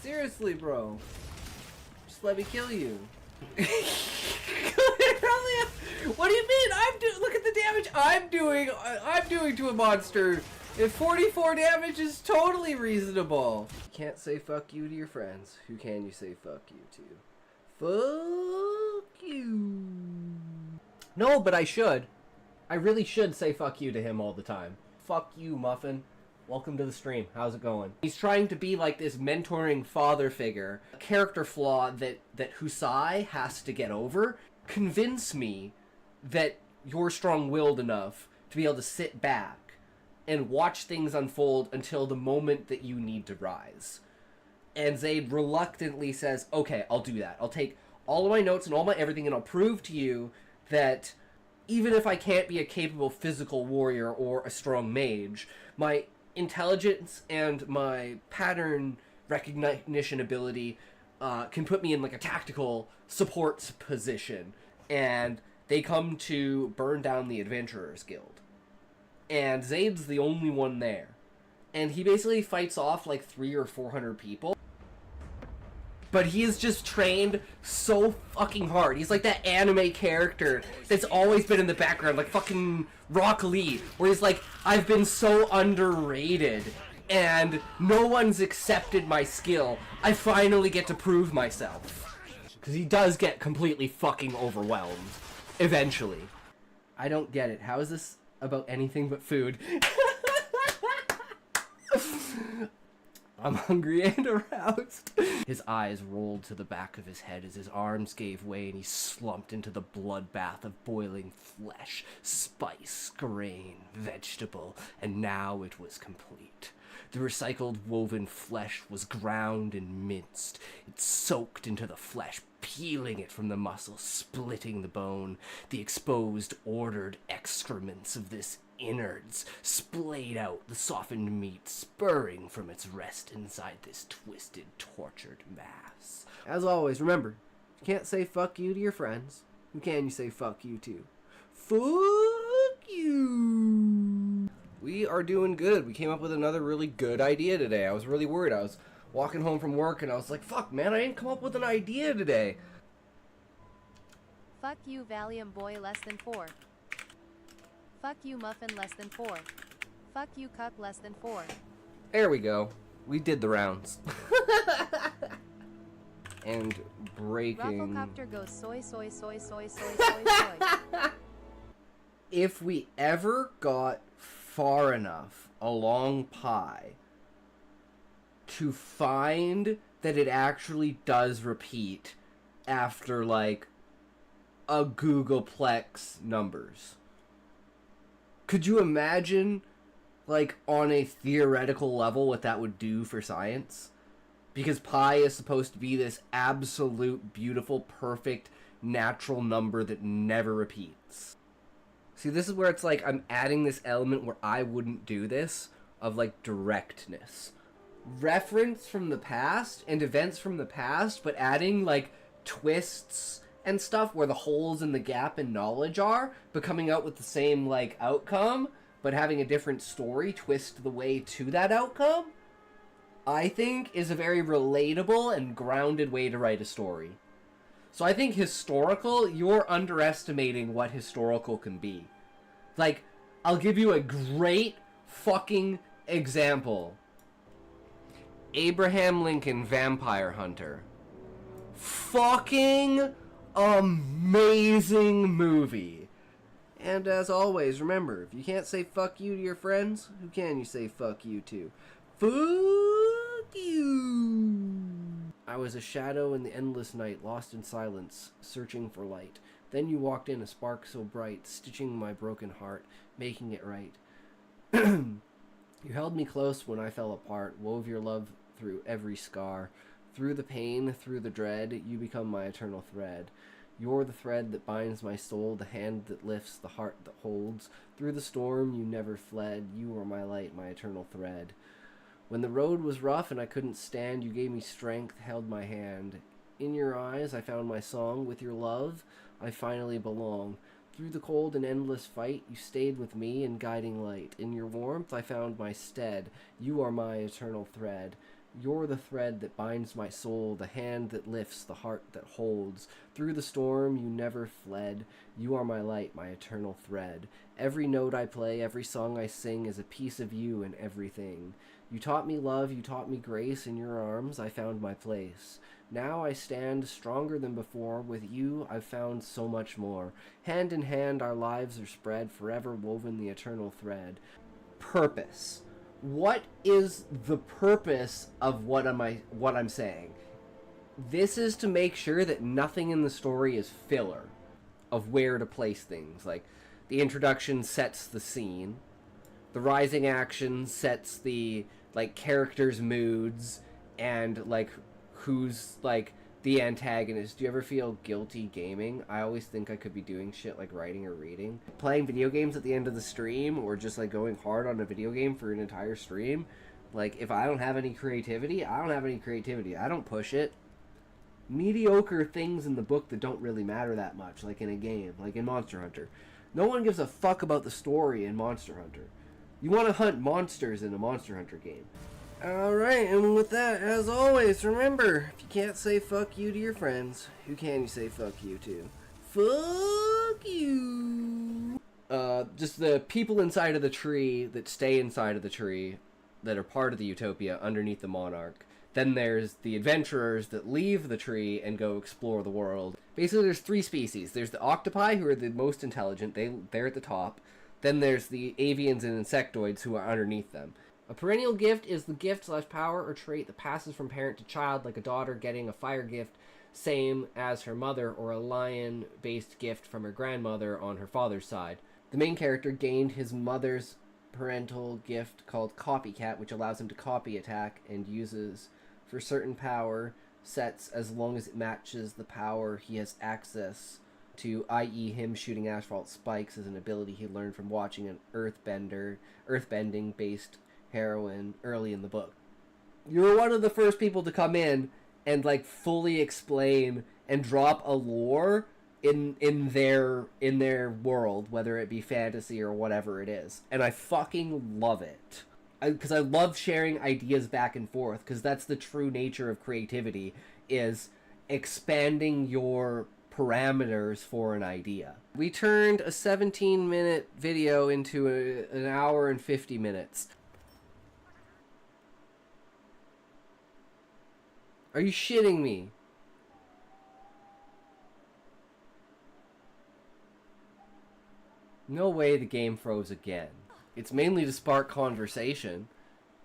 Seriously, bro. Just let me kill you. What do you mean? Look at the damage I'm doing to a monster. If 44 damage is totally reasonable. You can't say fuck you to your friends. Who can you say fuck you to? Fuck you. No, but I should. I really should say fuck you to him all the time. Fuck you, Muffin. Welcome to the stream. How's it going? He's trying to be like this mentoring father figure. A character flaw that Husai has to get over. Convince me that you're strong-willed enough to be able to sit back and watch things unfold until the moment that you need to rise. And Zayd reluctantly says, okay, I'll do that. I'll take all of my notes and all my everything, and I'll prove to you that even if I can't be a capable physical warrior or a strong mage, my intelligence and my pattern recognition ability can put me in like a tactical support position. And they come to burn down the Adventurers Guild. And Zayd's the only one there. And he basically fights off like 300 or 400 people. But he is just trained so fucking hard. He's like that anime character that's always been in the background, like fucking Rock Lee, where he's like, I've been so underrated, and no one's accepted my skill. I finally get to prove myself. Because he does get completely fucking overwhelmed. Eventually. I don't get it. How is this about anything but food? I'm hungry and aroused. His eyes rolled to the back of his head as his arms gave way and he slumped into the bloodbath of boiling flesh, spice, grain, vegetable, and now it was complete. The recycled woven flesh was ground and minced. It soaked into the flesh, peeling it from the muscle, splitting the bone. The exposed, ordered excrements of this innards splayed out the softened meat, spurring from its rest inside this twisted, tortured mass. As always, remember, you can't say fuck you to your friends. Who can you say fuck you to? Fuck you! We are doing good. We came up with another really good idea today. I was really worried. I was walking home from work and I was like, fuck, man, I didn't come up with an idea today. Fuck you, Valium Boy less than 4. Fuck you, Muffin less than 4. Fuck you, Cuck less than 4. There we go. We did the rounds. And breaking... Rafflecopter goes soy, soy, soy, soy, soy, soy, soy. If we ever got far enough along Pi to find that it actually does repeat after, like, a Googleplex numbers. Could you imagine, like, on a theoretical level what that would do for science? Because pi is supposed to be this absolute, beautiful, perfect, natural number that never repeats. See, this is where it's like I'm adding this element where I wouldn't do this, of, like, directness. Reference from the past and events from the past, but adding, like, twists and stuff where the holes in the gap in knowledge are, but coming out with the same, like, outcome, but having a different story twist the way to that outcome, I think is a very relatable and grounded way to write a story. So I think historical, you're underestimating what historical can be. Like, I'll give you a great fucking example. Abraham Lincoln, Vampire Hunter. Fucking amazing movie. And as always, remember, if you can't say fuck you to your friends, who can you say fuck you to? Fuck you! I was a shadow in the endless night, lost in silence, searching for light. Then you walked in, a spark so bright, stitching my broken heart, making it right. You held me close when I fell apart, wove your love through every scar. Through the pain, through the dread, you become my eternal thread. You're the thread that binds my soul, the hand that lifts, the heart that holds. Through the storm, you never fled. You are my light, my eternal thread. When the road was rough and I couldn't stand, you gave me strength, held my hand. In your eyes, I found my song. With your love, I finally belong. Through the cold and endless fight, you stayed with me in guiding light. In your warmth, I found my stead. You are my eternal thread. You're the thread that binds my soul, the hand that lifts, the heart that holds. Through the storm, you never fled. You are my light, my eternal thread. Every note I play, every song I sing is a piece of you in everything. You taught me love, you taught me grace. In your arms, I found my place. Now I stand stronger than before. With you, I've found so much more. Hand in hand, our lives are spread, forever woven the eternal thread. Purpose. What is the purpose of what I'm saying? This is to make sure that nothing in the story is filler of where to place things. Like, the introduction sets the scene. The rising action sets the, like, characters' moods and, like, who's, like, the antagonist. Do you ever feel guilty gaming? I always think I could be doing shit like writing or reading. Playing video games at the end of the stream, or just like going hard on a video game for an entire stream. Like, if I don't have any creativity, I don't have any creativity. I don't push it. Mediocre things in the book that don't really matter that much, like in a game, like in Monster Hunter. No one gives a fuck about the story in Monster Hunter. You want to hunt monsters in a Monster Hunter game. Alright, and with that, as always, remember, if you can't say fuck you to your friends, who can you say fuck you to? Fuck you! Just the people inside of the tree that stay inside of the tree, that are part of the utopia underneath the monarch. Then there's the adventurers that leave the tree and go explore the world. Basically, there's three species. There's the octopi, who are the most intelligent, they're at the top. Then there's the avians and insectoids, who are underneath them. A perennial gift is the gift/power or trait that passes from parent to child, like a daughter getting a fire gift, same as her mother, or a lion-based gift from her grandmother on her father's side. The main character gained his mother's parental gift called Copycat, which allows him to copy attack and uses for certain power sets as long as it matches the power he has access to, i.e. him shooting asphalt spikes is an ability he learned from watching an earthbending-based heroine early in the book. You're one of the first people to come in and like fully explain and drop a lore in their world, whether it be fantasy or whatever it is, and I fucking love it. Because I love sharing ideas back and forth, because that's the true nature of creativity, is expanding your parameters for an idea. We turned a 17-minute video into an hour and 50 minutes. Are you shitting me? No way the game froze again. It's mainly to spark conversation.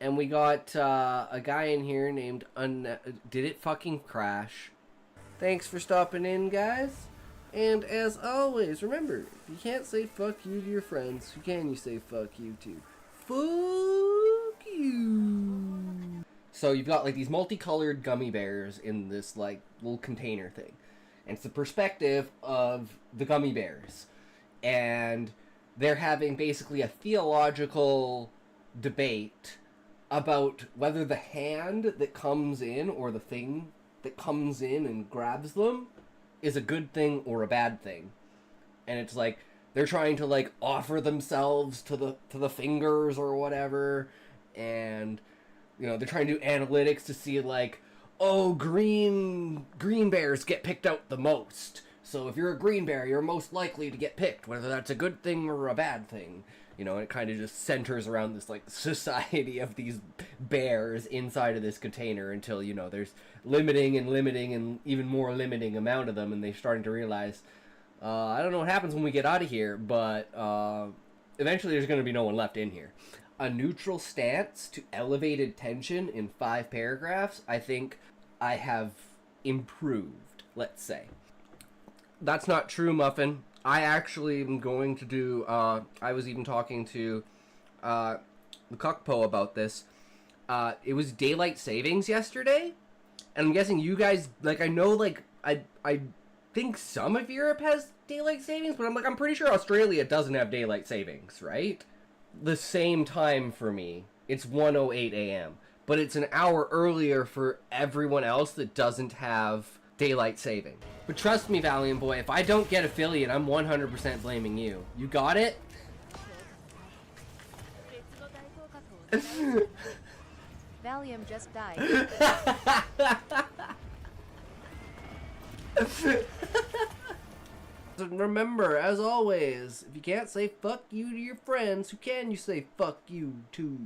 And we got a guy in here named Did it fucking crash? Thanks for stopping in, guys. And as always, remember, if you can't say fuck you to your friends, who can you say fuck you to? Fuck you. So you've got like these multicolored gummy bears in this like little container thing. And it's the perspective of the gummy bears. And they're having basically a theological debate about whether the hand that comes in, or the thing that comes in and grabs them, is a good thing or a bad thing. And it's like they're trying to like offer themselves to the fingers or whatever, and you know, they're trying to do analytics to see like, oh, green bears get picked out the most. So if you're a green bear, you're most likely to get picked, whether that's a good thing or a bad thing. You know, and it kind of just centers around this, like, society of these bears inside of this container until, you know, there's limiting and even more limiting amount of them, and they're starting to realize, I don't know what happens when we get out of here, but eventually there's going to be no one left in here. A neutral stance to elevated tension in 5 paragraphs, I think I have improved, let's say. That's not true, Muffin. I actually am going to do, I was even talking to the Cuckpo about this. It was daylight savings yesterday, and I'm guessing you guys, like, I know, like, I think some of Europe has daylight savings, but I'm pretty sure Australia doesn't have daylight savings, right? The same time for me. It's 1:08 a.m., but it's an hour earlier for everyone else that doesn't have daylight saving. But trust me, Valiant Boy, if I don't get affiliate, I'm 100% blaming you. You got it? Valium just died. So remember, as always, if you can't say fuck you to your friends, who can you say fuck you to?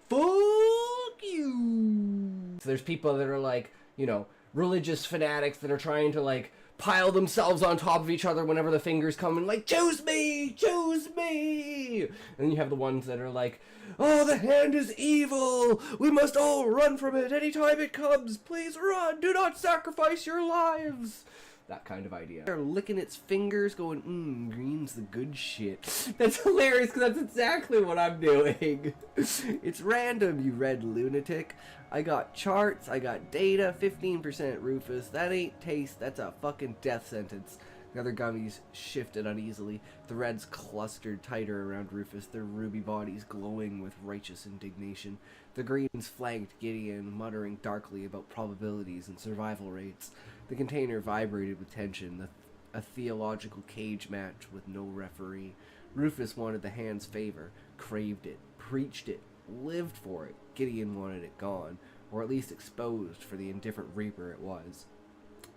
Fuck you! So there's people that are like, you know, religious fanatics that are trying to like pile themselves on top of each other whenever the fingers come and like, choose me! Choose me! And then you have the ones that are like, oh, the hand is evil! We must all run from it anytime it comes! Please run! Do not sacrifice your lives! That kind of idea. They're licking its fingers going, green's the good shit. That's hilarious because that's exactly what I'm doing. It's random, you red lunatic. I got charts, I got data, 15% Rufus. That ain't taste, that's a fucking death sentence. The other gummies shifted uneasily. The reds clustered tighter around Rufus, their ruby bodies glowing with righteous indignation. The greens flanked Gideon, muttering darkly about probabilities and survival rates. The container vibrated with tension, a theological cage match with no referee. Rufus wanted the hand's favor, craved it, preached it, lived for it. Gideon wanted it gone, or at least exposed for the indifferent reaper it was.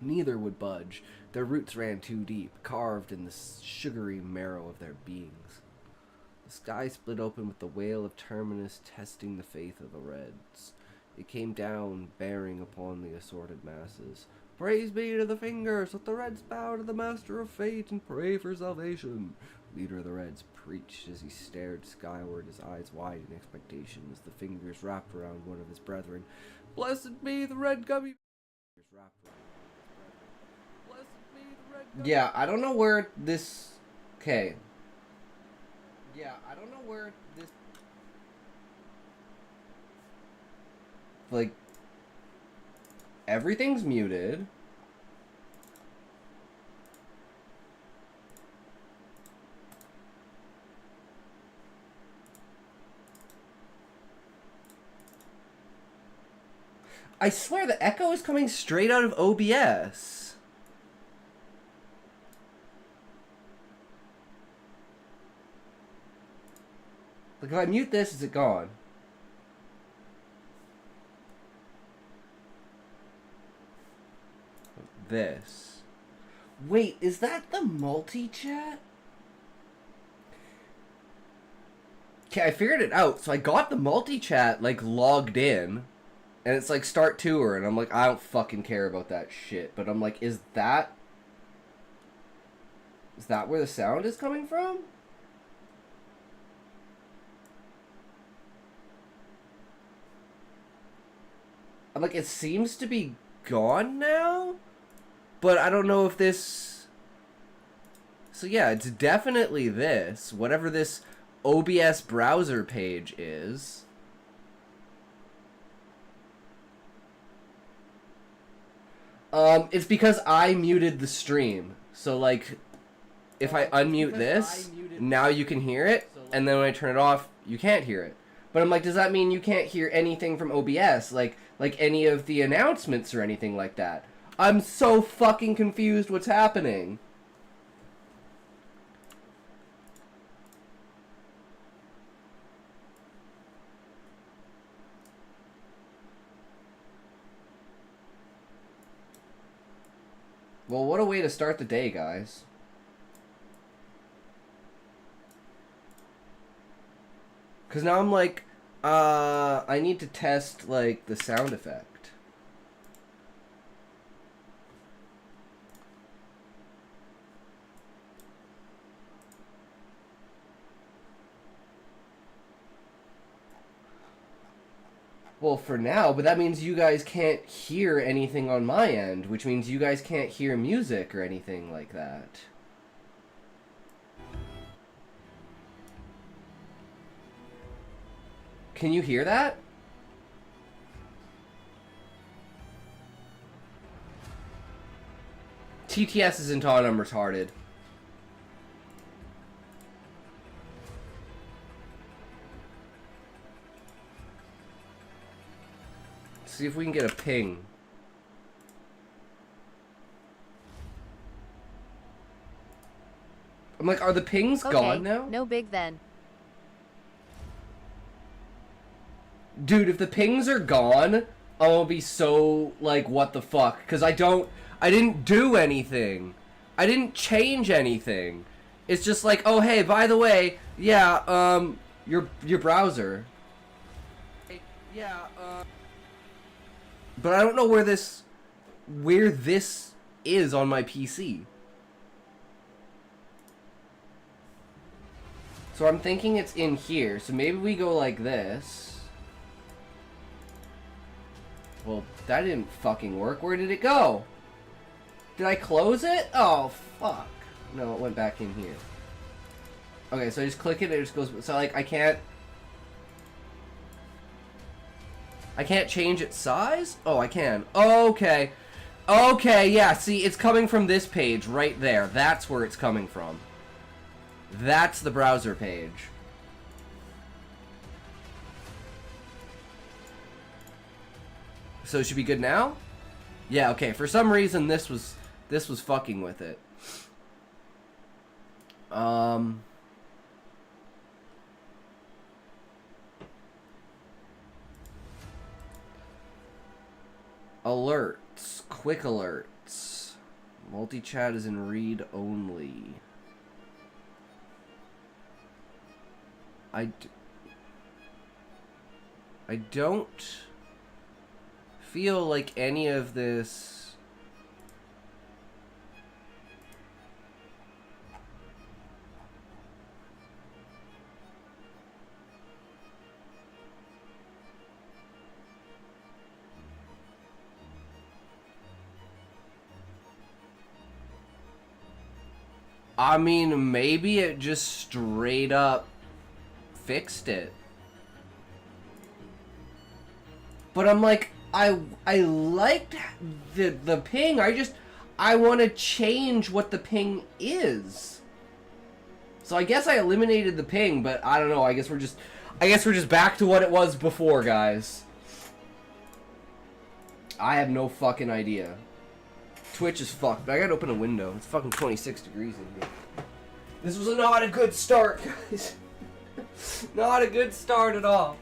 Neither would budge. Their roots ran too deep, carved in the sugary marrow of their beings. The sky split open with the wail of Terminus testing the faith of the Reds. It came down, bearing upon the assorted masses. Praise be to the fingers, let the Reds bow to the master of fate and pray for salvation. Leader of the Reds preached as he stared skyward, his eyes wide in expectation as the fingers wrapped around one of his brethren. Blessed be the red gummy. Yeah, I don't know where this... Okay. Yeah, I don't know where this... Like... Everything's muted. I swear the echo is coming straight out of OBS. Like, if I mute this, is it gone? This. Wait, is that the multi-chat? Okay, I figured it out. So I got the multi-chat, like, logged in. And it's like, start tour. And I'm like, I don't fucking care about that shit. But I'm like, is that where the sound is coming from? I'm like, it seems to be gone now? But I don't know if this... So yeah, it's definitely this. Whatever this OBS browser page is. It's because I muted the stream. So like, if I unmute this, now you can hear it. And then when I turn it off, you can't hear it. But I'm like, does that mean you can't hear anything from OBS? Like any of the announcements or anything like that? I'm so fucking confused what's happening. Well, what a way to start the day, guys. Because now I'm like, I need to test, like, the sound effect. Well, for now, but that means you guys can't hear anything on my end, which means you guys can't hear music or anything like that. Can you hear that? TTS isn't on, I'm retarded. See if we can get a ping. I'm like, are the pings Okay, gone now? no big then. Dude, if the pings are gone, I'm gonna be so, like, what the fuck? Because I didn't do anything. I didn't change anything. It's just like, oh, hey, by the way, yeah, your browser. Yeah, but I don't know where this is on my PC. So I'm thinking it's in here. So maybe we go like this. Well, that didn't fucking work. Where did it go? Did I close it? Oh, fuck. No, it went back in here. Okay, so I just click it, it just goes... So, like, I can't change its size? Oh, I can. Okay. Okay, yeah, see, it's coming from this page right there. That's where it's coming from. That's the browser page. So it should be good now? Yeah, okay. For some reason this was fucking with it. Alerts, quick alerts. Multi-chat is in read only. I don't feel like any of this. I mean, maybe it just straight up fixed it. But I'm like, I liked the ping. I want to change what the ping is. So I guess I eliminated the ping, but I don't know. I guess we're just back to what it was before, guys. I have no fucking idea. Twitch is fucked. I gotta open a window. It's fucking 26 degrees in here. This was not a good start, guys. Not a good start at all.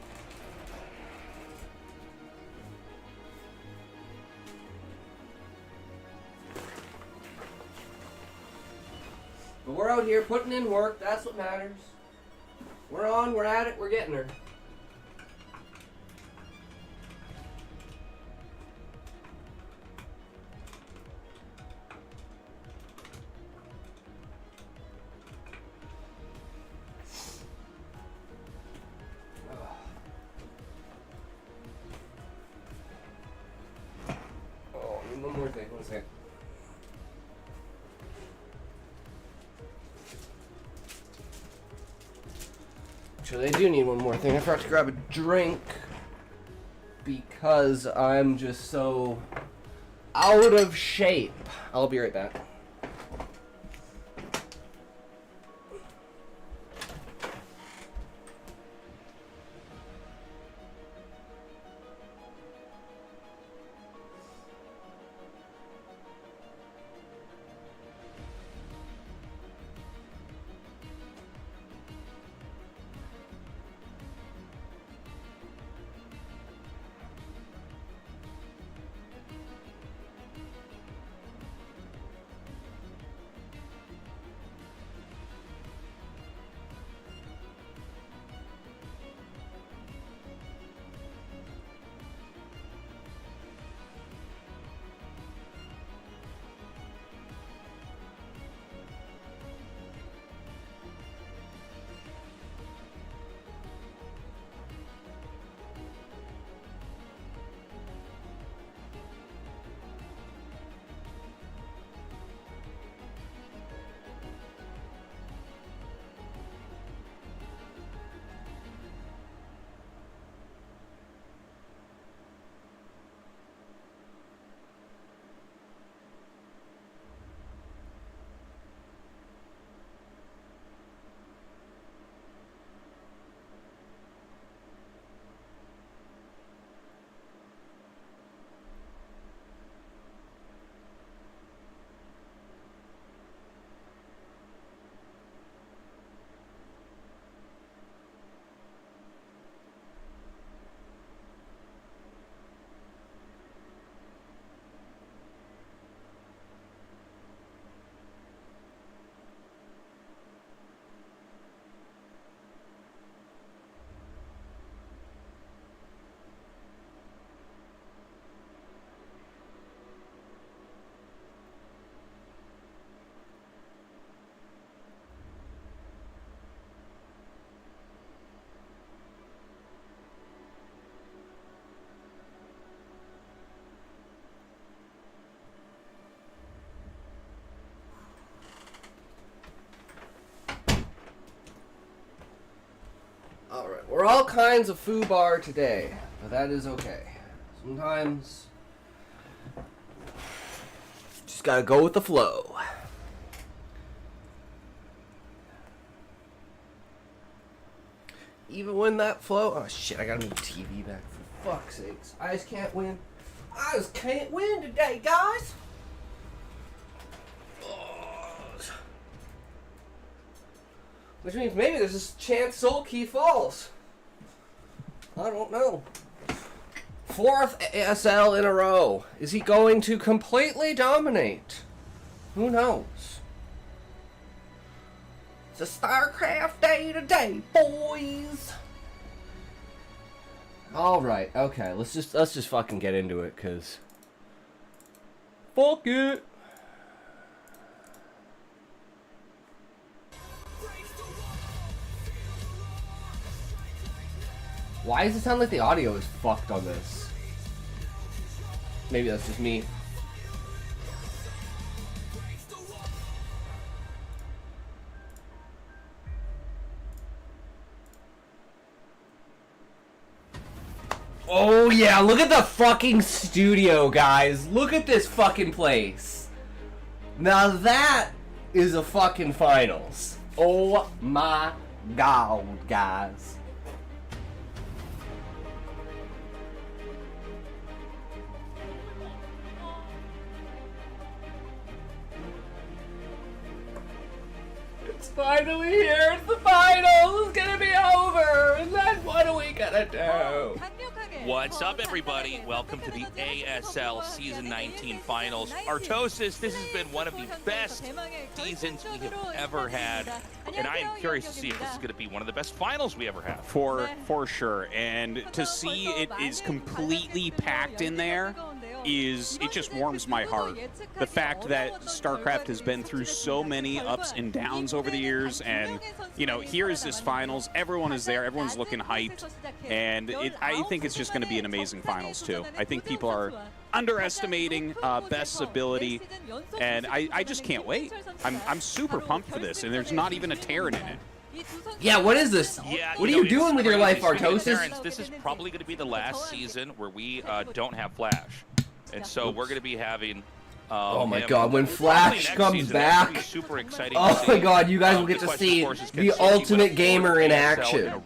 But we're out here putting in work. That's what matters. We're on. We're at it. We're getting her. Oh, one more thing. One second. Actually, I do need one more thing. I forgot to grab a drink because I'm just so out of shape. I'll be right back. all kinds of foobar today, but that is okay. Sometimes just gotta go with the flow. Even when that flow... Oh shit, I gotta move the TV back for fuck's sakes. I just can't win. I just can't win today, guys! Which means maybe there's this chance Soulkey falls. I don't know. 4th ASL in a row. Is he going to completely dominate? Who knows? It's a StarCraft day today, boys. All right, okay. Let's just fucking get into it, cause fuck it. Why does it sound like the audio is fucked on this? Maybe that's just me. Oh yeah, look at the fucking studio, guys. Look at this fucking place. Now that is a fucking finals. Oh my god, guys. It's finally here. It's the finals. It's gonna be over. And then what are we gonna do? What's up, everybody? Welcome to the ASL Season 19 Finals. Artosis, this has been one of the best seasons we have ever had, and I am curious to see if this is going to be one of the best finals we ever have. For sure, and to see it is completely packed in there it just warms my heart. The fact that StarCraft has been through so many ups and downs over the years, and you know, here is this finals, everyone is there, everyone's looking hyped, and I think it's just going to be an amazing finals too. I think people are underestimating Best's ability, and I just can't wait. I'm super pumped for this, and there's not even a Terran in it. Yeah, what is this? Yeah, what are you doing with your life, Artosis? This is probably going to be the last season where we don't have Flash. And so we're going to be having... oh my god, when Flash comes back, super exciting oh my god, you guys will get to see the ultimate gamer in action.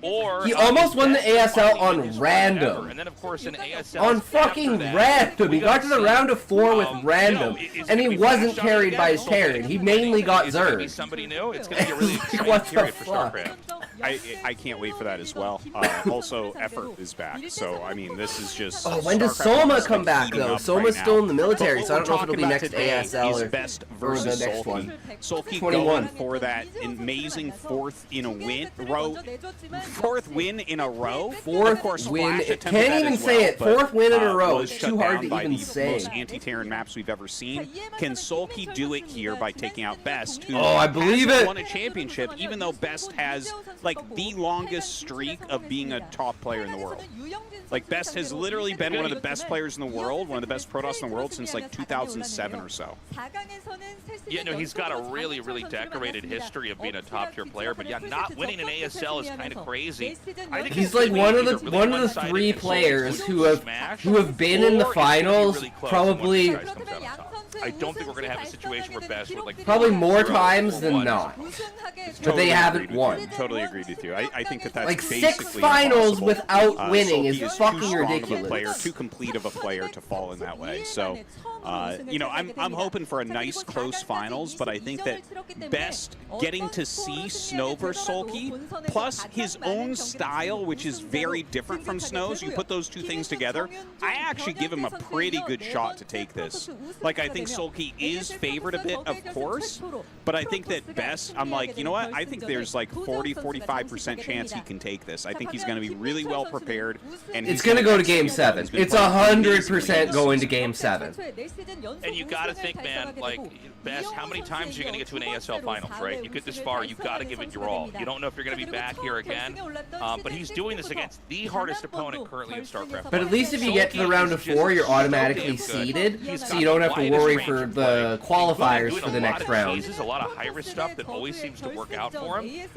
He almost won the ASL on random. And then, of course, an ASL on fucking random. He got to the round of 4 with random, and he wasn't carried by his Terran. He mainly got Zerg. Somebody new. It's going to be a really exciting What the period for fuck? StarCraft. I can't wait for that as well. Also, Effort is back, so I mean, this is just... Oh, when does StarCraft Soma is, come back, though? Soma's still in the military, so I don't know if it'll be next ASL or Best the versus next Soulkey. one. Soulkey 21. going for that amazing fourth win in a row. Of course, Fourth win. Flash attempted Can't that even as say well, it. but, Fourth win in a row. was It's shut too hard down to by even the say. most anti-Terran maps we've ever seen. Can Soulkey do it here by taking out Best, who I believe hasn't it. won a championship, even though Best has like the longest streak of being a top player in the world. Like, Best has literally been one of the best players in the world, one of the best Protoss in the world since like 2007 or so. Yeah, no, he's got a really, really decorated history of being a top-tier player, but yeah, not winning an ASL is kind of crazy. I think He's like one of the 3 players who have been in the finals probably I don't think we're going to have a situation where Best would like probably more times than not. But they haven't won. Totally agreed with you. I think that's like basically 6 finals impossible. without winning Soulkey is fucking too strong ridiculous. Of a player, too complete of a player to fall in that way. So, you know, I'm hoping for a nice close finals, but I think that Best getting to see Snow versus Soulkey, plus his own style, which is very different from Snow's, you put those two things together, I actually give him a pretty good shot to take this. Like, I think Soulkey is favored a bit, of course, but I think that Best, I'm like, you know what, I think there's like 40-45% chance he can take this. I think he's going to be really well prepared. And it's going to go to Game 7. It's 100% going to Game 7. And you got to think, man, like, Best, how many times are you going to get to an ASL Finals, right? You get this far, you got to give it your all. You don't know if you're going to be back here again, but he's doing this against the hardest opponent currently in StarCraft. But at least if you get to the round of 4, you're automatically seeded, so you don't have to worry story range for of the play, qualifiers including for the doing a next lot of round. teases, a lot of high-risk stuff that always seems to work out for him.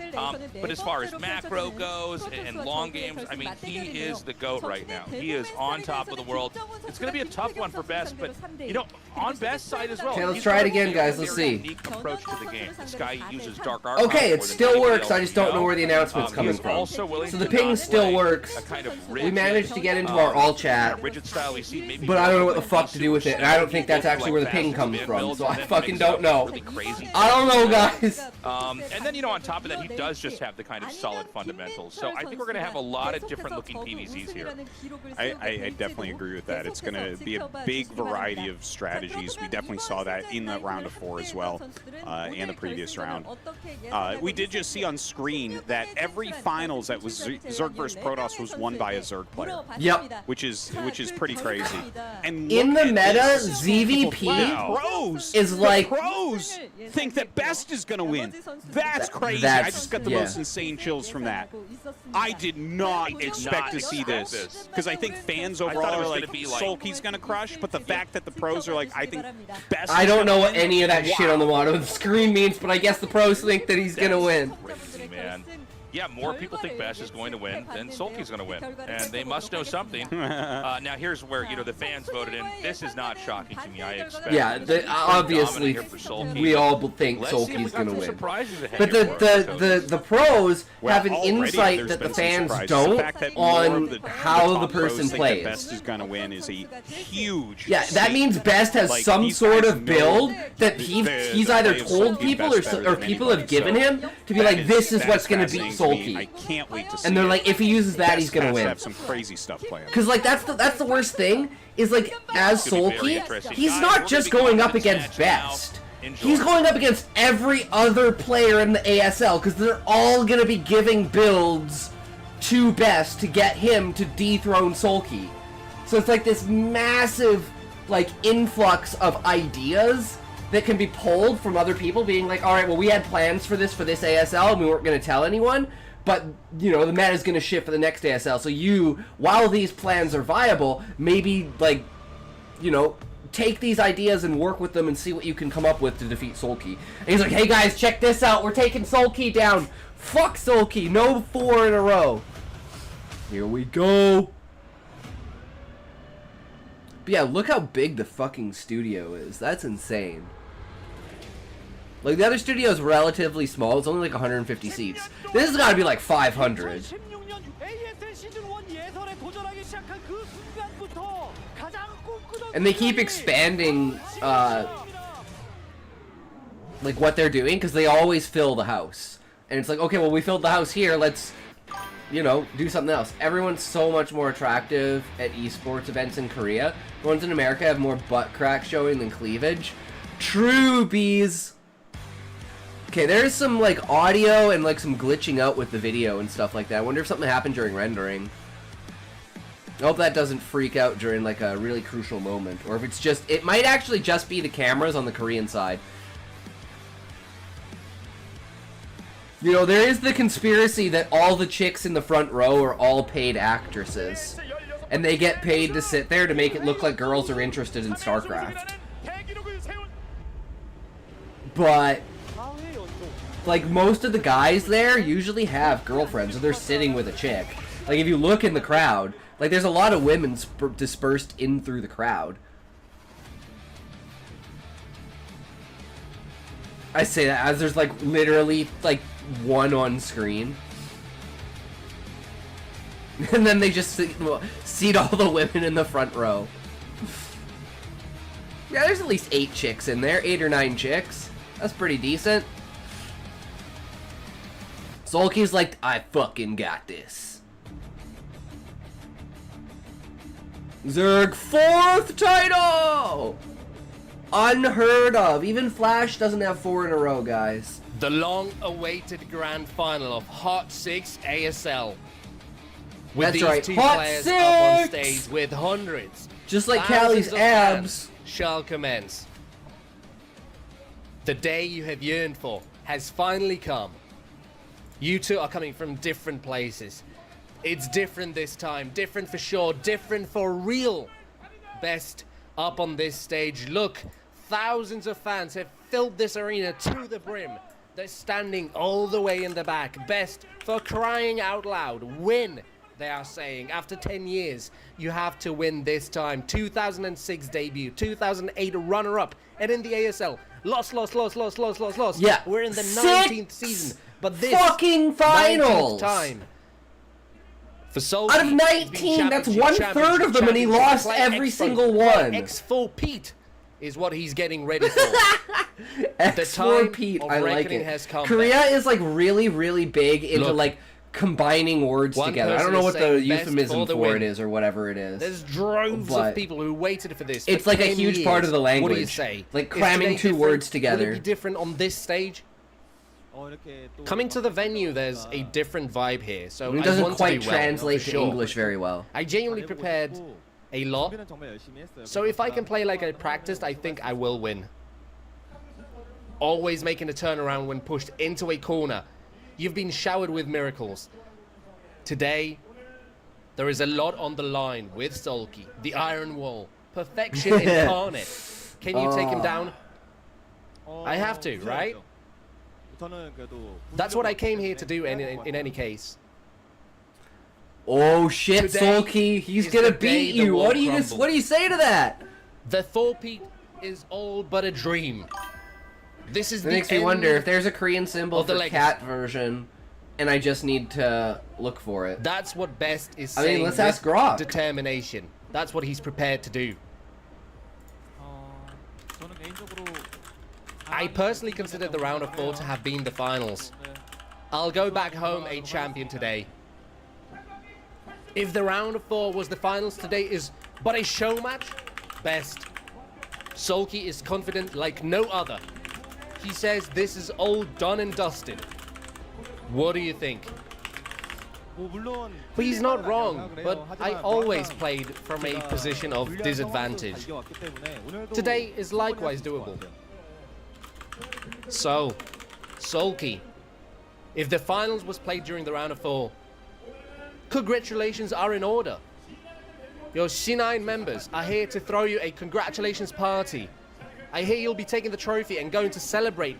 But as far as macro goes and long games, I mean, he is the GOAT right now. He is on top of the world. It's going to be a tough one for Best, but, you know, on Best side as well. Okay, let's he's try got it again, a guys. Let's very see. unique approach to the game. This guy uses dark archive Okay, it more than still anybody works. I else just don't know where the announcement's he coming is from. also willing So the to ping not still play works. a kind of We rigid, managed to get into our all chat, rigid style we see maybe but I don't know what more the fuck to do with it, and I don't think that's actually where the ping comes from, so I fucking don't know. I don't know, guys. And then, you know, on top of that, he does just have the kind of solid fundamentals. So I think we're going to have a lot of different looking PVZs here. I definitely agree with that. It's going to be a big variety of strategies. We definitely saw that in the round of 4 as well, and the previous round. We did just see on screen that every finals that was Zerg versus Protoss was won by a Zerg player. Yep. Which is pretty crazy. And In the meta, ZVP ZVP is like... pros think that Best is going to win. That's crazy. I just got the most insane chills from that. I did not expect to see this. Because I think fans overall are like, Soulkey's going to crush, but the fact that the pros are like, I think Best I don't know what win. any of that shit on the bottom of the screen means, but I guess the pros think that he's gonna win. Crazy, man. Yeah, more people think Best is going to win than Soulkey's going to win, and they must know something. Now, here's where, you know, the fans voted in. This is not shocking to me. I expect. Yeah, obviously, we all think Soulkey's gonna win. But the pros have an insight that the fans don't on how the person plays. Best is gonna win is a huge. Yeah, that means Best has some sort of build that he's either told people or people have given him to be like, this is what's gonna beat Soulkey. I can't wait to see. And they're like, if he uses that, he's gonna win. Have some crazy stuff planned. Because like that's the worst thing is like as Soulkey, he's not just going up against Best. He's going up against every other player in the ASL because they're all gonna be giving builds to Best to get him to dethrone Soulkey. So it's like this massive like influx of ideas that can be pulled from other people being like, all right, well, we had plans for this ASL and we weren't going to tell anyone, but, you know, the meta's going to shift for the next ASL. So you, while these plans are viable, maybe, like, you know, take these ideas and work with them and see what you can come up with to defeat Soulkey. And he's like, hey, guys, check this out. We're taking Soulkey down. Fuck Soulkey. No 4 in a row. Here we go. But yeah, look how big the fucking studio is. That's insane. Like, the other studio is relatively small. It's only like 150 seats. This has got to be like 500. And they keep expanding, like, what they're doing, because they always fill the house. And it's like, okay, well, we filled the house here. Let's, you know, do something else. Everyone's so much more attractive at esports events in Korea. The ones in America have more butt crack showing than cleavage. True, bees. Okay, there's some, like, audio and, like, some glitching out with the video and stuff like that. I wonder if something happened during rendering. I hope that doesn't freak out during, like, a really crucial moment. Or if it's just... It might actually just be the cameras on the Korean side. You know, there is the conspiracy that all the chicks in the front row are all paid actresses. And they get paid to sit there to make it look like girls are interested in StarCraft. But... like, most of the guys there usually have girlfriends, or they're sitting with a chick. Like, if you look in the crowd, like, there's a lot of women dispersed in through the crowd. I say that as there's, like, literally, like, one on screen. And then they just seat all the women in the front row. Yeah, there's at least 8 chicks in there. 8 or 9 chicks. That's pretty decent. Soulkey's like, I fucking got this. Zerg 4th title! Unheard of. Even Flash doesn't have 4 in a row, guys. The long-awaited grand final of Hot 6 ASL. With That's these right. two Hot players 6! up on stage with hundreds. Just like thousands Callie's of abs. fans shall commence. The day you have yearned for has finally come. You two are coming from different places. It's different this time. Different for sure. Different for real. Best up on this stage. Look Thousands of fans have filled this arena to the brim. They're standing all the way in the back. Best, for crying out loud, win, they are saying. After 10 years, you have to win this time. 2006 debut, 2008 runner-up, and in the ASL, lost. Yeah. We're in the 19th season, but this fucking finals 19th time. For Soulkey, out of 19, that's 1/3 of them, and he lost every single one. X4 Pete is what he's getting ready for. X4 Pete, I like it. Has come Korea back. is like really big into like combining words one together. I person don't know is what the saying best euphemism for the for win. it is or whatever it is. There's droves But of people who waited for this. it's for like a 10 huge years. part of the language. What do you say? Like Is cramming today 2 different? words together. Would it be different on this stage? Coming to the venue, there's a different vibe here, so It I doesn't want quite to do well, translate for to sure. English very well. I genuinely prepared a lot, so if I can play like I practiced, I think I will win. Always making a turnaround when pushed into a corner. You've been showered with miracles. Today, there is a lot on the line with Soulkey, the Iron Wall, perfection incarnate. Can you take him down? I have to, right? That's what I came here to do in any case. Oh shit, Today Soulkey, he's is gonna the day beat the you. wall What do crumbled. you say to that? The Thorpeat is all but a dream. This is It the makes me end wonder if there's a Korean symbol of the for legacy. cat version, and I just need to look for it. That's what Best is I mean, saying. let's with ask Grok. Determination. That's what he's prepared to do. I personally consider the round of 4 to have been the finals. I'll go back home a champion today. If the round of 4 was the finals, today is but a show match, Best. Soulkey is confident like no other. He says this is all done and dusted. What do you think? But he's not wrong, but I always played from a position of disadvantage. Today is likewise doable. So, Soulkey, if the finals was played during the round of 4, congratulations are in order. Your C9 members are here to throw you a congratulations party. I hear you'll be taking the trophy and going to celebrate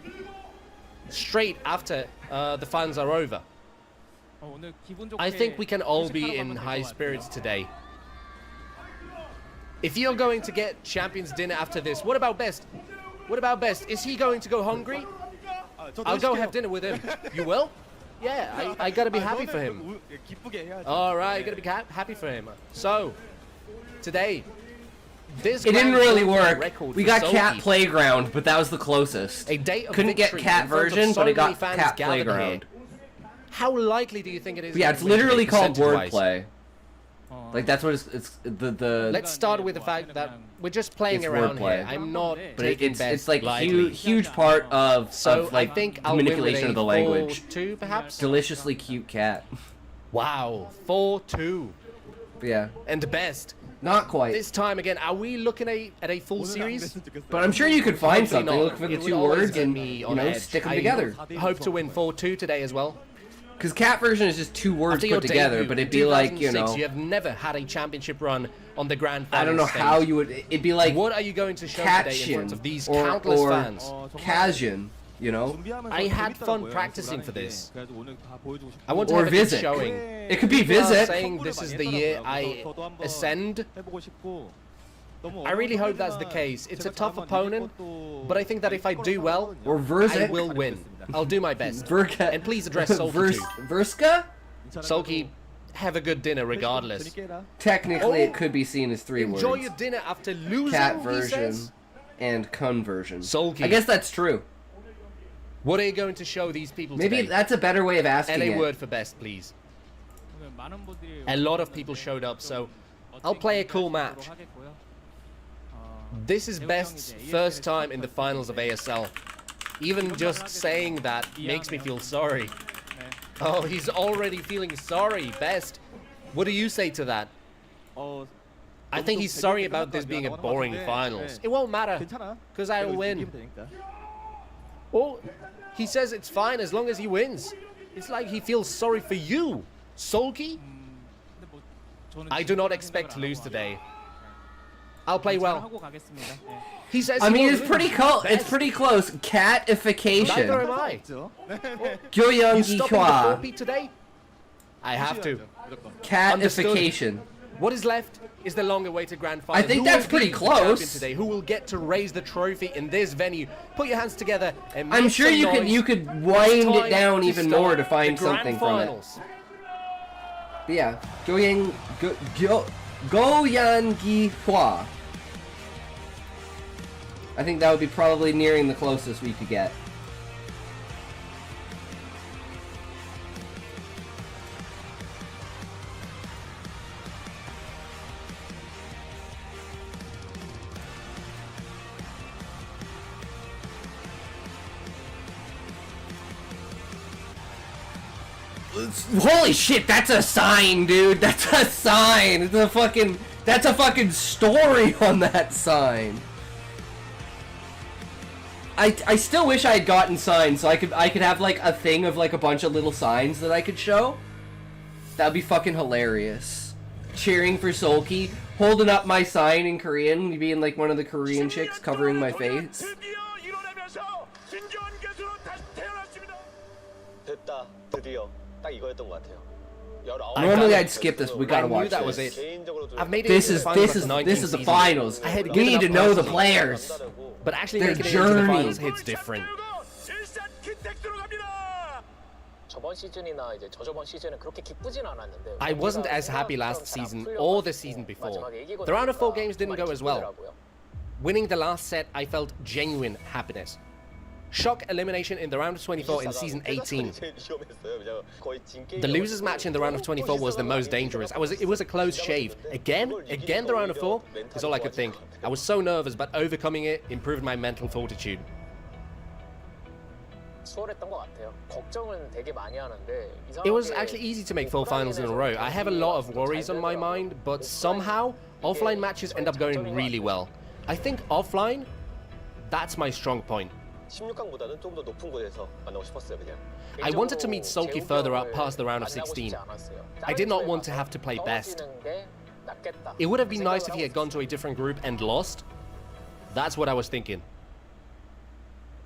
straight after the finals are over. I think we can all be in high spirits today. If you're going to get champions dinner after this, what about Best? What about Best? Is he going to go hungry? I'll go have dinner with him. You will? Yeah, I gotta be happy for him. Alright, gotta be happy for him. So, today, this It didn't grand really slam work. record We for got Soulkey. Cat Playground, but that was the closest. A day of Couldn't get victory Cat in front of version, so but it many got fans Cat gathered Playground. here. How likely do you think it is? Yeah, that it's we win literally today, called percentage-wise? wordplay. Like that's what it's the. Let's start with the fact that we're just playing It's around wordplay. here. I'm not But taking it's Best like lightly. huge part of So like I think I'll win with manipulation a of the language. 4-2 perhaps. Deliciously cute cat. Wow, 4-2 But yeah, and Best. not quite. This time again, are we looking at a full series? But I'm sure you could find Hopefully something. not. Look for the It would 2 always words get and me you on know edge. stick them I together. Hope to win 4-2 today as well. Because cat version is just 2 words After your put together, debut but it'd in be like you 2006, know. you have never had a championship run on the grand final I don't know stage. how you would. It'd be like What are you going to show today in Catchin front of these or countless fans? Kajin, you know. I had fun practicing for this. I want to Or have a good Visit. showing. It could be People are Visit. saying this is the year I ascend. I really hope that's the case. It's a tough opponent, but I think that if I do well, Or I Verzik. will win. I'll do my best. Verka. And please address Soulkey too. Verska? Soulkey, have a good dinner regardless. Technically, Oh, it could be seen as 3 words. Enjoy your dinner after losing, Cat he version says. and Kun version. Soulkey. I guess that's true. What are you going to show these people Maybe today? that's a better way of asking And a it. word for Best, please. A lot of people showed up, so I'll play a cool match. This is Best's first time in the finals of ASL. Even just saying that makes me feel sorry. Oh, he's already feeling sorry, Best. What do you say to that? I think he's sorry about this being a boring finals. It won't matter, because I'll win. Oh, he says it's fine as long as he wins. It's like he feels sorry for you, Soulkey. I do not expect to lose today. I'll play well. 하고 가겠습니다. 네. He says I he mean, won't it's pretty lose. close. It's Best. pretty close. Neither Catification. am I. 없죠. You Gyoyeongi stopping the Hwa. 4-beat today? I have to. Catification. What is left is the long-awaited grand final. I think Who that's will pretty be the champion close. today? Who will get to raise the trophy in this venue? Put your hands together and make I'm sure some you noise. could wind Time it down to even start more to find the grand something from it. finals. But yeah, Goyangi Hwa. I think that would be probably nearing the closest we could get. Holy shit, that's a sign, dude. That's a sign. That's a fucking story on that sign. I still wish I had gotten signs so I could have like a thing of like a bunch of little signs that I could show. That'd be fucking hilarious. Cheering for Soulkey, holding up my sign in Korean, being like one of the Korean chicks covering my face. 됐다. 드디어 딱 이거였던 것 같아요. Normally I'd skip this, but we gotta I knew watch that was this. it. I've made it This into is the finals this is after 19 this is the seasons. finals. I had We given need to up know the personally. players. But actually Their making it into the journey. finals hits different. 저번 시즌이나 이제 저저번 시즌은 그렇게 기쁘진 않았는데. I wasn't as happy last season or the season before. The round of 4 games didn't go as well. Winning the last set, I felt genuine happiness. Shock elimination in the round of 24 in season 18. The losers match in the round of 24 was the most dangerous. It was a close shave. Again the round of 4 is all I could think. I was so nervous, but overcoming it improved my mental fortitude. 수월했던 것 같아요. 걱정은 되게 많이 하는데. It was actually easy to make 4 finals in a row. I have a lot of worries on my mind, but somehow offline matches end up going really well. I think offline, that's my strong point. 16강보다는 좀 더 높은 곳에서 만나고 싶었어요, 그냥. I wanted to meet Soulkey further up past the round of 16. I did not want to have to play best. It would have been nice if he had gone to a different group and lost. That's what I was thinking.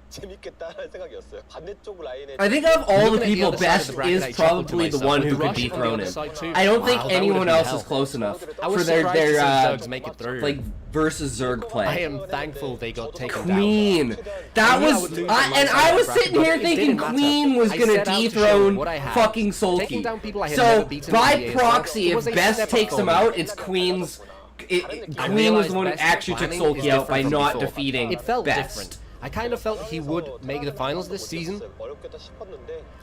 재밌겠다는 생각이었어요. 반대쪽 라인에 I think of all the Looking at the people, other side of Best the bracket, I is chuckled to probably the myself. one With who could Rush on the dethrone other him. side too. I don't Wow, think that would anyone have been else hell. is close enough I was for their surprised to see Zergs make it through. like versus Zerg I play. am thankful they got taken down. Queen. That I knew I was would lose I, on my and side I of the was bracket, sitting but here it thinking didn't matter. Queen was I gonna set out to show dethrone what I had. fucking Taking Soulkey. down people I had So never beaten in by the ASL, proxy, it was if a Best step takes up him for me. out, it's Queen's. Queen was the one who actually took Soulkey out by not defeating It felt Best. different. I kind of felt he would make the finals this season.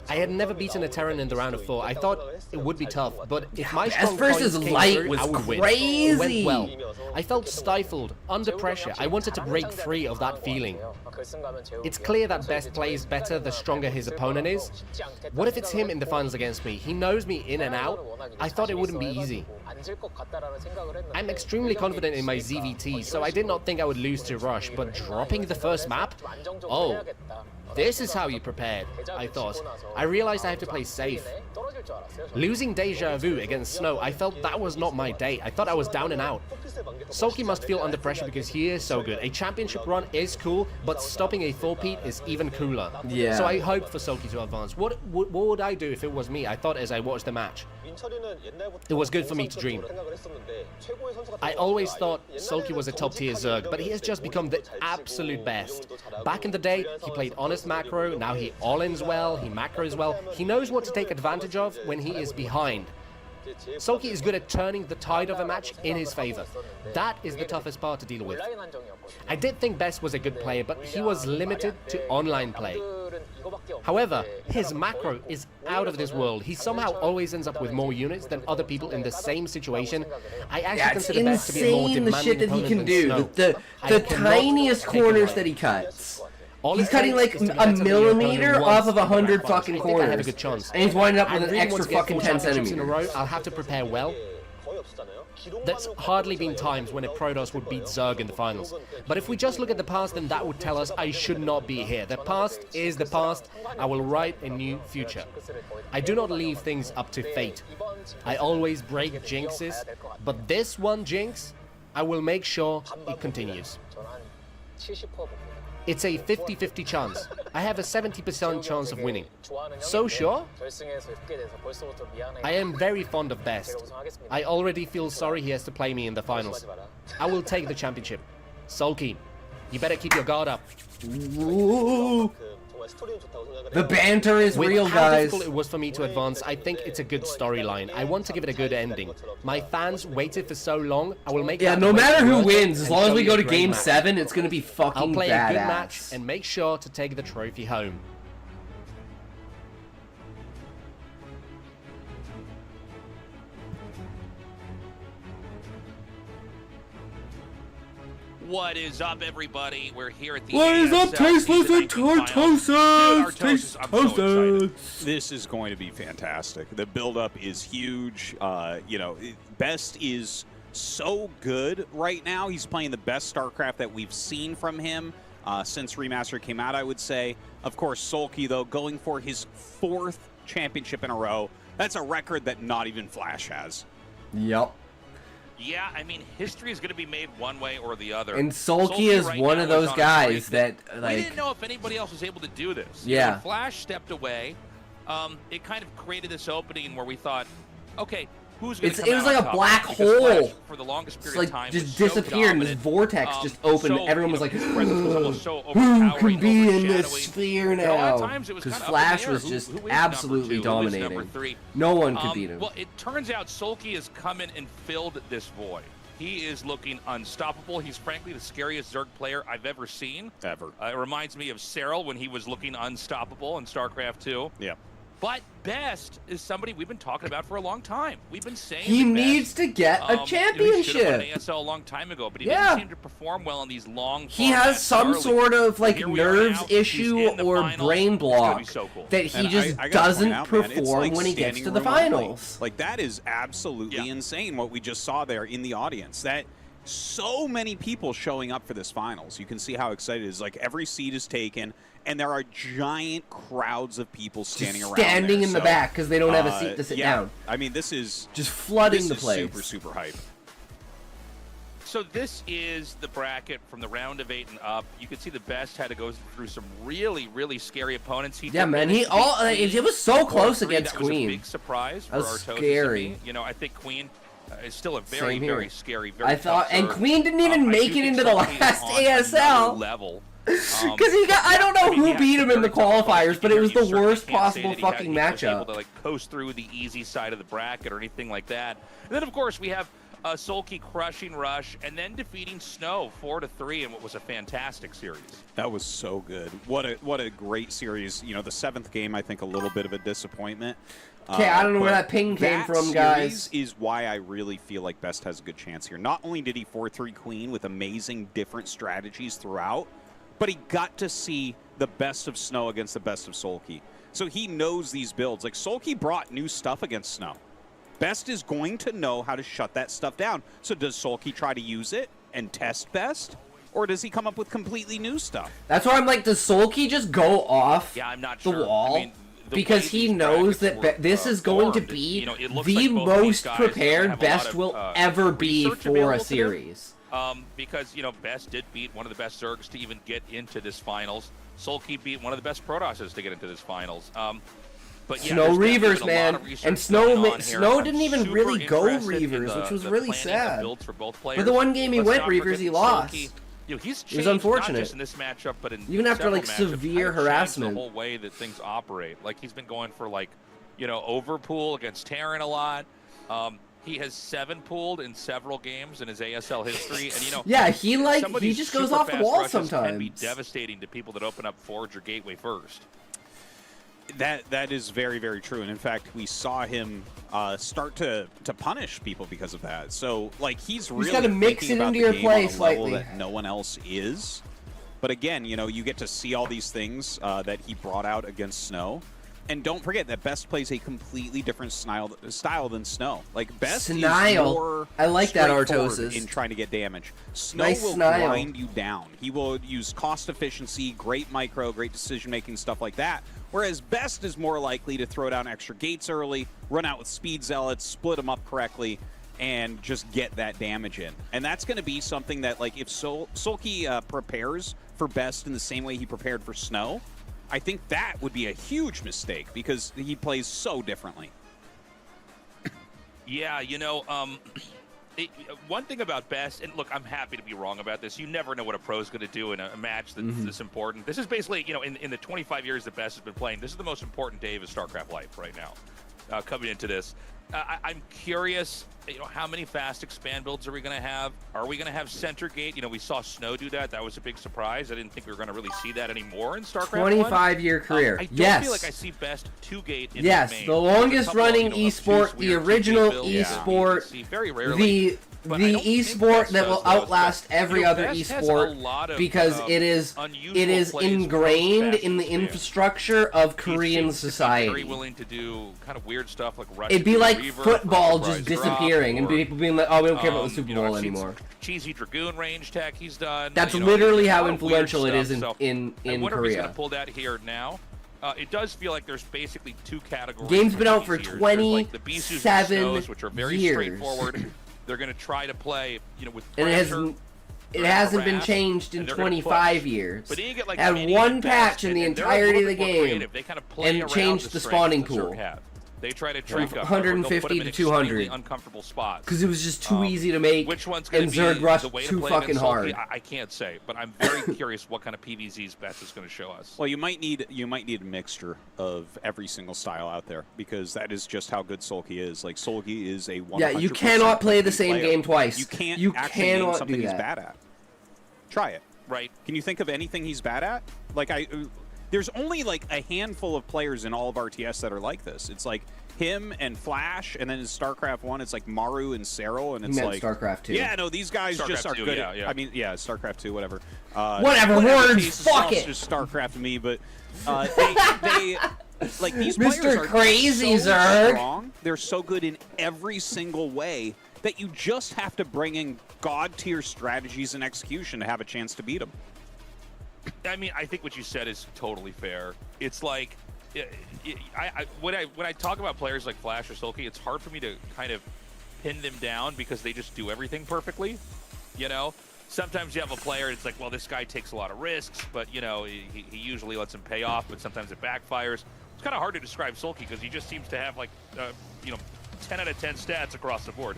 I had never beaten a Terran in the round of 4. I thought it would be tough, but if my strong versus points came Light through, was I would win. crazy. It went well. I felt stifled, under pressure. I wanted to break free of that feeling. It's clear that Best plays better the stronger his opponent is. What if it's him in the finals against me? He knows me in and out. I thought it wouldn't be easy. I'm extremely confident in my ZVT, so I did not think I would lose to Rush, but dropping the first map? Oh, this is how you prepared, I thought. I realized I have to play safe. Losing Deja Vu against Snow, I felt that was not my day. I thought I was down and out. Soulkey must feel under pressure because he is so good. A championship run is cool, but stopping a 4-peat is even cooler. Yeah. So I hoped for Soulkey to advance. What would I do if it was me? I thought as I watched the match. It was good for me to dream. I always thought Soulkey was a top-tier Zerg, but he has just become the absolute best. Back in the day, he played honest macro, now he all-ins well, he macros well. He knows what to take advantage of when he is behind. Soulkey is good at turning the tide of a match in his favor. That is the toughest part to deal with. I did think Best was a good player, but he was limited to online play. However, his macro is out of this world. He somehow always ends up with more units than other people in the same situation. I actually It's consider Best to be a more insane the demanding shit that he opponent can than do. Snow. The I cannot tiniest take it corners away. that he cuts. All He's it cutting takes like is to a better the millimeter opponent off once of in the 100 grand fucking finals. I think I have a corners. good chance. And he's winding up I with an really extra want to get fucking 4 10 championships in a centimeters. row. I'll have to prepare well. There's hardly been times when a Protoss would beat Zerg in the finals. But if we just look at the past, then that would tell us I should not be here. The past is the past. I will write a new future. I do not leave things up to fate. I always break jinxes, but this one jinx, I will make sure it continues. 저는 한 70% 봅니다. It's a 50-50 chance. I have a 70% chance of winning. So sure? 결승에서 죽게 돼서 벌써부터 미안해. I am very fond of Best. I already feel sorry he has to play me in the finals. I will take the championship. Soulkey, you better keep your guard up. Ooh. 정말 스토리는 좋다고 생각을 The 해요. banter is With real, how guys. difficult it was for me to advance, I think it's a good storyline. I want to give it a good ending. My fans waited for so long, I will make Yeah, that no wait matter who worth it wins, as and long as show we you go a to great Game match. 7, it's gonna be I'll fucking play a good match badass. and make sure to take the trophy home. What is up, everybody? We're here at the What is up, ASL Tasteless Season and 19 finals. Dude, Tartosis? Artosis, I'm so excited. This is going to be fantastic. The build-up is huge. You know, Best is so good right now. He's playing the best StarCraft that we've seen from him since Remastered came out, I would say. Of course, Soulkey, though, going for his 4th championship in a row. That's a record that not even Flash has. Yep. Yeah, I mean, history is going to be made one way or the other. And Soulkey is right one now of those on a guys streak that, we like... didn't know if anybody else was able to do this. Yeah. When Flash stepped away, it kind of created this opening where we thought, okay, who's going to come It was out like on a top? black Because Flash, hole. for the longest It's period like of time, just was so disappeared and this dominant. vortex just opened. So, Everyone was you like, know, his presence was almost so who overpowering, can be in overshadowing. this sphere And a lot of now? times it was Because kind of up in Flash the air. was Who just is number absolutely 2? Who is number dominating. 3? No one could beat him. Well, it turns out Soulkey has come in and filled this void. He is looking unstoppable. He's frankly the scariest Zerg player I've ever seen. Ever. It reminds me of Cyril when he was looking unstoppable in StarCraft 2. Yeah. But Best is somebody we've been talking about for a long time. We've been saying He that needs Best, to get a he should have won championship. an ASL a long time ago, but he Yeah. didn't seem to perform well in these long. He has some sort of like nerves issue or brain block that he And just I gotta doesn't point out, man, it's perform like when he gets standing to the room only. finals. Like, that is absolutely insane what we just saw there in the audience. That so many people showing up for this finals. You can see how excited it is. Like, every seat is taken, and there are giant crowds of people standing around Standing there. in the So, back because they don't have a seat to sit down. I mean, this is Just flooding the is place. super, super hype. So this is the bracket from the round of 8 and up. You can see the Best had to go through some really, really scary opponents. He Yeah, did man. manage to beat It was so Queen close 4-3. against That was Queen. a big surprise for That was Artosis and scary. me. You know, I think Queen is still a very, Same here. very scary, very I thought, tough and Zerg. Queen didn't even I make do it think into the Soulkey is last on ASL. another level. Because he got, I don't know mean, who he had beat some him in the very tough qualifiers, opponents. but it was You the certainly worst can't say possible that he fucking was able matchup. to like coast through the easy side of the bracket or anything like that. And then, of course, we have Soulkey crushing Rush and then defeating Snow 4-3 in what was a fantastic series. That was so good. What a great series. You know, the 7th game, I think, a little bit of a disappointment. Okay, I don't know where but that ping came that from, guys. series is why I really feel like Best has a good chance here. Not only did he 4-3 Queen with amazing different strategies throughout, but he got to see the best of Snow against the best of Soulkey. So he knows these builds. Like, Soulkey brought new stuff against Snow. Best is going to know how to shut that stuff down. So does Soulkey try to use it and test Best? Or does he come up with completely new stuff? That's why I'm like, does Soulkey just go off Yeah, I'm not the sure. wall? I mean, the Because way he these knows brackets that were, this is going to formed, be you know, it looks the like both of these most guys are gonna prepared have a lot Best of, will ever be research for available a to them. series. Because, you know, Best did beat one of the best Zergs to even get into this finals. Soulkey beat one of the best Protosses to get into this finals. But yeah, Snow there's definitely Reavers, been a man. lot of research And going on here. Snow I'm didn't even super really go interested in Reavers, which was the really planning of sad. builds for both For the players. one game he Let's went not Reavers, forget he that lost. Soulkey, you know, he's It was changed unfortunate. not just in this matchup, but in Even after, several like, matchups, severe kind of changed harassment. the whole way that things operate. Like, he's been going for, like, you know, overpool against Terran a lot. He has 7 pooled in several games in his ASL history, and you know, Yeah, he some of these just goes super off the fast wall rushes Can be sometimes. devastating to people that open up Forge or Gateway first. That is very, very true. And in fact, we saw him start to punish people because of that. So, like, he's really gotta mix thinking it about into the your game play on a level slightly. that no one else is. But again, you know, you get to see all these things that he brought out against Snow. And don't forget that Best plays a completely different style than Snow. Like, Best is more I like that, straightforward Artosis. in trying to get damage. Snow Nice will Snile. grind you down. He will use cost efficiency, great micro, great decision-making, stuff like that. Whereas Best is more likely to throw down extra gates early, run out with speed zealots, split them up correctly, and just get that damage in. And that's going to be something that, like, if Soulkey prepares for best in the same way he prepared for Snow, I think that would be a huge mistake because he plays so differently. Yeah, you know, one thing about Best, and look, I'm happy to be wrong about this. You never know what a pro's going to do in a match that's this important. This is basically, you know, in the 25 years that Best has been playing, this is the most important day of his StarCraft life right now, coming into this. I'm curious, you know, how many fast expand builds are we going to have? Are we going to have center gate? You know, we saw Snow do that. That was a big surprise. I didn't think we were going to really see that anymore in StarCraft 25-year career. I don't yes. feel like I see Best 2 gate in yes, the main. the longest running esport, the original esport, very rarely. the esport that will outlast every other esport because it is ingrained in the infrastructure of Korean society. Very willing to do kind of weird stuff like rush. It'd be like football just disappearing and people being like, "Oh, we don't care about the Super Bowl anymore." Cheesy Dragoon range tech he's done. That's literally how influential it is in I wonder if he's Korea. gonna pull that here now. It does feel like there's basically 2 categories. Game's been out for There's 27 like the Bisus and Snows, which are very years. straightforward. They're going to try to play, you know, with And pressure. it hasn't been changed in 25 years. But then you get like had one patch in the entirety of the game they kind of play and around changed the spawning pool. They try to trick up 150 to 200 uncomfortable spots because it was just too easy to make. Which one's and Zerg rushed too fucking hard. I can't say, but I'm very curious what kind of PvZ's Best is going to show us. Well, you might need a mixture of every single style out there because that is just how good Soulkey is. Like Soulkey is a 100% Yeah, you cannot play the same game twice. You can't. You actually cannot name something do he's that. bad at. Try it. Right. Can you think of anything he's bad at? Like there's only like a handful of players in all of RTS that are like this. It's like him and Flash, and then in StarCraft 1, it's like Maru and Serral, and it's like StarCraft 2. Yeah, no, these guys StarCraft just are 2, good. yeah. I mean, yeah, StarCraft 2, whatever. Whatever, words, fuck it. Just StarCraft to me, but they like these players Mr. are Crazy so Zerg. strong. They're so good in every single way that you just have to bring in god tier strategies and execution to have a chance to beat them. I mean, I think what you said is totally fair. It's like, when I talk about players like Flash or Soulkey, it's hard for me to kind of pin them down because they just do everything perfectly. You know, sometimes you have a player, it's like, well, this guy takes a lot of risks, but you know, he usually lets him pay off, but sometimes it backfires. It's kind of hard to describe Soulkey because he just seems to have like, you know, 10 out of 10 stats across the board.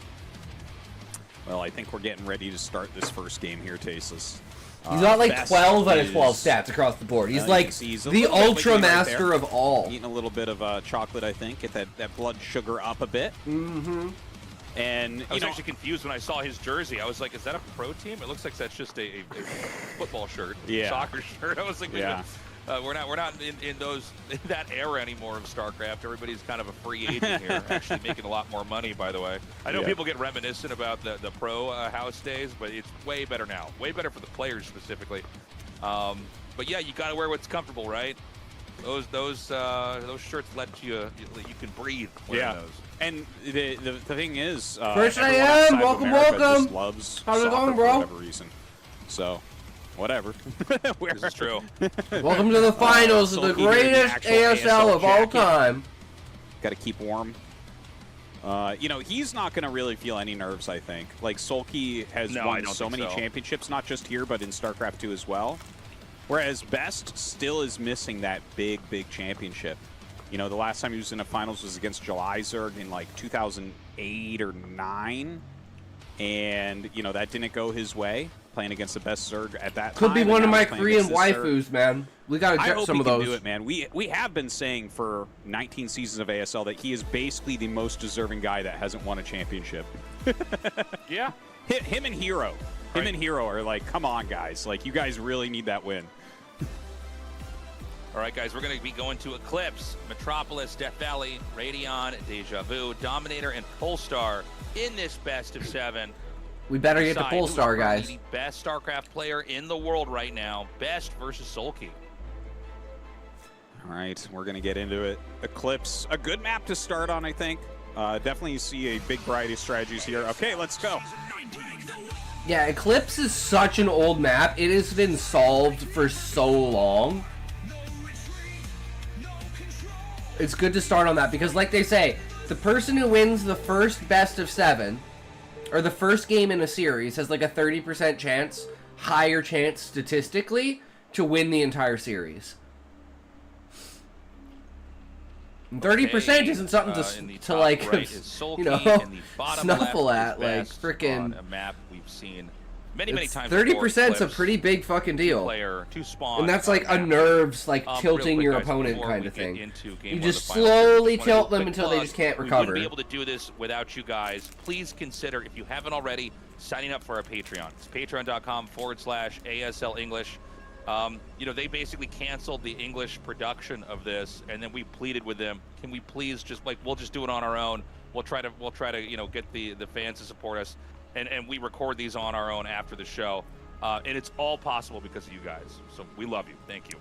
Well, I think we're getting ready to start this first game here, Tasteless. He's got like Best 12 out of 12 is- stats across the board. He's you like can see he's a the little bit ultra liquidy right master there. of all. Eating a little bit of chocolate, I think. Get that blood sugar up a bit. Mm-hmm. And I was actually confused when I saw his jersey. I was like, is that a pro team? It looks like that's just a football shirt, soccer shirt. I was like, yeah. We're not in that era anymore of StarCraft. Everybody's kind of a free agent here, actually making a lot more money, by the way. I know people get reminiscent about the pro house days, but it's way better now. Way better for the players specifically. But yeah, you got to wear what's comfortable, right? Those shirts let you can breathe wearing those. And the thing is, First I everyone am, outside of welcome, America welcome. just loves How's it soccer going, for bro? whatever reason. So, whatever. This is true. Welcome to the finals of the Soulkey here in the greatest actual ASL of all jacket. time. Got to keep warm. You know, he's not going to really feel any nerves, I think. Like, Soulkey has won so many championships, not just here, but in StarCraft 2 as well. Whereas Best still is missing that big championship. You know, the last time he was in the finals was against July Zerg in, like, 2008 or 9. And, you know, that didn't go his way, playing against the best Zerg at that time. Could be and one of now my he's playing Korean against this Zerg. waifus, man. We gotta I get hope some he of can those. do it, man. We have been saying for 19 seasons of ASL that he is basically the most deserving guy that hasn't won a championship. Yeah. Him and Hero. Him and Hero are like, come on, guys. Like, you guys really need that win. All right, guys, we're going to be going to Eclipse, Metropolis, Death Valley, Radeon, Deja Vu, Dominator, and Polestar in this best of 7. We better get to Decide who is Polestar, currently guys. The best StarCraft player in the world right now. Best versus Soulkey. All right, we're going to get into it. Eclipse, a good map to start on, I think. Definitely you see a big variety of strategies here. Okay, let's go. Yeah, Eclipse is such an old map. It has been solved for so long. It's good to start on that because, like they say, the person who wins the first best of 7 or the first game in a series has like a 30% chance, higher chance statistically, to win the entire series. 30% isn't something to like, right is Soulkey, you know, in the bottom snuffle left at, like, is Best frickin' on a map we've seen many times. 30%'s a pretty big fucking deal. And that's like a nerves, like tilting your opponent kind of thing. You just slowly tilt them until they just can't recover. We wouldn't be able to do this without you guys. Please consider, if you haven't already, signing up for our Patreon. It's patreon.com/ASL English. You know, they basically canceled the English production of this, and then we pleaded with them, can we please just, like, we'll just do it on our own. We'll try to you know, get the fans to support us, and we record these on our own after the show, and it's all possible because of you guys. So we love you. Thank you.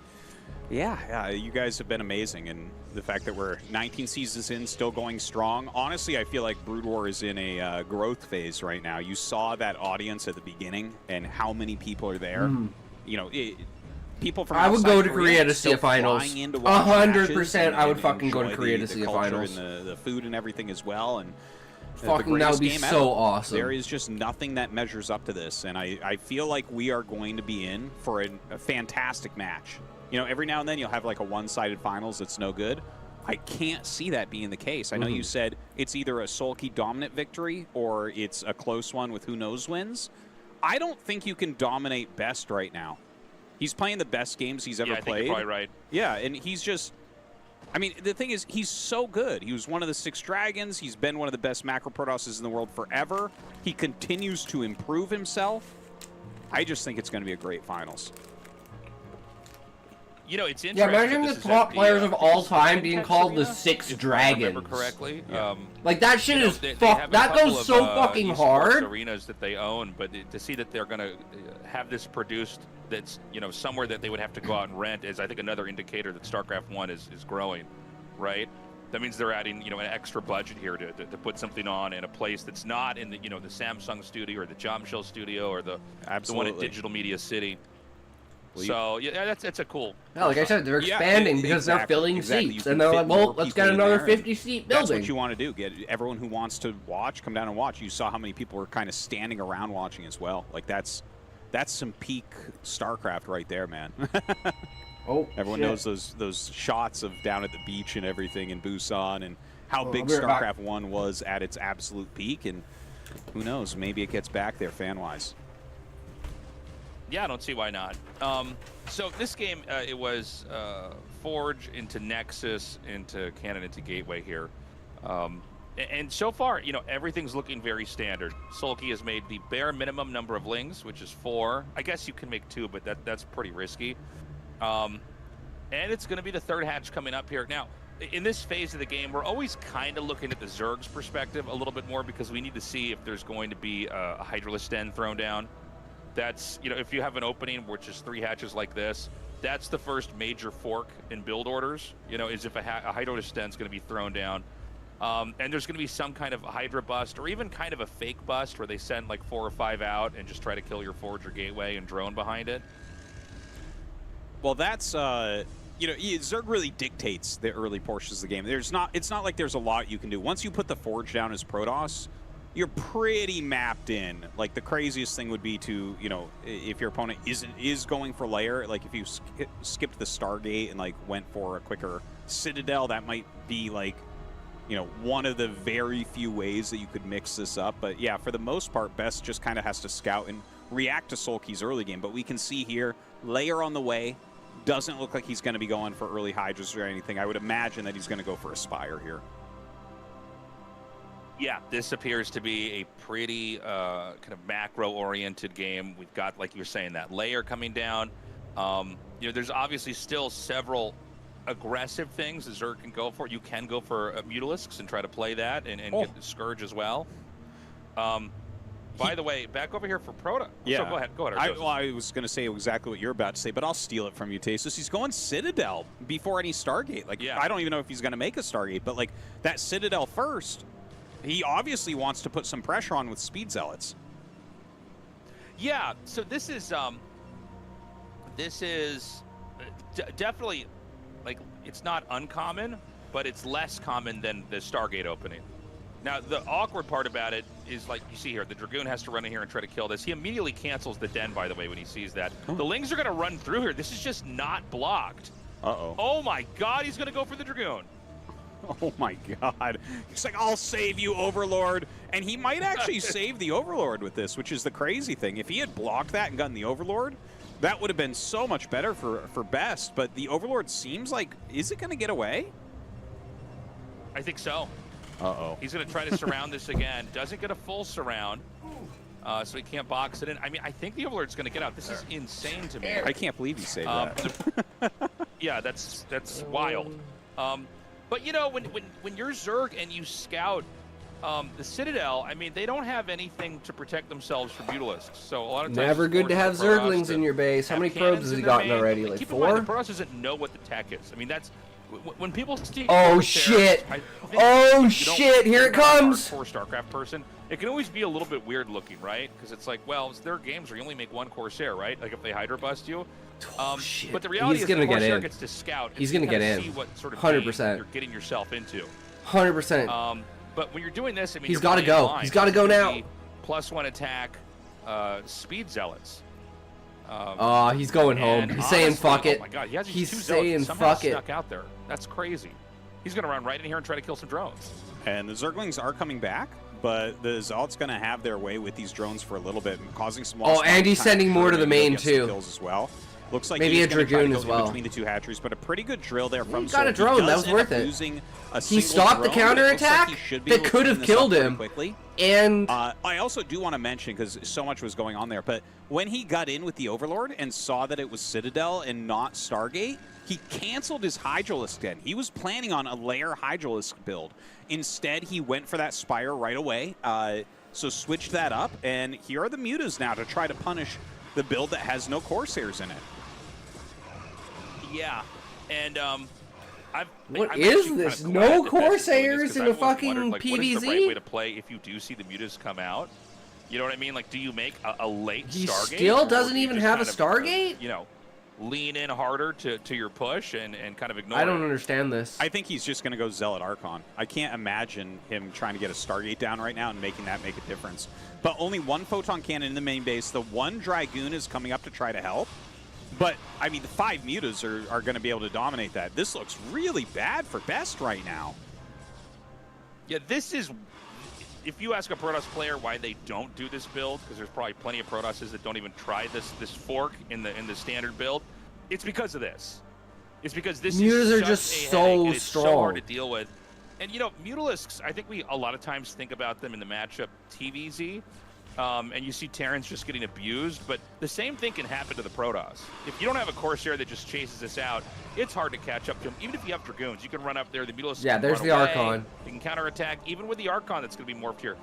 Yeah, you guys have been amazing, and the fact that we're 19 seasons in, still going strong. Honestly, I feel like Brood War is in a growth phase right now. You saw that audience at the beginning and how many people are there. You know, people from I would go to Korea Korea to see a finals. 100%. I would fucking go to Korea to see a finals. And the food and everything as well. And fucking that would be so awesome. There is just nothing that measures up to this, and I feel like we are going to be in for a fantastic match. You know, every now and then you'll have like a one-sided finals that's no good. I can't see that being the case. I know you said it's either a Soulkey dominant victory or it's a close one with who knows wins. I don't think you can dominate Best right now. He's playing the best games he's ever played. played. You're probably right. Yeah, and he's just... I mean, the thing is, he's so good. He was one of the 6 dragons. He's been one of the best macro Protosses in the world forever. He continues to improve himself. I just think it's going to be a great finals. You know, it's interesting. Yeah, imagine the top players of all time being called the 6 dragons. If I remember correctly. Like, that shit is fuck. That goes so fucking hard. Arenas that they own, but to see that they're going to have this produced that's, you know, somewhere that they would have to go out and rent is, I think, another indicator that StarCraft 1 is growing, right? That means they're adding, you know, an extra budget here to put something on in a place that's not in the, you know, the Samsung studio or the Jomshell studio or the one at Digital Media City. So yeah, that's a cool. Yeah, like I said, they're expanding because they're filling seats, and they're like, well, let's get another 50-seat building. That's what you want to do. Get everyone who wants to watch come down and watch. You saw how many people were kind of standing around watching as well. Like that's some peak StarCraft right there, man. Everyone knows those shots of down at the beach and everything in Busan and how big StarCraft 1 was at its absolute peak, and who knows, maybe it gets back there fan-wise. Yeah, I don't see why not. So this game, it was Forge into Nexus, into Cannon, into Gateway here. And so far, you know, everything's looking very standard. Soulkey has made the bare minimum number of lings, which is 4. I guess you can make 2, but that's pretty risky. And it's going to be the 3rd hatch coming up here. Now, in this phase of the game, we're always kind of looking at the Zerg's perspective a little bit more because we need to see if there's going to be a Hydralisk Den thrown down. That's, you know, if you have an opening which is 3 hatches like this, that's the first major fork in build orders, you know, is if a Hydralisk Den is going to be thrown down. And there's going to be some kind of Hydra bust or even kind of a fake bust where they send like 4 or 5 out and just try to kill your Forge or Gateway and drone behind it. Well, that's, you know, Zerg really dictates the early portions of the game. It's not like there's a lot you can do. Once you put the Forge down as Protoss, you're pretty mapped in. Like, the craziest thing would be to, you know, if your opponent is going for layer, like if you skipped the Stargate and like went for a quicker Citadel, that might be like, you know, one of the very few ways that you could mix this up. But yeah, for the most part, Best just kind of has to scout and react to Soulkey's early game. But we can see here, layer on the way. Doesn't look like he's going to be going for early Hydras or anything. I would imagine that he's going to go for a Spire here. Yeah, this appears to be a pretty kind of macro-oriented game. We've got, like you were saying, that layer coming down. You know, there's obviously still several aggressive things that Zerg can go for. You can go for Mutalisks and try to play that and get the Scourge as well. By the way, back over here for Proto. Yeah. So go ahead. I was going to say exactly what you're about to say, but I'll steal it from you, Tasus. He's going Citadel before any Stargate. Like, I don't even know if he's going to make a Stargate, but like that Citadel first, he obviously wants to put some pressure on with Speed Zealots. Yeah. So this is definitely, like, it's not uncommon, but it's less common than the Stargate opening. Now, the awkward part about it is like, you see here, the Dragoon has to run in here and try to kill this. He immediately cancels the Den, by the way, when he sees that. The Lings are going to run through here. This is just not blocked. Uh-oh. Oh my god, he's going to go for the Dragoon. Oh my god. He's like, I'll save you, Overlord. And he might actually save the Overlord with this, which is the crazy thing. If he had blocked that and gotten the Overlord, that would have been so much better for Best. But the Overlord seems like, is it going to get away? I think so. Uh-oh. He's going to try to surround this again. Doesn't get a full surround, so he can't box it in. I mean, I think the Overlord's going to get out. This is insane to me. I can't believe he saved that. Yeah, that's wild. But, you know, when you're Zerg and you scout the Citadel, I mean, they don't have anything to protect themselves from Mutalisks. So a lot of times Never good to have Zerglings in your base. How many probes has he gotten already? Like keep in mind, 4? the Protoss doesn't know what the tech is. I mean, that's when people see. Oh shit! Oh shit! Here it comes! For StarCraft person, it can always be a little bit weird looking, right? Because it's like, well, it's their games where you only make one Corsair, right? Like if they Hydra bust you. Shit. But the reality He's is, gonna the Corsair get in. gets to scout. He's gonna get in. See what sort of 100%. you're getting yourself into. 100%. But when you're doing this, I mean, He's got to go. He's got to go now. +1 attack, speed zealots. He's going home. He's saying fuck it. Oh my god, he has He's two saying zealots somehow fuck it. snuck out there. That's crazy. He's gonna run right in here and try to kill some drones. And the Zerglings are coming back, but the Zealot's going to have their way with these drones for a little bit, causing some loss. Oh, and he's sending more to the main too. Kills as well. Looks like maybe he's a Dragoon as go well. between the two hatcheries, but a pretty good drill there from. He got a Soulkey. drone. That Does was end worth up it. losing a He single stopped the drone, but it looks like counterattack he should be that able to could have clean this up killed pretty him. quickly. And I also do want to mention, because so much was going on there, but when he got in with the Overlord and saw that it was Citadel and not Stargate, he canceled his Hydralisk Den. He was planning on a layer Hydralisk build. Instead, he went for that Spire right away, so switched that up, and here are the Mutas now to try to punish the build that has no Corsairs in it. Yeah, and what is this? No Corsairs in a fucking wondered, like, what is the right PvZ? way to play if you do see the Mutas come out? You know what I mean? Like, do you make a late He Stargate? still or doesn't do you even just have a kind of, Stargate? you know, lean in harder to your push and kind of ignore I don't it. understand this. I think he's just going to go Zealot Archon. I can't imagine him trying to get a Stargate down right now and making that make a difference. But only one Photon Cannon in the main base. The one Dragoon is coming up to try to help. But, I mean, the 5 Mutas are going to be able to dominate that. This looks really bad for Best right now. Yeah, this is... If you ask a Protoss player why they don't do this build, because there's probably plenty of Protosses that don't even try this fork in the standard build, it's because of this. It's because this Mutas is are such just a so headache, and it's strong. so hard to deal with. And, you know, Mutalisks, I think we a lot of times think about them in the matchup TVZ, and you see Terrans just getting abused, but the same thing can happen to the Protoss. If you don't have a Corsair that just chases us out, it's hard to catch up to them. Even if you have Dragoons, you can run up there, the Mutalisks Yeah, can there's run the away, Archon. You can counterattack, even with the Archon that's going to be morphed here.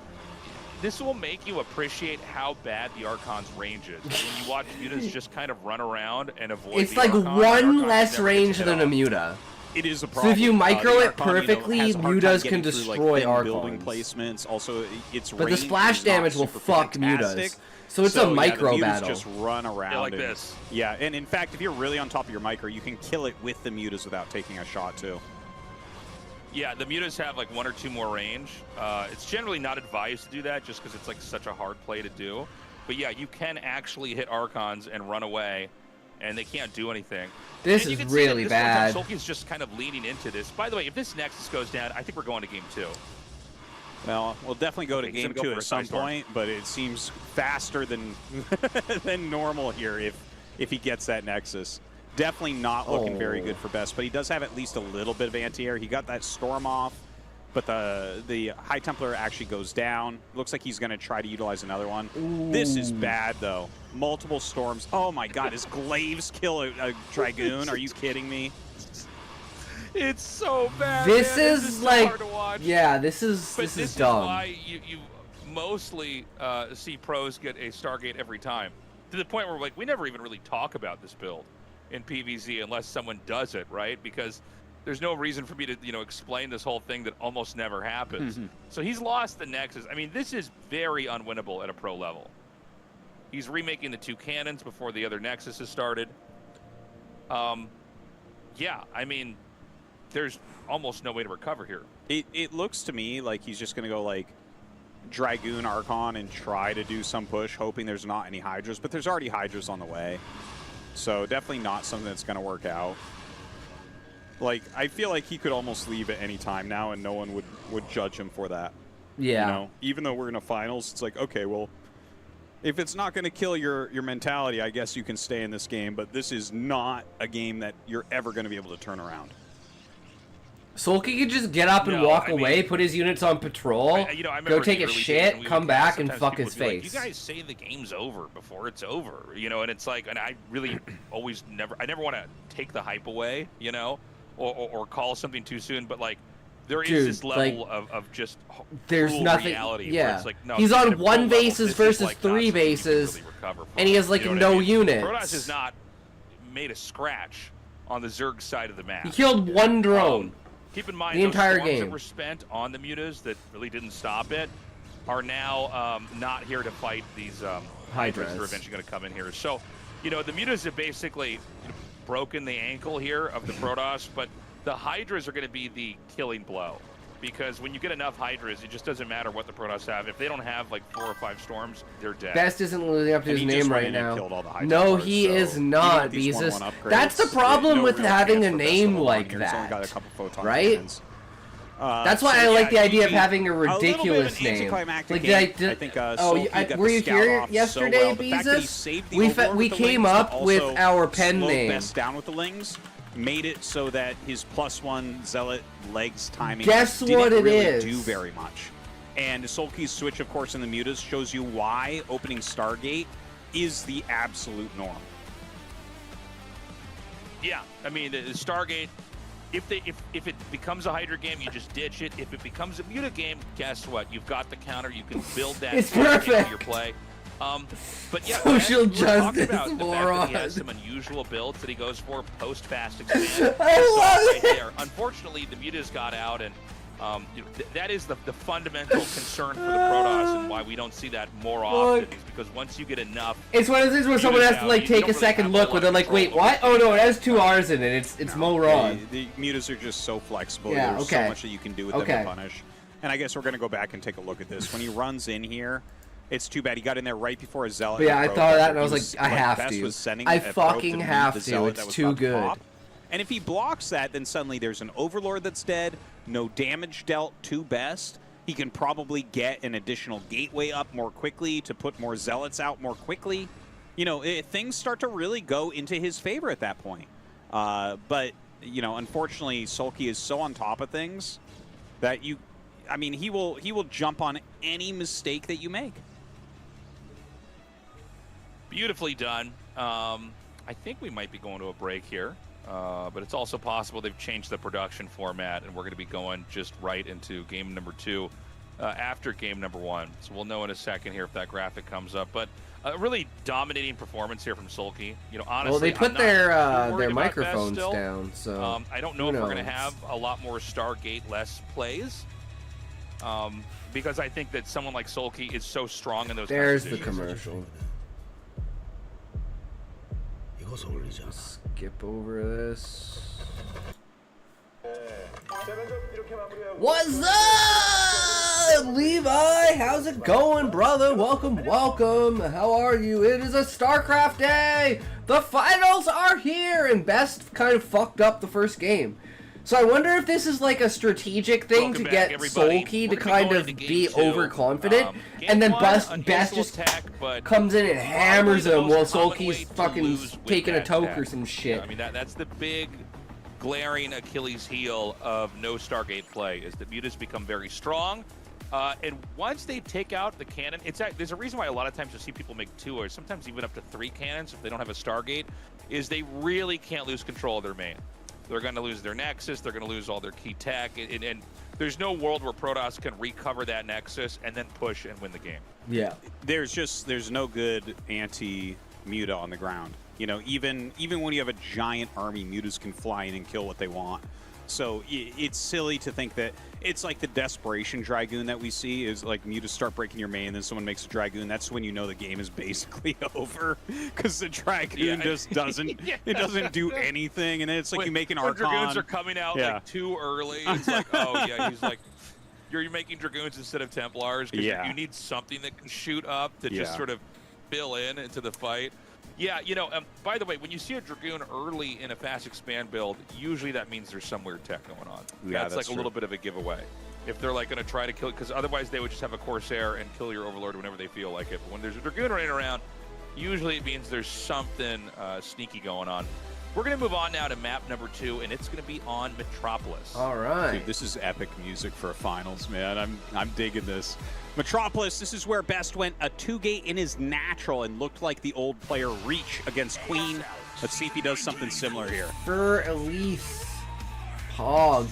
This will make you appreciate how bad the Archon's range is. When you watch Mutas just kind of run around and avoid It's the like Archon, one Archon less never range gets hit than a off. Muta. It is a So problem. if you micro The it Archon, perfectly, has a hard time Mutas can getting through, like, destroy thin building Archons. placements. Also, its But the range splash is not damage will super fuck fantastic. Mutas. So it's a micro the Mutas battle. just run around. Yeah, like and, this. Yeah, and in fact, if you're really on top of your micro, you can kill it with the Mutas without taking a shot, too. Yeah, the Mutas have like 1 or 2 more range. It's generally not advised to do that just because it's like such a hard play to do. But yeah, you can actually hit Archons and run away, and they can't do anything. This And you is can see really that bad. Soulkey's just kind of leaning into this. By the way, if this Nexus goes down, I think we're going to game 2. Well, we'll definitely go to He's game gonna go 2 for at a some Sky Storm. point, but it seems faster than than normal here if he gets that Nexus. Definitely not looking very good for Best, but he does have at least a little bit of anti-air. He got that Storm off, but the High Templar actually goes down. Looks like he's going to try to utilize another one. Ooh. This is bad, though. Multiple Storms. Oh, my God. His Glaives kill a Dragoon. Are you kidding me? It's so bad. This man. is so like, hard to watch. yeah, this is But this dumb. is why you mostly see pros get a Stargate every time. To the point where like we never even really talk about this build in PvZ unless someone does it, right? Because there's no reason for me to, explain this whole thing that almost never happens. So he's lost the Nexus. I mean, this is very unwinnable at a pro level. He's remaking the 2 cannons before the other Nexus has started. Yeah, I mean, there's almost no way to recover here. It looks to me like he's just going to go like Dragoon Archon and try to do some push, hoping there's not any Hydras, but there's already Hydras on the way. So definitely not something that's going to work out. Like, I feel like he could almost leave at any time now and no one would judge him for that. Yeah. You know, even though we're in a finals, it's like, okay, well, if it's not going to kill your mentality, I guess you can stay in this game, but this is not a game that you're ever going to be able to turn around. Soulkey could just get up and walk away, put his units on patrol, go take a shit, come back, and fuck his face. Like, you guys say the game's over before it's over, you know, and it's like, and I really always never want to take the hype away, you know, or call something too soon, but like, there is this level of just there's nothing. Reality yeah, where it's like, no, he's on 1 bases this versus like 3 bases, really and he has like no units. Protoss has not made a scratch on the Zerg side of the map. He killed 1 drone. Keep in mind, the entire those storms game that were spent on the mutas that really didn't stop it are now not here to fight these Hydras that are eventually going to come in here. So, you know, the mutas have basically broken the ankle here of the Protoss, but the Hydras are going to be the killing blow. Because when you get enough Hydras, it just doesn't matter what the Protoss have. If they don't have like 4 or 5 storms, they're dead. Best isn't living up to his name right now. No, he is not, Beezus. That's the problem with having a name like that, right? That's why I like the idea of having a ridiculous name. Like, were you here yesterday, Beezus? We came up with our pen name. Best down with the Lings. Made it so that his +1 Zealot legs timing didn't really do very much. And Soulkey's switch, of course, in the mutas shows you why opening Stargate is the absolute norm. Yeah, I mean, the Stargate, if it becomes a Hydra game, you just ditch it. If it becomes a muta game, guess what? You've got the counter. You can build that it's perfect. Into your play. But yeah, social justice moron. He has some unusual builds that he goes for post-fast expand. I love it. There. Unfortunately, the mutas got out, and that is the fundamental concern for the Protoss, and why we don't see that more often. Is because once you get enough, it's one of those things where someone has to like take a second look, where they're like, "Wait, what? Oh no, it has 2 R's in it. It's moron." The mutas are just so flexible. Yeah, There's so much that you can do with them to punish. And I guess we're gonna go back and take a look at this. When he runs in here. It's too bad he got in there right before a Zealot. But yeah, I thought that and I was like, I have to. I fucking have to. It's too good. And if he blocks that, then suddenly there's an Overlord that's dead, no damage dealt to Best. He can probably get an additional gateway up more quickly to put more Zealots out more quickly. You know, things start to really go into his favor at that point. But, you know, unfortunately, Soulkey is so on top of things that I mean, he will jump on any mistake that you make. Beautifully done. I think we might be going to a break here, but it's also possible they've changed the production format, and we're going to be going just right into game number 2 after game number 1. So we'll know in a second here if that graphic comes up. But a really dominating performance here from Soulkey. You know, honestly, well, they put their microphones down, so I don't know if we're going to have a lot more Stargate-less plays. Because I think that someone like Soulkey is so strong in those. There's the commercial. Skip over this. What's up, Levi? How's it going, brother? Welcome, welcome. How are you? It is a StarCraft day. The finals are here, and Best kind of fucked up the first game. So I wonder if this is like a strategic thing to get Soulkey to kind of be overconfident, and then Best just comes in and hammers him while Soulkey's fucking taking a toke or some shit. I mean, that's the big glaring Achilles heel of no Stargate play, is that mutas become very strong. And once they take out the cannon, there's a reason why a lot of times you see people make 2 or sometimes even up to 3 cannons if they don't have a Stargate, is they really can't lose control of their main. They're going to lose their Nexus, they're going to lose all their key tech, and there's no world where Protoss can recover that Nexus and then push and win the game. Yeah. There's no good anti-muta on the ground. You know, even when you have a giant army, mutas can fly in and kill what they want. So it's silly to think that it's like the desperation Dragoon that we see is like mutas start breaking your main, and then someone makes a Dragoon. That's when you know the game is basically over, because the Dragoon just doesn't it doesn't do anything, and then it's like you make an Archon. Dragoons are coming out like too early. It's like, oh yeah, he's like, you're making Dragoons instead of Templars because Yeah. you need something that can shoot up to just Yeah. sort of fill in into the fight. Yeah, you know, by the way, when you see a Dragoon early in a fast expand build, usually that means there's some weird tech going on. Yeah, that's like true. a little bit of a giveaway. If they're like going to try to kill, because otherwise they would just have a Corsair and kill your Overlord whenever they feel like it. But when there's a Dragoon running around, usually it means there's something sneaky going on. We're going to move on now to map number 2, and it's going to be on Metropolis. All right. Dude, this is epic music for a finals, man. I'm digging this. Metropolis, this is where Best went a 2-gate in his natural and looked like the old player Reach against Queen. Let's see if he does something similar here. For Elise. Pog.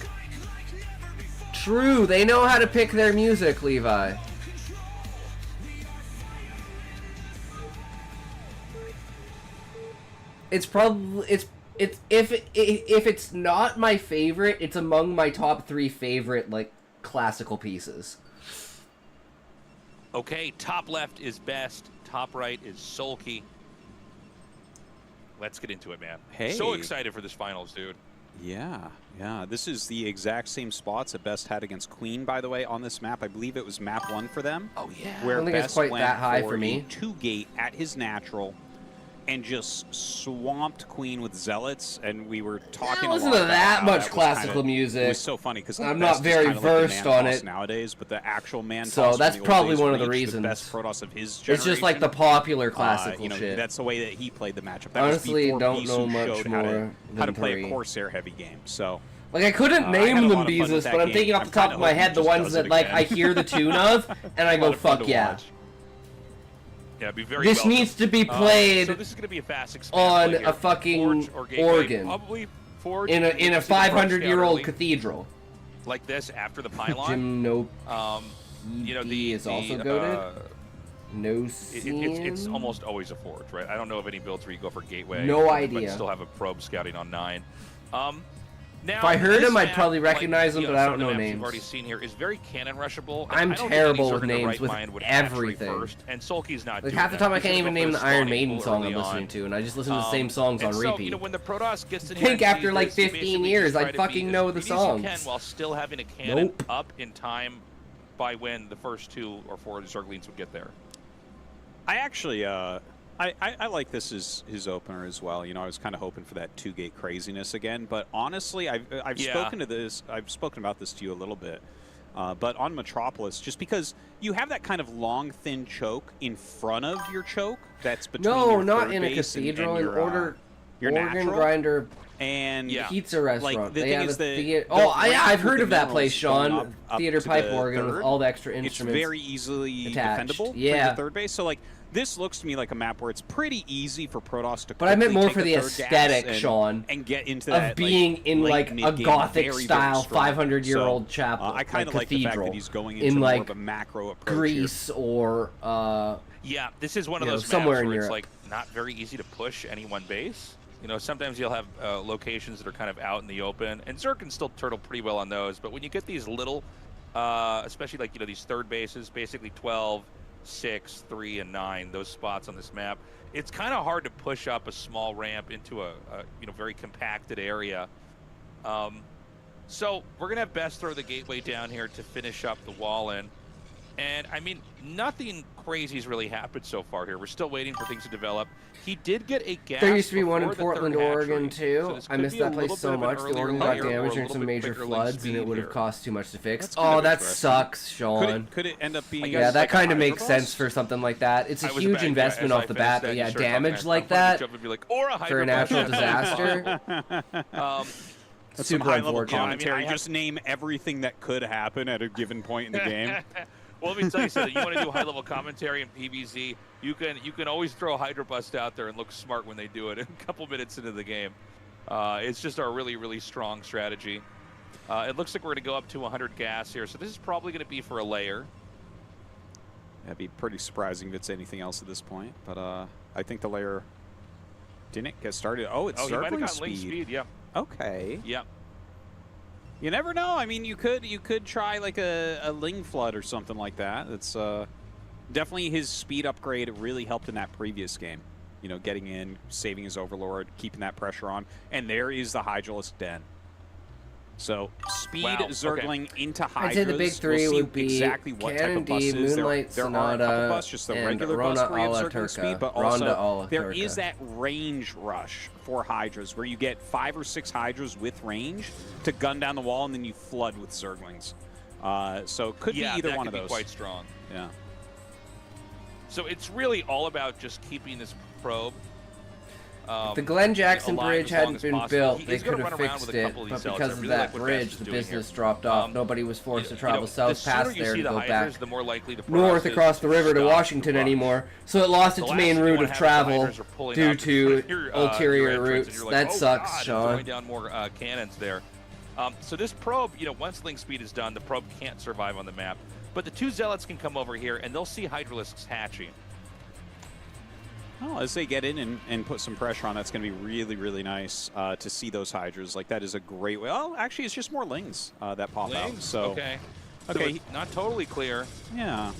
True, they know how to pick their music, Levi. It's probably if it's not my favorite, it's among my top 3 favorite like classical pieces. Okay, top left is Best, top right is Soulkey. Let's get into it, man. Hey. So excited for this finals, dude. Yeah. This is the exact same spots that Best had against Queen, by the way, on this map. I believe it was map 1 for them. Oh, yeah. Where I don't think it's Best quite went that high for for me. a 2-gate at his natural and just swamped Queen with Zealots, and we were talking I a listen lot to about that how much was classical kinda, music. It was so funny because I'm not very versed on it nowadays, but the actual man So toss from that's the old probably days one of the Reach, reasons. The best Protoss of his generation. It's just like the popular classical you know, shit. That's the way that he played the matchup. That Honestly, was before don't Bisu know much showed more how to than play 3. a Corsair heavy game. So Like, I couldn't I name had a them lot of fun with Beezus, that but I'm game. thinking off I'm the top kinda of my hoping head he the just ones does that, it like, again. I hear the tune of, and I A lot go, of fun fuck to yeah. watch. Yeah, it'd be very This welcome. needs to be played so this is going to be a fast expand on play here. a fucking Forge or Gateway. organ. Probably Forge. In a We can see the Forge 500-year-old scout early, cathedral. like this after the pylon. Gym You know, is also goated. No it's almost always a Forge, right? I don't know of any builds where you go for Gateway. No but idea. still have a probe scouting on 9. Now, If I heard this him, I'd map, probably recognize him, you but I some don't of the know maps names. You've already seen here is very cannon rushable. I'm I don't terrible think with any names, right with mind would actually everything. First, and Soulkey's not Like, doing half the that. time I He's can't gonna even go name for the the Iron spawning Maiden pool song I'm early on. listening to, and I just listen to the same songs And on so, repeat. you know, when the Protoss gets in I here think and after, sees like, this, you 15 basically years, just try I'd to fucking be know as the speedy as you songs. can while still having a cannon Nope. up in time by when the first 2 or 4 Zerglings would get there. I actually, I like this as his opener as well. You know, I was kind of hoping for that 2-gate craziness again. But honestly, I've Yeah. spoken to this. I've spoken about this to you a little bit. But on Metropolis, just because you have that kind of long, thin choke in front of your choke, that's between No, your not third in a base cathedral. and In your, order, your organ natural. grinder And Yeah. pizza restaurant. Like, the They thing have is a that theater. the Oh, yeah, ramp I've with heard the of that minerals place, going Sean. up Theater to pipe the organ with third, all the extra it's instruments. very easily attached. defendable Yeah. for the third base. So, like, this looks to me like a map where it's pretty easy for Protoss to But I meant quickly more take for the third gas aesthetic, Sean, and get into of that, being like, in, late like, a mid-game very, Gothic-style very strong. 500-year-old So, chapel, I kind of like the fact cathedral, that he's going into in, more like, of a macro approach Greece or Yeah, this is one of You know, those maps somewhere in where it's Europe. like not very easy to push any one base. You know, sometimes you'll have locations that are kind of out in the open, and Zerg can still turtle pretty well on those. But when you get these little, especially like, you know, these third bases, basically 12, 6, 3, and 9, those spots on this map, it's kind of hard to push up a small ramp into a you know, very compacted area. So we're gonna have Best throw the gateway down here to finish up the wall in. And, I mean, nothing crazy's really happened so far here. We're still waiting for things to develop. He did get a gas. There used to be one in before the Portland, third hatchery, Oregon, too. so this I could missed be a that place little so bit of an much. The earlier Oregon got layer or a damaged during little some bit major quicker lead floods, and speed it would have here. cost too much to fix. That's kind of Oh, that interesting. sucks, Sean. Could it end up being? Yeah, that like a kind of hydro makes boss? sense for something like that. It's a I was huge about- investment as off I the finished bat, that, but you yeah, started talking, damage I like wanted to that jump and be like, or a for a hydro natural blast. disaster. That's Super some high-level unfortunate. commentary. I mean, I have- Just name everything that could happen at a given point in the game. Well, let me tell you something. You want to do high-level commentary in PvZ, you can always throw a Hydro Bust out there and look smart when they do it a couple minutes into the game. It's just a really, really strong strategy. It looks like we're going to go up to 100 gas here, so this is probably going to be for a layer. That'd be pretty surprising if it's anything else at this point. But I think the layer didn't get started. Oh, it's Oh, he might have circling gotten link speed, yeah. Okay. Yeah. You never know. I mean, you could try like a Ling Flood or something like that. It's definitely his speed upgrade really helped in that previous game. You know, getting in, saving his Overlord, keeping that pressure on. And there is the Hydralisk Den. So speed Wow, Zergling into Hydras. I'd say the big three we'll see would be exactly what type Cannon of buses. D, Moonlight there are a couple Sonata, busts, just the and regular Rona bus where you a la have Zergling Turca. speed, but Ronda a also la there Turca. is that range rush for Hydras where you get 5 or 6 Hydras with range to gun down the wall, and then you flood with Zerglings. So it could be either one of those. Yeah, that could be quite strong. Yeah. So it's really all about just keeping this probe. If the Glenn Jackson alive bridge as long hadn't as been possible. built, they He's gonna could have run around fixed with a it, couple of but these zealots. because I of really that like what Best bridge, is the doing business here. dropped off. Nobody was forced to travel the south sooner past you there see to the go Hydras, back the more likely the north process across the river to stops Washington the rush. anymore. So it lost The its last main thing you route wanna of have travel Hydras are pulling due up in front of to your ulterior entrance, and routes. you're like, That oh, sucks, God, Sean. throwing down more cannons there. So this probe, once link speed is done, the probe can't survive on the map. But the 2 zealots can come over here, and they'll see Hydralisks hatching. Well, as they get in and put some pressure on, that's going to be really, really nice to see those Hydras. Like, that is a great way. Well, actually, it's just more Lings that pop out. So, okay. Okay. So not totally clear. Yeah.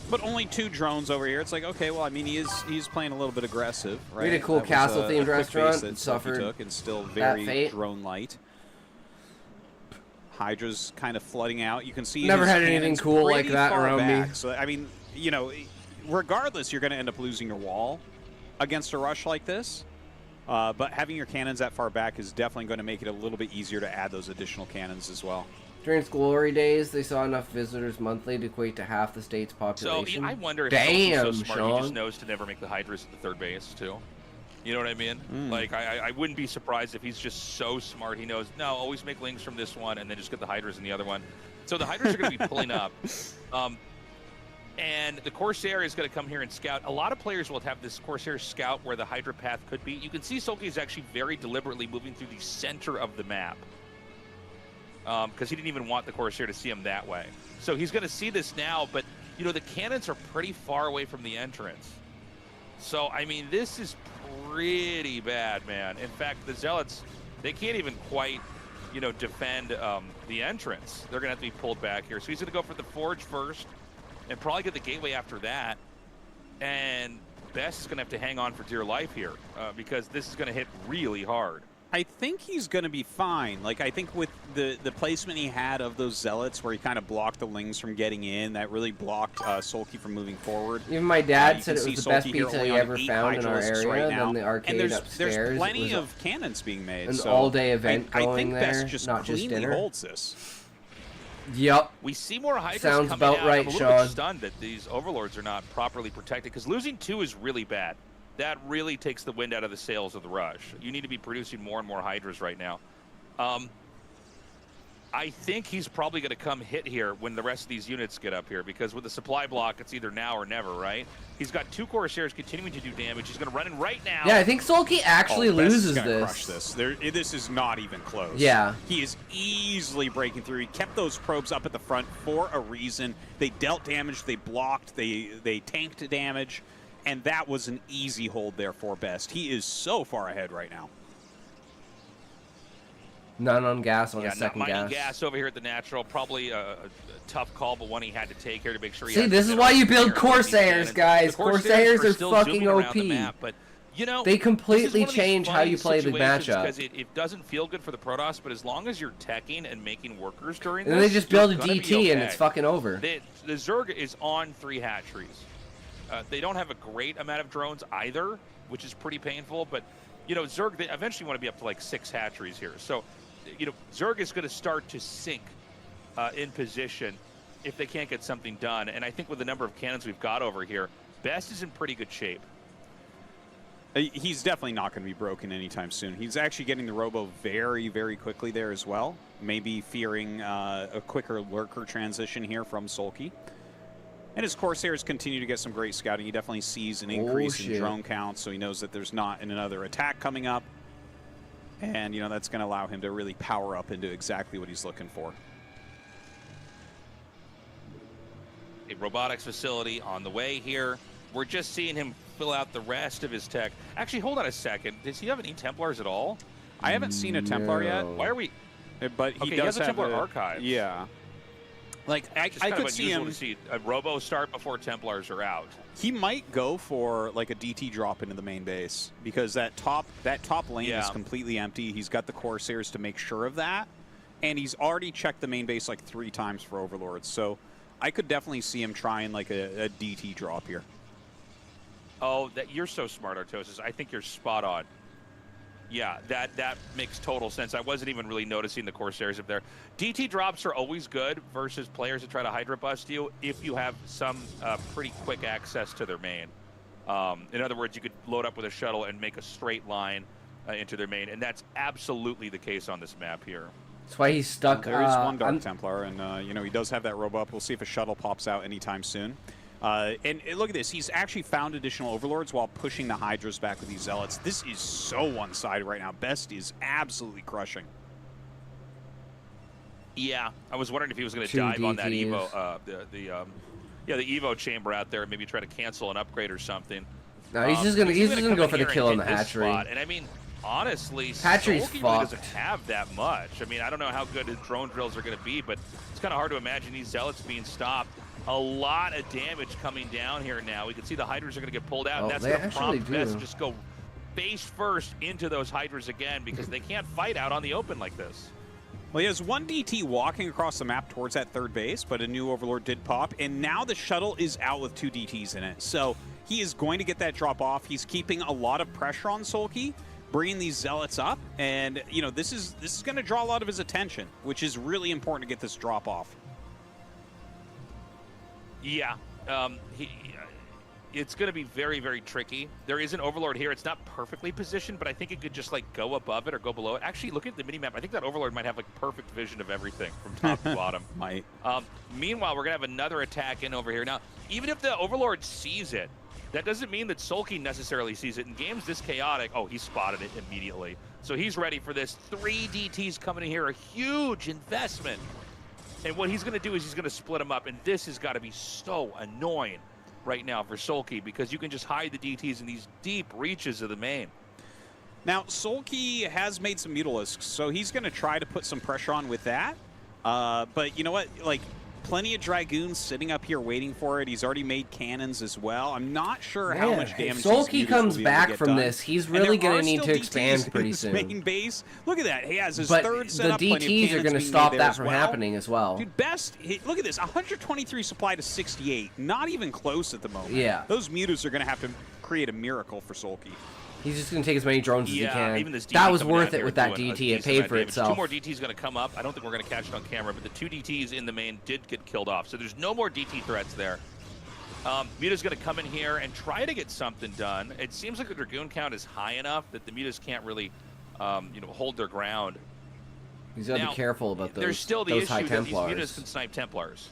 But only 2 drones over here. It's like, okay, well, I mean, he's playing a little bit aggressive, right? We had a cool That was castle-themed quick restaurant base that and Soulkey suffered took, and still that very fate. drone light. Hydra's kind of flooding out. You can see Never his had anything cannons cool like pretty that far around back. me. So I mean, regardless, you're going to end up losing your wall against a rush like this. But having your cannons that far back is definitely going to make it a little bit easier to add those additional cannons as well. During its glory days, they saw enough visitors monthly to equate to half the state's So population. I wonder if Damn, he's so smart he just Sean. knows to never make the Hydras at the third base, too. You know what I mean? Mm. Like, I wouldn't be surprised if he's just so smart. He knows, no, always make Lings from this one and then just get the Hydras in the other one. So the Hydras are going to be pulling up. And the Corsair is going to come here and scout. A lot of players will have this Corsair scout where the Hydra path could be. You can see Soulkey is actually very deliberately moving through the center of the map. Because he didn't even want the Corsair to see him that way. So he's going to see this now, but, the cannons are pretty far away from the entrance. So, I mean, this is pretty bad, man. In fact, the Zealots, they can't even quite, defend the entrance. They're going to have to be pulled back here. So he's going to go for the Forge first and probably get the Gateway after that. And Best is going to have to hang on for dear life here because this is going to hit really hard. I think he's going to be fine. Like, I think with the placement he had of those Zealots where he kind of blocked the Lings from getting in, that really blocked Soulkey from moving forward. Even my dad You said can it was see the best Soulkey here pizza only he on ever 8 found in our Hydralisks area. right now. Then the arcade and upstairs. there's plenty was of cannons being made. an So all-day event I going think there, Best just not just cleanly dinner. holds this. Yep. We see more Hydras Sounds coming about out. right, I'm a little Sean. bit stunned that these Overlords are not properly protected because losing 2 is really bad. That really takes the wind out of the sails of the rush. You need to be producing more and more Hydras right now. I think he's probably going to come hit here when the rest of these units get up here because with the supply block, it's either now or never, right? He's got 2 Corsairs continuing to do damage. He's going to run in right now. Yeah, I think Soulkey actually Best is loses gonna crush this. This is not even close. Yeah. He is easily breaking through. He kept those probes up at the front for a reason. They dealt damage, they blocked, they tanked damage, and that was an easy hold there for Best. He is so far ahead right now. None on gas on Yeah, a second not mining gas. gas over here at the Natural. Probably a tough call, but one he had to take here to make sure he See, has this the is why you minerals build here and these Corsairs, cannons. guys. The Corsairs are still fucking zooming around OP. the map, but, They completely this is one of these change how funny you play the situations matchup. because it doesn't feel good for the Protoss, but as long as you're teching and making workers during And then this, they just build a you're gonna be DT and okay. it's fucking over. The Zerg is on 3 hatcheries. They don't have a great amount of drones either, which is pretty painful, but, Zerg, they eventually want to be up to like 6 hatcheries here. So, Zerg is going to start to sink in position if they can't get something done. And I think with the number of cannons we've got over here, Best is in pretty good shape. He's definitely not going to be broken anytime soon. He's actually getting the Robo very, very quickly there as well. Maybe fearing a quicker lurker transition here from Soulkey. And his Corsairs continue to get some great scouting. He definitely sees an increase in drone count, so he knows that there's not another attack coming up. And, that's going to allow him to really power up into exactly what he's looking for. A robotics facility on the way here. We're just seeing him fill out the rest of his tech. Actually, hold on a second. Does he have any Templars at all? I haven't seen a Templar yet. Why are we... But he Okay, does he has a have Templar archive. Yeah. Like, I could see him... To see a Robo start before Templars are out. He might go for like a DT drop into the main base because that top lane is completely empty. He's got the Corsairs to make sure of that. and he's already checked the main base like 3 times for Overlords. So I could definitely see him trying like a DT drop here. Oh, you're so smart, Artosis. I think you're spot on. Yeah, that makes total sense. I wasn't even really noticing the Corsairs up there. DT drops are always good versus players that try to Hydra bust you if you have some pretty quick access to their main. In other words, you could load up with a shuttle and make a straight line into their main, and that's absolutely the case on this map here. That's why he's stuck. There is one Dark Templar, and you know, he does have that robe up. We'll see if a shuttle pops out anytime soon. And look at this. He's actually found additional Overlords while pushing the Hydras back with these Zealots. This is so one-sided right now. Best is absolutely crushing. Yeah, I was wondering if he was going to dive on that Evo, the Evo chamber out there, and maybe try to cancel an upgrade or something. No, he's just gonna go for the kill on the hatchery. And I mean, honestly, hatchery's Soulkey really fucked. doesn't have that much. I mean, I don't know how good his drone drills are going to be, but it's kind of hard to imagine these Zealots being stopped. A lot of damage coming down here now. We can see the Hydras are going to get pulled out, and that's going to prompt Best to just go face first into those Hydras again because they can't fight out on the open like this. Well, he has one DT walking across the map towards that third base, but a new Overlord did pop, and now the shuttle is out with 2 DTs in it. So he is going to get that drop off. He's keeping a lot of pressure on Soulkey, bringing these Zealots up, and you know, this is going to draw a lot of his attention, which is really important to get this drop off. Yeah, it's going to be very, very tricky. There is an Overlord here. It's not perfectly positioned, but I think it could just like go above it or go below it. Actually, look at the minimap. I think that Overlord might have like perfect vision of everything from top to bottom. Might. Meanwhile, we're going to have another attack in over here. Now, even if the Overlord sees it, that doesn't mean that Soulkey necessarily sees it. In games this chaotic, oh, he spotted it immediately. So he's ready for this. 3 DTs coming in here, a huge investment. And what he's going to do is he's going to split them up, and this has got to be so annoying right now for Soulkey because you can just hide the DTs in these deep reaches of the main. Now, Soulkey has made some Mutalisks, so he's going to try to put some pressure on with that. But you know what? Like, plenty of Dragoons sitting up here waiting for it. He's already made cannons as well. I'm not sure how much damage Soulkey comes back from this. He's really going to need to expand pretty soon. Main base. Look at that. He has his third set up. The DTs are going to stop that from happening as well. Dude, Best, look at this. 123 supply to 68. Not even close at the moment. Yeah. Those Mutas are going to have to create a miracle for Soulkey. He's just going to take as many drones as he can. Even this DT that was worth it with that DT. It paid for itself. 2 more DTs going to come up. I don't think we're going to catch it on camera, but the 2 DTs in the main did get killed off. So there's no more DT threats there. Muta's going to come in here and try to get something done. It seems like the Dragoon count is high enough that the Mutas can't really hold their ground. He's got to be careful about those. There's still the issue high that these Templars. Mutas can snipe Templars.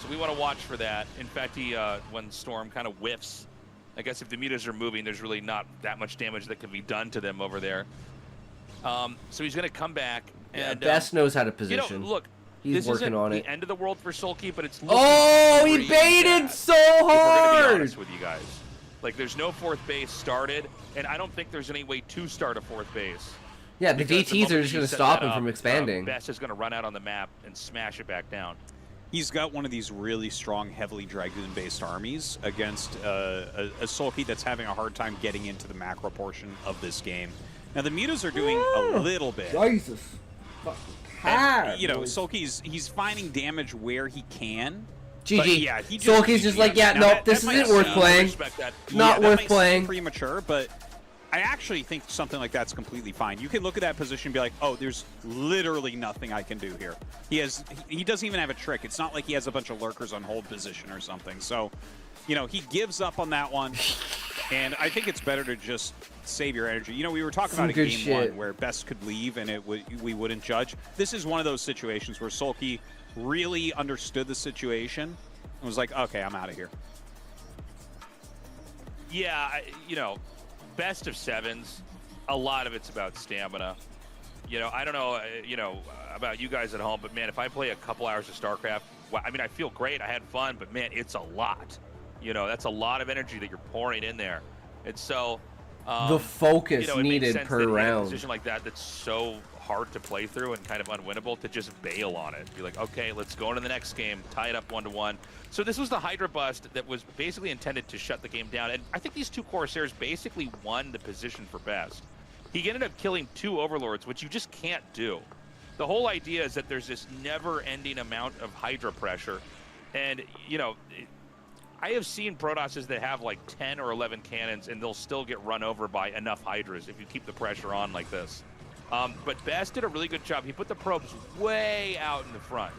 So we want to watch for that. In fact, when Storm kind of whiffs, I guess if the Mutas are moving, there's really not that much damage that can be done to them over there. So he's going to come back. And Best knows how to position. You know, look, he's working on it. The end of the world for Soulkey, but it's he baited so hard. If we're going to be honest with you guys, like there's no 4th base started, and I don't think there's any way to start a 4th base. Yeah, the DTs are just going to stop him from expanding. Best is going to run out on the map and smash it back down. He's got one of these really strong, heavily Dragoon-based armies against a Soulkey that's having a hard time getting into the macro portion of this game. Now, the Mutas are doing a little bit. Jesus. And, you know, Soulkey's he's finding damage where he can. GG. Yeah, Soulkey's just like, yeah, no, this isn't worth playing. Not worth playing. Premature, but I actually think something like that's completely fine. You can look at that position and be like, oh, there's literally nothing I can do here. He doesn't even have a trick. It's not like he has a bunch of lurkers on hold position or something. So, you know, he gives up on that one. And I think it's better to just save your energy. You know, we were talking about in game 1 where Best could leave and we wouldn't judge. This is one of those situations where Soulkey really understood the situation and was like, okay, I'm out of here. Yeah, you know, best of 7s, a lot of it's about stamina. You know, I don't know, about you guys at home, but man, if I play a couple hours of StarCraft, well, I mean, I feel great, I had fun, but man, it's a lot. You know, that's a lot of energy that you're pouring in there. And so, the focus you know, needed per round. In a position like that, that's so hard to play through and kind of unwinnable, to just bail on it. Be like, okay, let's go into the next game, tie it up 1-1. So this was the Hydra bust that was basically intended to shut the game down. And I think these 2 Corsairs basically won the position for Best. He ended up killing 2 Overlords, which you just can't do. The whole idea is that there's this never-ending amount of Hydra pressure. And, you know, I have seen Protosses that have like 10 or 11 cannons, and they'll still get run over by enough Hydras if you keep the pressure on like this. But Best did a really good job. He put the probes way out in the front.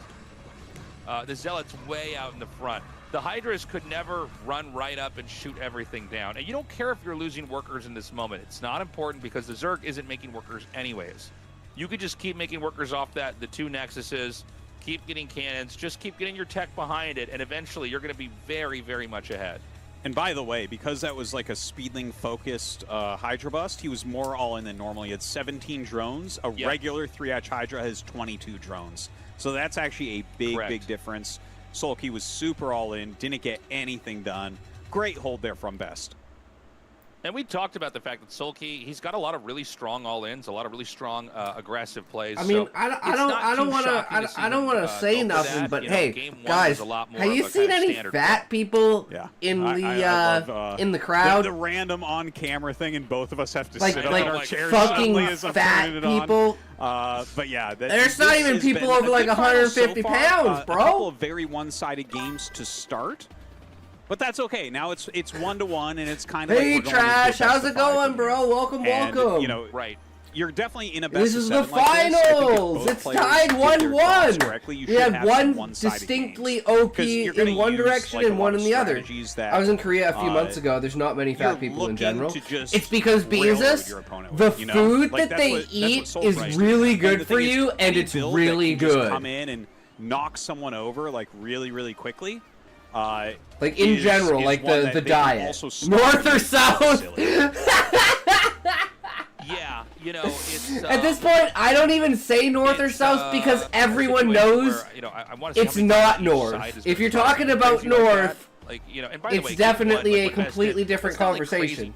The Zealots way out in the front. The Hydras could never run right up and shoot everything down. And you don't care if you're losing workers in this moment. It's not important because the Zerg isn't making workers anyways. You could just keep making workers off the 2 Nexuses, keep getting cannons, just keep getting your tech behind it, and eventually you're going to be very, very much ahead. And by the way, because that was like a Speedling-focused Hydra bust, he was more all-in than normal. He had 17 drones. A regular 3-hatch Hydra has 22 drones. So that's actually a big, big difference. Soulkey was super all-in, didn't get anything done. Great hold there from Best. And we talked about the fact that Soulkey, he's got a lot of really strong all-ins, a lot of really strong aggressive plays. I mean, so I don't want to say nothing, but you know, hey, guys, have you seen any fat people in the crowd? The random on-camera thing, and both of us have to like, sit up in our chairs fucking as I'm fat turning it people. But yeah, there's not even people over like 150 pounds, bro. A couple of very one-sided games to start. But that's okay. Now it's 1-1, and it's kind of hey, like Trash, how's it going, bro? Welcome, welcome. You know, you're definitely in a best This is of the 7 like this. finals. It's tied 1-1. We had one distinctly OP in one direction and one in the other. I was in Korea a few months ago. There's not many fat people in general. It's because Beezus, the food that they eat is really good for you, and it's really good. Come in and knock someone over like really, really quickly. Like in general, like the diet, north or south. Yeah, you know, it's at this point I don't even say north or south because everyone knows it's not north. If you're talking about north, like, you know, and by the way, it's definitely a completely different conversation.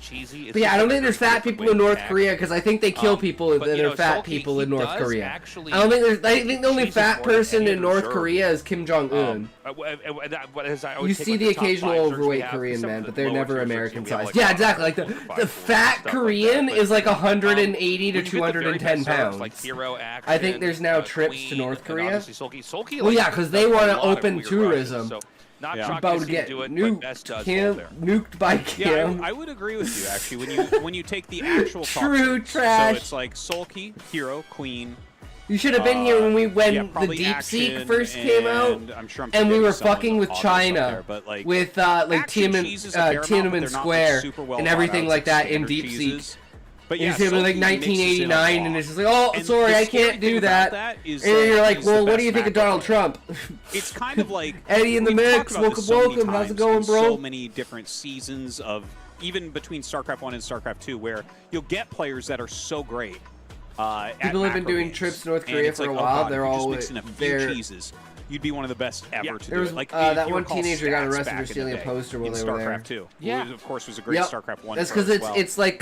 But yeah, I don't think there's fat people in North Korea because I think they kill people that are fat people in North Korea. I don't think there's. I think the only fat person in North Korea is Kim Jong-un. You see the occasional overweight Korean man, but they're never American sized. Yeah, exactly. Like the fat Korean is like 180 to 210 pounds. I think there's now trips to North Korea. Well, yeah, because they want to open tourism. Not about to get nuked by Kim. Yeah, I would agree with you actually. When you take the actual true Trash. So it's like Soulkey, Hero, Queen. You should have been here when the Deep Seek first came out, and we were fucking with China, with like Tiananmen Square and everything like that in Deep Seek. But yeah, it's like 1989, and it's just like, oh, sorry, I can't do that. And you're like, well, what do you think of Donald Trump? It's kind of like Eddie in the mix. Welcome. How's it going, bro? So many different seasons of even between StarCraft 1 and StarCraft 2, where you'll get players that are so great. People have been doing trips to North Korea for a while. They're all mixing a few cheeses. You'd be one of the best ever to do it. Like that one teenager got arrested for stealing a poster while they were there. StarCraft 2, yeah, of course, was a great StarCraft 1. That's because it's like.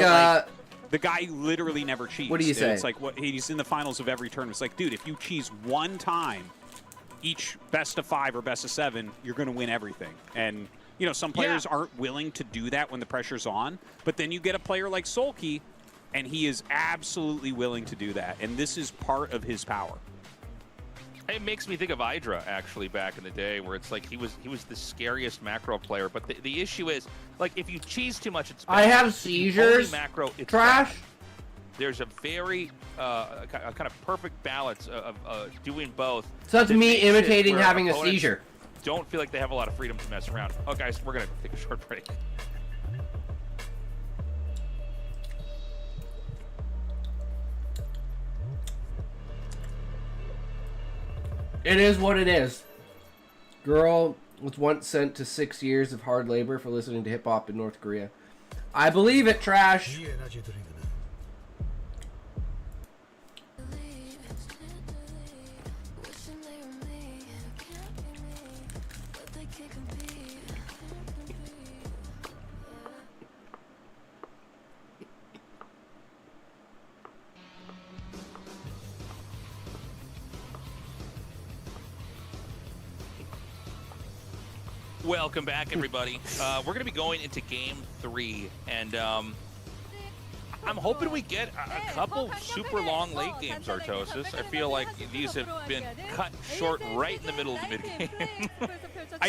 The guy literally never cheats. What do you say? It's like he's in the finals of every tournament. It's like, dude, if you cheese one time, each best of 5 or best of 7, you're going to win everything. And you know, some players aren't willing to do that when the pressure's on. But then you get a player like Soulkey, and he is absolutely willing to do that. And this is part of his power. It makes me think of Hydra, actually, back in the day, where it's like he was the scariest macro player. But the issue is, like, if you cheese too much, it's bad. I have seizures. Macro, it's Trash. Bad. There's a very kind of perfect balance of doing both. So that's me imitating having a seizure. Don't feel like they have a lot of freedom to mess around. Oh, guys, we're gonna take a short break. It is what it is. Girl was once sent to 6 years of hard labor for listening to hip-hop in North Korea. I believe it, Trash. Welcome back, everybody. We're going to be going into Game 3, and I'm hoping we get a couple super long late games, Artosis. I feel like these have been cut short right in the middle of the mid-game.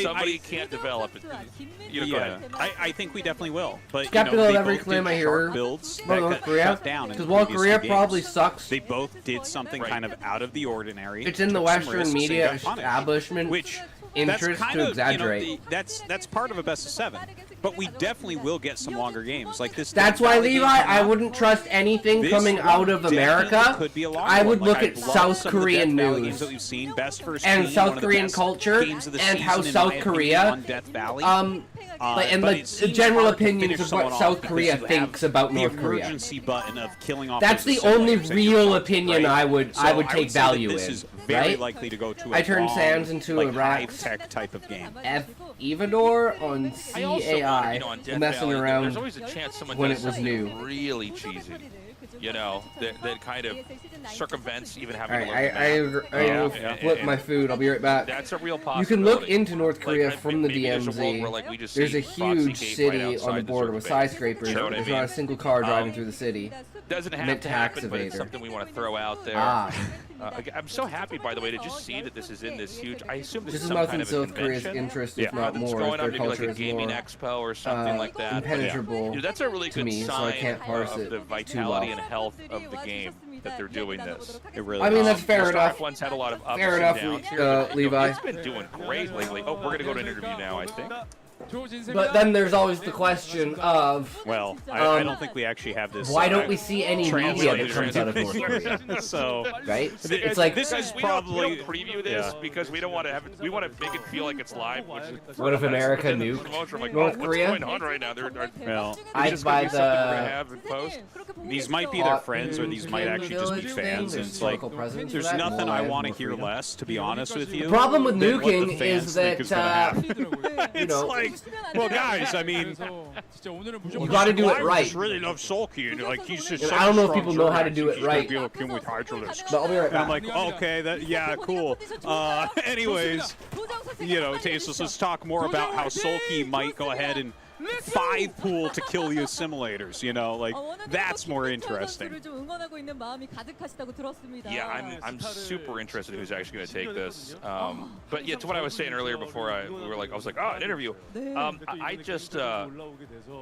Somebody can't develop it. Go ahead. I think we definitely will. But Skeptical of they every both claim did I sharp hear builds about that North got Korea. shut down in Because the while previous Korea two probably games. sucks, They both did something kind of out of the ordinary. it's in the took some Western risks, and media got punished, establishment which interest that's kind to of, exaggerate. that's part of a best of 7. But we definitely will get some longer games like this. That's why, Levi, I wouldn't trust anything coming out of America. Could be a long I would one. look Like, at I've loved South some of the Korean Death Valley news games that we've seen. Best first and team, South one of the Korean best culture games of the and how season, in South my opinion, Korea, on Death Valley. and but the it seems general hard to opinions finish of someone what off South because Korea you have thinks about the North Korea. emergency button of killing off That's those the only simulators that you're real right? opinion I would So take would say that value this in. is very right? likely to go to a I turned long, Sands into like, a Rax. high-tech type of game. F Evador on I also CAI, wonder, on Death messing Valley, around there's always a chance someone when does it was new. something really cheesy. That kind of circumvents even having Alright, to look at I will flip and my food. I'll be right back. That's a real You possibility. can look into North Korea Like, from the maybe there's a world DMZ. where, like, we just There's see a Foxy huge Gate city right on outside the border Zerg with base. skyscrapers. You know what I There's mean? not a single car driving through the city. Doesn't have Meant to to happen, but it's Activator. something we want to throw out there. I'm so happy, by the way, to just see that this is in this huge. I assume this This is is some North kind and of a South Korea's convention. interest, if not That's more. going If on their maybe like culture a is gaming more expo or something like that. impenetrable That's a really to good me, so I sign can't parse of it the too vitality well. and health of the game that they're doing this. It really I mean, is. that's fair StarCraft enough. One's had a lot of ups Fair and enough, downs here, but, Levi. It's been doing great lately. Oh, we're gonna go to an interview now, I think. But then there's always the question of Well, I don't think we actually have this. why don't we see any media that comes out of North Korea? So, Right? It's like this is we probably don't preview this because we don't want to have it. We want to make it feel like it's live. Which is, What if America within the nuked promotion, like, North what's Korea? going on right now? well. I'd just buy gonna be something we're gonna the have in post. These might be their friends, or these might actually just be fans. And it's like, there's nothing I want to hear less, to be honest with you. The problem with than what the nuking fans is think that gonna happen. you know, like, well, guys, I mean, you got to do it right. I really love Soulkey, and like he's just. And I don't know if people know how to do it right. Be like him with Hydralisks. But I'll be right And I'm back. like, okay, yeah, cool. Anyways, Tasteless, let's talk more about how Soulkey might go ahead and 5 pool to kill the assimilators, like that's more interesting. Yeah, I'm super interested in who's actually going to take this. But yeah, to what I was saying earlier before I was like, oh, an interview. I just,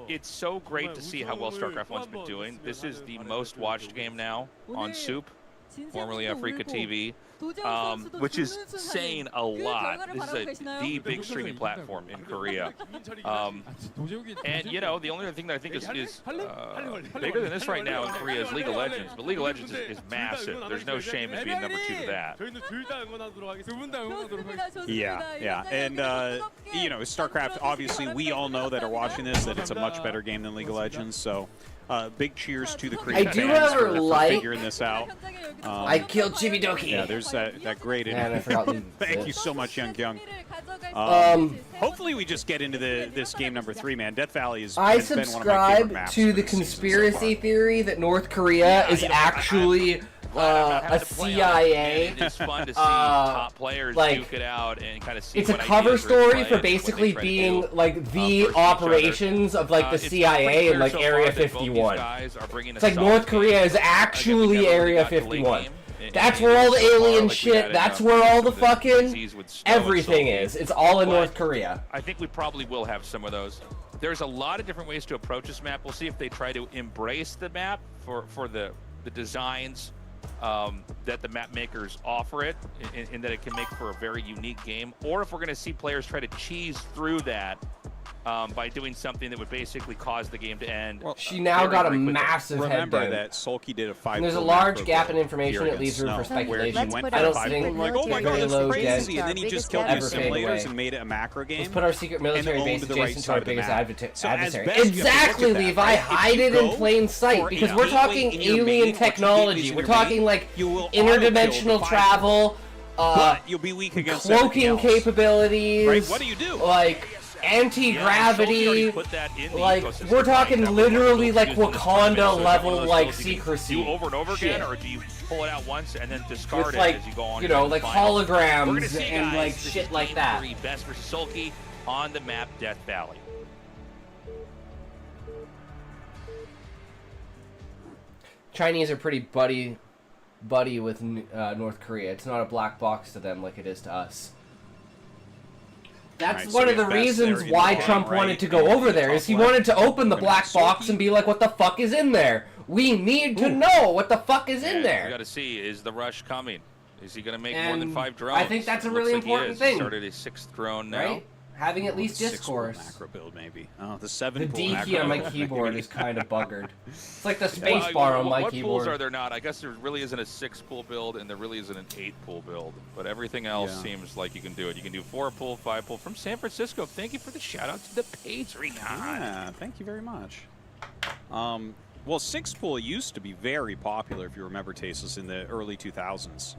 it's so great to see how well StarCraft 1's been doing. This is the most watched game now on Soup, formerly Africa TV. Which is saying a lot. This is the big streaming platform in Korea. And, the only other thing that I think is bigger than this right now in Korea is League of Legends. But League of Legends is massive. There's no shame in being number 2 to that. Yeah. And, StarCraft, obviously, we all know that are watching this that it's a much better game than League of Legends. So, big cheers to the Korean I do fans ever for like- figuring this out. I killed Chibidoki. Yeah, there's that great Man, I forgot interview. the- Thank you so much, Young Kyung. Hopefully we just get into this game number 3, man. Death Valley has been one of my favorite subscribe maps to for the this season so conspiracy far. theory that North Korea is actually a CIA. It is fun to see top players duke it out and kind of see It's a what cover ideas are story playing for and what they basically try to being do, like the versus each other. operations of like the It's pretty CIA clear and like so Area far that both these 51. guys are bringing a It's like solid North Korea game. is actually Again, we never really Area got to late 51. game in That's any where all the so far, alien like we shit, had in, that's where all the the fucking Z's with Snow and everything Soulkey. is. It's all in But North Korea. I think we probably will have some of those. There's a lot of different ways to approach this map. We'll see if they try to embrace the map for the designs that the map makers offer it, and that it can make for a very unique game, or if we're going to see players try to cheese through that by doing something that would basically cause the game to end. Well, She now got a very quickly. massive head Remember down. that Soulkey did a 5. And there's a large gap in information that leaves room for speculation. Went I don't for think I'm like, oh my god, very that's low crazy. dent And then he just killed the ever fade away. simulators and made it a macro game. Let's put our secret military and base owned the right adjacent to our side of the biggest map. So as adversary. best you have to Exactly, look at that, Levi. right? If Hide you it in go plain sight for because a we're gateway talking in your alien main or two technology. gateways in We're your talking main, like you will interdimensional auto-kill the travel, but you'll be weak against cloaking everything else. capabilities. Right? What do you do? Like anti-gravity. Put that in the Like ecosystem, we're talking right? literally like Used in this tournament, so Wakanda it's level one of those like skills you can secrecy. do over and over shit. again, or do you pull it out once and then discard With it like as you go on? like finals? We're gonna holograms see, and guys, like this shit is like Game that. 3, Best versus Soulkey on the map Death Valley. Chinese are pretty buddy with North Korea. It's not a black box to them like it is to us. That's Right, one so of the we have Best reasons there in why the Trump right, wanted to and go in over the there, top is he left. wanted to open the And black box Soulkey. and be like, what the fuck is in there? We need to know what the fuck is in We there. got to see, is the rush coming? Is he going to make more And than 5 drones? I think that's a Looks really like he important is. thing. He started his 6th drone now. Right? Having at least 6 discourse. macro build maybe. Oh, the The 7 pool D macro key on my build. keyboard is kind of buggered. It's like the Well, space bar on my what keyboard. pools are there not? I guess there really isn't a 6-pool build, and there really isn't an 8-pool build. But everything else Yeah. seems like you can do it. You can do 4-pool, 5-pool. From San Francisco, thank you for the shout-out to the Patreon. Yeah, thank you very much. Well, 6-pool used to be very popular, if you remember, Tasteless, in the early 2000s.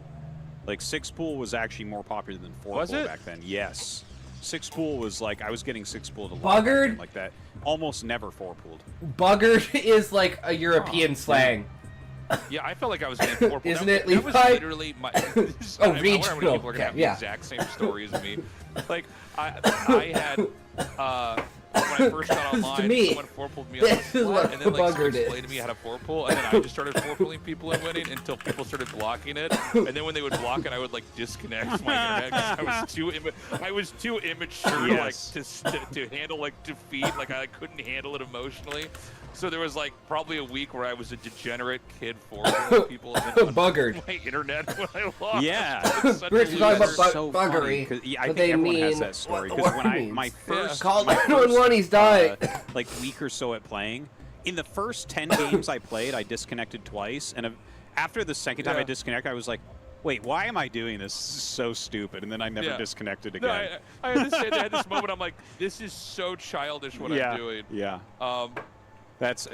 Like, 6-pool was actually more popular than 4-pool Was it? back then. Yes. 6-pool was like, I was getting 6-pooled a lot. Buggered? Like that. Almost never 4-pooled. Buggered is like a European slang. Yeah, I felt like I was getting 4-pool. Isn't that, it, that was Levi? literally my... Oh, I wonder how many regional. people are going to Okay, have yeah. the exact same stories as me. Like, I had... when I first got online, To me, someone 4-pooled me on this is what and then like someone buggered is. explained to me how to 4-pool, and then I just started 4-pooling people and winning until people started blocking it. And then when they would block it, I would like disconnect my internet because I was too immature Yes. like to handle like defeat. Like I couldn't handle it emotionally. So there was like probably a week where I was a degenerate kid 4-pooling people and then Buggered. my internet when I lost. Yeah. It's such a Rich is talking about loser. So buggery, funny, 'cause, yeah, I but think they everyone has mean that story. what Because the when word I means. my first Call my 911, he's dying. like week or so at playing, in the first 10 games I played, I disconnected twice, and after the second time I disconnected, I was like, wait, why am I doing this? This is so stupid. And then I never disconnected No, again. I understand. I had this moment. I'm like, this is so childish what I'm doing. Yeah. That's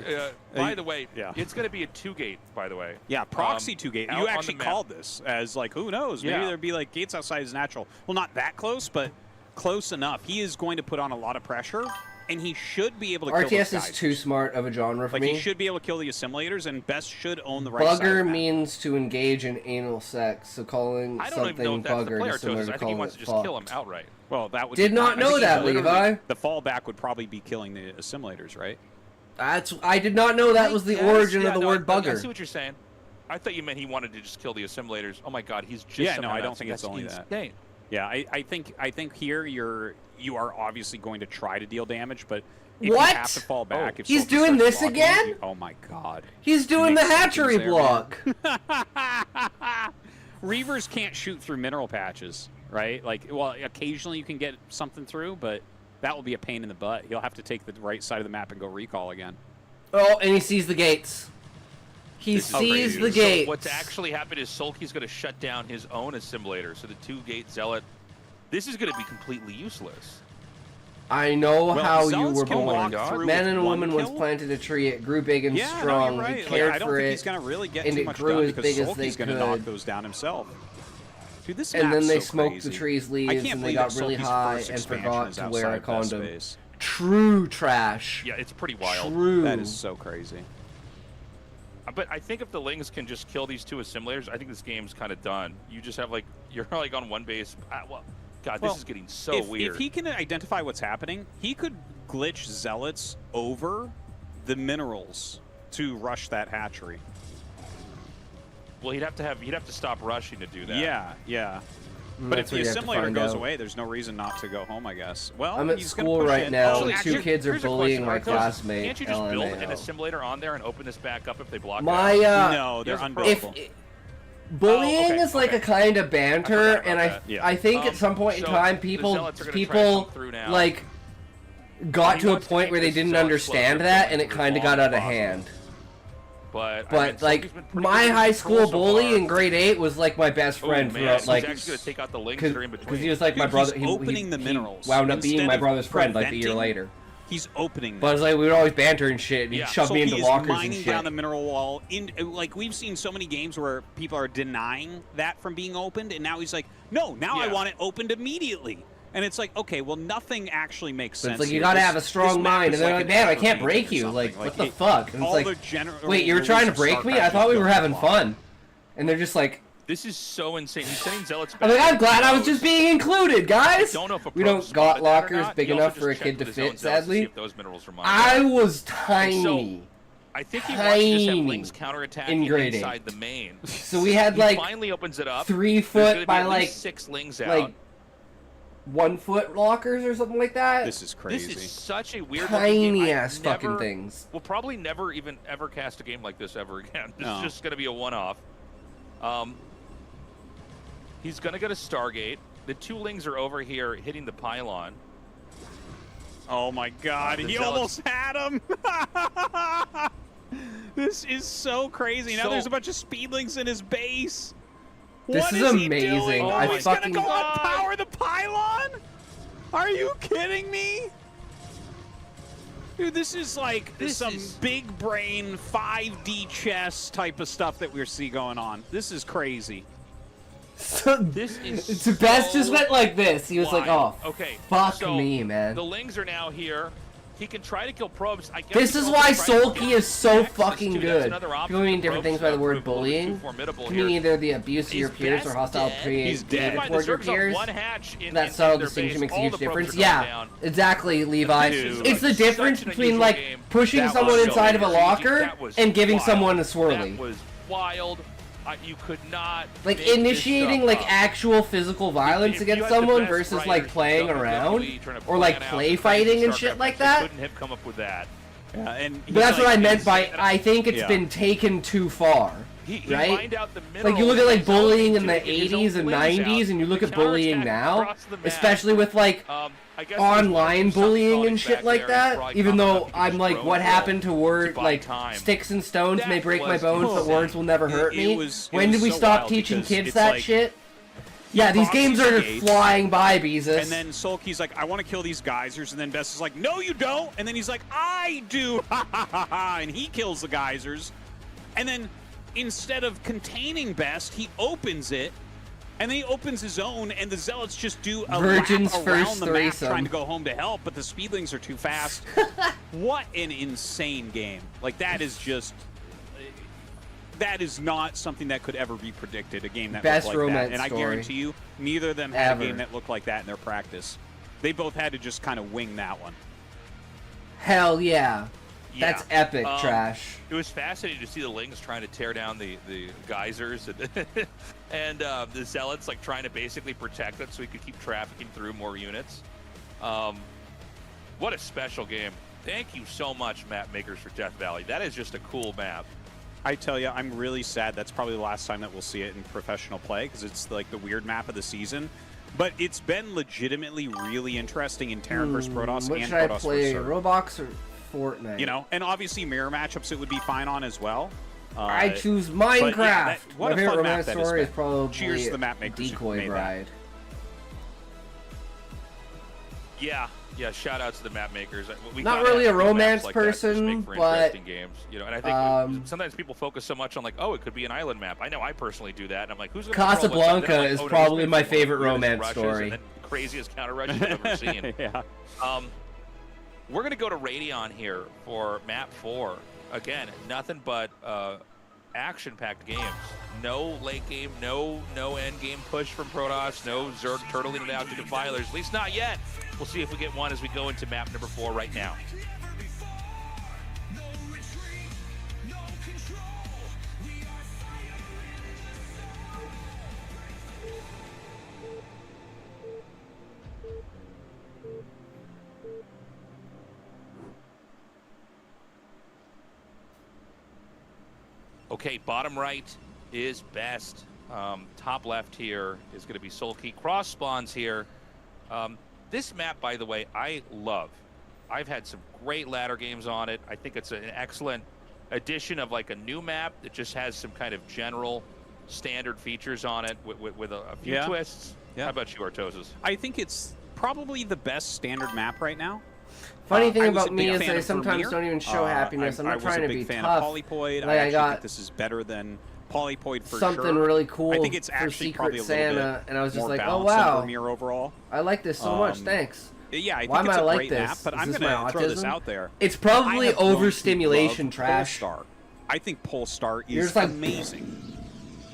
By the way, yeah. it's going to be a 2-gate, by the way. Yeah, proxy 2-gate. out You on actually the map. called this as like, who knows? Maybe Yeah. there'd be like gates outside is natural. Well, not that close, but close enough. He is going to put on a lot of pressure, and he should be able to kill those RTS is guys. too smart of a genre for Like, me. he should be able to kill the assimilators, and Best should own the right side of Bugger the map. means to engage in anal sex, so calling I don't even know something if that's the buggered player is similar Toast. to I think he calling wants it to just kill him fucked. outright. Well, that would Did be not fine. know I think that, literally- Levi. The fallback would probably be killing the assimilators, right? I did not know that was the origin Yeah, of the no, word I bugger. see what you're saying. I thought you meant he wanted to just kill the assimilators. Oh my God, he's just Yeah, no, somehow I don't that. think it's That's only that. insane. Yeah, I think here you are obviously going to try to deal damage, but if What? you have to fall back, if He's Soulkey doing starts this blocking again? you- oh my God. He's doing the Makes sense hatchery there, block. Reavers can't shoot through mineral patches, right? Like, well, occasionally you can get something through, but that will be a pain in the butt. He'll have to take the right side of the map and go recall again. Oh, and he sees the gates. He This is sees crazy. the So gates. what's actually happened is Soulkey's going to shut down his own assimilator. So the 2-gate zealot, this is going to be completely useless. I know Well, how you Zealots were can walk born. through Man with and a one woman once kill. planted a tree. It grew big and Yeah, strong. no, you're right. He Like, cared I don't for think it. he's going to really get and too it much grew done as because big as Soulkey's they going to knock could. those down himself. Dude, this And map's then they so smoked crazy. the tree's I leaves can't and they believe got that really Soulkey's high first and expansion forgot is to wear a outside that condom. space. True trash. Yeah, it's pretty wild. True. That is so crazy. But I think if the Lings can just kill these 2 assimilators, I think this game's kind of done. You just have like, you're like on one base. Well, God, Well, this is getting so weird. If he can identify what's happening, he could glitch zealots over the minerals to rush that hatchery. Well, he'd have to stop rushing to do that. Yeah, yeah. But if That's the what you have to assimilator find goes out. away, there's no reason not to go home, I guess. Well, I'm at he's gonna school push right in. now. Actually, Two kids are here's a bullying my question. classmate. Can't you just build an LMAO. assimilator on there and open this back up if they block My it? No, they're Here's a unbuildable. if bullying okay, is like okay. a kind of banter, about and I that. Yeah. I think at some point in so time the people Zealots are gonna try to come people through now. like got He to a wants to point keep where they this didn't Zealot understand closer that, for and it as kind of long got as out of possible. hand. But But like Soulkey's been pretty my good high with school control so bully far. in grade 8 was like my best friend Oh, man, throughout he's like actually going to take out the Lings that are in between. because he was like my Dude, brother. he's He opening the minerals. wound up being Instead my of brother's friend like a year preventing- later. He's opening But it's like we would always banter and shit. And he'd Yeah. shove me he into is lockers and mining shit. down the mineral wall. Like we've seen so many games where people are denying that from being opened, and now he's like, no, now I Yeah. want it opened immediately. And it's like, okay, well, nothing actually makes So sense. it's like you here. gotta This- have a this strong map mind, is and they're like, an man, I echo can't painting break or you. something. Like, what the it- fuck? And all it's the like, general wait, you were release trying to of break me? I StarCraft thought we is were built having on. fun. And they're just like, This is so insane. He's sending Zealots back. I'm like, I'm glad I was Knows. just being included, guys. I don't know if a We pro don't spotted got that or lockers not. big He also enough just for a checked kid to with his own fit, Zealots to see sadly. if those minerals were mined I out. was tiny. I think he wants to just have tiny Lings counterattack ingrading. inside the main. So we had He like finally opens it up. 3 There's foot gonna by be at like least 6 Lings out. like 1 foot lockers or something like that. This is crazy. This is such a weird Tiny ass fucking never, things. We'll probably never even ever cast a game like this ever again. This No. is just going to be a one-off. He's going to go to Stargate. The 2 Lings are over here hitting the pylon. Oh my God, The he Zealots- almost had him. This is so crazy. Now So- there's a bunch of speedlings in his base. This What is is he amazing. doing? Oh I my He's gonna fucking go God. and power the pylon? Are you kidding me? Dude, this is like some big brain 5D chess type of stuff that we're seeing going on. This is crazy. So, This is the best so just went like this. He was like, "Oh, wild. Okay, fuck so me, man." The Lings are now here. He can try to kill probes. I guess This he is can why also try to Soulkey get is so access fucking to. That's good. another option. People mean different things by the word Probes proved a little bit bullying. too formidable To mean here. either the abuse of your Is peers or Best hostile dead? He's dead. creativity Fine, towards your the circle's peers. on one hatch in, That in subtle their distinction base. makes a All huge the probes difference. are going Yeah, down. exactly, Levi. Dude, It's the such difference an between unusual like game. pushing That someone was inside of a so locker that was and giving wild. someone a swirly. That was wild. You could not Like make this initiating stuff like up. actual physical violence If against you had the someone best versus writers, like playing WWE around trying to or like plan out play the fighting and StarCraft shit like references, that. Couldn't have come up with that. Yeah, and But that's what I meant by I think it's Yeah. been taken too far. He Right? mined out the Like you look at like middle, bullying in his the own 80s and Lings 90s out. and you look The at bullying counterattack now, across the map. especially with like I guess online there's some bullying and thoughts shit back like there, and that, probably even common though enough to I'm just like, throw what it happened to to word buy like time. sticks and stones may That break my was bones, but insane. words will never hurt me. It was When did we so stop wild teaching because kids it's that like- shit? Yeah, these games are proxies just the flying by, Beezus. And then Soulkey's like, I want to kill these geysers. And then Best is like, no, you don't. And then he's like, I do. Ha ha ha ha. And he kills the geysers. And then instead of containing Best, he opens it. And then he opens his own. And the Zealots just do a Virgin's lap first around the map threesome. trying to go home to help. But the speedlings are too fast. What an insane game. Like, that is just... That is not something that could ever be predicted, a game that Best looked like romance that. And I story. guarantee you, neither of them had Ever. a game that looked like that in their practice. They both had to just kind of wing that one. Hell yeah. Yeah. That's epic Um, trash. It was fascinating to see the Lings trying to tear down the geysers and the Zealots like trying to basically protect it so he could keep trafficking through more units. What a special game. Thank you so much, map makers, for Death Valley. That is just a cool map. I tell you, I'm really sad. That's probably the last time that we'll see it in professional play because it's like the weird map of the season. But it's been legitimately really interesting in Terran vs. Protoss What and should I Protoss play, vs. Zerg. Roblox or Fortnite? You know, and obviously mirror matchups it would be fine on as well. I choose but yeah, Minecraft. what My a favorite fun map romance that has story is been. probably Cheers to the map makers who Decoy made that. Bride. Yeah, shout out to the map makers. We Not gotta really have a new maps romance like that to just person, make for but, interesting games. You know, and I think sometimes people focus so much on like, oh, it could be an island map. I know I personally do that, and I'm like, who's gonna control what's Casablanca then I'm like, is oh, no, probably this my makes one of the favorite weirdest romance rushes story. And then craziest counter rushes I've ever seen. Yeah. We're gonna go to Radeon here for map 4. Again, nothing but action-packed games. No late game, no end game push from Protoss, no Zerg turtling it out to Defilers, at least not yet. We'll see if we get one as we go into map number 4 right now. Okay, bottom right is Best. Top left here is going to be Soulkey. Cross spawns here. This map, by the way, I love. I've had some great ladder games on it. I think it's an excellent addition of like a new map that just has some kind of general standard features on it with a few twists. Yeah. How about you, Artosis? I think it's probably the best standard map right now. Funny thing I was about a me big is fan I of sometimes Vermeer. don't even show happiness. I'm I not was trying a to big be fan tough. of Polypoid. Like, I I actually got think this is better than Polypoid for something sure. really cool I think it's for actually Secret probably a little Santa, bit and I was just more like, oh balanced than wow, Vermeer overall. I like this so much. Thanks. Yeah, I Why think am it's I a like great this? map, but Is I'm this going to my throw this autism? out there. It's I probably have grown to overstimulation love trash. Polestar. I think Polestar You're is just like- amazing.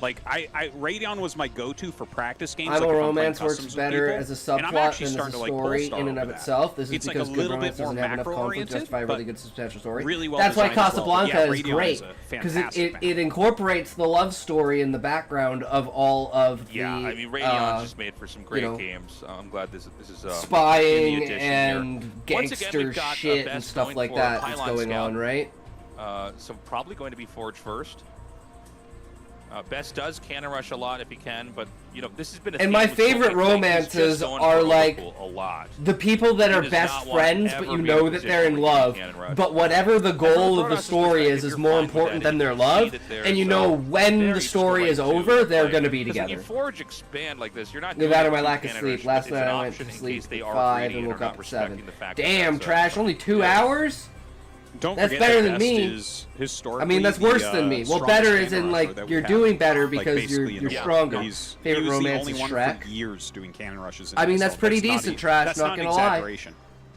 Like, Radeon was my go-to for practice games. Primal like Romance works better as a subplot than as a story in and of itself. This is it's because like a Good little Romance bit more doesn't have enough conflict to macro-oriented, justify a really good substantial story. Really well That's why designed as well. But Casablanca yeah, is Radeon great is a because fantastic it incorporates the love story in the background of all of the I mean, Radion's just made for some great games. I'm glad this is spying in the and here. gangster shit and stuff like that that's going on, right? So probably going to be Forge first. Best does cannon rush a lot if he can, but you know this has been a and my theme with favorite Soulkey. romances He's just are going for like a lot. the people that He are does best not want to friends, but ever you be know in a that they're in position where he love. can cannon rush. But whatever the goal of the Protoss story perspective, is you're more fine with important that. than their You see love. that they're And you so know when very the story is destroyed, over, too. they're Like, going to be 'cause when together. you Forge expand like this, you're not Live doing out it of my to lack of cannon sleep. rush, Last but night it's an I went option to in sleep case they at are 5 greedy and are woke not up at respecting 7. the fact Damn, that Trash, only 2 yeah. hours? Don't That's forget better that than Best me. is historically I mean, that's the, worse than me. Well, strongest better is cannon in, rusher like, that we you're have. doing better Like, because basically you're in the world. stronger. He's, Favorite he was romance the is only Shrek. one for years doing cannon rushes. In I mean, ASL. that's pretty not decent, Trash, That's not not an gonna lie. exaggeration.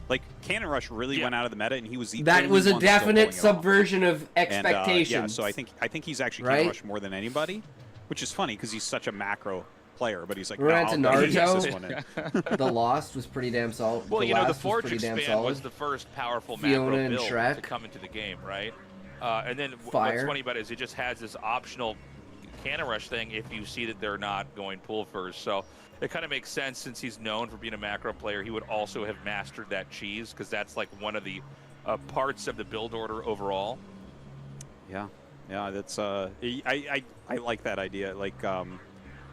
Like, cannon rush really went out of the meta, and he was the That only was a one still pulling definite it off. subversion of And, expectations. yeah, so I think he's actually Right? cannon rush more than anybody, which is funny because he's such a macro player. But he's like, We're no, at I'll Naruto. go this one in. The Lost was pretty damn solid. Well, the you know, the Last was Forge pretty damn expand was solid. the first powerful Fiona macro and build Shrek. to come into the game, right? And then Fire. what's funny about it is it just has this optional cannon rush thing if you see that they're not going pool first. So it kind of makes sense since he's known for being a macro player. He would also have mastered that cheese because that's like one of the parts of the build order overall. Yeah, that's I like that idea. Like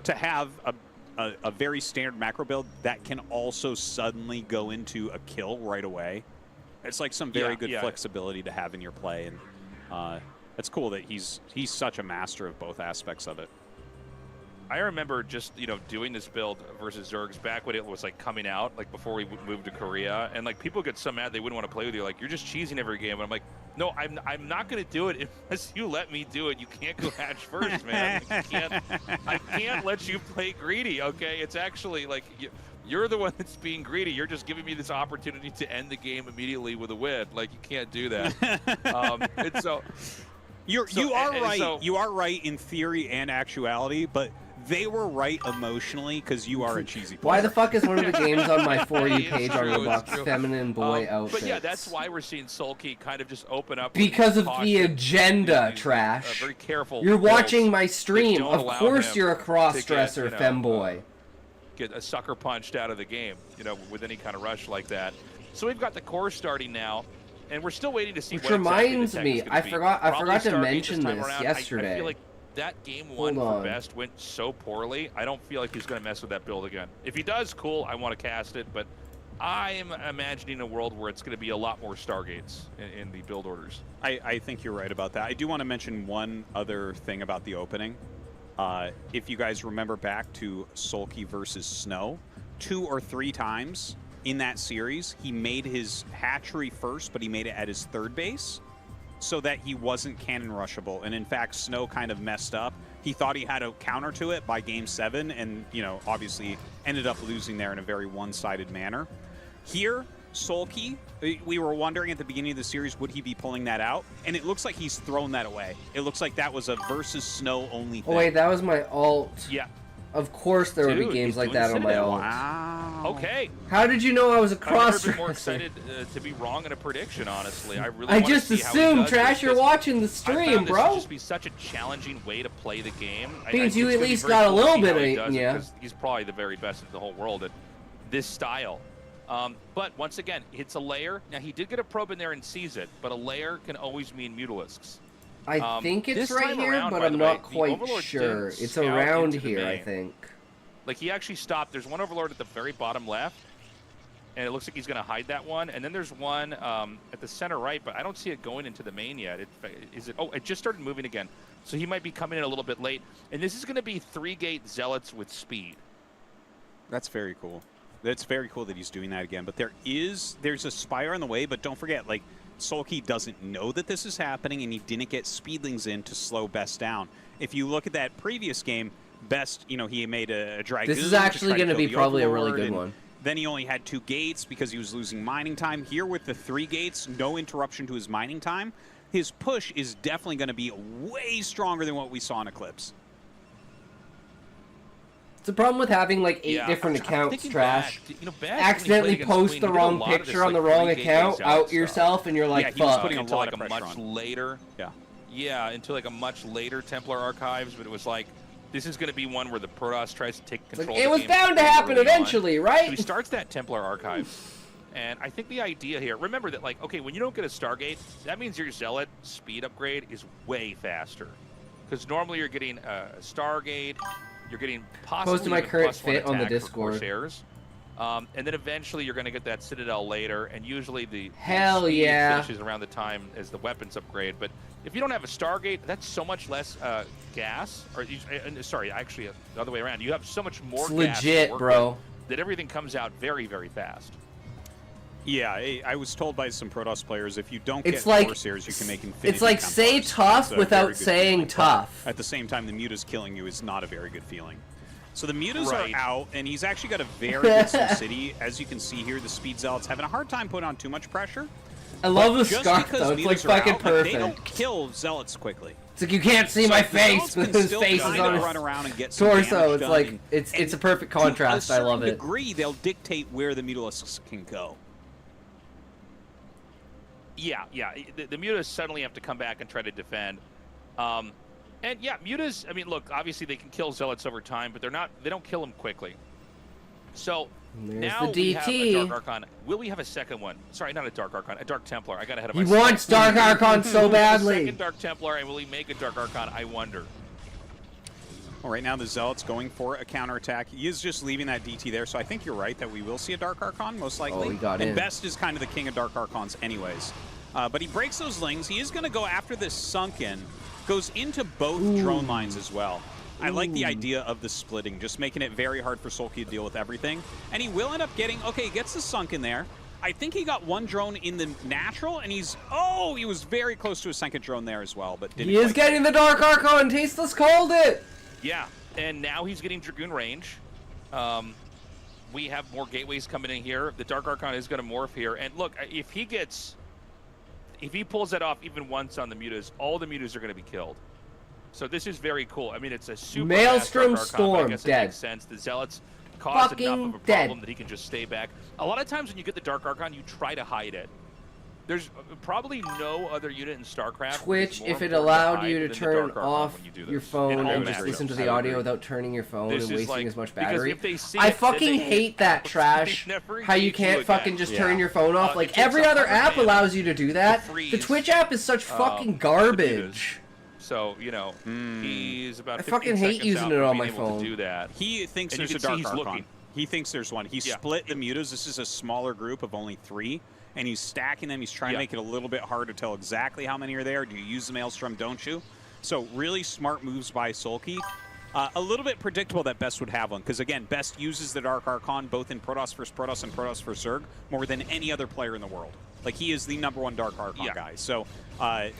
to have a very standard macro build that can also suddenly go into a kill right away. It's like some very good flexibility to have in your play, and it's cool that he's such a master of both aspects of it. I remember just, you know, doing this build versus Zergs back when it was like coming out, like before we moved to Korea, and like people get so mad they wouldn't want to play with you, like you're just cheesing every game. And I'm like, no, I'm not going to do it unless you let me do it. You can't go hatch first, man. Like, I can't let you play greedy. Okay, it's actually like you're the one that's being greedy. You're just giving me this opportunity to end the game immediately with a win. Like you can't do that. And so. You are right. You are right in theory and actuality, but they were right emotionally because you are a cheesy player. Why the fuck is one of the games on my For You page on true, Roblox feminine boy outfits? But yeah, that's why we're seeing Soulkey kind of just open up. Because of caution, the agenda, these, Trash. very careful. You're builds watching my that stream. don't Of allow course him you're a to cross-dresser, get, you know, femboy. Get a sucker punched out of the game, you know, with any kind of rush like that. So we've got the core starting now. And we're still waiting to see Which what exactly reminds the tech me, is gonna I be. forgot Probably to Stargate mention time this around. yesterday. I feel like that game Hold one on. for Best went so poorly. I don't feel like he's going to mess with that build again. If he does, cool. I want to cast it, but I am imagining a world where it's going to be a lot more Stargates in the build orders. I think you're right about that. I do want to mention one other thing about the opening. If you guys remember back to Soulkey versus Snow, 2 or 3 times in that series, he made his hatchery first, but he made it at his third base so that he wasn't cannon rushable. And in fact, Snow kind of messed up. He thought he had a counter to it by game 7 and, you know, obviously ended up losing there in a very one-sided manner. Here, Soulkey, we were wondering at the beginning of the series, would he be pulling that out? And it looks like he's thrown that away. It looks like that was a versus Snow only thing. Oh wait, that was my alt. Yeah. Of course there would be Dude, games he's like doing that on my Citadel. alt. Wow. Okay. How did you know I was a I've never been more cross-dresser? excited to be wrong in a prediction, honestly. I really I want just to see how he assumed, does Trash, this, you're 'cause watching the I stream, found this bro. to just be such a challenging way to play the game. Means you it's at gonna be least very got a cool to little see bit how of he it, does yeah. because he's probably the very best in the whole world at this style. But once again, it's a layer. Now, he did get a probe in there and sees it, but a layer can always mean mutalisks. I think it's this right time here, around, but by I'm the way, not the quite Overlord sure. didn't It's scout around into the here, I main. think. Like, he actually stopped. There's one Overlord at the very bottom left, and it looks like he's going to hide that one. And then there's one at the center right, but I don't see it going into the main yet. Oh, it just started moving again. So he might be coming in a little bit late. And this is going to be 3-gate Zealots with speed. That's very cool. That's very cool that he's doing that again. But there's a Spire on the way, but don't forget, like, Soulkey doesn't know that this is happening, and he didn't get Speedlings in to slow Best down. If you look at that previous game, Best, you know, he made a Dragoon. This is actually going to be probably a really Overlord, good one. Then he only had 2 gates because he was losing mining time. Here with the 3 gates, no interruption to his mining time. His push is definitely going to be way stronger than what we saw in Eclipse. It's a problem with having like 8 different accounts, Trash. Accidentally post the wrong picture on the wrong account, out yourself, and you're like, he was fuck. putting a lot like of a pressure much on. later. Yeah, into like a much later Templar archives, but it was like, this is going to be one where the Protoss tries to take control. It was bound to happen eventually, right? So he starts that Templar archives. And I think the idea here, remember that, like, okay, when you don't get a Stargate, that means your Zealot speed upgrade is way faster. Because normally you're getting a Stargate, you're getting possibly Posted my current +1 fit on the attack for Discord. Corsairs. And then eventually you're going to get that Citadel later, and usually the Hell speed yeah. finishes around the time as the weapons upgrade. But if you don't have a Stargate, that's so much less gas. Or sorry, actually the other way around. You have so much more It's gas to legit, work bro. with that everything comes out very, very fast. Yeah, I was told by some Protoss players, if you don't It's get like- Corsairs, you can make Infinity It's like say Templars. tough That's a very without good saying feeling, but tough. At the same time, the Muta's killing you is not a very good feeling. So the Mutas Right. are out, and he's actually got a very good SimCity. As you can see here, the Speed Zealot's having a hard time putting on too much pressure. I love the Just scarf because though. It's like Mutas are fucking out, like, they don't perfect. kill Zealots quickly. It's like you can't see So my the face, Zealots but can his still face is kinda on his run around and get some torso. damage It's done, like and- it's a perfect contrast. I love To a it. certain degree, they'll dictate where the Mutalisks can go. Yeah. The Mutas suddenly have to come back and try to defend. And yeah, Mutas, I mean, look, obviously they can kill Zealots over time, but they don't kill them quickly. So There's now the we have a DT. Dark Archon. Will we have a second one? Sorry, not a Dark Archon, a Dark Templar. I got ahead of He myself. wants Dark Archon so Will we have a badly. second Dark Templar, and will he make a Dark Archon? I wonder. Well, right now the Zealot's going for a counterattack. He is just leaving that DT there, so I think you're right that we will see a Dark Archon, most likely. Oh, he got and in. Best is kind of the king of Dark Archons anyways. But he breaks those lings. He is going to go after this Sunken. Goes into both drone lines as well. I like the idea of the splitting, just making it very hard for Soulkey to deal with everything. And he will end up getting, okay, he gets the Sunken there. I think he got one drone in the natural, and he was very close to a second drone there as well, but didn't He is quite getting the Dark Archon. Tasteless called it. Yeah, and now he's getting Dragoon range. We have more gateways coming in here. The Dark Archon is going to morph here. And look, if he pulls that off even once on the Mutas, all the Mutas are going to be killed. So this is very cool. I mean, it's a super Maelstrom fast Dark Archon, but Storm, I guess it dead. makes sense. The Zealots cause Fucking enough of a dead. problem that he can just stay back. A lot of times when you get the Dark Archon, you try to hide it. There's probably no other unit in StarCraft. Twitch, that's if more it important to allowed hide you to than the turn Dark Archon off when you do your this. phone In all and just matchups, listen to I the would audio agree. without turning your phone This and is wasting like- as much because battery. if they see I it, then fucking they hate that they trash. never How you engage you can't again. fucking just Yeah. turn your phone off. It Like takes every a other app 100 allows you to do that. to freeze, The Twitch app is such fucking the garbage. So, you know, he's about I 15 fucking hate seconds using out it from on being my able phone. to do that. He thinks And you there's a can see Dark he's Archon. looking. He thinks there's one. He Yeah. split the Mutas. This is a smaller group of only 3, and he's stacking them. He's trying to Yeah. make it a little bit hard to tell exactly how many are there. Do you use the Maelstrom, don't you? So really smart moves by Soulkey. A little bit predictable that Best would have one, because again, Best uses the Dark Archon both in Protoss vs. Protoss and Protoss vs. Zerg more than any other player in the world. Like, he is the #1 Dark Archon guy. So,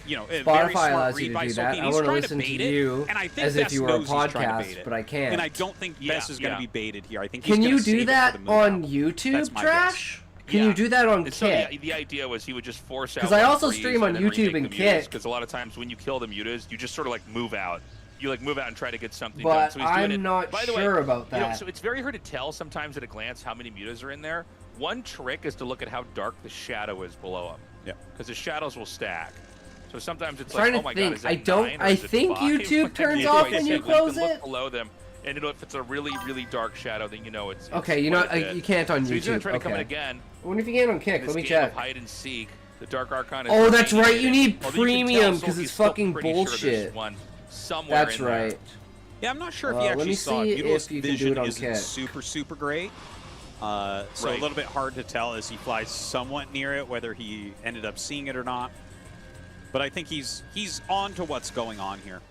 you know, a very Spotify smart allows read you to by do Soulkey. that. and I he's want to trying listen to bait it, you and I think as if Best you were a knows he's trying to bait podcast, it. but I can't. And I don't think Best is going to be baited here. I think he's Can gonna you save do it for that the move on out. YouTube, That's my Trash? Can Yeah. you do that on And so Kit? the idea was he would just force out. 'Cause I also stream on YouTube and Kick. Because a lot of times when you kill the Mutas, you just sort of like move out. You like move out and try to get something But done. So he's doing I'm it. not By the way, sure about You know, that. so it's very hard to tell sometimes at a glance how many Mutas are in there. One trick is to look at how dark the shadow is below them. Yeah. Because the shadows will stack. So sometimes it's Trying like, to oh my think. god, is that I don't- 9 or I is it think 5? YouTube turns You off can when you look close look it. below them, and if it's a really, really dark shadow, then you know it's Okay, you know quite a bit. you can't on So he's gonna YouTube. try to come in Okay. again. I wonder if you can on Kick. This Let me game check. of hide and seek. The Dark Archon is Oh, that's really right. You need although you can tell premium 'cause Soulkey's it's still fucking pretty sure there's bullshit. one somewhere That's in there. right. Yeah, I'm not sure if Let he me actually saw see it. Mutalisk if you can do vision it on isn't Kit. super great. So a Right. little bit hard to tell as he flies somewhat near it, whether he ended up seeing it or not. But I think he's on to what's going on here.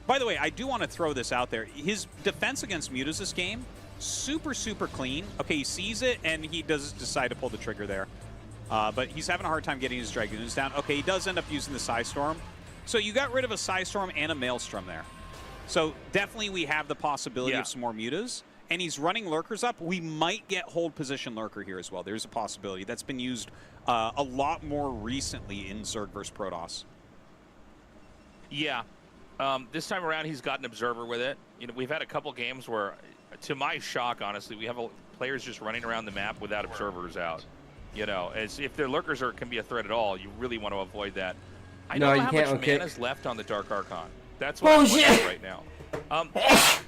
By the way, I do want to throw this out there. His defense against Mutas this game, super clean. Okay, he sees it, and he does decide to pull the trigger there. But he's having a hard time getting his Dragoons down. Okay, he does end up using the Psystorm. So you got rid of a Psystorm and a Maelstrom there. So definitely we have the possibility of some more Mutas. And he's running Lurkers up. We might get hold position Lurker here as well. There's a possibility. That's been used a lot more recently in Zerg vs. Protoss. Yeah. This time around, he's got an observer with it. You know, we've had a couple games where to my shock, honestly, we have players just running around the map without observers out. You know, as if their lurkers can be a threat at all, you really want to avoid that. I don't know how much mana's left on the Dark Archon. That's what I'm wondering right now.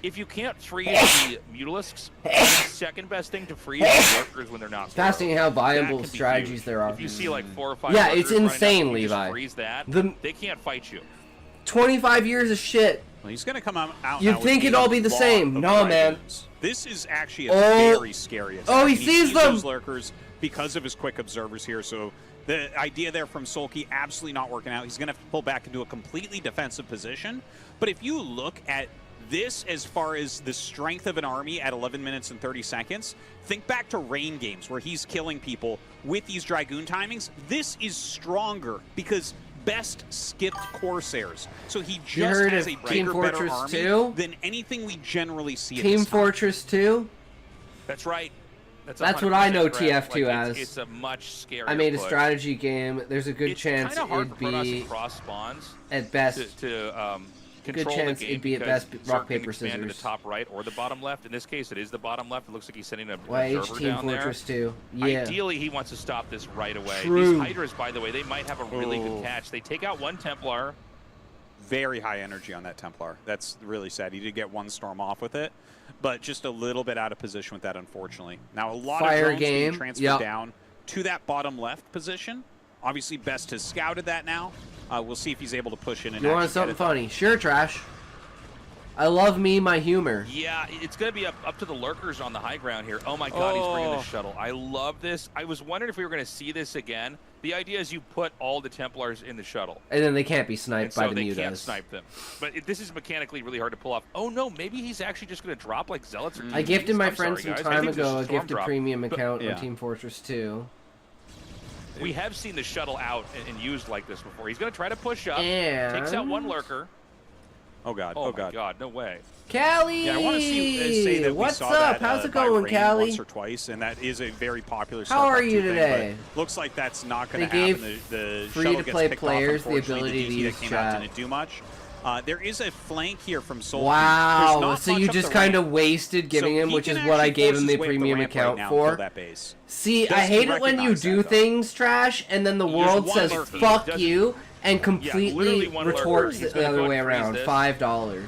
If you can't freeze the Mutalisks, the second best thing to freeze is lurkers when they're not. Fascinating how viable strategies there are. If you see like 4 or 5 yeah, it's insane, out, Levi. Freeze that. They can't fight you. 25 years of shit. Well, he's going to come out. You'd think it'd all be the same. No, man. This is actually a very scary attack. Oh, he sees them. Those lurkers because of his quick observers here. So the idea there from Soulkey absolutely not working out. He's going to have to pull back into a completely defensive position. But if you look at this as far as the strength of an army at 11 minutes and 30 seconds, think back to Rain games where he's killing people with these Dragoon timings. This is stronger because Best skipped Corsairs. So he just has a bigger, better army than anything we generally see Team Fortress 2? That's right. That's what I know TF2 as. It's a much scarier I made a push. strategy game. There's a good chance it'd be cross spawns at best. To good control chance the game it'd be at best rock paper scissors. To the top right or the bottom left. In this case, it is the bottom left. It looks like he's sending a observer Team down Fortress there. 2. Yeah. Ideally, he wants to stop this right away. True. These Hydras, by the way, they might have a really good catch. They take out one Templar. Very high energy on that Templar. That's really sad. He did get one storm off with it, but just a little bit out of position with that, unfortunately. Now, a lot of drones being transferred down to that bottom left position. Obviously, Best has scouted that now. We'll see if he's able to push in and You want something funny? Sure, Trash. I love me my humor. Yeah, it's going to be up to the lurkers on the high ground here. Oh my god, he's bringing the shuttle. I love this. I was wondering if we were going to see this again. The idea is you put all the Templars in the shuttle. And then they can't be sniped by the mutas. They can't snipe them. But this is mechanically really hard to pull off. Oh no, maybe he's actually just going to drop like Zealots or TVs. I gifted my friend some time ago a gifted premium account on Team Fortress 2. We have seen the shuttle out and used like this before. He's going to try to push up. And takes out one lurker. Oh god! Oh god! God! No way! Callie! Yeah, I want to say that what's we saw up? That, how's it going, Callie? Once or twice, and that is a very popular. How are you today? Looks like that's not going to happen. The free-to-play players the ability to use chat. Didn't do much. There is a flank here from Soulkey. Wow! So you just kind of wasted giving him, which is what I gave him the premium account for. See, I hate it when you do things, Trash, and then the world says "fuck you" and completely retorts it the other way around. $5.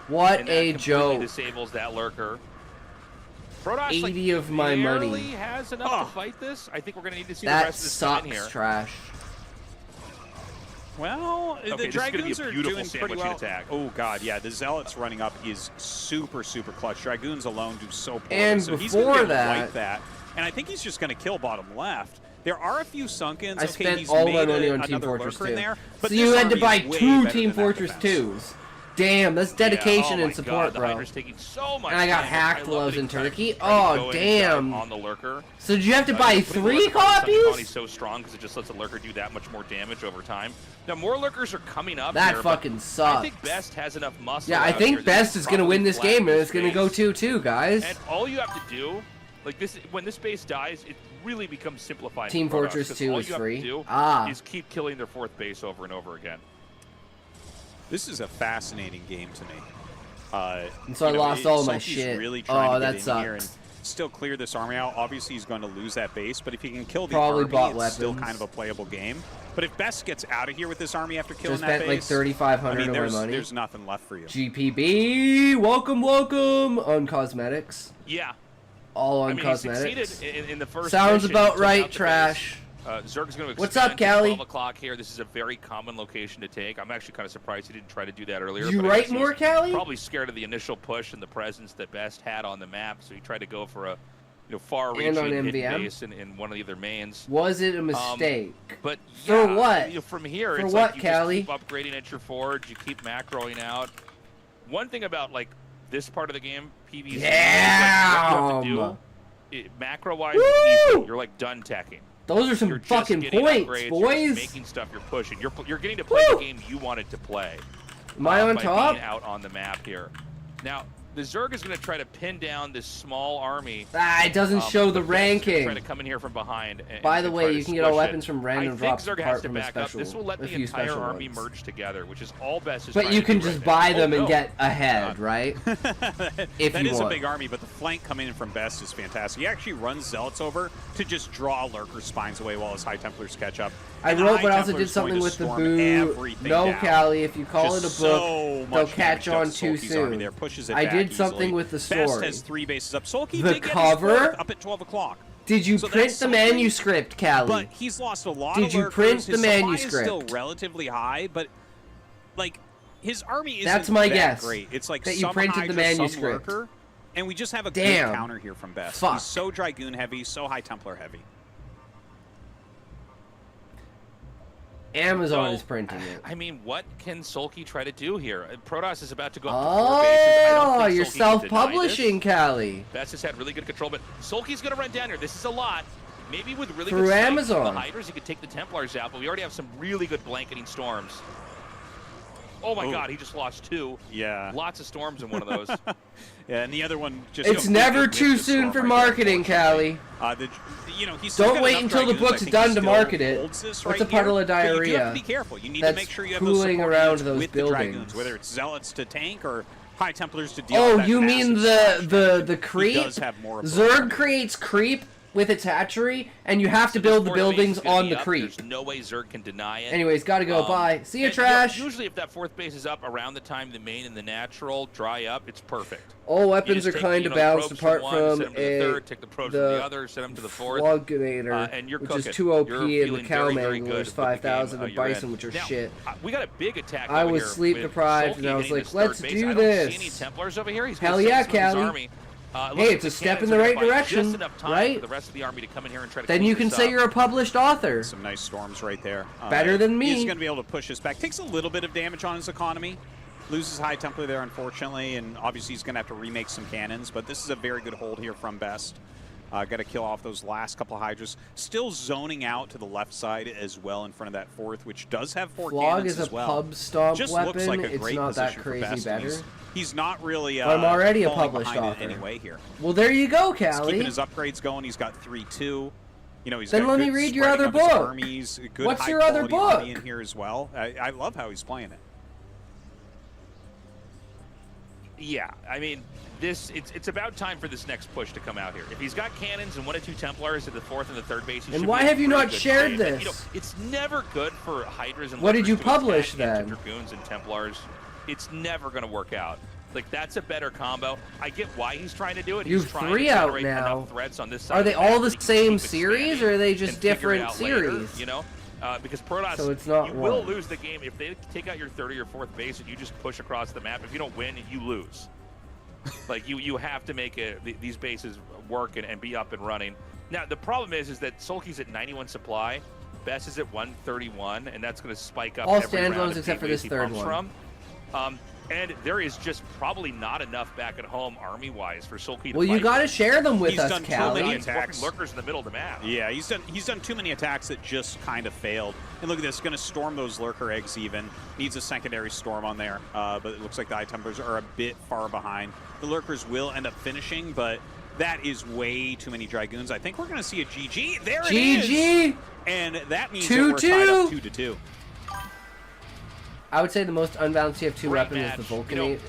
What a joke! Disables that lurker. Protoss, 80 of my money. Has enough to fight this. I think we're gonna need to see the rest of this sucks, in here. Trash. Well, the Dragoons are doing pretty well. Attack. Oh god, yeah, the Zealots running up is super clutch. Dragoons alone do so poorly. And so before he's gonna be able that, to wipe that, and I think he's just gonna kill bottom left. There are a few Sunkens. I spent all my money on Team Fortress 2. But so you had to buy 2 Team Fortress 2s. Damn, that's dedication and support, bro. So much and I got hacked while I was in Turkey. Oh, damn. On the lurker. So did you have to buy 3 copies? He's so strong because it just lets the lurker do that much more damage over time. Now, more lurkers are coming up. That fucking sucks. I think Best has enough muscle. Yeah, I think Best is going to win this game, and it's going to go 2-2, guys. And all you have to do, like this, when this base dies, it really becomes simplified. Team Fortress 2 is free. All you have to do is keep killing their 4th base over and over again. This is a fascinating game to me. And so I lost all my shit. Really trying to that get sucks. in here and still clear this army out. Obviously, he's going to lose that base, but if he can kill the Probably army, it's still kind of a playable game. But if Best gets out of here with this army after killing that base, just spent like $3,500 I mean, of my money. There's nothing left for you. GPB, welcome on cosmetics. Yeah. All on He cosmetics. succeeded in the first Sounds mission. about right, Trash. Zerg's going to What's up, Callie? 12 o'clock here. This is a very common location to take. I'm actually kind of surprised he didn't try to do that earlier. You write more, Callie? Probably scared of the initial push and the presence that Best had on the map, so he tried to go for a far-reaching hidden base in one of the other mains. Was it a mistake? But yeah, for what? From here, for it's what, like you Callie? just keep upgrading at your forge. You keep macroing out. One thing about like this part of the game, PvZ, macro-wise, is easy. You're like done teching. Those are some fucking points, upgrades, boys. You're just making stuff. You're pushing. You're getting to play the game you wanted to play. Am I on by top? Being out on the map here. Now, The Zerg is going to try to pin down this small army. It doesn't show the ranking. Try to come in here from behind. By the way, you can get all weapons from random drops Zerg apart has to from a back special. up. This will let the entire army merge together, which is all Best is But you can just buy them and get ahead, right? That is a big army, but the flank coming in from Best is fantastic. He actually runs Zealots over to just draw Lurker Spines away while his High Templars catch up. I wrote, but I also did something with the boo. No, Callie, if you call it a book, they'll catch on too soon. I did something with the story. Best has 3 bases up. Soulkey the did get cover his up at 12 o'clock. Did you print the manuscript, Callie? But he's lost a lot Did of you lurkers. print the His supply manuscript? is still relatively high, but like his army isn't That's my that guess, great. It's like that you some printed Hydra, the manuscript. some lurker, and we just have a Damn. good counter here from Best. Fuck. He's so Dragoon heavy, so High Templar heavy. Amazon is printing it. I mean, what can Soulkey try to do here? Protoss is about to go up Oh, to 4 bases. I don't think you're Soulkey can deny self-publishing, this. Callie. Best has had really good control, but Soulkey's going to run down here. This is a lot. Maybe with really Through good sight Amazon. from the Hydras, he could take the Templars out, but we already have some really good blanketing storms. Oh my God, he just lost 2. Yeah. Lots of storms in one of those. Yeah, and the other one just... It's never too soon for marketing, Callie. You know, he's still Don't got wait enough until the Dragoons. book's I think done he to still market it. holds this It's right a puddle here, of but you do diarrhea. have to be careful. You need to That's make sure you have those cooling support around units those with buildings. the Dragoons, whether it's Zealots to tank or High Templars to deal Oh, with that you mean massive the splash. creep? He does have more of Zerg those. creates creep with its hatchery, and you have to So build this the fourth base buildings is gonna on be the up. creep. There's no way Zerg can deny it. Anyways, gotta go. Bye. See ya, and, trash. Usually if that 4th base is up around the time the main and the natural dry up, it's perfect. All weapons You are just take, kind of the balanced probes apart one, from send them to the 3rd, take the probes from the other, send them to the 4th. Flognator, And you're which cooking. is 2 OP, You're and the feeling Cow very, very Manglers good with the 5,000, game, and you're Bison, in. which are Now, shit. We got a big attack I over was here sleep with deprived, Soulkey and I was hitting like, this let's 3rd base. do I don't this. see any Templars over here. He's Hell gonna yeah, send some of his Callie. army. Hey, it's a step in the right direction, just enough time right? for the rest of the army to come in here and try to Then clean you can this say up. you're a published author. Some nice storms right there. Better than me. He's going to be able to push this back. Takes a little bit of damage on his economy. Loses High Templar there, unfortunately, and obviously he's going to have to remake some cannons, but this is a very good hold here from Best. Got to kill off those last couple of Hydras. Still zoning out to the left side as well in front of that 4th, which does have 4 Flog cannons is a as well. pub stomp Just weapon. looks like a It's great not that position for crazy Best, and better. He's not really I'm already a falling published behind author. it anyway here. Well, there you go, He's keeping Callie. his upgrades going. He's got 3-2. You know, he's Then got let me good read your spreading other of his book. armies, good What's your other high-quality army book? in here as well. I love how he's playing it. Yeah, I mean, it's about time for this next push to come out here. If he's got cannons and 1 or 2 Templars at the 4th and the 3rd base, he And should why be in have you pretty not good shared shape. this? And, you know, it's never good for Hydras and What did Lurkers you to publish attack into then? Dragoons and Templars. It's never going to work out. Like, that's a better combo. I get why he's trying to do it. You've He's trying 3 to out generate now. enough threats on this side Are of they the all map the that he can same keep series, expanding or are they just and figure it different out later, series? you know? Because Protoss, So it's not you will one. lose the game if they take out your 3rd or your 4th base and you just push across the map. If you don't win, you lose. Like, you have to make these bases work and be up and running. Now, the problem is that Soulkey's at 91 supply, Best is at 131, and that's going to spike up All every round standalones of except for gateways this he 3rd bumps one. From. And there is just probably not enough back at home army-wise for Soulkey to Well, you fight. got to share them with He's us, done too Callie. many It's attacks. working lurkers in the middle of the map. Yeah, he's done too many attacks that just kind of failed. And look at this, going to storm those lurker eggs even. Needs a secondary storm on there, but it looks like the High Templars are a bit far behind. The lurkers will end up finishing, but that is way too many Dragoons. I think we're going to see a GG. There it is. GG. And that means that we're tied up 2-2. I would say the most unbalanced you have 2 Great weapons match. is the You Vulcanate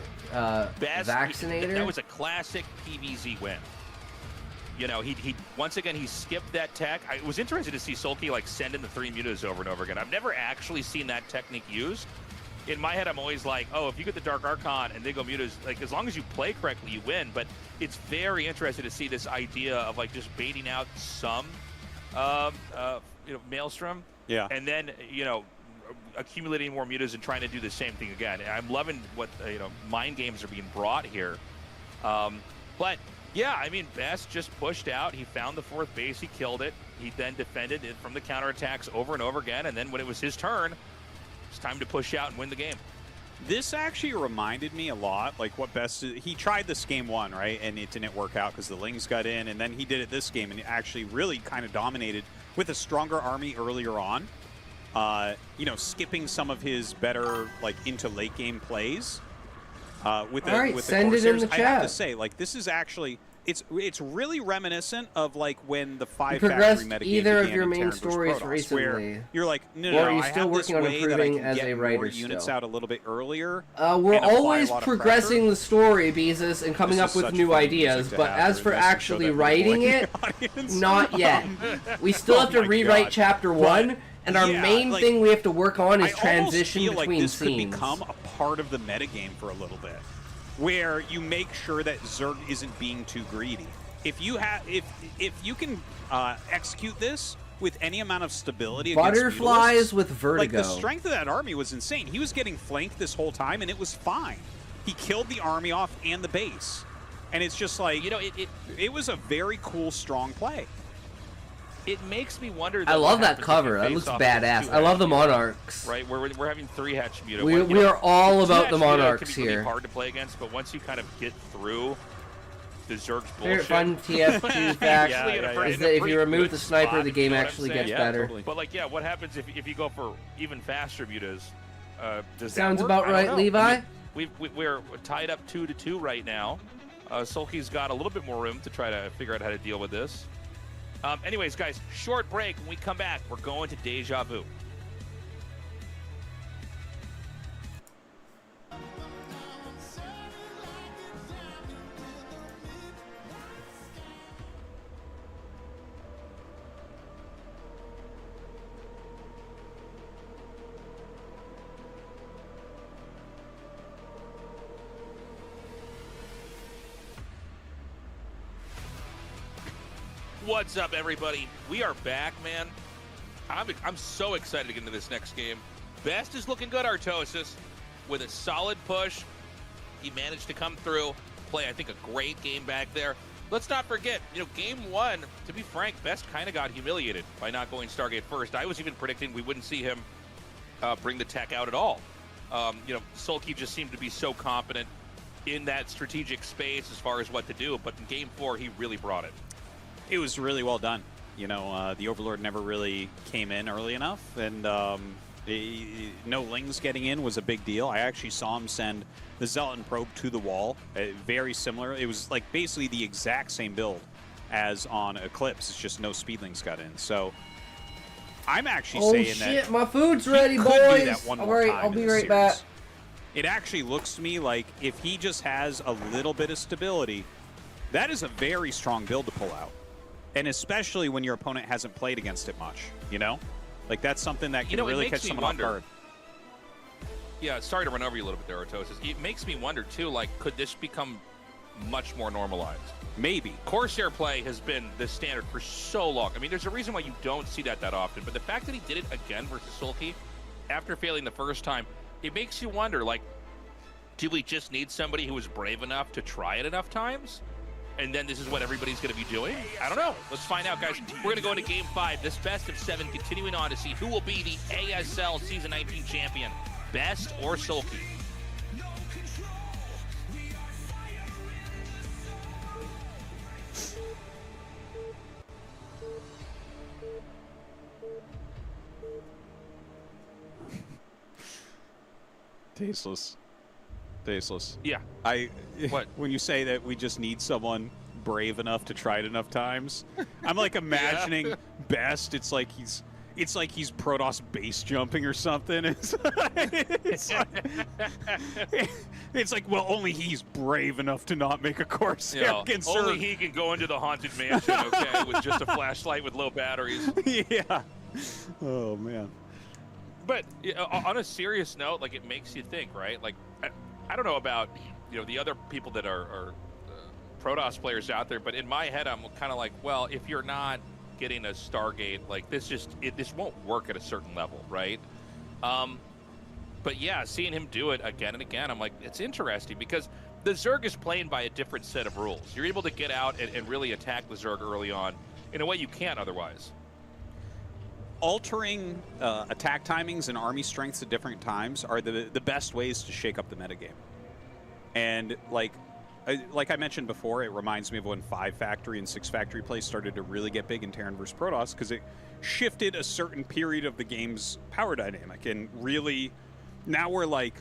Best, Vaccinator. That was a classic PVZ win. You know, he once again, he skipped that tech. I was interested to see Soulkey, like, send in the 3 mutas over and over again. I've never actually seen that technique used. In my head, I'm always like, oh, if you get the Dark Archon and they go mutas, like, as long as you play correctly, you win. But it's very interesting to see this idea of, like, just baiting out some, Maelstrom. Yeah. And then, accumulating more mutas and trying to do the same thing again. I'm loving what, mind games are being brought here. But, yeah, I mean, Best just pushed out. He found the 4th base. He killed it. He then defended it from the counterattacks over and over again. And then when it was his turn, it's time to push out and win the game. This actually reminded me a lot like what Best did. He tried this game 1, right? And it didn't work out because the Lings got in. And then he did it this game and actually really kind of dominated with a stronger army earlier on. Skipping some of his better, like, into late game plays. with the All right, with the send it in Corsairs. the I have to chat. say, like, this is actually it's really reminiscent of like when the five progressed factory metagame either of began your in main Terran versus stories Protoss, recently? where you're like, no, Or no, are you I still have this working on way that I improving can as get a more writer units still? out a little bit earlier. We're and apply a always lot of progressing pressure. the story, Beezus, and coming This up is with such new fun ideas, music to but have as for for this and show actually that little writing boy in it, the audience. not yet. We still have to Oh my rewrite God. chapter But, 1, and our yeah, main like, thing we have to work on is I transition almost feel between like this scenes. could become a part of the metagame for a little bit, where you make sure that Zerg isn't being too greedy. If you have, if you can execute this with any amount of stability against Butterflies mutalisks, with vertigo. like the strength of that army was insane. He was getting flanked this whole time, and it was fine. He killed the army off and the base, and it's just like, you know, it was a very cool, strong play. It makes me wonder. Though, I love what that happens if cover. you That face looks off against badass. two I love the hatch muta, Monarchs. Right, we're having 3 hatch muta. We are all about the two hatch muta Monarchs can be really here. hard to play against, but once you kind of get through the Zerg's Favorite bullshit, fun TF2 fact is that if you remove the sniper, spot, the game you know what I'm actually saying? gets Yeah, better. totally. But like, yeah, what happens if you go for even faster mutas? Does Sounds that work? about I don't right, know. Levi. I mean, we're tied up 2-2 right now. Soulkey's got a little bit more room to try to figure out how to deal with this. Anyways, guys, short break. When we come back, we're going to Deja Vu. What's up, everybody? We are back, man. I'm so excited to get into this next game. Best is looking good, Artosis, with a solid push. He managed to come through, play, I think, a great game back there. Let's not forget, you know, game 1, to be frank, Best kind of got humiliated by not going Stargate first. I was even predicting we wouldn't see him bring the tech out at all. You know, Soulkey just seemed to be so confident in that strategic space as far as what to do, but in game 4, he really brought it. It was really well done. You know, the Overlord never really came in early enough, and no Lings getting in was a big deal. I actually saw him send the Zealot and Probe to the wall. Very similar. It was like basically the exact same build as on Eclipse. It's just no Speedlings got in. So I'm actually Oh saying shit, that my food's he ready, could do boys. that one All more right, time I'll in be the right back. series. It actually looks to me like if he just has a little bit of stability, that is a very strong build to pull out. And especially when your opponent hasn't played against it much, you know? Like, that's something that can really catch someone off guard. Yeah, sorry to run over you a little bit there, Artosis. It makes me wonder, too, like, could this become much more normalized? Maybe. Corsair play has been the standard for so long. I mean, there's a reason why you don't see that often, but the fact that he did it again versus Soulkey, after failing the first time, it makes you wonder, like, do we just need somebody who was brave enough to try it enough times? And then this is what everybody's going to be doing? I don't know. Let's find out, guys. We're going to go into Game 5, this best of 7, continuing on to see who will be the ASL Season 19 champion, Best or Soulkey. Tasteless. Tasteless. Yeah. What? When you say that we just need someone brave enough to try it enough times, I'm like imagining Best. It's like he's Protoss base jumping or something. It's like, well, only he's brave enough to not make a Corsair. You know, only he can go into the haunted mansion, okay, with just a flashlight with low batteries. Yeah. Oh man. But on a serious note, like, it makes you think, right? Like, I don't know about, you know, the other people that are Protoss players out there, but in my head, I'm kind of like, well, if you're not getting a Stargate, like, this won't work at a certain level, right? But yeah, seeing him do it again and again, I'm like, it's interesting because the Zerg is playing by a different set of rules. You're able to get out and really attack the Zerg early on in a way you can't otherwise. Altering attack timings and army strengths at different times are the best ways to shake up the metagame. And like I mentioned before, it reminds me of when 5 factory and 6 factory play started to really get big in Terran versus Protoss because it shifted a certain period of the game's power dynamic. And really, now we're like,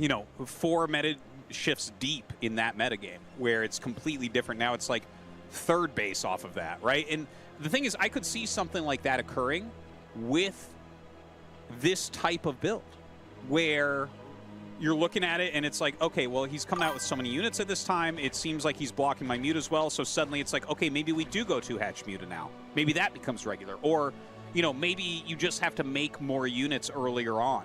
you know, 4 meta shifts deep in that metagame where it's completely different. Now it's like third base off of that, right? And the thing is, I could see something like that occurring with this type of build where you're looking at it and it's like, okay, well, he's coming out with so many units at this time. It seems like he's blocking my mute as well. So suddenly it's like, okay, maybe we do go 2-hatch Muta now. Maybe that becomes regular. Or, you know, maybe you just have to make more units earlier on,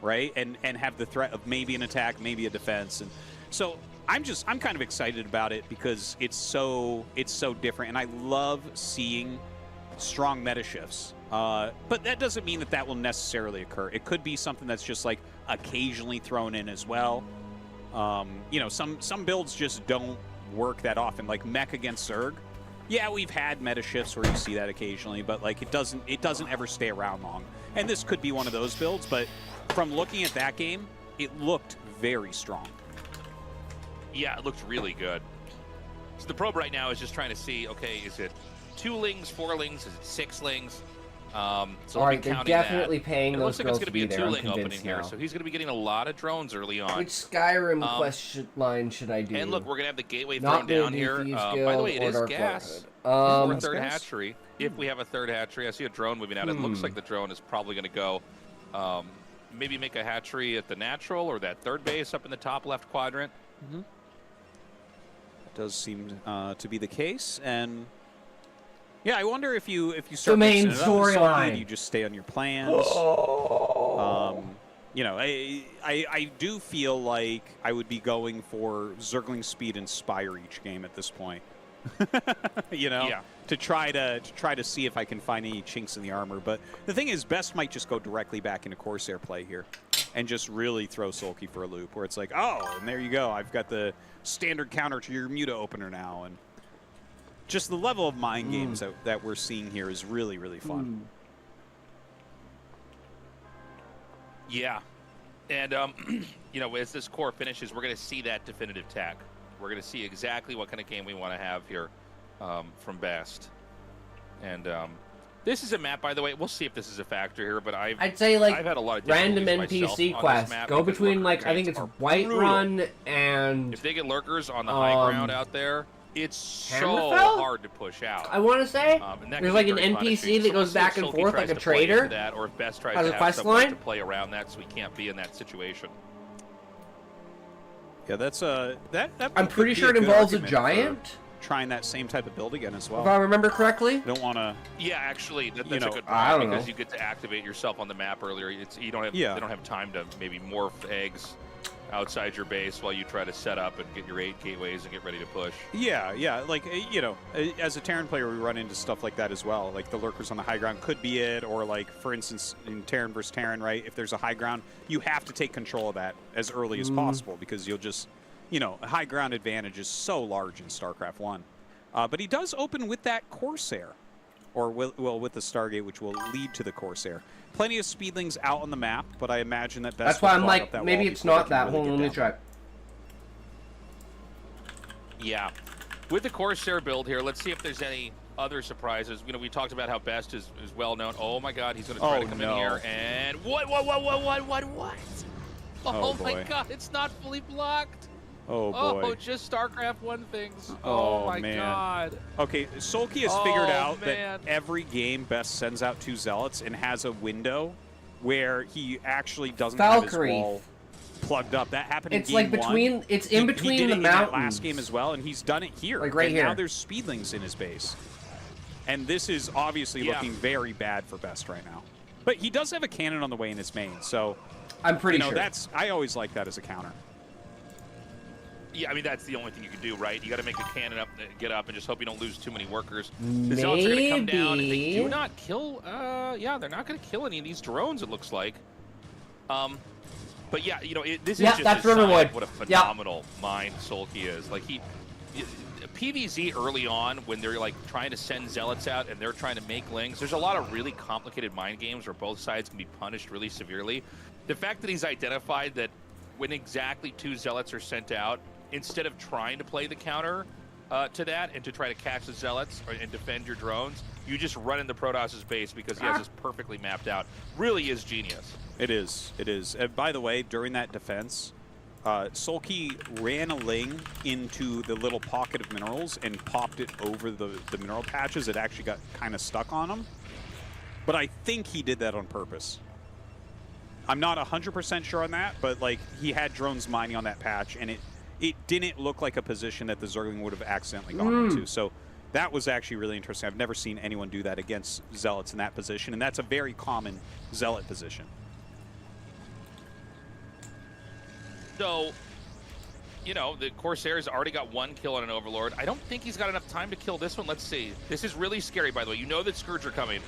right? And have the threat of maybe an attack, maybe a defense. And so I'm kind of excited about it because it's so different. And I love seeing strong meta shifts. But that doesn't mean that will necessarily occur. It could be something that's just like occasionally thrown in as well. You know, some builds just don't work that often, like mech against Zerg. Yeah, we've had meta shifts where you see that occasionally, but like it doesn't ever stay around long. And this could be one of those builds, but from looking at that game, it looked very strong. Yeah, it looked really good. So the probe right now is just trying to see, okay, is it 2 lings, 4 lings, is it 6 lings? So all right, they're definitely paying those girls to be there. It looks like it's going to be a 2-ling opening here, so he's going to be getting a lot of drones early on. Which Skyrim question line should I do? And look, we're going to have the gateway thrown down here. By the way, it is gas. For a third hatchery. If we have a third hatchery, I see a drone moving out. It looks like the drone is probably going to go maybe make a hatchery at the natural or that third base up in the top left quadrant. That does seem to be the case, and yeah, I wonder if you start the main mixing it up with storyline, Soulkey, you just stay on your plans. You know, I do feel like I would be going for Zergling speed and Spire each game at this point. You know, to try to see if I can find any chinks in the armor. But the thing is, Best might just go directly back into Corsair play here and just really throw Soulkey for a loop, where it's like, oh, and there you go, I've got the standard counter to your Muta opener now. And just the level of mind games that we're seeing here is really, really fun. Yeah. And, you know, as this core finishes, we're going to see that definitive tech. We're going to see exactly what kind of game we want to have here from Best. And this is a map, by the way. We'll see if this is a factor here, but I'd say, like, I've had a lot of random NPC quests. Go between, like, I think it's Whiterun and... If they get lurkers on the high ground out there, it's so hard to push out. I want to say there's like an NPC that goes back and forth like a trader. That, or if Best tries as to a quest line to play around that, so we can't be in that situation. Yeah, that's that I'm pretty sure it involves a giant. Trying that same type of build again as well. If I remember correctly. Don't want to. Yeah, actually, that's you know, a good point because you get to activate yourself on the map earlier. You don't have they don't have time to maybe morph eggs outside your base while you try to set up and get your 8 gateways and get ready to push. Yeah, like, you know, as a Terran player, we run into stuff like that as well. Like the lurkers on the high ground could be it, or like, for instance, in Terran versus Terran, right? If there's a high ground, you have to take control of that as early as possible because you'll just, you know, a high ground advantage is so large in StarCraft 1. But he does open with that Corsair, or well, with the Stargate, which will lead to the Corsair. Plenty of speedlings out on the map, but I imagine that that's why I'm like, maybe it's not that. Hold on, let me try. Yeah. With the Corsair build here, let's see if there's any other surprises. You know, we talked about how Best is well known. Oh my God, he's going to try to come in here and what? Oh my God, it's not fully blocked. Oh boy. Oh, just StarCraft 1 things. Oh my God. Okay, Soulkey has figured out that every game Best sends out 2 Zealots and has a window where he actually doesn't have his wall plugged up. That happened in game 1. It's like between, it's in between he did the it mountains. In that last game as well, and he's done it here. Like right here. Now there's speedlings in his base. And this is obviously looking very bad for Best right now. But he does have a cannon on the way in his main, so I'm pretty sure. I always like that as a counter. Yeah, I mean, that's the only thing you can do, right? You got to make a cannon up, get up, and just hope you don't lose too many workers. The Zealots are going to come down, and they do not kill, yeah, they're not going to kill any of these drones, it looks like. But yeah, you know, this is just a sign of what a phenomenal mind Soulkey is. Like, PvZ early on, when they're, like, trying to send Zealots out and they're trying to make lings, there's a lot of really complicated mind games where both sides can be punished really severely. The fact that he's identified that when exactly 2 Zealots are sent out, instead of trying to play the counter, to that and to try to catch the Zealots and defend your drones. You just run into Protos's base because he has this perfectly mapped out. Really is genius. It is. It is. And by the way, during that defense, Soulkey ran a Ling into the little pocket of minerals and popped it over the mineral patches. It actually got kind of stuck on him. But I think he did that on purpose. I'm not 100% sure on that, but like he had drones mining on that patch, and it didn't look like a position that the Zergling would have accidentally gone into. So that was actually really interesting. I've never seen anyone do that against Zealots in that position, and that's a very common Zealot position. So, you know, the Corsair's already got 1 kill on an Overlord. I don't think he's got enough time to kill this one. Let's see. This is really scary, by the way. You know that Scourge are coming.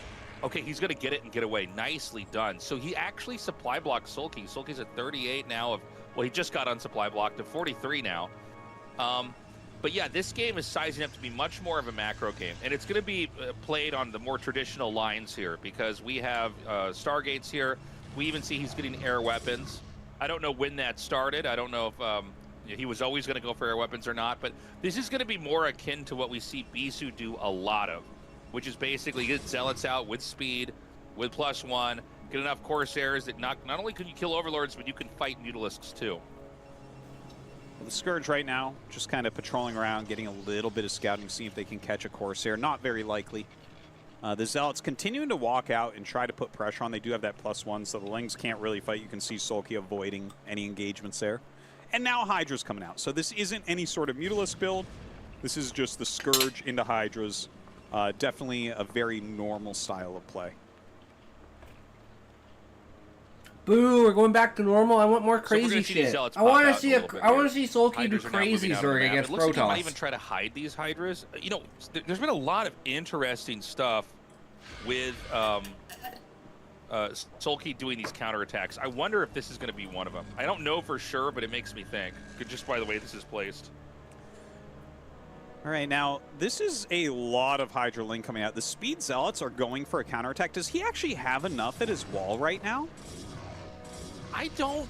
Okay, he's going to get it and get away. Nicely done. So he actually supply blocked Soulkey. Soulkey's at 38 now. Well, he just got on supply block to 43 now. But yeah, this game is sizing up to be much more of a macro game. And it's going to be played on the more traditional lines here because we have Stargates here. We even see he's getting air weapons. I don't know when that started. I don't know if he was always going to go for air weapons or not. But this is going to be more akin to what we see Bisu do a lot of, which is basically get Zealots out with speed, with +1, get enough Corsairs that not only can you kill Overlords, but you can fight Mutalisks too. Well, the Scourge right now just kind of patrolling around, getting a little bit of scouting, see if they can catch a Corsair. Not very likely. The Zealots continuing to walk out and try to put pressure on. They do have that +1, so the Lings can't really fight. You can see Soulkey avoiding any engagements there. And now Hydra's coming out. So this isn't any sort of Mutalisk build. This is just the Scourge into Hydras. Definitely a very normal style of play. Boo, we're going back to normal. I want more crazy shit. I want to see Soulkey do Hydras are now crazy moving out of the Zerg map. against It looks like he might Protoss. even try to hide these Hydras. You know, there's been a lot of interesting stuff with Soulkey doing these counterattacks. I wonder if this is going to be one of them. I don't know for sure, but it makes me think, just by the way this is placed. All right, now, this is a lot of Hydra Ling coming out. The Speed Zealots are going for a counterattack. Does he actually have enough at his wall right now? I don't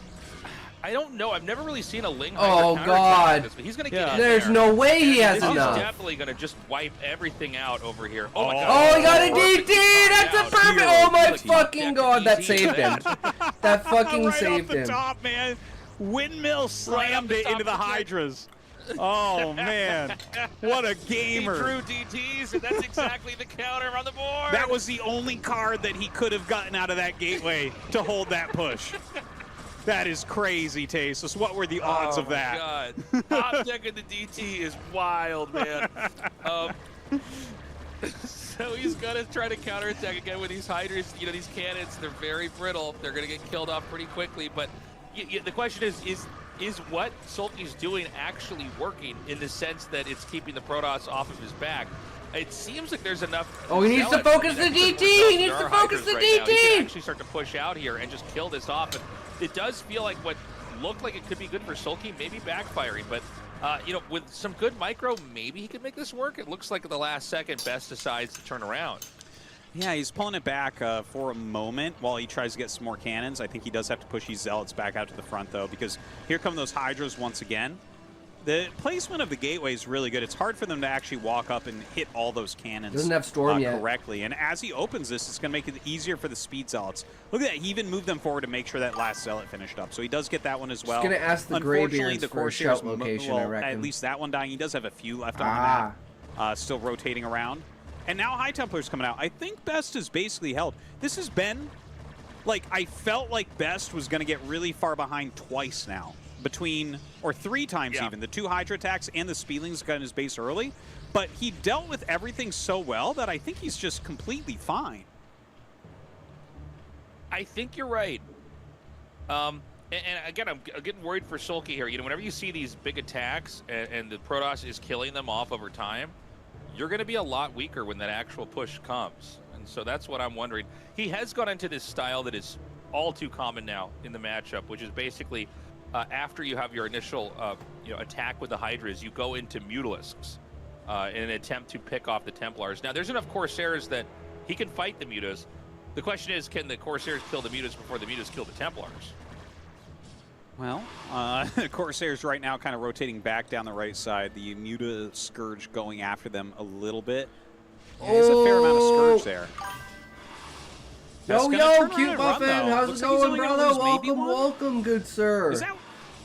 know. I've never really seen a Ling Oh, Hydra counterattack God. like this, but he's going to get in There's there. no way he has This enough. is definitely going to just wipe everything out over here. Oh, my Oh, God. Oh, he got a Perfect DT! That's a timeout. perfect... Hero. Oh my Like, fucking god, that saved him. That fucking right saved off the him. top, man. Windmill slammed the it top into the of the deck. Hydras. Oh, man. What a gamer. He drew DTs, and that's exactly the counter on the board. That was the only card that he could have gotten out of that gateway to hold that push. That is crazy, Tasus. What were the odds of that? Oh, my God. Top deck of the DT is wild, man. So he's going to try to counterattack again with these Hydras. You know, these cannons, they're very brittle. They're going to get killed off pretty quickly. But the question is what Soulkey's doing actually working in the sense that it's keeping the Protoss off of his back? It seems like there's enough... Oh, he needs to focus the DT! He needs to focus the Now. He DT! can actually start to push out here and just kill this off. And it does feel like what looked like it could be good for Soulkey, maybe backfiring. But, you know, with some good micro, maybe he could make this work. It looks like at the last second, Best decides to turn around. Yeah, he's pulling it back for a moment while he tries to get some more cannons. I think he does have to push these Zealots back out to the front, though, because here come those Hydras once again. The placement of the gateway is really good. It's hard for them to actually walk up and hit all those cannons Doesn't have Storm yet. correctly. And as he opens this, it's going to make it easier for the Speed Zealots. Look at that. He even moved them forward to make sure that last Zealot finished up. So he does get that one as well. Just gonna ask the Unfortunately, Greybeards the for a Corsairs, shout location, well, I reckon. at least that one dying. He does have a few left on the map, still rotating around. And now High Templar's coming out. I think Best is basically held. This has been, like, I felt like Best was going to get really far behind twice now. Or 3 times even. The 2 Hydra attacks and the Speedlings got in his base early. But he dealt with everything so well that I think he's just completely fine. I think you're right. And again, I'm getting worried for Soulkey here. You know, whenever you see these big attacks and the Protoss is killing them off over time, you're going to be a lot weaker when that actual push comes. And so that's what I'm wondering. He has gone into this style that is all too common now in the matchup, which is basically after you have your initial attack with the Hydras, you go into Mutalisks in an attempt to pick off the Templars. Now, there's enough Corsairs that he can fight the Mutas. The question is, can the Corsairs kill the Mutas before the Mutas kill the Templars? Well, Corsairs right now kind of rotating back down the right side. The Muta Scourge going after them a little bit. Yeah, there's a fair amount of Scourge there. Yo, cute muffin, how's it going, brother? Welcome, welcome, good sir. Is that,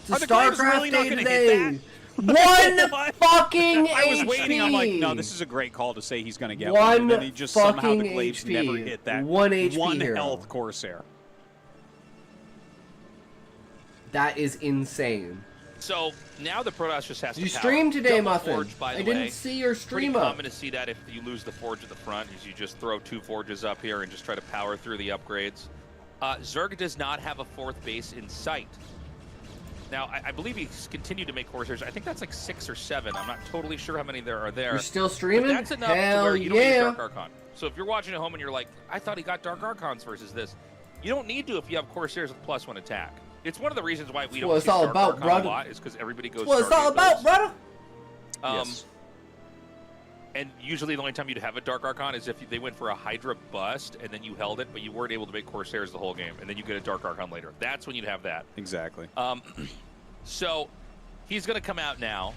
to are the Glaives StarCraft really not Day going to today. hit that? One fucking HP. I was waiting. I'm like, no, this is a great call to say he's going to get one. And then he just somehow the Glaives HP. never hit that. One HP One hero. health Corsair. That is insane. So now the Protoss just has to. You stream today, Double Muffin. Forge, by the I didn't way. see your stream Pretty up. common to see that if you lose the Forge at the front, is you just throw 2 Forges up here and just try to power through the upgrades. Zerg does not have a 4th base in sight. Now, I believe he's continued to make Corsairs. I think that's like 6 or 7. I'm not totally sure how many there are there. You're still streaming? But that's enough Hell to where you don't need yeah. a Dark Archon. So if you're watching at home and you're like, I thought he got Dark Archons versus this, you don't need to if you have Corsairs with +1 attack. It's one of the reasons why we don't see Dark Archon a lot, is because everybody goes That's what it's all about, brother. Yes. And usually the only time you'd have a Dark Archon is if they went for a Hydra bust and then you held it, but you weren't able to make Corsairs the whole game, and then you get a Dark Archon later. That's when you'd have that. Exactly. So he's going to come out now.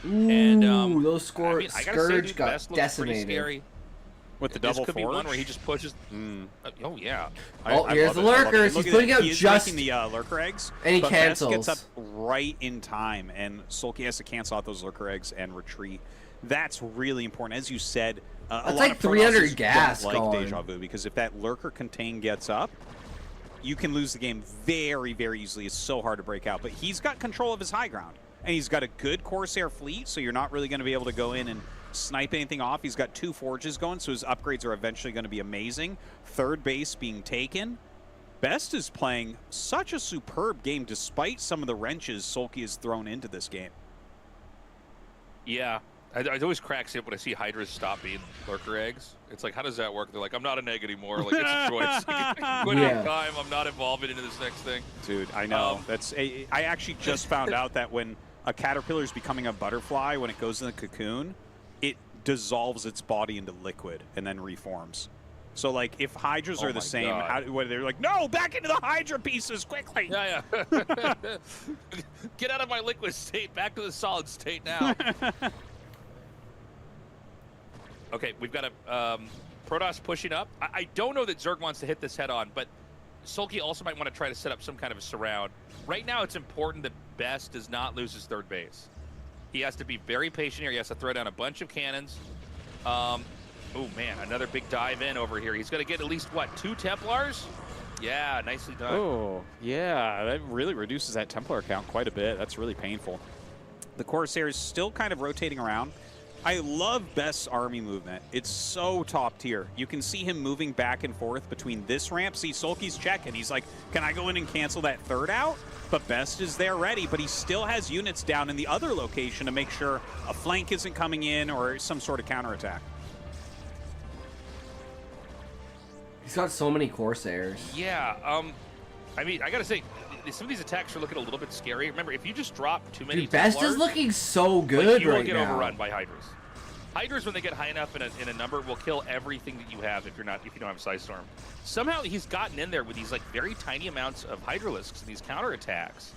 Ooh, And those I gotta say, Scourge dude, got Best looks pretty decimated. scary. With the This double could Forge. be one where he just pushes. Oh yeah. Oh, here's love the it. I love it. lurkers. Look He's at putting that. out He is just making the lurker eggs, and he but Best cancels. gets up right in time, and Soulkey has to cancel out those lurker eggs and retreat. That's really important, as you said. A That's lot like of 300 Protoss gas don't like gone. Deja Vu, because if that lurker contain gets up, you can lose the game very, very easily. It's so hard to break out, but he's got control of his high ground, and he's got a good Corsair fleet, so you're not really going to be able to go in and snipe anything off. He's got 2 forges going, so his upgrades are eventually going to be amazing. 3rd base being taken. Best is playing such a superb game despite some of the wrenches Soulkey has thrown into this game. Yeah. It always cracks me up when I see Hydras stop being lurker eggs. It's like, how does that work? They're like, I'm not an egg anymore. Like, it's a choice. Quit Yeah. time. I'm not involving into this next thing. Dude, I know. I actually just found out that when a caterpillar is becoming a butterfly, when it goes in the cocoon, it dissolves its body into liquid and then reforms. So, like, if Hydras are the same, they're like, no, back into the Hydra pieces, quickly! Yeah. Get out of my liquid state. Back to the solid state now. Okay, we've got a Protoss pushing up. I don't know that Zerg wants to hit this head on, but Soulkey also might want to try to set up some kind of a surround. Right now, it's important that Best does not lose his 3rd base. He has to be very patient here. He has to throw down a bunch of cannons. Oh, man, another big dive in over here. He's going to get at least, what, 2 Templars? Yeah, nicely done. Oh, yeah, that really reduces that Templar count quite a bit. That's really painful. The Corsair is still kind of rotating around. I love Best's army movement. It's so top tier. You can see him moving back and forth between this ramp. See, Soulkey's checking. He's like, can I go in and cancel that 3rd out? But Best is there ready, but he still has units down in the other location to make sure a flank isn't coming in or some sort of counterattack. He's got so many Corsairs. Yeah, I mean, I gotta say, some of these attacks are looking a little bit scary. Remember, if you just drop too many Dude, Best Templars, is looking so like, good you will right get now. overrun by Hydras. Hydras, when they get high enough in a number, will kill everything that you have if you don't have Psystorm. Somehow he's gotten in there with these like very tiny amounts of Hydralisks and these counterattacks.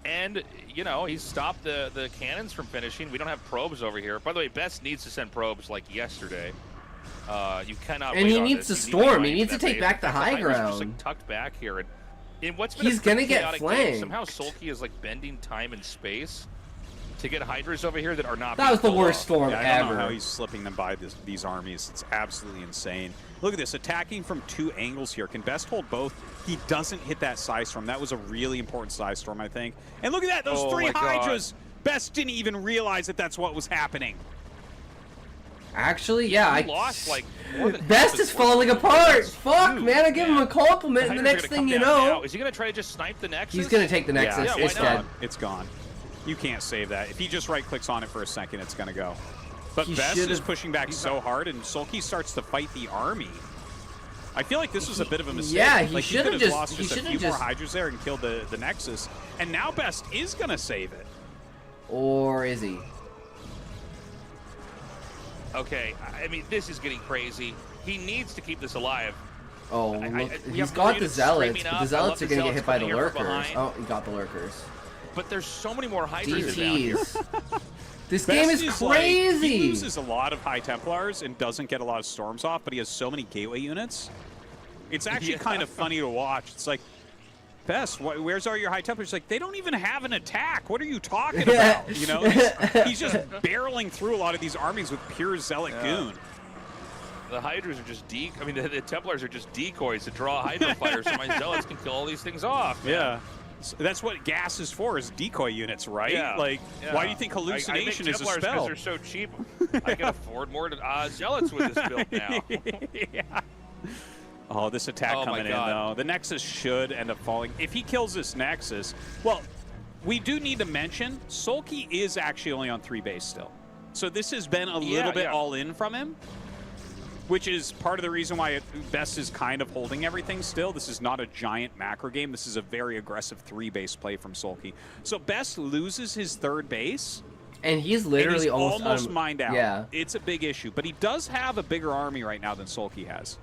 And you know, he's stopped the cannons from finishing. We don't have probes over here. By the way, Best needs to send probes like yesterday. You cannot. And wait he on needs this. to storm. He to needs to that take base. back the high Hydras are ground. just like tucked back here, and in what's been He's a pretty gonna get chaotic game, flanked. somehow Soulkey is like bending time and space to get Hydras over here that are not. That was the being worst pulled off. storm I don't know ever. how he's slipping them by these armies. It's absolutely insane. Look at this, attacking from 2 angles here. Can Best hold both? He doesn't hit that Psystorm. That was a really important Psystorm, I think. And look at that, those 3 my God. Hydras. Best didn't even realize that that's what was happening. Actually, yeah, He lost like more than half Best his is falling forces. apart. Fuck, Dude, man, I give him a compliment, and the Hydras are next gonna thing come you down know, now. Is he gonna try to just snipe the Nexus? he's gonna take the Nexus. Yeah, why It's not? dead. It's gone. You can't save that. If he just right-clicks on it for a second, it's going to go. But He Best is should've- pushing back so hard, and Soulkey starts to fight the army. I feel like this was a bit of a mistake. Yeah, he like, should've could have just- lost he just a should've few more just- Hydras there and killed the Nexus. And now Best is going to save it. Or is he? Okay, I mean, this is getting crazy. He needs to keep this alive. Oh, I- look, we he's have got the units zealots, streaming but up. the I zealots love are the gonna get hit by the coming here from lurkers. behind. Oh, he got the lurkers. But there's so many more Hydras down here. DTs. This Best game is crazy. Like, he loses a lot of High Templars and doesn't get a lot of Storms off, but he has so many Gateway units. It's actually kind of funny to watch. It's like, Best, where's all your High Templars? Like, they don't even have an attack. What are you talking about? You know, he's just barreling through a lot of these armies with pure Zealot goon. The Hydras are just I mean, the Templars are just decoys to draw Hydra fighters so my Zealots can kill all these things off. Yeah. So that's what gas is for, is decoy units, right? Yeah. Like, why do you think hallucination I is a Templars spell? because they're so cheap. I can afford more Zealots with this build now. Yeah. Oh, this attack coming in, though. The Nexus should end up falling. If he kills this Nexus, well, we do need to mention, Soulkey is actually only on 3 base still. So this has been a little bit all in from him, which is part of the reason why Best is kind of holding everything still. This is not a giant macro game. This is a very aggressive 3-base play from Soulkey. So Best loses his 3rd base. And he's literally and he's almost mined out. Yeah. It's a big issue. But he does have a bigger army right now than Soulkey has.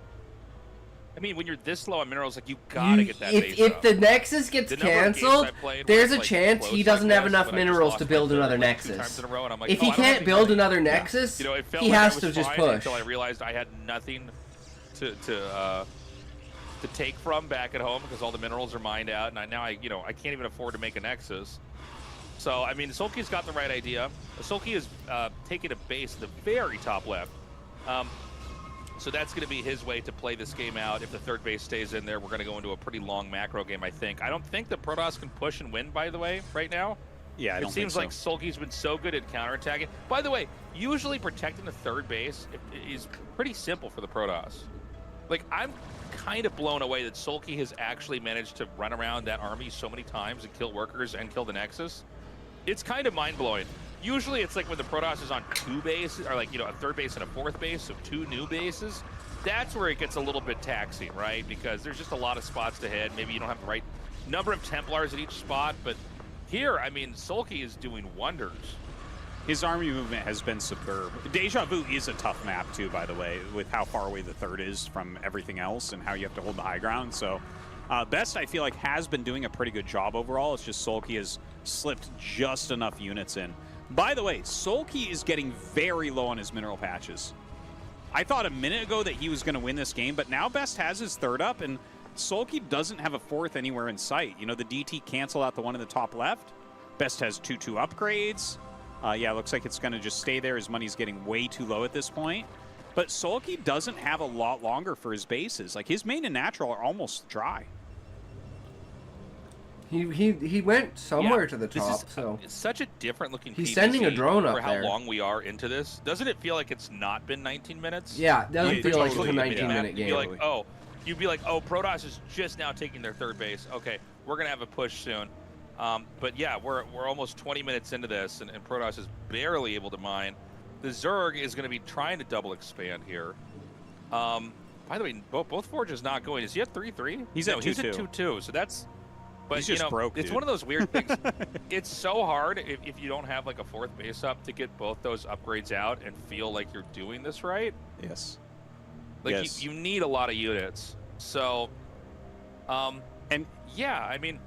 I mean, when you're this low on minerals, like, you gotta get that base If up. the Nexus gets canceled, there's a chance he doesn't have enough minerals to build another Nexus. If he can't build another Nexus, he has to just push. Until I realized I had nothing to take from back at home because all the minerals are mined out, and now I can't even afford to make a Nexus. So I mean, Soulkey's got the right idea. Soulkey is taking a base at the very top left. So that's going to be his way to play this game out. If the 3rd base stays in there, we're going to go into a pretty long macro game, I think. I don't think the Protoss can push and win, by the way, right now. Yeah, I don't think so. It seems like Soulkey's been so good at counterattacking. By the way, usually protecting the 3rd base is pretty simple for the Protoss. Like, I'm kind of blown away that Soulkey has actually managed to run around that army so many times and kill workers and kill the Nexus. It's kind of mind-blowing. Usually it's like when the Protoss is on 2 bases, or like, a 3rd base and a 4th base, so 2 new bases. That's where it gets a little bit taxing, right? Because there's just a lot of spots to hit. Maybe you don't have the right number of Templars at each spot, but here, I mean, Soulkey is doing wonders. His army movement has been superb. Deja Vu is a tough map, too, by the way, with how far away the 3rd is from everything else and how you have to hold the high ground. So Best, I feel like, has been doing a pretty good job overall. It's just Soulkey has slipped just enough units in. By the way, Soulkey is getting very low on his mineral patches. I thought a minute ago that he was going to win this game, but now Best has his 3rd up, and Soulkey doesn't have a 4th anywhere in sight. You know, the DT canceled out the one in the top left. Best has 2/2 upgrades. Yeah, looks like it's going to just stay there. His money's getting way too low at this point. But Soulkey doesn't have a lot longer for his bases. Like, his main and natural are almost dry. He went somewhere to the top, so it's such a different looking. He's PvZ sending a drone up for how there. long we are into this. Doesn't it feel like it's not been 19 minutes? Yeah, it doesn't feel like it's a Totally. 19-minute game. You'd be like, oh, Protoss is just now taking their 3rd base. Okay, we're gonna have a push soon. But yeah, we're almost 20 minutes into this, and Protoss is barely able to mine. The Zerg is going to be trying to double expand here. By the way, both Forges not going. Is he at 3-3? He's at 2-2. He's at 2-2. So that's. But he's just broke, it's dude. one of those weird things. It's so hard if you don't have like a 4th base up to get both those upgrades out and feel like you're doing this right. Yes. Like yes. You need a lot of units. So, and yeah, I mean,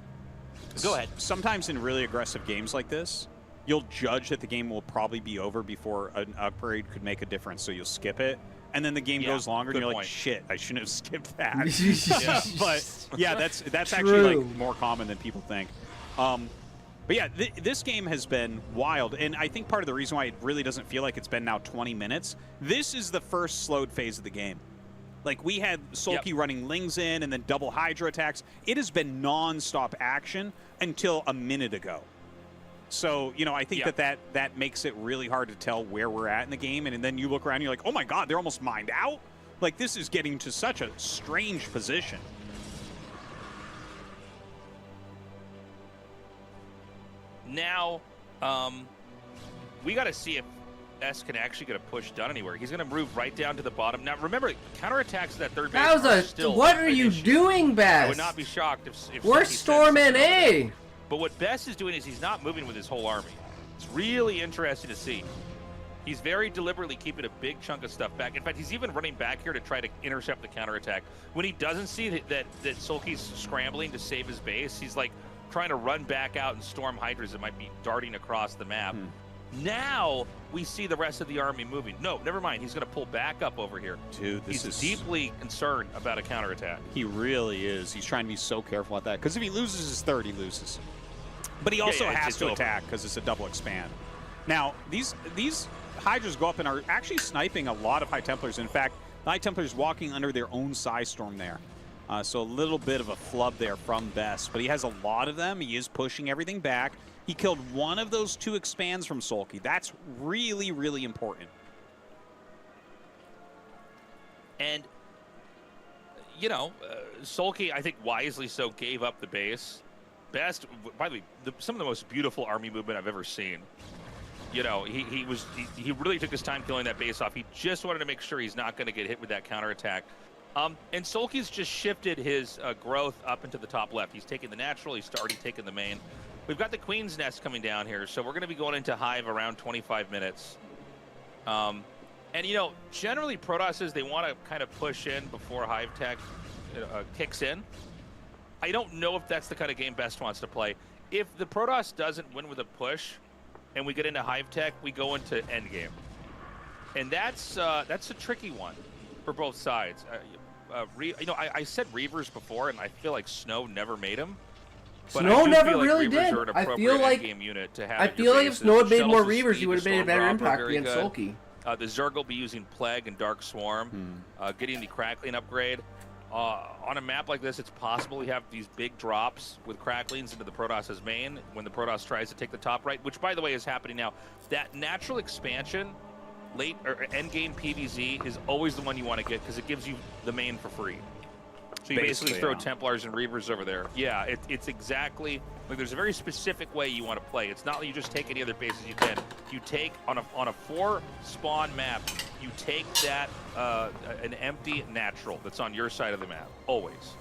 go ahead. Sometimes in really aggressive games like this, you'll judge that the game will probably be over before an upgrade could make a difference, so you'll skip it. And then the game goes longer, and you're like, shit, I shouldn't have skipped that. But yeah, that's actually like more common than people think. But yeah, this game has been wild, and I think part of the reason why it really doesn't feel like it's been now 20 minutes, this is the first slowed phase of the game. Like, we had Soulkey running Lings in and then double Hydra attacks. It has been non-stop action until a minute ago. So, I think that makes it really hard to tell where we're at in the game. And then you look around and you're like, oh my God, they're almost mined out? Like, this is getting to such a strange position. Now, we got to see if S can actually get a push done anywhere. He's going to move right down to the bottom. Now, remember, counterattacks at that 3rd base are still what are you doing, Best? I would not be shocked if we're Storm NA. But what Best is doing is he's not moving with his whole army. It's really interesting to see. He's very deliberately keeping a big chunk of stuff back. In fact, he's even running back here to try to intercept the counterattack. When he doesn't see that Soulkey's scrambling to save his base, he's like trying to run back out and storm Hydras that might be darting across the map. Now we see the rest of the army moving. No, never mind. He's going to pull back up over here. Dude, he's deeply concerned about a counterattack. He really is. He's trying to be so careful at that. Because if he loses his third, he loses. But he also has to attack because it's a double expand. Now, these Hydras go up and are actually sniping a lot of High Templars. In fact, the High Templars walking under their own Psy Storm there. So a little bit of a flub there from Best. But he has a lot of them. He is pushing everything back. He killed one of those 2 expands from Soulkey. That's really, really important. And, you know, Soulkey, I think wisely so, gave up the base. Best, by the way, some of the most beautiful army movement I've ever seen. You know, he really took his time killing that base off. He just wanted to make sure he's not going to get hit with that counterattack. And Soulkey's just shifted his growth up into the top left. He's taking the natural. He's already taken the main. We've got the Queen's Nest coming down here, so we're going to be going into Hive around 25 minutes. And, you know, generally Protosses, they want to kind of push in before Hive Tech kicks in. I don't know if that's the kind of game Best wants to play. If the Protoss doesn't win with a push and we get into Hive Tech, we go into Endgame. And that's a tricky one for both sides. You know, I said Reavers before, and I feel like Snow never made them. But Snow never like really did. I feel like unit to have I feel like if Snow had made more Reavers, he would have made a better Stormdropper, impact against Soulkey. The Zerg will be using Plague and Dark Swarm, getting the Crackling upgrade. On a map like this, it's possible we have these big drops with Cracklings into the Protoss's main when the Protoss tries to take the top right, which, by the way, is happening now. That natural expansion, late or end game PvZ, is always the one you want to get because it gives you the main for free. So you basically throw Templars and Reavers over there. Yeah, it's exactly like there's a very specific way you want to play. It's not like you just take any other bases you can. You take on a 4 spawn map, you take that an empty natural that's on your side of the map always.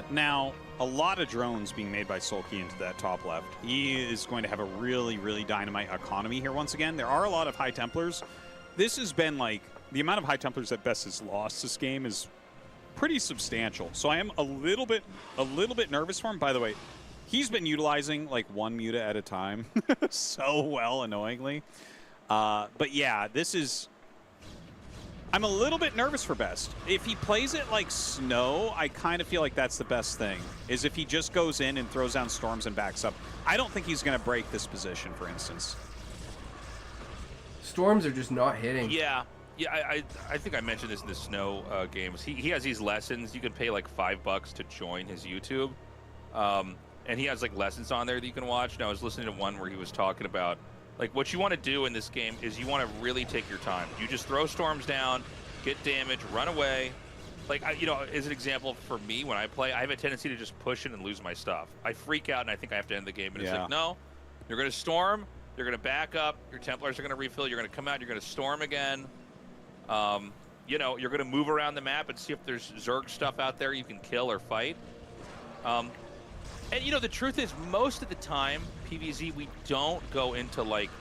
Now, a lot of drones being made by Soulkey into that top left. He is going to have a really, really dynamite economy here once again. There are a lot of High Templars. This has been like the amount of High Templars that Best has lost this game is pretty substantial. So I am a little bit nervous for him. By the way, he's been utilizing like 1 muta at a time so well, annoyingly. But yeah, this is... I'm a little bit nervous for Best. If he plays it like Snow, I kind of feel like that's the best thing, is if he just goes in and throws down storms and backs up. I don't think he's going to break this position, for instance. Storms are just not hitting. Yeah, I think I mentioned this in the Snow games. He has these lessons. You can pay like $5 to join his YouTube. And he has like lessons on there that you can watch. Now I was listening to one where he was talking about like what you want to do in this game is you want to really take your time. You just throw storms down, get damage, run away. Like, you know, as an example for me when I play, I have a tendency to just push in and lose my stuff. I freak out and I think I have to end the game. And it's like, no, you're going to storm, you're going to back up, your Templars are going to refill, you're going to come out, you're going to storm again. You know, you're going to move around the map and see if there's Zerg stuff out there you can kill or fight. And, you know, the truth is, most of the time, PvZ, we don't go into, like,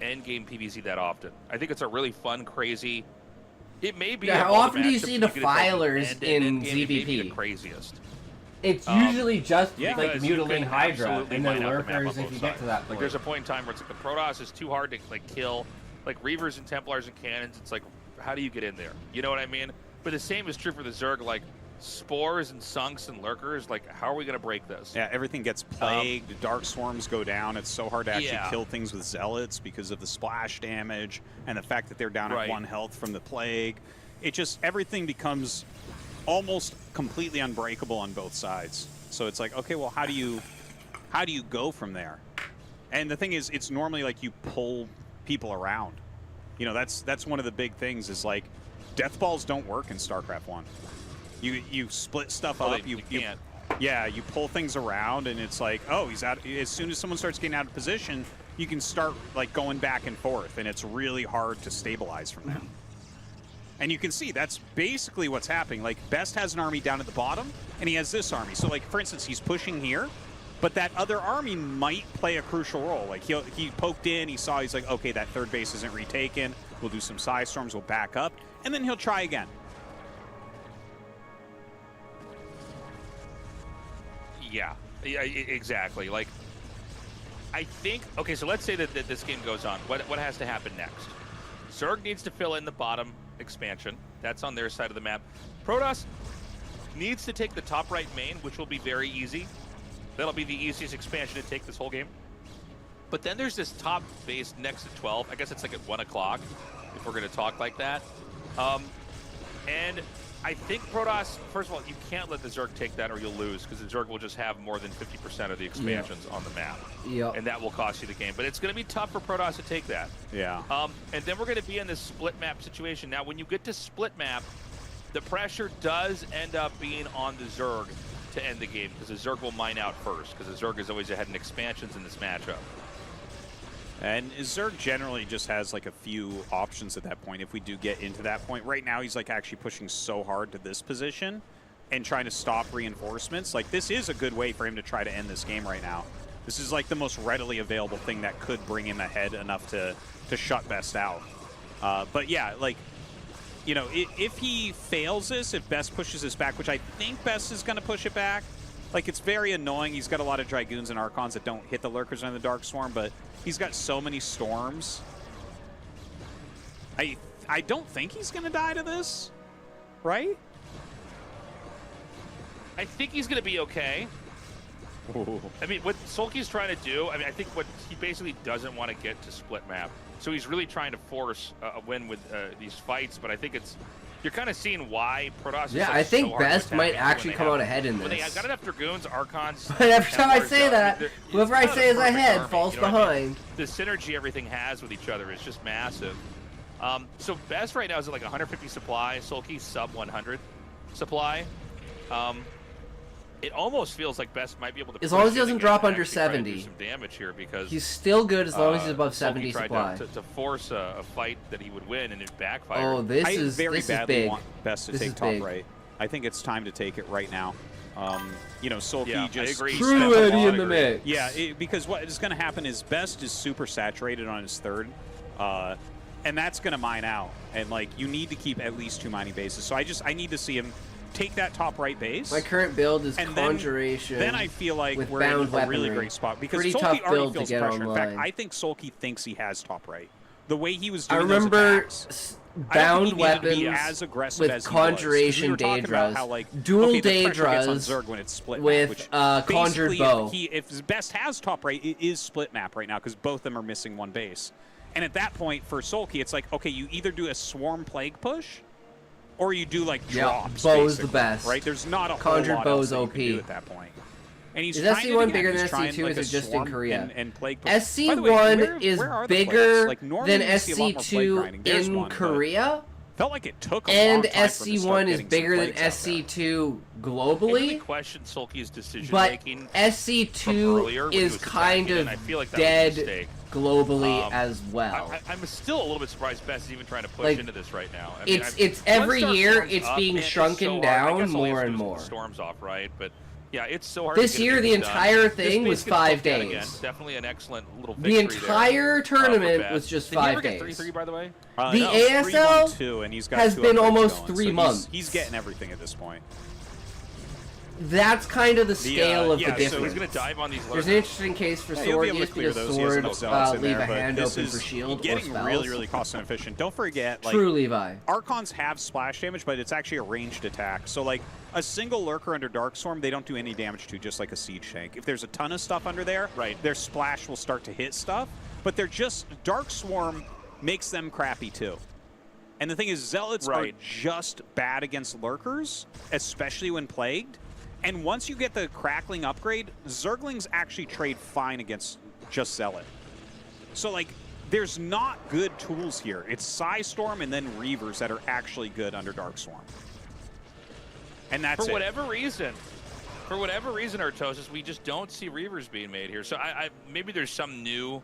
endgame PvZ that often. I think it's a really fun, crazy... It may be... Yeah, how often do you see Defilers in ZVP? It may be the craziest. It's usually just, like, you Mutilating Hydra, and then mine out the map Lurkers on if you both get to that sides. point. Like, there's a point in time where it's like the Protoss is too hard to, like, kill. Like, Reavers and Templars and Cannons, it's like, how do you get in there? You know what I mean? But the same is true for the Zerg, like... Spores and Sunks and Lurkers, like, how are we going to break this? Yeah, everything gets plagued, Dark Swarms go down. It's so hard to actually kill things with Zealots because of the splash damage and the fact that they're down at 1 health from the Plague. It just, everything becomes almost completely unbreakable on both sides. So it's like, okay, well, how do you go from there? And the thing is, it's normally like you pull people around. You know, that's one of the big things is like, death balls don't work in StarCraft 1. You split stuff up. You can't. Yeah, you pull things around, and it's like, oh, he's out. As soon as someone starts getting out of position, you can start like going back and forth, and it's really hard to stabilize from that. And you can see that's basically what's happening. Like Best has an army down at the bottom, and he has this army. So like, for instance, he's pushing here, But that other army might play a crucial role. Like he poked in, he saw, he's like, okay, that third base isn't retaken. We'll do some Psy Storms, we'll back up, and then he'll try again. Yeah, exactly. Like, I think, okay, so let's say that this game goes on. What has to happen next? Zerg needs to fill in the bottom expansion. That's on their side of the map. Protoss needs to take the top right main, which will be very easy. That'll be the easiest expansion to take this whole game. But then there's this top base next to 12. I guess it's like at 1 o'clock, if we're going to talk like that. And I think Protoss, first of all, you can't let the Zerg take that or you'll lose, because the Zerg will just have more than 50% of the expansions on the map. And that will cost you the game. But it's going to be tough for Protoss to take that. Yeah. And then we're going to be in this split map situation. Now, when you get to split map, the pressure does end up being on the Zerg to end the game, because the Zerg will mine out first, because the Zerg is always ahead in expansions in this matchup. And Zerg generally just has like a few options at that point if we do get into that point. Right now he's like actually pushing so hard to this position and trying to stop reinforcements. Like, this is a good way for him to try to end this game right now. This is like the most readily available thing that could bring him ahead enough to shut Best out. But yeah, like, you know, if he fails this, if Best pushes this back, which I think Best is going to push it back, like, it's very annoying. He's got a lot of Dragoons and Archons that don't hit the Lurkers on the Dark Swarm, but he's got so many Storms. I don't think he's going to die to this, right? I think he's going to be okay. Ooh. I mean, what Soulkey's trying to do, I mean, I think what he basically doesn't want to get to split map. So he's really trying to force a win with these fights, but I think it's, you're kind of seeing why Protoss is, Yeah, like, I think so Best might actually come out ahead in When they this. got enough Dragoons, Archons... But every time I Templars, say that, they're- whoever it's I not say a is perfect ahead army, falls you know what I mean? behind. The synergy everything has with each other is just massive. So Best right now is at like 150 supply, Soulkey sub 100 supply. It almost feels like Best might be able to As long push as he in doesn't again drop and under actually try to do 70. some damage here, because He's still good as long as he's above Soulkey 70 tried supply. to force a fight that he would win, and it backfired. Oh, this I is very badly big. want Best to This take is top big. right. I think it's time to take it right now. You know, Soulkey Yeah, just... I agree. True Spent a Eddie lot in the of- mix. Yeah, because what is going to happen is Best is super saturated on his third, and that's going to mine out. And, like, you need to keep at least 2 mining bases. So I need to see him take that top right base. My current build is and Conjuration. Then I feel like with we're in bound a really weaponry. great spot, because Pretty Soulkey tough already build to feels get pressure. In fact, online. I think Soulkey thinks he has top right. The way he was I doing those remember attacks, bound I don't think he needed to be weapons as aggressive with as he was, 'cause Conjuration we were talking about Daedras, how, like, dual okay, the pressure gets on Daedras Zerg when it's split with, map, which Conjured basically, Bow. if Best has top right, it is split map right now, because both of them are missing 1 base. And at that point, for Soulkey, it's like, okay, you either do a Swarm Plague push, or you do, like, Yeah, drops, Bow's the basically, best. Right? There's not a Conjured whole lot Bow's else that you can OP. do at that point. And he's Is trying it SC1 again. bigger He's than trying, SC2, like, or is a it just in swarm Korea? and plague push. By the way, SC1 is where are the plagues? bigger Like, normally than you see a lot more plague SC2 grinding. There's in one, but Korea, felt like it took a and long time for him to start SC1 is getting some bigger than plagues out there. SC2 I really globally, question Soulkey's decision but making from SC2 earlier when he is was kind attacking, of and I feel like that was a dead mistake. globally Um, as well. I'm still a little bit surprised Best is even trying to push Like, into this right now. I mean, it's every once Dark year Storm's it's up, being man, it's shrunken so hard. I down guess all he more has to and do is more. get the Storms off, right? But yeah, it's so hard. This to get year, the anything done. entire This thing base was gets 5 booked out days. Again. Definitely an excellent little The victory entire there, tournament for was Best. just Did he 5 ever get days. 3-3, by the way? The No, ASL 3-1-2, and he's got has 2 been upgrades almost going, 3 so months. He's getting everything at this point. That's kind of the scale of yeah, the so So he's difference. going to dive on these There's an lurkers. interesting case for Yeah, he'll Sword. be able to Just clear because those. He has Sword no zealots in leave there, a but hand this open is for shield or getting spells. really, really cost inefficient. Don't forget, like, True Levi. Archons have splash damage, but it's actually a ranged attack. So, like, a single lurker under Darkstorm, they don't do any damage to, just like a siege tank. If there's a ton of stuff under there, Right. their splash will start to hit stuff, but they're just... Dark Swarm makes them crappy, too. And the thing is, Zealots are Right. just bad against lurkers, especially when plagued. And once you get the Crackling upgrade, Zerglings actually trade fine against just Zealot. So, like, there's not good tools here. It's Psystorm and then Reavers that are actually good under Darkswarm. And that's For it. whatever reason, Artosis, we just don't see Reavers being made here. So maybe there's some new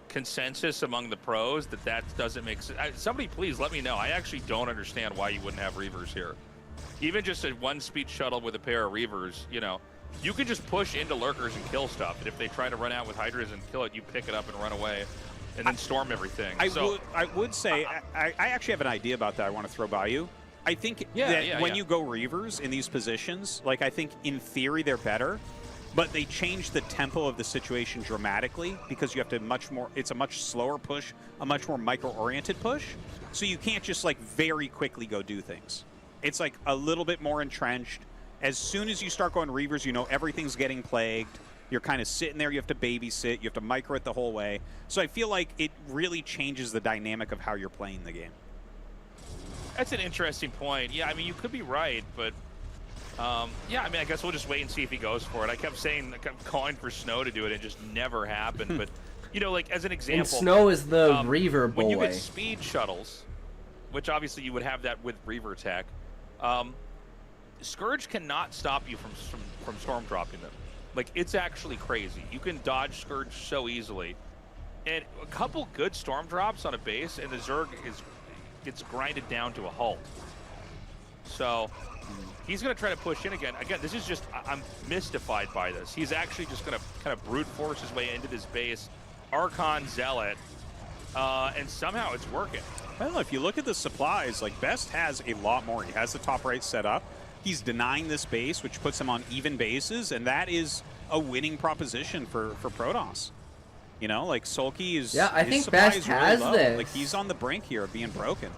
consensus among the pros that doesn't make sense. Somebody please let me know. I actually don't understand why you wouldn't have Reavers here. Even just a 1-speed shuttle with a pair of Reavers, you know, you can just push into lurkers and kill stuff. And if they try to run out with Hydras and kill it, you pick it up and run away, and then storm everything. I would say I actually have an idea about that I want to throw by you. I think when you go Reavers in these positions, like I think in theory they're better, but they change the tempo of the situation dramatically because you have to it's a much slower push, a much more micro-oriented push. So you can't just like very quickly go do things. It's like a little bit more entrenched. As soon as you start going Reavers, you know everything's getting plagued. You're kind of sitting there, you have to babysit, you have to micro it the whole way. So I feel like it really changes the dynamic of how you're playing the game. That's an interesting point. Yeah, I mean, you could be right, but yeah, I mean, I guess we'll just wait and see if he goes for it. I kept calling for Snow to do it, and it just never happened. But, you know, like, as an example... And Snow is the Reaver boy. When you get speed shuttles, which obviously you would have that with Reaver tech, Scourge cannot stop you from storm dropping them. Like, it's actually crazy. You can dodge Scourge so easily. And a couple good storm drops on a base, and the Zerg gets grinded down to a halt. So... he's going to try to push in again. Again, this is just, I'm mystified by this. He's actually just going to kind of brute force his way into this base. Archon, Zealot, and somehow it's working. Well, if you look at the supplies, like Best has a lot more. He has the top right set up. He's denying this base, which puts him on even bases, and that is a winning proposition for Protoss. You know, like Soulkey is... Yeah, I think Best has really this. Like, he's on the brink here of being broken.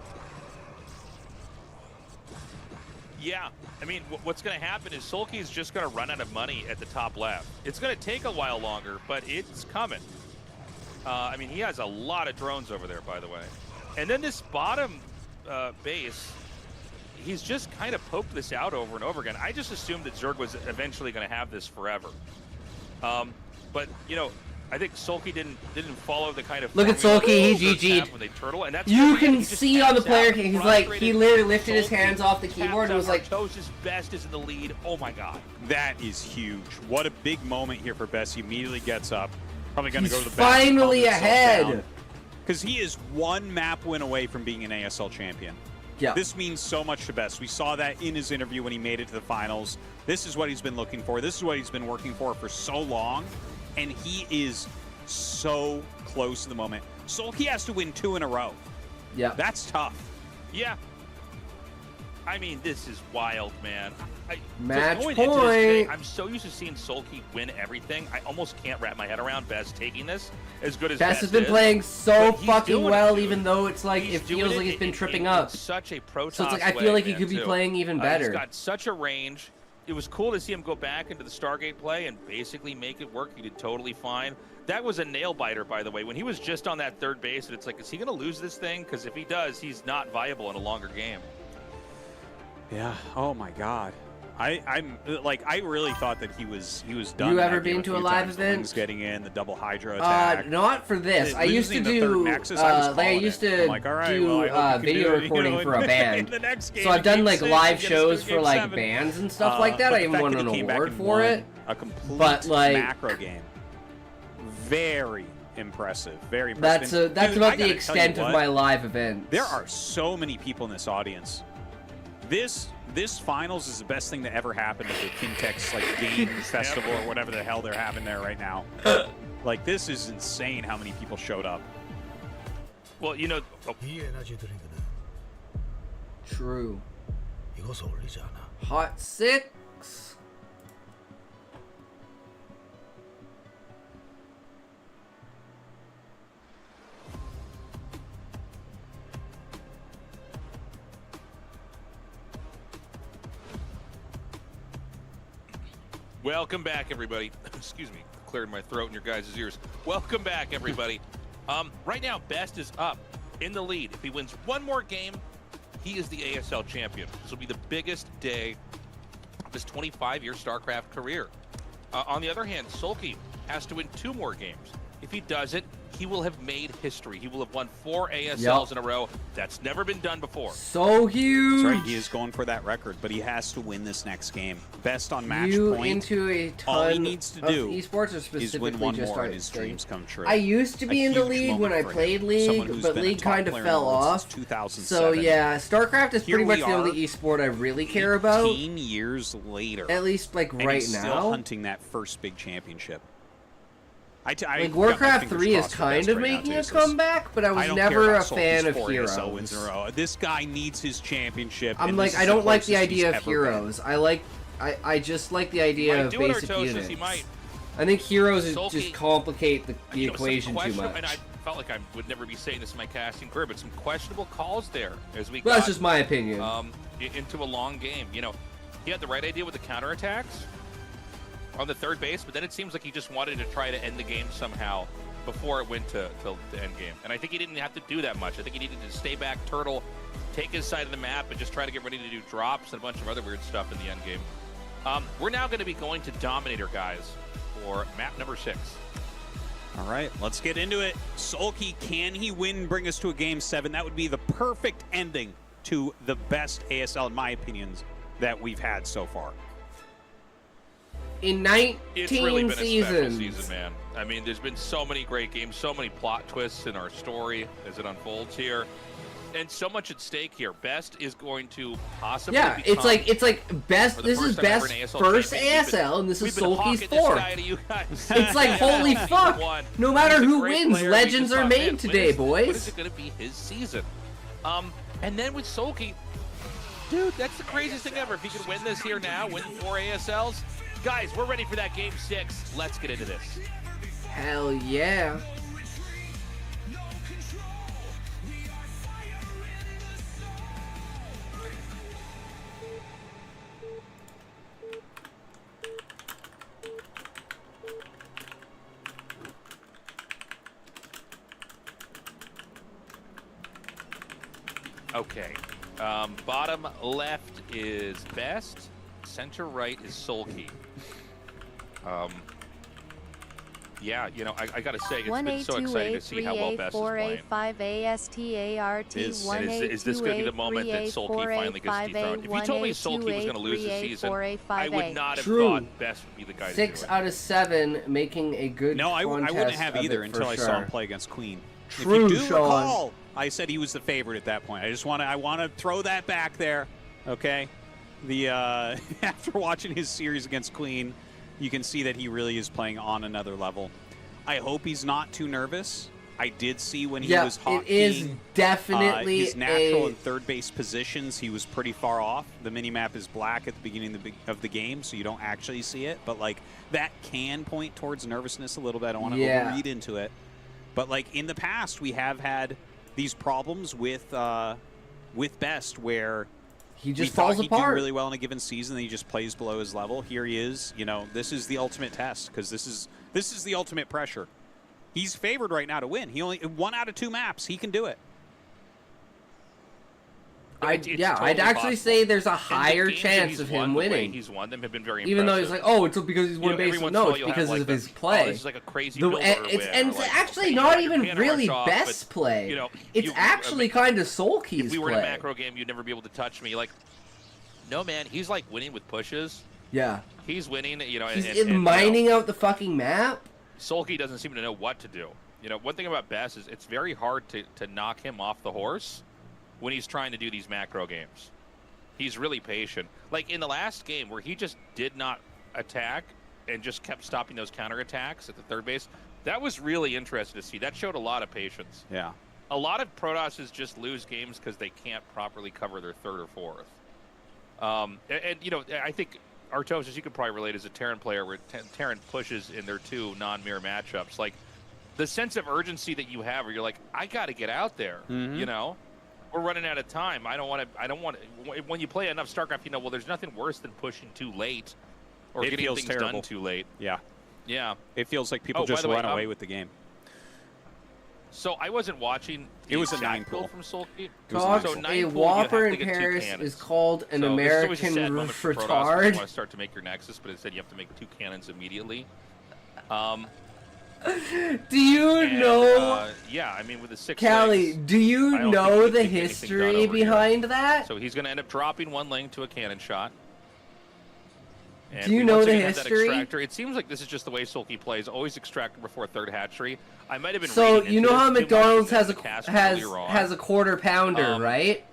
Yeah, I mean, what's going to happen is Soulkey is just going to run out of money at the top left. It's going to take a while longer, but it's coming. I mean, he has a lot of drones over there, by the way. And then this bottom base, he's just kind of poked this out over and over again. I just assumed that Zerg was eventually going to have this forever. But, you know, I think Soulkey didn't follow the kind of... Look at Soulkey, he GG'd. When they turtle, and that's you can see on the player, he's like, he literally lifted his hands off the keyboard and was like... Artosis Best is in the lead. Oh my god. That is huge. What a big moment here for Best. He immediately gets up. Probably going to go to the back. Finally ahead! Because he is one map win away from being an ASL champion. Yeah. This means so much to Best. We saw that in his interview when he made it to the finals. This is what he's been looking for. This is what he's been working for so long. And he is so close to the moment. Soulkey has to win 2 in a row. Yeah. That's tough. Yeah. I mean, this is wild, man. Match point. point. I'm so used to seeing Soulkey win everything. I almost can't wrap my head around Best taking this as good as Best has been playing so fucking well, even though it's like, it feels like he's been tripping up. Such a Protoss so it's like, I feel like he could be too. playing even better. He's got such a range. It was cool to see him go back into the Stargate play and basically make it work. He did totally fine. That was a nail biter, by the way. When he was just on that third base, and it's like, is he going to lose this thing? Because if he does, he's not viable in a longer game. Yeah. Oh my God. I'm like, I really thought that he was done. You ever been to a live event? Getting in the double Hydra attack. Not for this. I used to do video recording for a band. So I've done like live shows for like bands and stuff like that. I even won an award for it. A complete macro game. Very impressive. Very impressive. That's about the extent of my live event. There are so many people in this audience. This finals is the best thing that ever happened at the Kintex like game festival or whatever the hell they're having there right now. Like, this is insane how many people showed up. Well, you know, True. Hot 6. Welcome back, everybody. Excuse me, cleared my throat in your guys' ears. Welcome back, everybody. Right now, Best is up in the lead. If he wins one more game, he is the ASL champion. This will be the biggest day of his 25-year StarCraft career. On the other hand, Soulkey has to win 2 more games. If he does it, he will have made history. He will have won 4 ASLs in a row. That's never been done before. So huge. That's right. He is going for that record, but he has to win this next game. Best on match you point. Into a ton all he needs to do esports, or is specifically win one just more on and his dreams come true. I used to be into huge League when moment I for him. played Someone League, who's but been a League top kind of player in fell the world off. since 2007. So yeah, StarCraft is Here pretty much we the are, only esport I really care about. 18 years later. At least like and right he's now. still hunting that first big championship. I Like got my Warcraft fingers 3 is crossed for kind Best of right now, making too, a so comeback, but I I was don't care never about a fan Soulkey's of 4 heroes. ASL wins in a row. This guy needs his championship. I'm and like, this I is don't like the closest he's idea of ever been. heroes. I just like the idea of do it, basic Artosis, units. he might. I think heroes is Soulkey, just complicate the you know, some equation too question- much. And I felt like I would never be saying this in my casting career, but some questionable calls there as we But that's got just my opinion. into a long game. You know, he had the right idea with the counterattacks on the third base, but then it seems like he just wanted to try to end the game somehow before it went to end game. And I think he didn't have to do that much. I think he needed to stay back, turtle, take his side of the map, and just try to get ready to do drops and a bunch of other weird stuff in the end game. We're now going to be going to Dominator, guys, for map number 6. All right, let's get into it. Soulkey, can he win, bring us to a game 7? That would be the perfect ending to the best ASL, in my opinions, that we've had so far. In 19 It's really been seasons. a special season, man. I mean, there's been so many great games, so many plot twists in our story as it unfolds here, and so much at stake here. Best is going to possibly Yeah, become, it's like best. for the This is first time ever best an ASL first champion. ASL, and this is We've been Soulkey's hawking this 4th. guy to you guys. It's like holy Season fuck! 1. No matter He's a who great wins, player. We legends just are thought, made man, today, What is boys. it going to be his season? And then with Soulkey, dude, that's the craziest thing ever. If he could win this here now, win 4 ASLs, guys, we're ready for that game 6. Let's get into this. Hell yeah! Okay. Bottom left is Best. Center right is Soulkey. Yeah, you know, I gotta say, it's been so exciting to see how well Best is playing. 1A2A3A4A5ASTART Is 1A2A3A4A5A this going to be the moment that Soulkey finally gets dethroned? If you told me Soulkey was going to lose the season, I would not have True. thought Best would be the guy to do 6 it. out of 7, making a good. No, I wouldn't contest have of either it until for I sure. saw him play against Queen. True, if you do Sean. recall, I said he was the favorite at that point. I want to throw that back there, okay? The after watching his series against Queen, you can see that he really is playing on another level. I hope he's not too nervous. I did see when he was hockeying, it is definitely his natural and third base positions. He was pretty far off. The minimap is black at the beginning of the game, so you don't actually see it. But like that can point towards nervousness a little bit. I don't want to overread into it. But like in the past, we have had these problems with Best where he just we thought falls he'd apart. do really well in a given season, and he just plays below his level. Here he is. You know, this is the ultimate test because this is the ultimate pressure. He's favored right now to win. He only 1 out of 2 maps. He can do it. I'd Totally actually possible. say there's a And the higher games that chance he's of won, him the way winning. He's won them have been very Even though he's impressive. like, oh, it's because he's You won know, every base. once No, in a while it's you'll because have, like, of his Oh, play. this is like a crazy The, builder and win, it's, or and it's like, actually okay, you not got your even piano really rush off, Best's but, play. you know, It's actually kind of Soulkey's if we were play. in a macro game, you'd never be able to touch me. Like, no, man, he's like winning with pushes. Yeah. He's winning, you know. He's and mining out the fucking map. Soulkey doesn't seem to know what to do. You know, one thing about Best is it's very hard to knock him off the horse when he's trying to do these macro games. He's really patient. Like in the last game where he just did not attack and just kept stopping those counterattacks at the third base, that was really interesting to see. That showed a lot of patience. Yeah. A lot of Protosses just lose games because they can't properly cover their third or fourth. And you know, I think Artosis, you could probably relate as a Terran player where Terran pushes in their 2 non-mirror matchups. Like the sense of urgency that you have where you're like, I got to get out there, you know? We're running out of time. I don't want to. When you play enough StarCraft, you know, well, there's nothing worse than pushing too late or It getting feels things terrible. done too late. Yeah. Yeah. It feels like people by just the way, run away with the game. So I wasn't watching. It was a chat 9 build pool. from Soulkey. Talks, So a 9 pool, you Whopper have in to get 2 Paris cannons. is called an So this is always a American sad moment for Protoss, 'cause retard. You want to start to make your Nexus, but instead you have to make 2 cannons immediately. Do you know? Yeah, I mean, with the 6 Callie, lings, do you I don't know think the he can get anything done history over here. behind that? So he's going to end up dropping 1 ling to a cannon shot. And Do you we know once the again have that history? extractor. It seems like this is just the way Soulkey plays. Always extractor before 3rd hatchery. I might have been So reading you into know this how too much McDonald's because has the cast has earlier on. has a quarter pounder, right?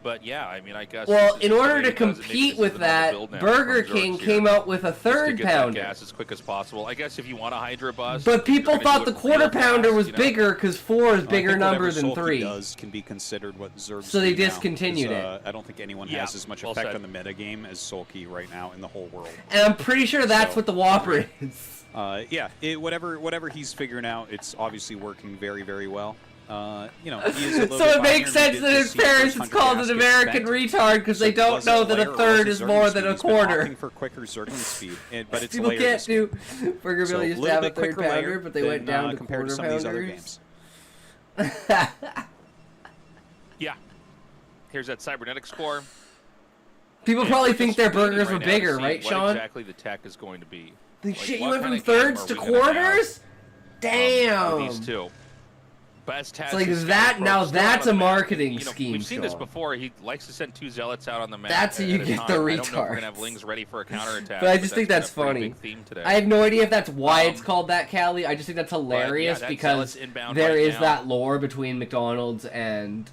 But yeah, I mean, I guess. Well, this is in just the order way to he does it. Maybe this compete is with the normal that, build now Burger from King Zerg's came here, out with a just to third get that pounder. gas as quick as possible. I guess if you want a Hydra bust, But people you're gonna thought do the it quarter real pounder fast, was you know? bigger because 4 is I bigger think number whatever than Soulkey 3. does can be considered what Zerg's So they do now, 'cause, discontinued it. I don't think anyone Yeah, has as much well effect said. on the meta game as Soulkey right now in the whole world. And I'm pretty sure that's So- what the Whopper is. Yeah, whatever he's figuring out, it's obviously working very, very well. You know, he is a little So bit it makes behind. sense We that did his see the parents first is 100 called an gas get American spent. retard because they So don't plus know a that a player third lost is more his than a zerging speed. He's been quarter. opting for quicker zerging speed, but it's People layered can't this game. do. Burgerville So, used to little have a bit third quicker pounder, layer but they went than, down to compared quarter to some of these other pounders. games. Yeah. Here's that cybernetic score. People And probably we're think just their waiting burgers right were now to bigger, see right, what Sean? exactly the tech is going to be. They Like, shit, you what went kind from of game thirds are to we gonna have, quarters? Damn. with these two. Best has It's like his that. scout Now approach still that's out a on the map. marketing You know, scheme, We've seen this Sean. before. He likes to send 2 zealots out on the map. That's how you at a get time. the I don't know if we're retards. gonna have Lings ready for a counterattack. But I just think been that's a pretty funny. big theme today. I have no idea if that's why it's called that, Callie. I just think that's hilarious that because Zealot's inbound there right is now. that lore between McDonald's and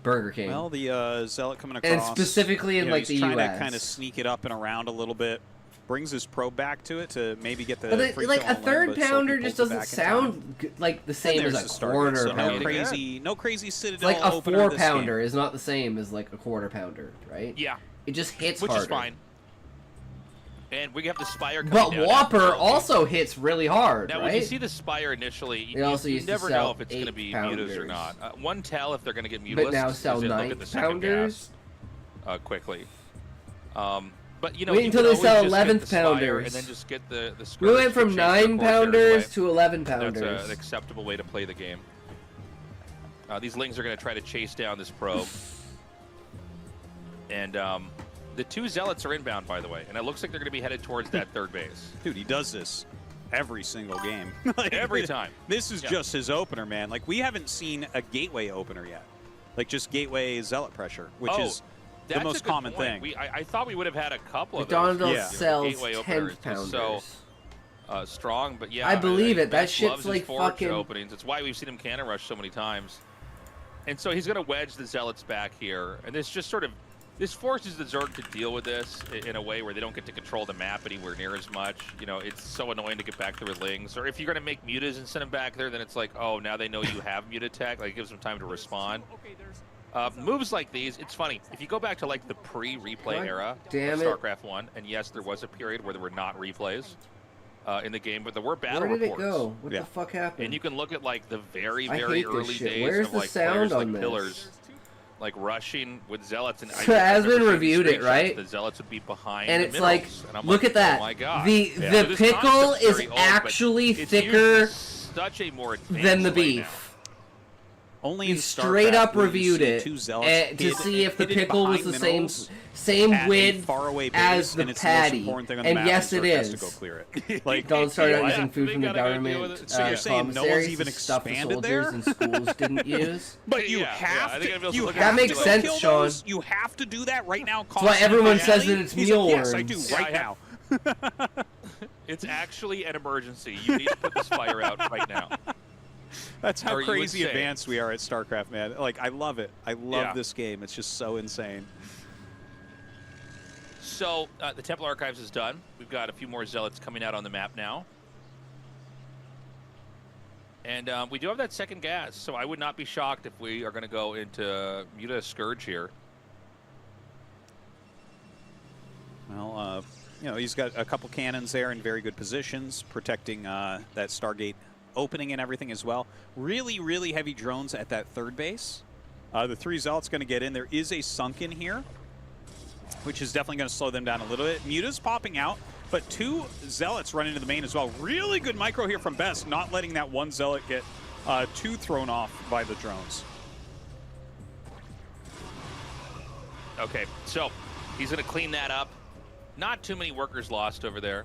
Burger King. Well, the Zealot coming across. And specifically in, you know, like, he's the trying US. to kind of sneak it up and around a little bit. Brings his probe back to it to maybe get the But free like kill a on third Lane, but pounder Soulkey just pulls it doesn't back in time. sound like the And same there's as a the start. quarter So pounder. no crazy It's Citadel like a opener 4 this game. pounder is not the same as like a quarter pounder, right? Yeah, It just hits which harder. is fine. And we have the Spire coming But down Whopper after Soulkey. also hits really hard, Now, right? when you see the Spire initially, They also you used to never sell know if it's going to 8 be mutas or pounders. not. One tell if they're going to get mutas But now sell is they look 9 at the second pounders. gas quickly. But you know, Wait you until can they always sell just get 11th the Spire pounders. and then just get the We Scourge went to from chase their 9 core territory. pounders to 11 That's pounders. an acceptable way to play the game. These Lings are going to try to chase down this probe. And the 2 Zealots are inbound, by the way. And it looks like they're going to be headed towards that 3rd base. Dude, he does this every single game. Like, Every time. This is Yeah. just his opener, man. Like, we haven't seen a gateway opener yet. Like, just gateway zealot pressure, which is the That's most a good common point. thing. I thought we would have had a couple of McDonald's those. Yeah. sells Gateway 10 openers. It's pounders. So strong, but yeah. I believe it. That Best shit's loves his like forward fucking- openings. It's why we've seen him cannon rush so many times. And so he's going to wedge the Zealots back here. And this just sort of, this forces the Zerg to deal with this in a way where they don't get to control the map anywhere near as much. You know, it's so annoying to get back there with Lings. Or if you're going to make mutas and send them back there, then it's like, oh, now they know you have muta tech. Like, it gives them time to respond. Moves like these, it's funny. If you go back to like the pre-replay God era damn of it. StarCraft 1, and yes, there was a period where there were not replays in the game, but there were battle Where did reports. it go? What Yeah. the fuck happened? And you can look at like the very, I very hate this early shit. days Where's of the like sound players on like this? Pillars, like rushing with Zealots. And So it has remember been seeing reviewed it, screenshots, right? The Zealots would be behind and the it's like, minerals. And I'm look like, at that. Oh my god. The So the this pickle concept's is very old, but actually it's thicker used such a more advanced than the way beef. now. Only We in straight StarCraft up will you reviewed see it 2 zealots to see if the hidden pickle was behind the minerals same at a width faraway base, as the and it's patty. the most important thing on the And map, yes, and it Zerg has to is. go clear it. Like, Don't start out Yeah, using food they from the gotta go deal government. with it. So you're saying no one's commissaries even and stuff the expanded soldiers there? in schools didn't use. But you Yeah, have I think I'd be able to to. You look have at That makes to go sense, kill Sean. those? You have to do that right now. That's why everyone says constantly? that it's He's like, yes, I mealworms. do Yeah, right I now. It's actually an emergency. You need to put this fire out right now. That's how Or you would crazy say. advanced we are at StarCraft, man. Like, I love it. I love Yeah. this game. It's just so insane. So the Temple Archives is done. We've got a few more Zealots coming out on the map now. And we do have that second gas, so I would not be shocked if we are going to go into Muta Scourge here. Well, you know, he's got a couple cannons there in very good positions, protecting that Stargate opening and everything as well. Really, really heavy drones at that 3rd base. The 3 Zealots going to get in. There is a sunken here, which is definitely going to slow them down a little bit. Muta's popping out, but 2 Zealots run into the main as well. Really good micro here from Best, not letting that 1 Zealot get 2 thrown off by the drones. Okay, so he's going to clean that up. Not too many workers lost over there.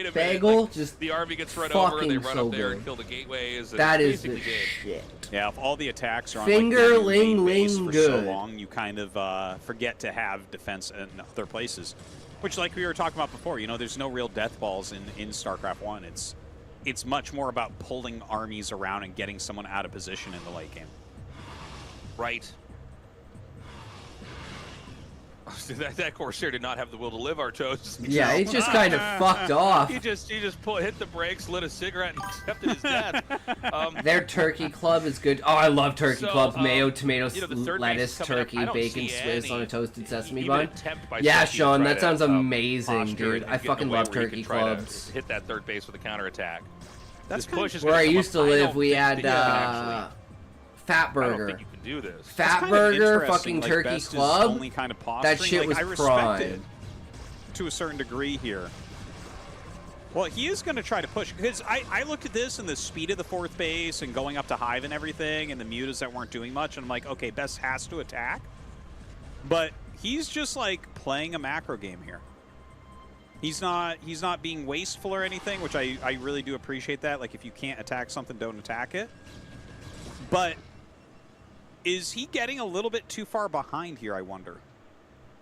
wait a minute. Bagel Like, just the army gets run over, they fucking run so up there good. and kill the gateways. And That is basically the did. shit. Yeah, if all the attacks are on Finger like, your main base ling for so good. long, you kind of forget to have defense in other places. Which, like we were talking about before, you know, there's no real death balls in StarCraft 1. It's much more about pulling armies around and getting someone out of position in the late game. Right. That Corsair did not have the will to live, Artos. Yeah, he just kind of fucked off. He just hit the brakes, lit a cigarette, and accepted his death. Their turkey club is good. Oh, I love turkey clubs. Mayo, tomatoes, you know, the third lettuce, base coming up, turkey, I don't bacon, see Swiss any on a toasted sesame even bun. attempt by Yeah, Soulkey to Sean, try that to, sounds amazing, posture dude. and I get in a fucking way love where he turkey can try to clubs. hit that third base with a counterattack. That's This push is Where gonna I come used up. to I live, don't we think had that you can Fat I don't Burger. think you can do this. Fat kind of Burger, interesting, fucking like, turkey Best is club. only kind of That posturing. shit Like, was I respect prime. it to a certain degree here. Well, he is going to try to push, because I looked at this and the speed of the fourth base and going up to Hive and everything and the mutas that weren't doing much, and I'm like, okay, Best has to attack. But he's just like playing a macro game here. He's not being wasteful or anything, which I really do appreciate that. Like, if you can't attack something, don't attack it. But is he getting a little bit too far behind here, I wonder?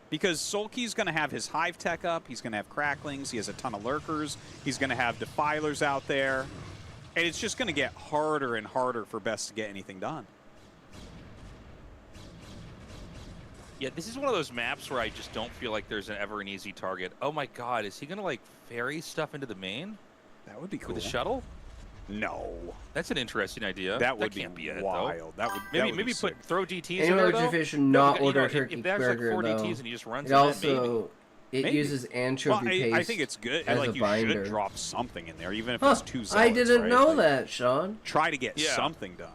Because Soulkey's going to have his Hive tech up. He's going to have Cracklings. He has a ton of Lurkers. He's going to have Defilers out there. And it's just going to get harder and harder for Best to get anything done. Yeah, this is one of those maps where I just don't feel like there's ever an easy target. Oh my god, is he going to, like, ferry stuff into the main? That would be cool. With the shuttle? No. That's an interesting idea. That would can't be it, wild. though. Maybe throw DTs in Anyone there, with though? fish should not You order know, a turkey if there's burger, like 4 though. DTs and he just runs It in, also maybe. uses anchovy paste. I think it's good. as Like, a you binder. should drop something in there, even if Huh, it's 2 zealots, I didn't right? know Like, that, Sean. Try to get Yeah. something done.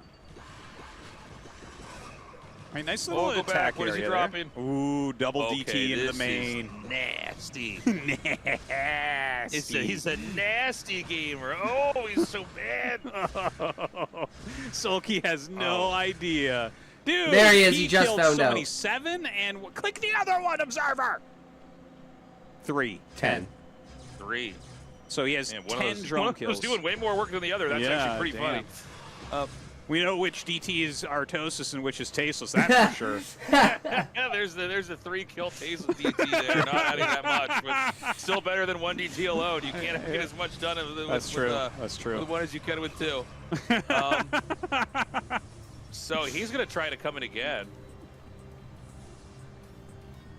All right, nice little go attack back. What is he area dropping? there. Ooh, double Okay, DT into the this main. is nasty. Nasty. He's a nasty gamer. Oh, he's so bad. Soulkey has no idea. Dude, There he is, he just killed found somebody out. 7, and click the other one, Observer! 3. 10. 3. So he has Man, 10 drone one of kills. those doing way more work than the other. That's Yeah, actually pretty damn. funny. We know which DT is Artosis and which is Tasteless, that's for sure. Yeah, there's the 3 kill taste of DT there. Not adding that much, but still better than 1 DT alone. You can't get as much done with, That's true. That's true. with 1 as you can with 2. So he's going to try to come in again.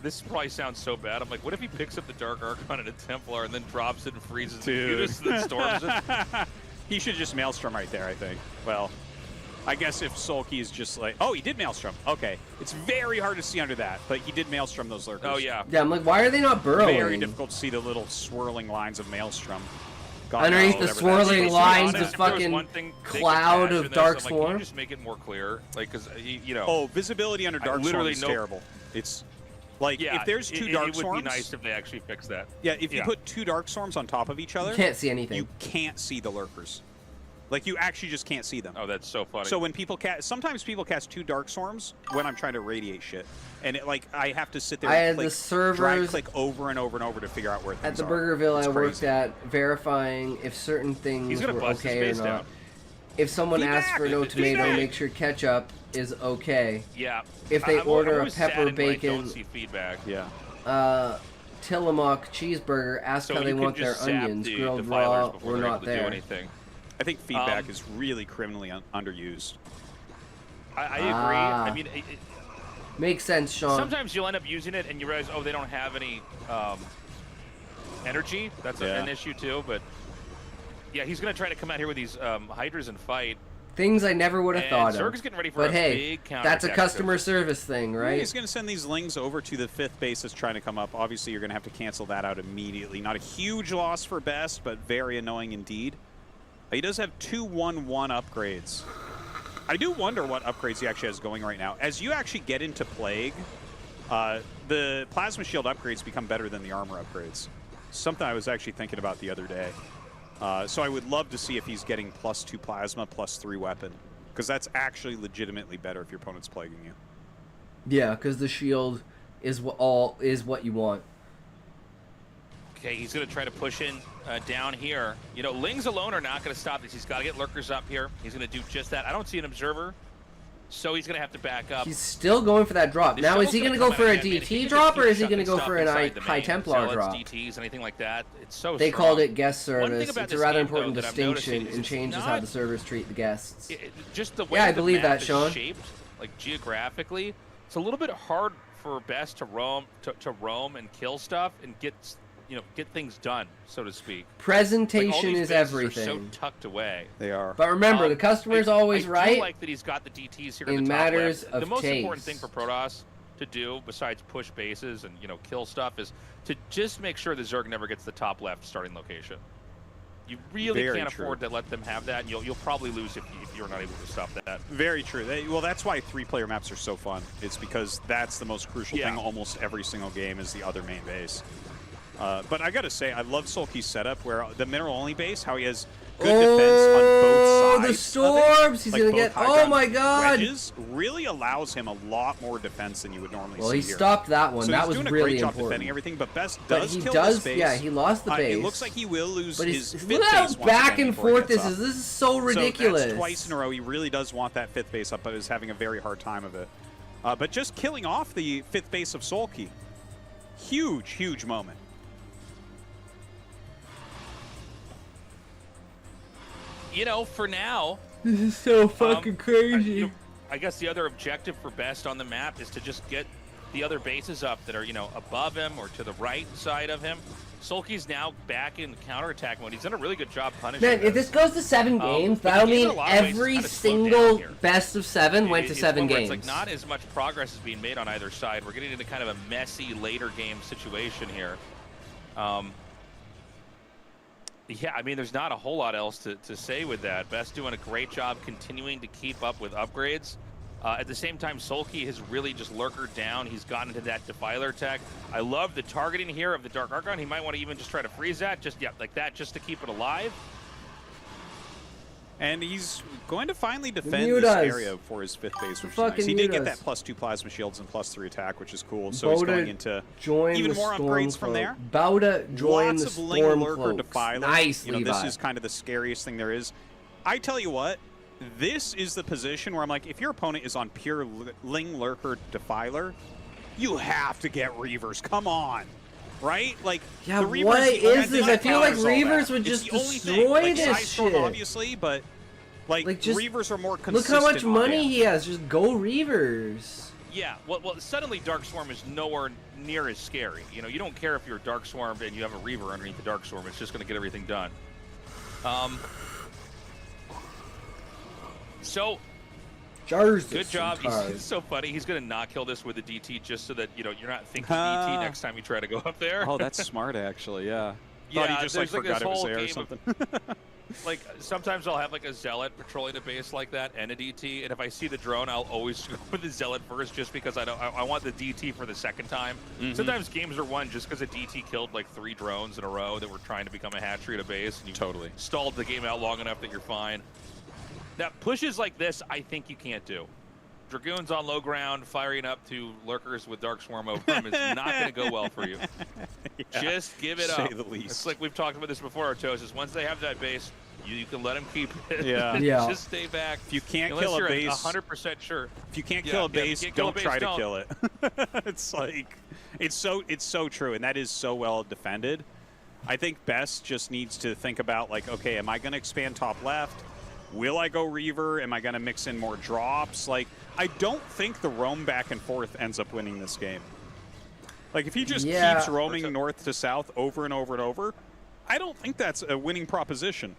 This probably sounds so bad. I'm like, what if he picks up the Dark Archon and a Templar and then drops it and freezes Dude. it and then storms it? He should just Maelstrom right there, I think. Well, I guess if Soulkey is just like... Oh, he did Maelstrom. Okay. It's very hard to see under that, but he did Maelstrom those Lurkers. Oh, yeah. Yeah, I'm like, why are they not burrowing? Very difficult to see the little swirling lines of Maelstrom. God Underneath knows, the whatever that is. swirling To be lines honest, of if there was fucking one thing they could cloud patch of in this, Dark I'm like, can Swarm. you just make it more clear? Like, because, you know. Oh, visibility under Dark Swarm literally is know- terrible. It's... Like, Yeah, if there's 2 Dark it would Swarms... be nice if they actually fixed that. Yeah, if you put 2 Dark Swarms on top of each other... You can't see anything. You can't see the Lurkers. Like, you actually just can't see them. Oh, that's so funny. So when people cast... Sometimes people cast 2 Dark Swarms when I'm trying to radiate shit. And, it, like, I have to sit there I and had click, the servers drag click over and over and over to figure out where At things the are. Burgerville It's I worked crazy. at, verifying if certain He's things going to were bust his okay or face not. down. If someone Feedback! asks for no tomato, Feedback! make sure ketchup is okay. Yeah. If they I'm order a always pepper saddened when I bacon, don't see feedback. Yeah. Tillamook cheeseburger, ask So how you they can want their just zap onions, the grilled defilers raw before or they're not able to do there. anything. I think feedback is really criminally underused. I agree. I mean, Makes sense, Sean. sometimes you'll end up using it and you realize, oh, they don't have any energy. That's an issue too. But yeah, he's going to try to come out here with these Hydras and fight. Things I never would have And thought Zerg's of. getting ready for But a hey, big that's a counterattack customer system. service thing, right? He's going to send these Lings over to the 5th base that's trying to come up. Obviously, you're going to have to cancel that out immediately. Not a huge loss for Best, but very annoying indeed. He does have 2 1-1 upgrades. I do wonder what upgrades he actually has going right now. As you actually get into Plague, the Plasma Shield upgrades become better than the armor upgrades. Something I was actually thinking about the other day. So I would love to see if he's getting +2 Plasma, +3 Weapon. Because that's actually legitimately better if your opponent's plaguing you. Yeah, because the shield is what you want. Okay, he's going to try to push in down here. You know, Lings alone are not going to stop this. He's got to get Lurkers up here. He's going to do just that. I don't see an Observer, so he's going to have to back up. He's still going for that drop. The Now, is shuttle's he gonna going to go come for a out again. If he DT can drop, just or keep is he going to shoving go stuff for an inside the High main, Templar Zealots, drop? DTs, anything like that. It's so They strong. called it guest One thing service. about It's a this rather game, though, important that I'm distinction noticing is and it's changes how not- the servers treat the guests. Just the way Yeah, I the believe map that, is Sean. shaped, like geographically, it's a little bit hard for Best to roam and kill stuff and get things done, so to speak. Presentation like, all these is bases everything. Are so tucked away. They are. But remember, the customer's always I right. do like that he's got the DTs here in in the top matters left. of The most taste. important thing for Protoss to do, besides push bases and kill stuff, is to just make sure that Zerg never gets the top left starting location. You really can't afford to let them have that, and you'll probably lose if you're not able to stop that. Very true. Well, that's why 3-player maps are so fun. It's because that's the most crucial thing almost every single game is the other main base. But I gotta say, I love Soulkey's setup where the mineral-only base, how he has good defense on both sides. The storms! He's gonna get. Oh my god! Wedges really allows him a lot more defense than you would normally see Well, he here. stopped that one. So that he's was doing really a great job important. defending everything, but Best But does he kill does. this base. Yeah, he lost the base. It looks like he will lose but his fifth look base how once back again and before he forth gets this up. is. This is so ridiculous. So that's twice in a row. He really does want that fifth base up, but is having a very hard time of it. But just killing off the fifth base of Soulkey, huge, huge moment. For now, This is so fucking crazy. I guess the other objective for Best on the map is to just get the other bases up that are, above him or to the right side of him. Soulkey's now back in counterattack mode. He's done a really good job punishing Man, if this goes to 7 games, but that'll the game in mean a lot of ways every is kinda slowed single down here. best of 7 went to It's 7 one where games. It's like not as much progress is being made on either side. We're getting into kind of a messy later game situation here. Yeah, I mean, there's not a whole lot else to say with that. Best doing a great job continuing to keep up with upgrades. At the same time, Soulkey has really just lurkered down. He's gotten into that Defiler tech. I love the targeting here of the Dark Archon. He might want to even just try to freeze that, like that, just to keep it alive. And he's going to finally defend Mutas. this area for his fifth base, which is nice. Fucking He did get Mutas. that +2 plasma shields and +3 attack, which is cool. So he's going into join even the more Storm upgrades from Cloak. there. Bauda join Lots the of Storm Ling Lurker Cloaks. Defiler. Nice, This Levi. is kind of the scariest thing there is. I tell you what, this is the position where I'm like, if your opponent is on pure Ling Lurker Defiler, you have to get Reavers. Come on. Right? Like, Yeah, the Reavers what the only is thing this? that I feel like counters all Reavers that. would It's just the only thing. destroy Like, this Sidestorm, shit. obviously, but like just Reavers are more Look consistent. how much on money damage. he has. Just go Reavers. Yeah, well, suddenly Dark Swarm is nowhere near as scary. You don't care if you're Dark Swarm and you have a Reaver underneath the Dark Swarm. It's just going to get everything done. So, good job. He's so funny. He's going to not kill this with a DT just so that, you're not thinking DT next time you try to go up there. Oh, that's smart, actually, yeah. Yeah, Thought he just forgot it was there or something. Like, sometimes I'll have like a Zealot patrolling a base like that and a DT, and if I see the drone, I'll always go with the Zealot first just because I want the DT for the second time. Sometimes games are won just because a DT killed like 3 drones in a row that were trying to become a hatchery at a base, and you stalled the game out long enough that you're fine. Now, pushes like this, I think you can't do. Dragoons on low ground, firing up to lurkers with Dark Swarm over them is not going to go well for you. Yeah, just give it up. Say the least. It's like we've talked about this before, Artosis. Once they have that base, you can let them keep it. Yeah. Yeah. Just stay back. If you can't Unless kill a you're base, 100% sure. if you can't kill a base, if you can't kill a don't base, try to don't. kill it. It's like, it's so true, and that is so well defended. I think Best just needs to think about, like, okay, am I going to expand top left? Will I go Reaver? Am I going to mix in more drops? Like, I don't think the roam back and forth ends up winning this game. Like, if he just keeps roaming north to south over and over and over, I don't think that's a winning proposition.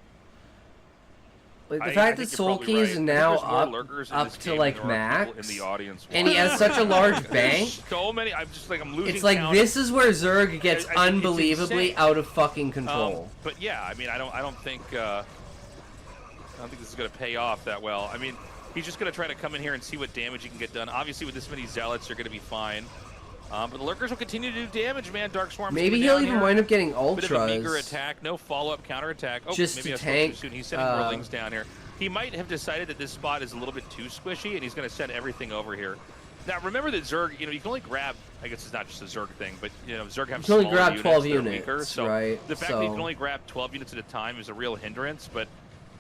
Like, the fact that Soulkey is now up to like max, in the audience, and he has such a large bank. So many. I'm losing. It's like count. this is where Zerg gets I think it's unbelievably insane. out of fucking control. But yeah, I mean, I don't think this is going to pay off that well. I mean, he's just going to try to come in here and see what damage he can get done. Obviously, with this many Zealots, you're going to be fine. But the Lurkers will continue to do damage, man. Dark Swarm. Maybe he'll even wind up getting ultras. Bit of a meager attack, no follow-up counterattack. Oh, just maybe to I spoke tank. too soon. He's sending more Lings down here. He might have decided that this spot is a little bit too squishy, and he's going to send everything over here. Now, remember that Zerg, you can only grab, I guess it's not just a Zerg thing, but, Zerg have smaller only grab 12 that are units, weaker, so right? the fact that you can only grab 12 units at a time is a real hindrance, but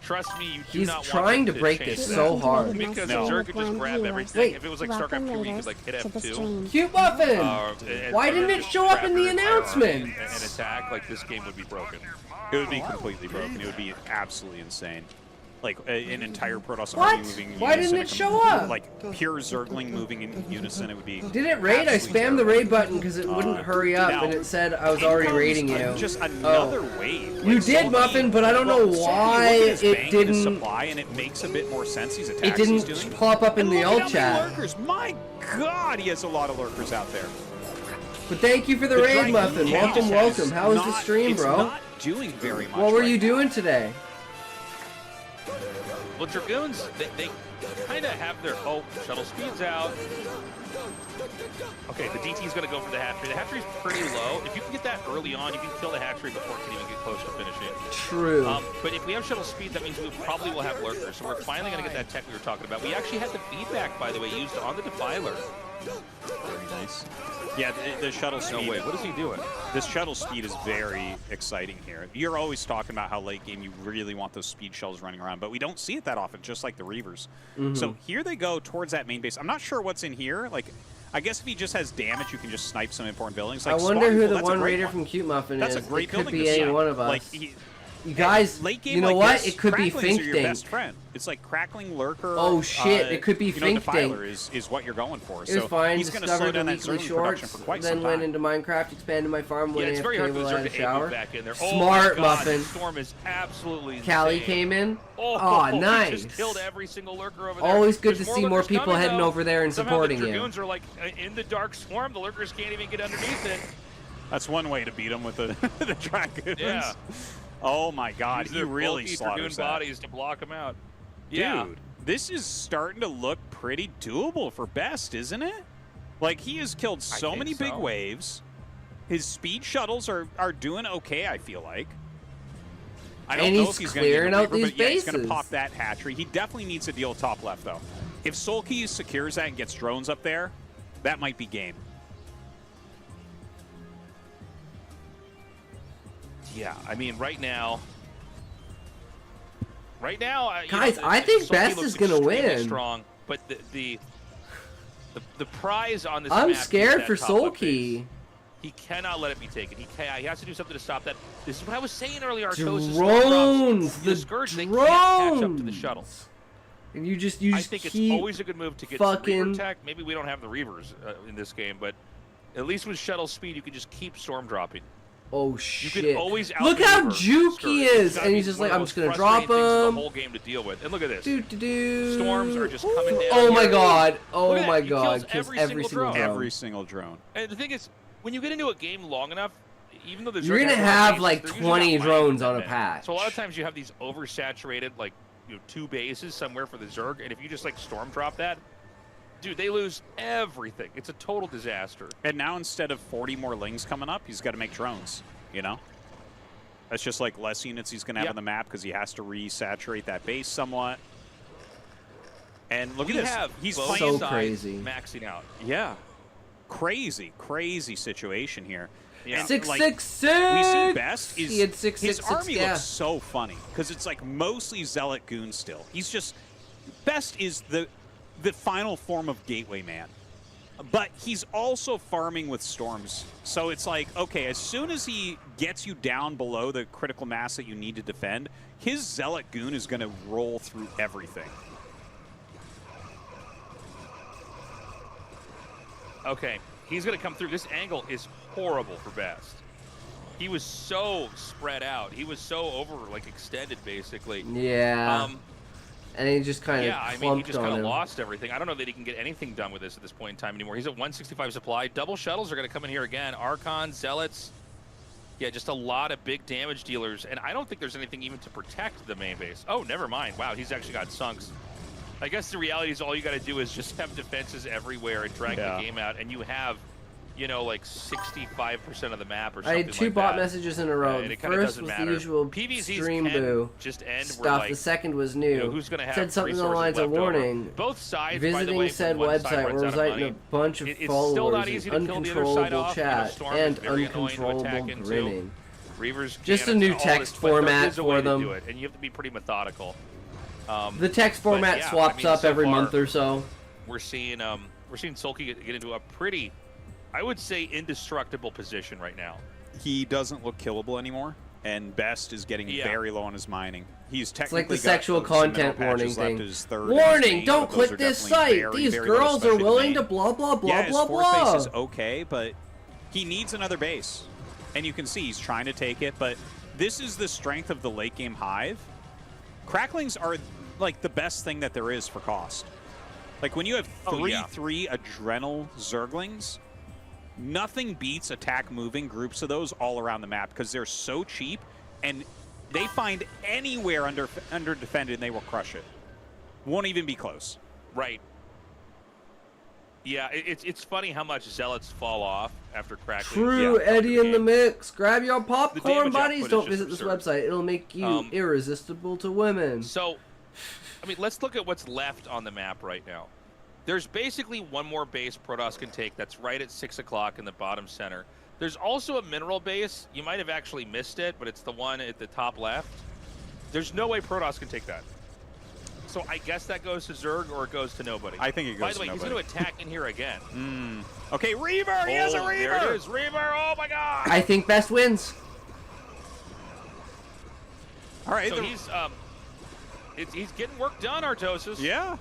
trust me, you do He's not trying want to break change this that. so hard. Because Zerg could just grab everything. Wait. If it was like StarCraft 2 where you could like hit F2. Cute Muffin! Why didn't it show up in the announcement? And attack, like this game would be broken. It would be completely broken. It would be absolutely insane. like an entire Protoss What? army moving in Why unison. didn't it show up? Like pure Zergling moving in unison, it would be. Did it raid? I absolutely spammed the terrible. raid button because it wouldn't hurry up, now, and it said I was here already comes raiding you. Just another wave. You Like, did, Soulkey- Muffin, but I don't know Soulkey, why look at his it bank and his didn't. supply, and it makes a bit more sense. These attacks It didn't he's doing. pop up in And the look alt at how many chat. lurkers. My God, he has a lot of lurkers out there. But thank you for the The raid, Dragoon Muffin. just Welcome, has welcome. How was the not- stream, it's bro? not doing very much. What were right you now. doing today? Well, Dragoons, they kind of have their shuttle speeds out. Okay, the DT is going to go for the hatchery. The hatchery's pretty low. If you can get that early on, you can kill the hatchery before it can even get close to finishing. True. But if we have shuttle speed, that means we probably will have lurkers. So we're finally going to get that tech we were talking about. We actually had the feedback, by the way, used on the Defiler. Very nice. Yeah, the shuttle speed. No, wait, what is he doing? This shuttle speed is very exciting here. You're always talking about how late game you really want those speed shells running around, but we don't see it that often, just like the Reavers. So here they go towards that main base. I'm not sure what's in here. Like, I guess if he just has damage, you can just snipe some important buildings. Like I wonder Spawn who Pool, the that's a one great raider one. from Cute Muffin That's is. a great It could building be to any snipe. one of us. Like, You guys, late game you know like what? this, It could be Cracklings are your Fink best Dink. friend. It's like Crackling Lurker. Oh, shit, it could be you know, Fink Defiler Dink. is what you're going for. It so was fine. he's going to Discovered slow the down that weekly Zergling production shorts, for quite then some went time. into Minecraft, expanded my farm, Yeah, went it's very hard for the while I Zerg had to a shower. move back in there. Smart, oh my God, Muffin. The storm is absolutely Callie insane. came in. Oh, Aw, nice. He just killed every single lurker over there. Always good There's to see more lurkers people coming, heading though. over there and Somehow supporting the you. Dragoons are like in the dark swarm. The lurkers can't even get underneath it. That's one way to beat him with the, the Dragoons. Yeah. Oh my God, Use he their really bulky slaughters Dragoon that. bodies to block them out. Yeah. Dude, this is starting to look pretty doable for Best, isn't it? Like, he has killed so think many big so. waves. His speed shuttles are doing okay, I feel like. I don't And know he's if he's going to clearing out these but yeah, he's going to bases. pop that hatchery. He definitely needs to deal top left, though. If Soulkey secures that and gets drones up there, that might be game. Yeah, I mean, right now, Guys, I think Soulkey Best looks is gonna extremely win. Strong, but the prize on this I'm map is scared that for top left Soulkey. base. He cannot let it be taken. He has to do something to stop that. This is what I was saying earlier. Artosis, Drones! the The Scourge, they can't catch up to the drones! shuttle. And you just I think it's keep always a good move to get some fucking- Reaver tech. Maybe we don't have the Reavers in this game, but at least with shuttle speed, you can just keep storm dropping. Oh You shit! can always Look how outmaneuver juke Scourge. he It's is, gotta and be he's just one like, of I'm those just gonna drop frustrating things in him. the whole game to deal with. And look at this. Do. Storms are just coming down Oh my here. god! Oh Look at my that. He god! kills Kills every every single single drone. drone. Every single drone. And the thing is, when you get into a game long enough, even though there's You're gonna have like 20 drones on a patch. So a lot of times you have these oversaturated, like, 2 bases somewhere for the Zerg, and if you just like storm drop that, dude, they lose everything. It's a total disaster. And now instead of 40 more lings coming up, he's got to make drones, you know? That's just like less units he's going to have Yep. on the map because he has to resaturate that base somewhat. And look We at this. have He's both playing... So sides crazy. maxing out. Yeah. Crazy, crazy situation here. Yeah. And, 666. we see Best is He had his 666. army Yeah. looks so funny because it's like mostly Zealot Goon still. He's just Best is the final form of Gateway Man. But he's also farming with storms. So it's like, okay, as soon as he gets you down below the critical mass that you need to defend, his Zealot Goon is going to roll through everything. Okay, he's going to come through. This angle is horrible for Best. He was so spread out. He was so extended, basically. Yeah. And he just kind of Yeah, I mean, he clumped just on kind of him. lost everything. I don't know that he can get anything done with this at this point in time anymore. He's at 165 supply. Double shuttles are going to come in here again. Archons, Zealots. Yeah, just a lot of big damage dealers. And I don't think there's anything even to protect the main base. Oh, never mind. Wow, he's actually got sunks. I guess the reality is all you got to do is just have defenses everywhere and drag the game out. And you have, like 65% of the map or something I had 2 like bot that. messages in a row. And The it kinda first doesn't was matter. the usual PVZs stream can boo just end where, stuff. like, The second was new. who's going to have said something along the resources lines of left over. warning. Both sides, by the Visiting way, said when one side website runs where out of resulting in money, a bunch of it's still not followers, easy and to kill the other side uncontrollable off. chat, Storm is and very annoying to attack uncontrollable into. grinning. Reavers Just can't a new all text this, but there format is a way for to them. do it, and you have to be pretty methodical. The text format yeah, swaps I mean, up so every far, month or so. We're seeing Soulkey get into a pretty, I would say, indestructible position right now. He doesn't look killable anymore, and Best is getting very low on his mining. He's It's like technically the sexual got some mineral content warning patches left thing. his third in his Warning, main, don't but those click are this definitely site. very, These very little, girls are especially the willing main. to blah, blah, blah, Yeah, his blah, fourth base blah. is okay, but he needs another base. And you can see he's trying to take it, but this is the strength of the late game Hive. Cracklings are like the best thing that there is for cost. Like when you have 3/3 Adrenal Zerglings, nothing beats attack moving groups of those all around the map because they're so cheap and they find anywhere under defended and they will crush it. Won't even be close. Right. Yeah, it's funny how much zealots fall off after cracking. True, Eddie in the mix. Grab your The popcorn, damage buddies. output is Don't just visit this absurd. website. It'll make you irresistible to women. So, I mean, let's look at what's left on the map right now. There's basically one more base Protoss can take that's right at 6 o'clock in the bottom center. There's also a mineral base. You might have actually missed it, but it's the one at the top left. There's no way Protoss can take that. So I guess that goes to Zerg or it goes to nobody. I think it goes to By the way, nobody. he's going to attack in here again. Okay, Reaver! He has a Reaver! There it is, Reaver! Oh my god! I think best wins. All right, So he's getting work done, Artosis. yeah.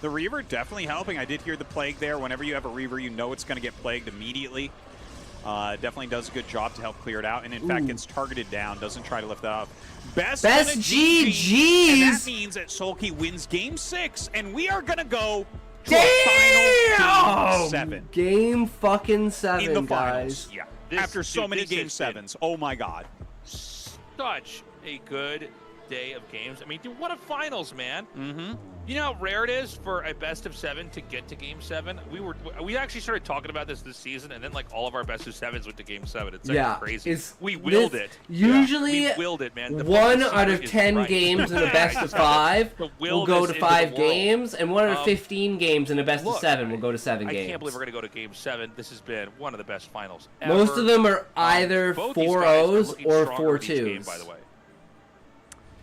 The Reaver definitely helping. I did hear the Plague there. Whenever you have a Reaver, you know it's going to get plagued immediately. Definitely does a good job to help clear it out. And in fact, gets targeted down. Doesn't try to lift that up. Best GGs! And that means that Soulkey wins Game 6. And we are going to go to a final Game 7. Game fucking 7, In the finals. finals. Yeah. After so many Game 7s. Oh my god. Such a good day of games. I mean, dude, what a finals, man. Mm-hmm. You know how rare it is for a best of 7 to get to Game 7? We actually started talking about this season, and then like all of our best of 7s went to Game 7. It's like crazy. We willed it. Usually, we willed it, man. The 1 focus out of is 10 right. games in a best of 5 The will willed go is to into 5 the world. games, and 1 out of 15 games in a best of Look, 7 will go to 7 games. I can't believe we're going to go to Game 7. This has been one of the best finals ever. Most of them are either Both these guys are 4-0s looking or stronger with each 4-2s. game, by the way.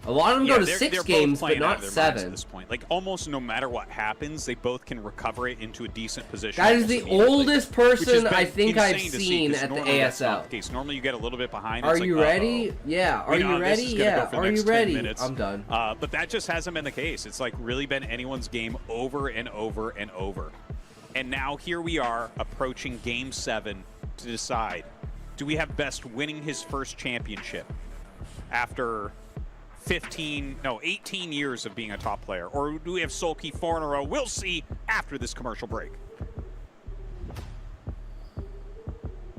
A lot of them go to they're 6 both games, but playing out not of their minds 7. at this point. Like almost no matter what happens, they both can recover it into a decent position. That is almost the immediately, oldest which has person been I think I've insane to see, seen 'cause at the normally that's not ASL. the case. Normally you get a little bit behind. Are it's you like, ready? Yeah. Are you this ready? is gonna Yeah. go for the Are you next 10 ready? minutes. I'm done. But that just hasn't been the case. It's like really been anyone's game over and over and over. And now here we are approaching Game 7 to decide, do we have Best winning his first championship after 18 years of being a top player? Or do we have Soulkey 4 in a row? We'll see after this commercial break.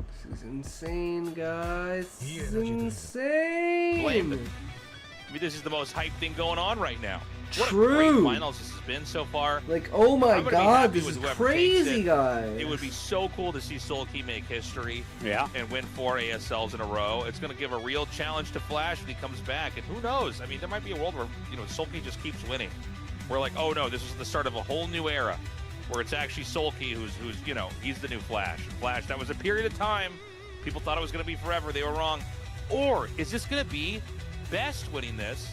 This is insane, guys. This is insane. Blame it. I mean, this is the most hyped thing going on right now. What True. a great finals this has been so far. Like, oh my I'm gonna be god, happy this with is whoever crazy, takes it. guys. It would be so cool to see Soulkey make history and win 4 ASLs in a row. It's going to give a real challenge to Flash when he comes back. And who knows? I mean, there might be a world where, Soulkey just keeps winning. We're like, oh no, this is the start of a whole new era where it's actually Soulkey who's he's the new Flash. Flash, that was a period of time. People thought it was going to be forever. They were wrong. Or is this going to be Best winning this?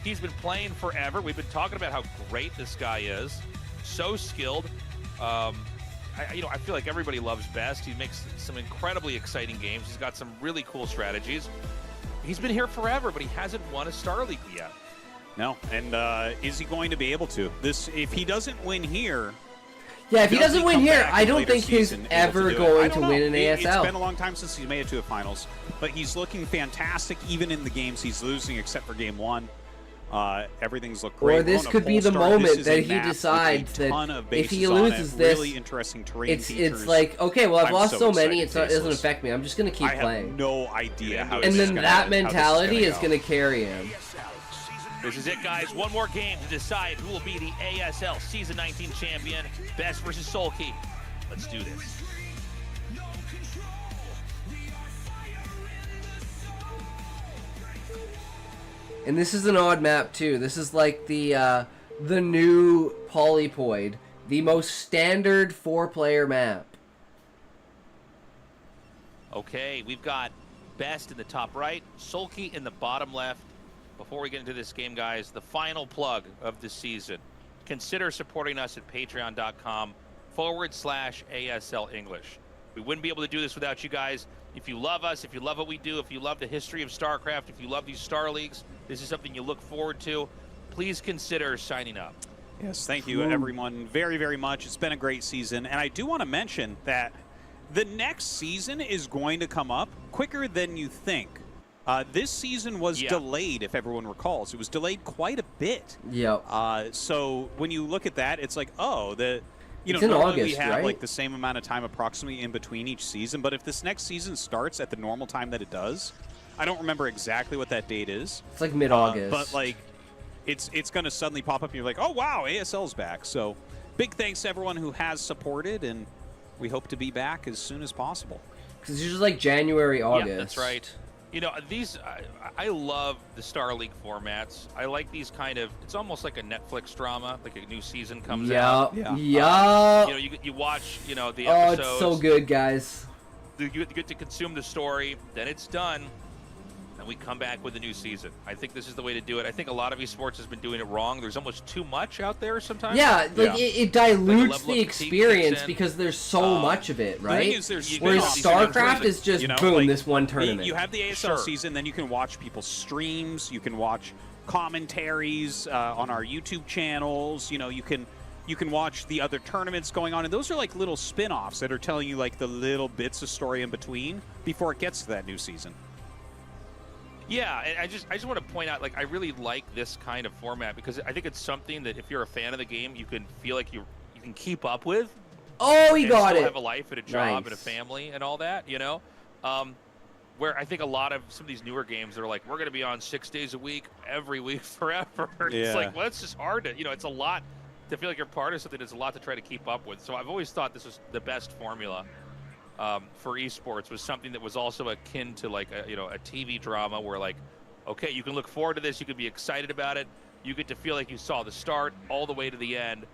He's been playing forever. We've been talking about how great this guy is. So skilled. I feel like everybody loves Best. He makes some incredibly exciting games. He's got some really cool strategies. He's been here forever, but he hasn't won a Star League yet. No, and is he going to be able to? If he doesn't win here... Yeah, if he doesn't win here, I don't think he's season ever able going to to do it. win an It's ASL. been a long time since he's made it to a finals, but he's looking fantastic even in the games he's losing, except for game 1. Everything's looked great. Or this could be the moment that he decides that if he loses this, really interesting terrain it's like, okay, well, I've I'm lost so many, excited, it doesn't Faceless. affect me. I'm just going to keep I playing. have no idea how And this is then gonna- that how this is mentality gonna is go. going to carry him. This is it, guys. One more game to decide who will be the ASL Season 19 champion. Best versus Soulkey. Let's do this. And this is an odd map too. This is like the new Polypoid, the most standard 4-player map. Okay, we've got Best in the top right, Soulkey in the bottom left. Before we get into this game, guys, the final plug of the season. Consider supporting us at patreon.com/ASL English. We wouldn't be able to do this without you guys. If you love us, if you love what we do, if you love the history of StarCraft, if you love these Star Leagues, this is something you look forward to, please consider signing up. Yes, thank you, everyone, very, very much. It's been a great season. And I do want to mention that the next season is going to come up quicker than you think. This season was delayed, if everyone recalls. It was delayed quite a bit. Yep. So when you look at that, it's like, oh, It's in normally August, we have right? like the same amount of time approximately in between each season. But if this next season starts at the normal time that it does, I don't remember exactly what that date is. It's like mid-August. But like, it's going to suddenly pop up and you're like, oh, wow, ASL's back. So big thanks to everyone who has supported, and we hope to be back as soon as possible. Because it's just like January, August. Yeah, that's right. You know, I love the Star League formats. I like these kind of, it's almost like a Netflix drama, like a new season comes out. Yeah. You know, you watch, you know, the Oh, episodes. it's so good, guys. You get to consume the story, then it's done, and we come back with a new season. I think this is the way to do it. I think a lot of esports has been doing it wrong. There's almost too much out there sometimes. Yeah, like it dilutes level the of experience critique because there's so much of it, The right? thing is, there's Whereas spin-offs. StarCraft is just You know, boom, like, this one tournament. You have the ASL season, then you can watch people's streams, you can watch commentaries on our YouTube channels, you know, you can watch the other tournaments going on, and those are like little spin-offs that are telling you like the little bits of story in between before it gets to that new season. Yeah, and I just want to point out, like, I really like this kind of format because I think it's something that if you're a fan of the game, you can feel like you can keep up with. Oh, he and got still it. have a life and a job and a Nice. family and all that, you know? Where I think a lot of some of these newer games are like, we're going to be on 6 days a week, every week, forever. It's like, well, it's just hard to, you know, it's a lot to feel like you're part of something. It's a lot to try to keep up with. So I've always thought this was the best formula for esports, was something that was also akin to like a TV drama where like, okay, you can look forward to this, you can be excited about it, you get to feel like you saw the start all the way to the end,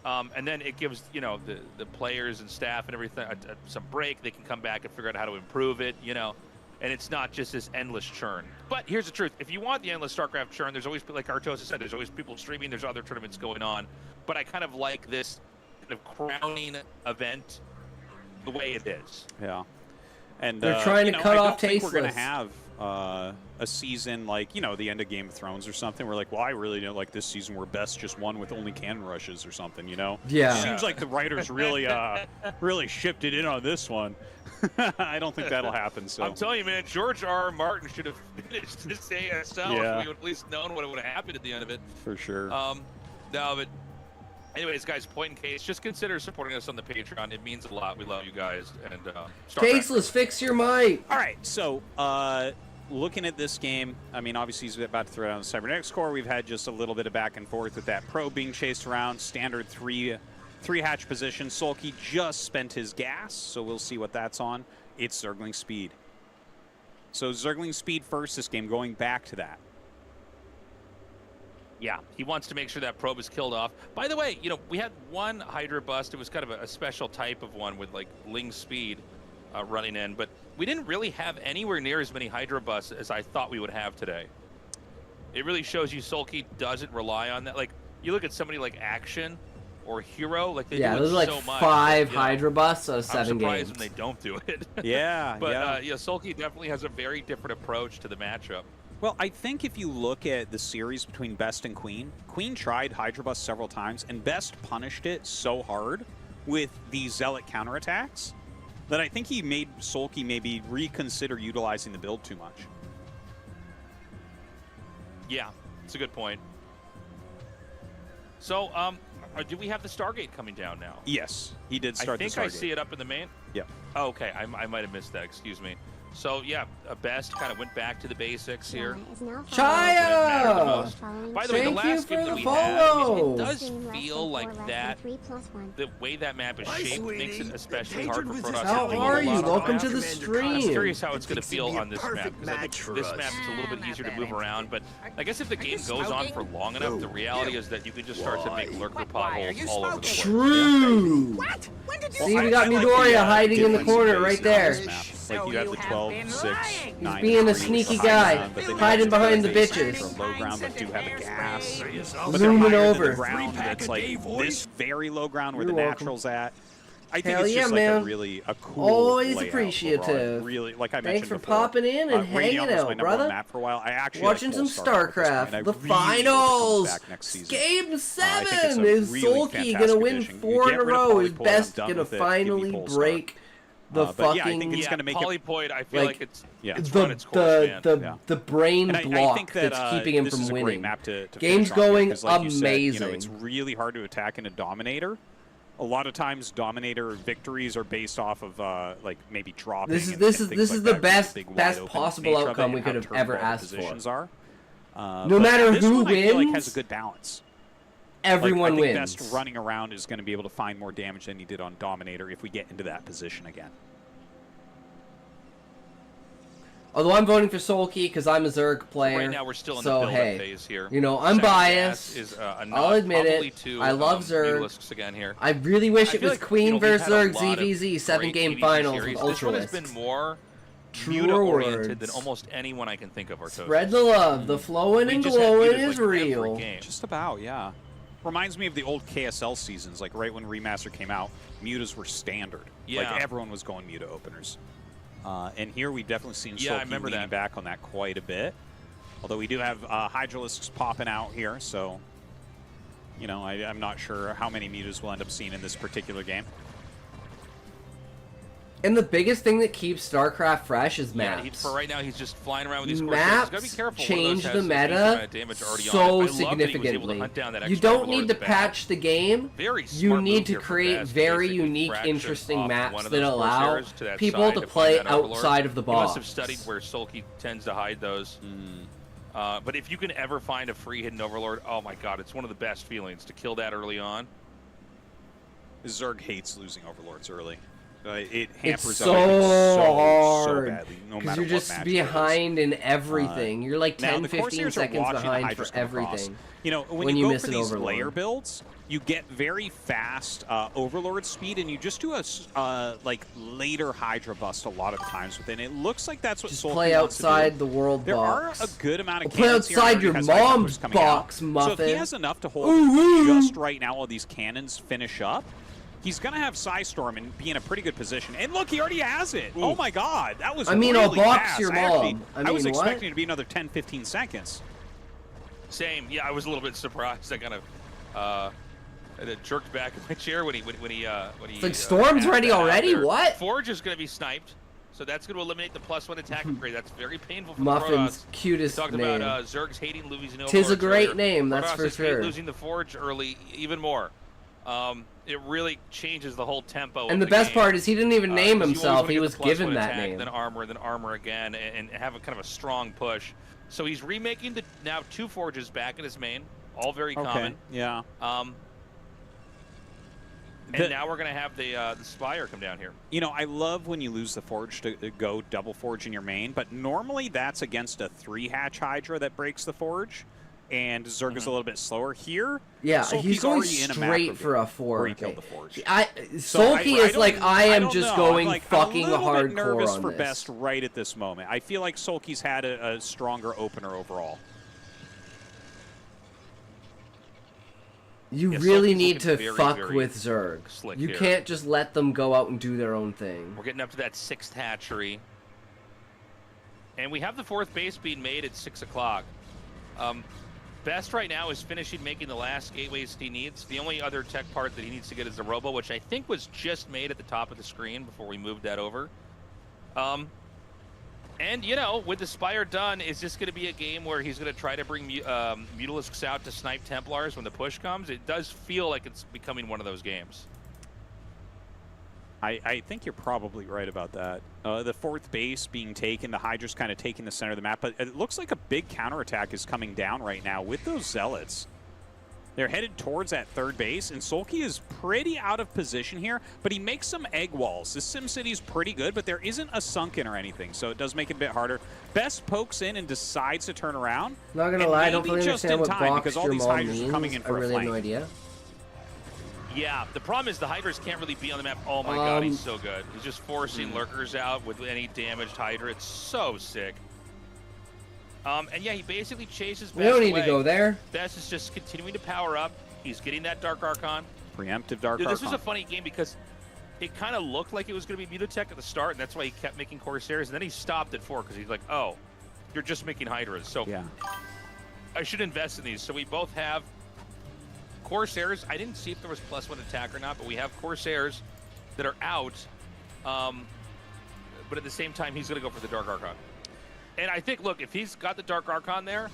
and then it gives, you know, the players and staff and everything some break. They can come back and figure out how to improve it, you know, and it's not just this endless churn. But here's the truth: if you want the endless StarCraft churn, there's always, like Artosa said, there's always people streaming, there's other tournaments going on. But I kind of like this kind of crowning event the way it is. Yeah, and They're trying to cut off I don't think we're going Tasteless. to have a season like, you know, the end of Game of Thrones or something. We're like, well, I really don't like this season where best just won with only cannon rushes or something, you know? Yeah. Seems like the writers really really shipped it in on this one. I don't think that'll happen. So I'm telling you, man, George R.R. Martin should have finished this ASL. Yeah. We would at least known what would have happened at the end of it. for sure. No, but anyways, guys, point in case, just consider supporting us on the Patreon. It means a lot. We love you guys. And Tasteless, fix your mic. All right, so looking at this game, I mean, obviously he's about to throw down the Cybernetics core. We've had just a little bit of back and forth with that probe being chased around, standard three hatch position. Soulkey just spent his gas, so we'll see what that's on. It's Zergling speed. So Zergling speed first this game, going back to that. yeah, he wants to make sure that probe is killed off. By the way, you know, we had one Hydra bust. It was kind of a special type of one with like Ling speed running in, but we didn't really have anywhere near as many Hydra busts as I thought we would have today. It really shows you Soulkey doesn't rely on that. Like, you look at somebody like Action or Hero, like they do Those it are like so much. 5 you know, Hydra busts out of I'm 7 surprised games. when they don't do it. Yeah, But yeah, Soulkey definitely has a very different approach to the matchup. Well, I think if you look at the series between Best and Queen, Queen tried Hydra Bust several times, and Best punished it so hard with the Zealot counterattacks that I think he made Soulkey maybe reconsider utilizing the build too much. Yeah, it's a good point. So, do we have the Stargate coming down now? Yes, he did start the I think Stargate. I see it up in the main. Yep. Oh, okay, I might have missed that. Excuse me. So yeah, Best kind of went back to the basics here. Chaya! By the way, the Thank you last for game the that we follow. had, it does feel like that. The way that map is shaped makes it especially hard for Protoss. How to do a are you? lot of Welcome to damage. the I'm stream. curious how it's going to feel on this map, because I think this map is a little bit easier to move around. But I guess if the game goes on for long enough, the reality is that you can just start to make lurker potholes all over the place. True. See, we got Midoriya hiding in the corner right there. Like you have the 12, 6, 9. being a 3 sneaky high guy, ground, but then you hiding have behind the basics bitches. for low ground that do have a gas. But they're Zooming higher than over. the ground that's like this very low ground where You're the welcome. natural's at. I think Hell it's yeah, just man. like a really cool Always layout appreciative. overall. Really, like I Thanks mentioned for before, popping in and hanging Radion was my out, number brother. one map for a while. I actually Watching like full some StarCraft at this StarCraft. point. I The really hope it comes finals. back next season. Game I think 7 it's a is really Soulkey fantastic gonna win addition. 4 in Get a rid of row. Is Polypoid, I'm Best done gonna with it. Give finally me Polestar. break the But yeah, I fucking think it's gonna make it Polypoid, I feel like it's run its course, man. the brain And I block think that, that's keeping him this from is a great winning. map to Game's finish on here, going 'cause like you said, amazing. it's really hard to attack in a Dominator. A lot of times, Dominator victories are based off of like maybe dropping. This is and this things is like the that, best big, wide best open possible nature of it outcome and we how could have turf ever all the asked for. positions are. No But matter this who one, I feel like has wins, a good balance. everyone I think wins. Best running around is going to be able to find more damage than he did on Dominator if we get into that position again. Although I'm voting for Soulkey because I'm a Zerg player. Right now we're still in the so build-up hey, phase here. you know, I'm Second biased. gas is, I'll admit probably it. to, I love Zerg. Mutalisks again here. I really wish I it feel was like, Queen we've vs. had a Zerg lot of ZVZ 7-game great finals TVZ with series. This one has Ultralisk. been more True Muta-oriented than words. almost anyone I can think of. Artosis. Spread the love. The flowing We and just had glowing Mutas, is like, every real. game. Just about, yeah. Reminds me of the old KSL seasons, like right when Remaster came out, Mutas were standard. Yeah. Like everyone was going Muta openers. And here we've definitely seen Yeah, I Soulkey remember leaning that. back on that quite a bit. Although we do have Hydralisks popping out here, so, you know, I'm not sure how many Mutas we'll end up seeing in this particular game. And the biggest thing that keeps StarCraft fresh is Yeah, maps. for right now, he's just flying around with these courses. Maps Gotta be careful. change One of the those has a decent meta amount of damage already so on it. I love that he was able to significantly. hunt down that You extra don't Overlord's need to back. patch the game. Very You smart need move to here from create Best, very basically unique, fraction interesting off maps one of that those allow Corsairs to that people side to find play that Overlord. outside of the He must box. have studied where Soulkey tends to hide those. But if you can ever find a free hidden Overlord, oh my god, it's one of the best feelings to kill that early on. Zerg hates losing Overlords early. It It's hampers so everything so hard badly, no because matter you're what just match behind in everything. You're like now, 10, the 15 Corsairs are seconds watching the behind Hydras for come across. everything. You know, when you you go miss for an these Overlord. layer builds, you get very fast Overlord speed, and you just do a like later Hydra bust a lot of times within. It looks like that's what Just Soulkey play wants to do. outside the world There box. are a good amount of Well, play cannons here, and outside already your has Hydra mom's push coming out. box, So if Muffin. he has enough to hold Ooh. just right now while these cannons finish up, he's going to have Psystorm and be in a pretty good position. And look, he already has it. Oh my god, that was I mean, really I'll box fast. your I mom. I was mean, what? expecting it to be another 10, 15 seconds. Same. Yeah, I was a little bit surprised. I kind of jerked back in my chair when he It's like Storm's had ready that out already? there. What? Forge is going to be sniped, so that's going to eliminate the +1 attack upgrade. That's very painful for Muffin's the Protoss. cutest Talked name. about Zergs hating losing Overlords. Tis a great earlier. name, that's Protoss for hate sure. losing the Forge early even more. It really changes the whole tempo. And of the best game. part is he didn't even name 'Cause you always himself. wanna He get was the given +1 that attack, name. then armor again, and have a kind of a strong push. So he's remaking the now 2 Forges back in his main, all very common. Yeah. And now we're going to have the Spire come down here. You know, I love when you lose the Forge to go double Forge in your main, but normally that's against a 3-hatch Hydra that breaks the Forge, and Zerg is a little bit slower. Here, Yeah, Soulkey's he's going already in a straight macro for a game where he 4. killed the Forge. Soulkey is don't- like, I am don't just know. going I'm fucking a little bit hardcore nervous on for this. Best right at this moment. I feel like Soulkey's had a stronger opener overall. You Yeah, really Soulkey's need to looking very, fuck very with Zerg. slick You here. can't just let them go out and do their own thing. We're getting up to that 6th hatchery. And we have the 4th base being made at 6 o'clock. Best right now is finishing making the last gateways he needs. The only other tech part that he needs to get is the Robo, which I think was just made at the top of the screen before we moved that over. And, you know, with the Spire done, is this going to be a game where he's going to try to bring Mutalisks out to snipe Templars when the push comes? It does feel like it's becoming one of those games. I think you're probably right about that. The 4th base being taken, the Hydra's kind of taking the center of the map, but it looks like a big counterattack is coming down right now with those Zealots. They're headed towards that 3rd base, and Soulkey is pretty out of position here, but he makes some egg walls. This SimCity's pretty good, but there isn't a sunken or anything, so it does make it a bit harder. Best pokes in and decides to turn around. Not gonna and lie, I don't maybe really just understand in what time, box because all your these mom Hydras are coming in means. I for a really have flank. no idea. Yeah, the problem is the Hydras can't really be on the map. Oh my god, he's so good. He's just forcing lurkers out with any damaged Hydra. It's so sick. And yeah, he basically chases Best We don't need away. to go there. Best is just continuing to power up. He's getting that Dark Archon. Preemptive Dark Dude, this was Archon. a funny game because it kind of looked like it was going to be Mutotech at the start, and that's why he kept making Corsairs, and then he stopped at 4 because he's like, oh, you're just making Hydras. So yeah. I should invest in these. So we both have Corsairs. I didn't see if there was +1 attack or not, but we have Corsairs that are out. But at the same time, he's going to go for the Dark Archon. And I think, look, if he's got the Dark Archon there,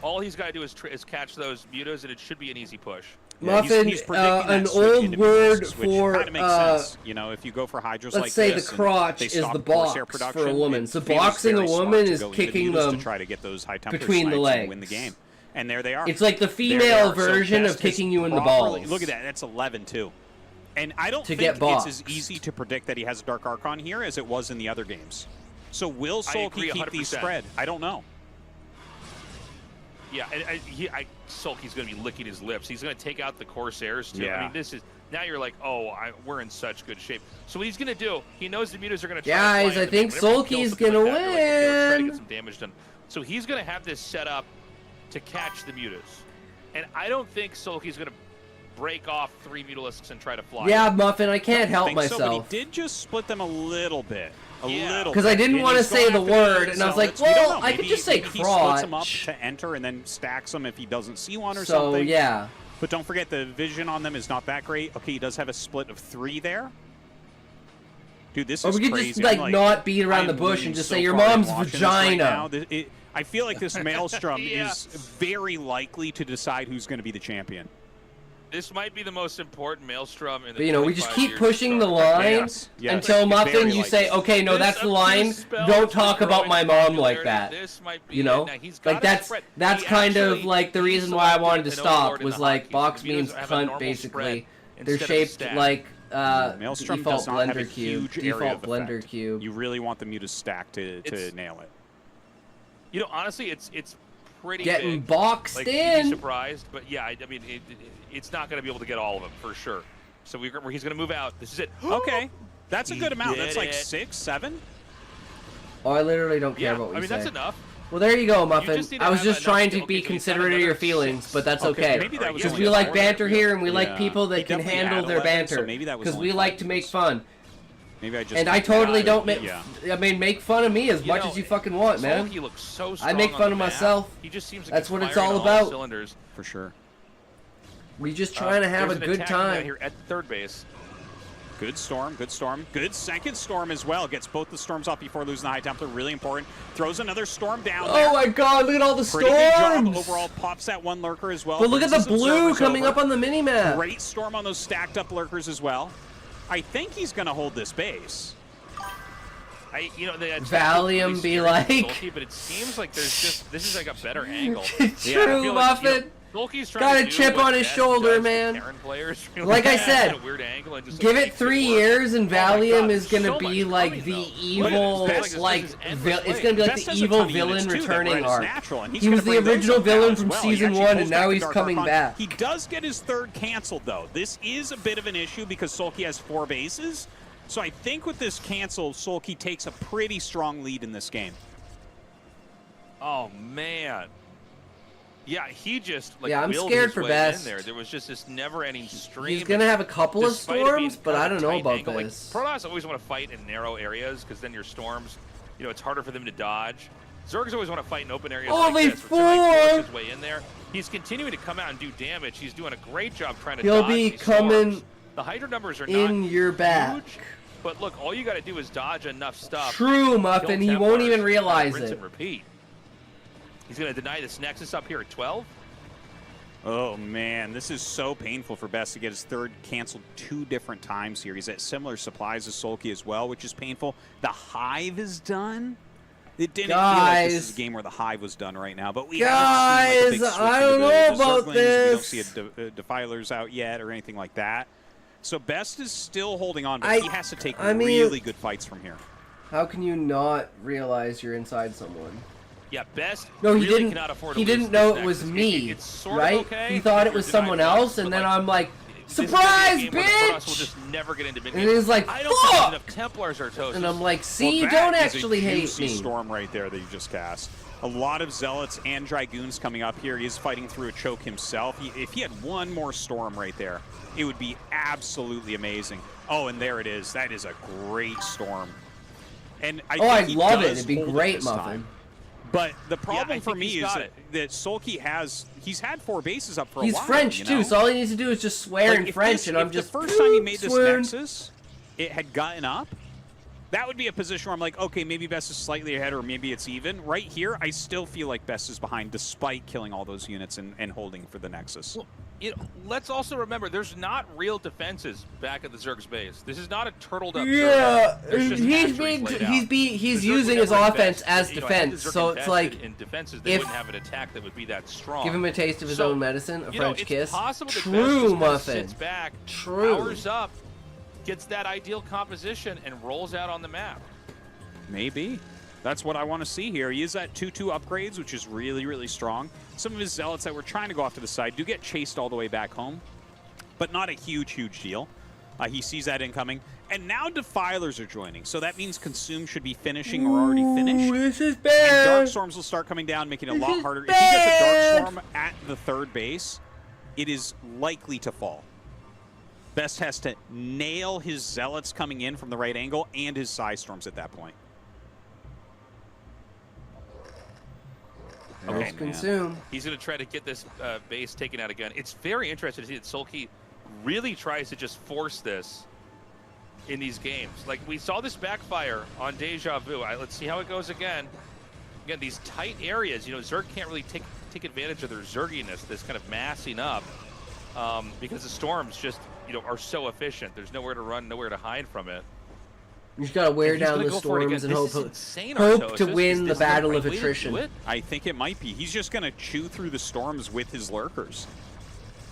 all he's got to do is catch those Mutas, and it should be an easy push. Yeah, Muffin, he's predicting an that switch old into word Mutas, which for, kinda makes sense. You know, if you go for Hydras let's like say this, the crotch they is stop the Corsair box production, for a woman. it So feels boxing a very smart woman to is go into kicking Mutas them to try to get those high temper between the snipes legs. and win the game. And there they are. It's like the There they female are. So version Best of kicking you in the properly- balls. Look at that. That's 11 too. And I don't To think get it's boxed. as easy to predict that he has a Dark Archon here as it was in the other games. So will I agree Soulkey keep these 100%. spread? I don't know. Yeah, and Soulkey's going to be licking his lips. He's going to take out the Corsairs, too. Yeah. I mean, this is... Now you're like, oh, we're in such good shape. So what he's going to do, he knows the Mutas are going to try Guys, to fly I into think him. Whenever he kills Soulkey's something gonna like that, you're like, okay, let's try to win. get some damage done. So he's going to have this set up to catch the Mutas. And I don't think Soulkey's going to break off 3 Mutalisks and try to fly. Yeah, Muffin, I can't help think so, but myself. he did just split them a little bit. A little Because I bit. didn't And want to he's say going the after word, and I was ASL. like, We don't well, know. I could Maybe- just say maybe he splits them up crotch. to enter and then stacks them if he doesn't see one or So, something. yeah. But don't forget, the vision on them is not that great. Okay, he does have a split of 3 there. Dude, this Or is we could crazy. just, like, I'm not beat around the I'm bush leaning and just so say, your far in mom's watching this right vagina. now. I feel like this Maelstrom Yeah. is very likely to decide who's going to be the champion. This might be the most important Maelstrom in the But, you know, we just 25 keep years pushing the of line Yes, yes. until Muffin, Very you say, likely. okay, no, This that's the up to line. spell Don't is talk about growing my mom like popularity. that. This might be You know? it. Now, he's got Like, a that's spread. that's He kind of, actually like, the reason why I wanted to selected an stop overlord in was, the like, hotkeys. box The Mutas means have a cunt, normal basically. spread They're instead of shaped stack. like Maelstrom default does not have a blender cube. huge area Default of blender effect. cube. You really want the Mutas stack to It's- nail it. You know, honestly, it's pretty Getting big. boxed Like, you'd be in. surprised, but yeah, I mean, it's not going to be able to get all of them for sure. So he's going to move out. This is it. Okay, that's a He good amount. did That's like it. 6, 7. Oh, I literally don't care Yeah, what we I mean say. that's enough. Well, there you go, You Muffin. just need to I was have just enough trying to- to be okay, so he's got considerate of your another feelings, 6. but that's Okay, okay. maybe that was Because only we a like four. banter here, and we Yeah. like people that He can definitely handle had their 11, so banter. maybe that was Because only we like 5 to make Mutas. fun. Maybe I just. And I totally don't make. Yeah. I mean, make fun of me as You much know, as you fucking want, man. Soulkey looks so I strong make on fun the of map. myself. He just seems like That's he's what it's firing all on all about. cylinders. For sure. We just trying to have a There's an good attacking guy time. here at third base. Good storm, good storm. Good second storm as well. Gets both the storms off before losing the high temperature. Really important. Throws another storm down there. Oh my god, look at all the Pretty good job storms! overall. Pops that one lurker as well. But look at the Brings his blue observers coming over. up on the minimap. Great storm on those stacked up lurkers as well. I think he's going to hold this base. Valium be like- Soulkey, but it seems like there's just this is like a better angle. It's Yeah, I true, feel like, Muffin. Soulkey's trying Got to a do chip what on his Best shoulder, does to man. Terran players. Like I said, At a weird angle and just, Give like, it makes 3 work. years and Oh my Valium God, is gonna so be much like coming, the though. Look at evil, this. like This is endless it's gonna be like Best the has a evil ton of units, villain too, that returning run as arc. natural, and he's He was gonna the bring those original up now villain as from well. He season actually 1, pulls and back now the he's Dark coming Archon. back. He does get his third canceled, though. This is a bit of an issue because Soulkey has 4 bases. So I think with this cancel, Soulkey takes a pretty strong lead in this game. Oh man. Yeah, he just like Yeah, I'm willed scared his for way Best. in there. There was just this never-ending stream. He's gonna have a couple of Despite it being storms, but kind I of a don't know tight about angle, this. Like, Protoss always want to fight in narrow areas because then your storms, you know, it's harder for them to dodge. Zergs always want to fight in open areas Only like this. where somebody 4! forces his way in there. He's continuing to come out and do damage. He's doing a great job trying to He'll dodge be these coming storms. The Hydra numbers are in not your back. huge, but look, all you got to do is dodge enough stuff. True, Muffin. Kill He won't Templars, even realize rinse it. and repeat. He's going to deny this Nexus up here at 12. Oh, man, this is so painful for Best to get his third canceled 2 different times here. He's at similar supplies as Soulkey as well, which is painful. The Hive is done. It didn't feel like this is a game where the Hive was done right now, but we haven't seen like a big Guys, switch I into don't know the about Zerglings. this. We don't see a Defilers out yet or anything like that. So Best is still holding on, but I he has to take mean- really good fights from here. How can you not realize you're inside someone? Yeah, Best No, he really didn't. cannot afford to He lose didn't this know it Nexus. was me, it's sort of right? okay He thought if it was you're denied someone once, else, but, and then like, I'm like, surprise, This is gonna be a game where the Protoss will bitch! just never get into mid And he's like, I don't think there's fuck! enough Templars, Artosis. And I'm like, see, Well, you that don't is actually a hate juicy me. storm right there that you just cast. A lot of Zealots and Dragoons coming up here. He is fighting through a choke himself. If he had one more storm right there, it would be absolutely amazing. Oh, and there it is. That is a great storm. And I I'd love it. does It'd be hold it great, this Muffin. time. But the problem for think me he's is got that Soulkey he's had 4 bases up for a He's while. French, you too, know? so all he needs to do is just swear Like, in if French, this- and I'm if just, the first time he made this swoon. Nexus, it had gotten up, that would be a position where I'm like, okay, maybe Best is slightly ahead, or maybe it's even. Right here, I still feel like Best is behind, despite killing all those units and holding for the Nexus. Well, let's also remember, there's not real defenses back at the Zerg's base. This is not a turtled up Yeah, Zerg. There's just he's The Zerg using would his never offense invest. as You know, had the defense, Zerg so it's invested like, in defenses, they if- wouldn't have an attack that would be that strong. give him a taste of his So, own medicine, a you know, French it's kiss. possible that Best True, just kinda Muffin. sits back, True. powers up, gets that ideal composition, and rolls out on the map. Maybe. That's what I want to see here. He is at 2-2 upgrades, which is really, really strong. Some of his Zealots that were trying to go off to the side do get chased all the way back home, but not a huge, huge deal. He sees that incoming. And now Defilers are joining, so that means Consume should be finishing or already finished. This is And bad. Dark Storms will start coming down, making it a This lot is harder. If he gets a bad. Dark Storm at the 3rd base, it is likely to fall. Best has to nail his Zealots coming in from the right angle and his Psy Storms at that point. Let's man. Consume. He's going to try to get this base taken out again. It's very interesting to see that Soulkey really tries to just force this in these games. Like, we saw this backfire on Deja Vu. Let's see how it goes again. Again, these tight areas, you know, Zerg can't really take advantage of their Zerginess, this kind of massing up, because the storms just, you know, are so efficient. There's nowhere to run, nowhere to hide from it. You just gotta wear And he's down gonna the go for it storms again. and This hope, is insane, hope Artosis. to Is win the this battle right of way to do attrition. it? I think it might be. He's just going to chew through the storms with his lurkers.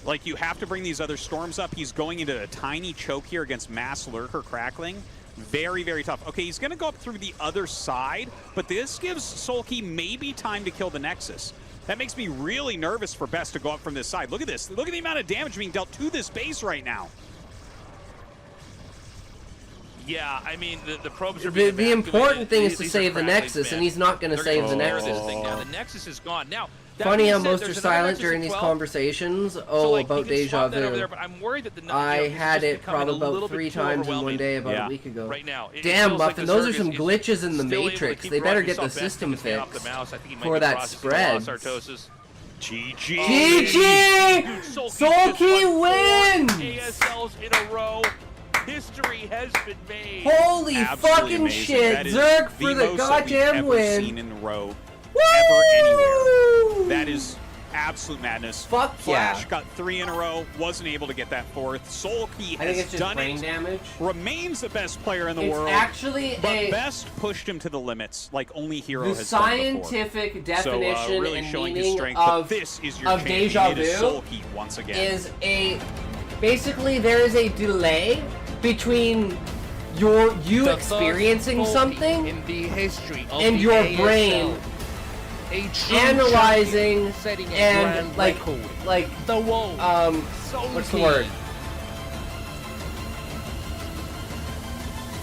Like, you have to bring these other storms up. He's going into a tiny choke here against mass lurker crackling. Very, very tough. Okay, he's going to go up through the other side, but this gives Soulkey maybe time to kill the Nexus. That makes me really nervous for Best to go up from this side. Look at this. Look at the amount of damage being dealt to this base right now. Yeah, I mean, the probes are being The important evacuated. thing is to These save are the cracklings, Nexus, man. and he's not gonna They're save the tear Nexus. this thing down. The Nexus is gone. Now, that Funny being how said, most there's are another silent Nexus during at these 12. conversations. So, Oh, like, about you can Deja swap that over Vu. there, but I'm worried that the I this is had just it becoming probably a little about bit 3 too times in one overwhelming day about Yeah. a week ago. right now. It Damn, feels like Muffin, the those are Zerg some is glitches in the still able to Matrix. keep They better running. get You the saw Best system take his hand off fixed the mouse. I think he might for be that processing spread. loss, Artosis. GG. GG! Soulkey wins! ASLs in a row. History has been made. Holy Absolutely fucking amazing. shit! That is Zerg for the most that we've goddamn ever win! seen in a row, Woo! ever anywhere. That is absolute madness. Fuck Flash yeah. got 3 in a row, wasn't able to get that 4th. Soulkey I think has it's just done brain it. damage. Remains the best player in the It's world. actually but a Best pushed him to the limits, like only Hero the has done before. scientific So definition really and showing his meaning strength. of But this is your of champion. Deja It is Vu Soulkey once again. is a basically there is a delay between you experiencing something in the history of and the your ASL. brain A true analyzing champion setting a and grand like record. The wall. what's the word?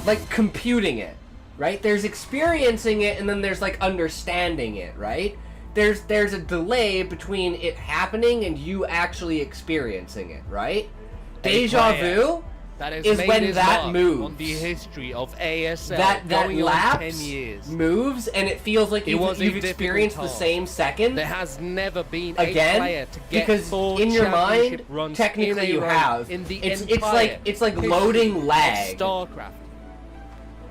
Like computing it, right? There's experiencing it and then there's like understanding it, right? There's a delay between it happening and you actually experiencing it, right? Deja Vu that has is made when his that mark moves. on the history of ASL that going on lapse 10 years. moves and it feels like It was a you've difficult experienced the task. same second There has never been a again player to get because 4 in your mind championship runs technically in a you row have in the it's entire like history loading lag. of StarCraft.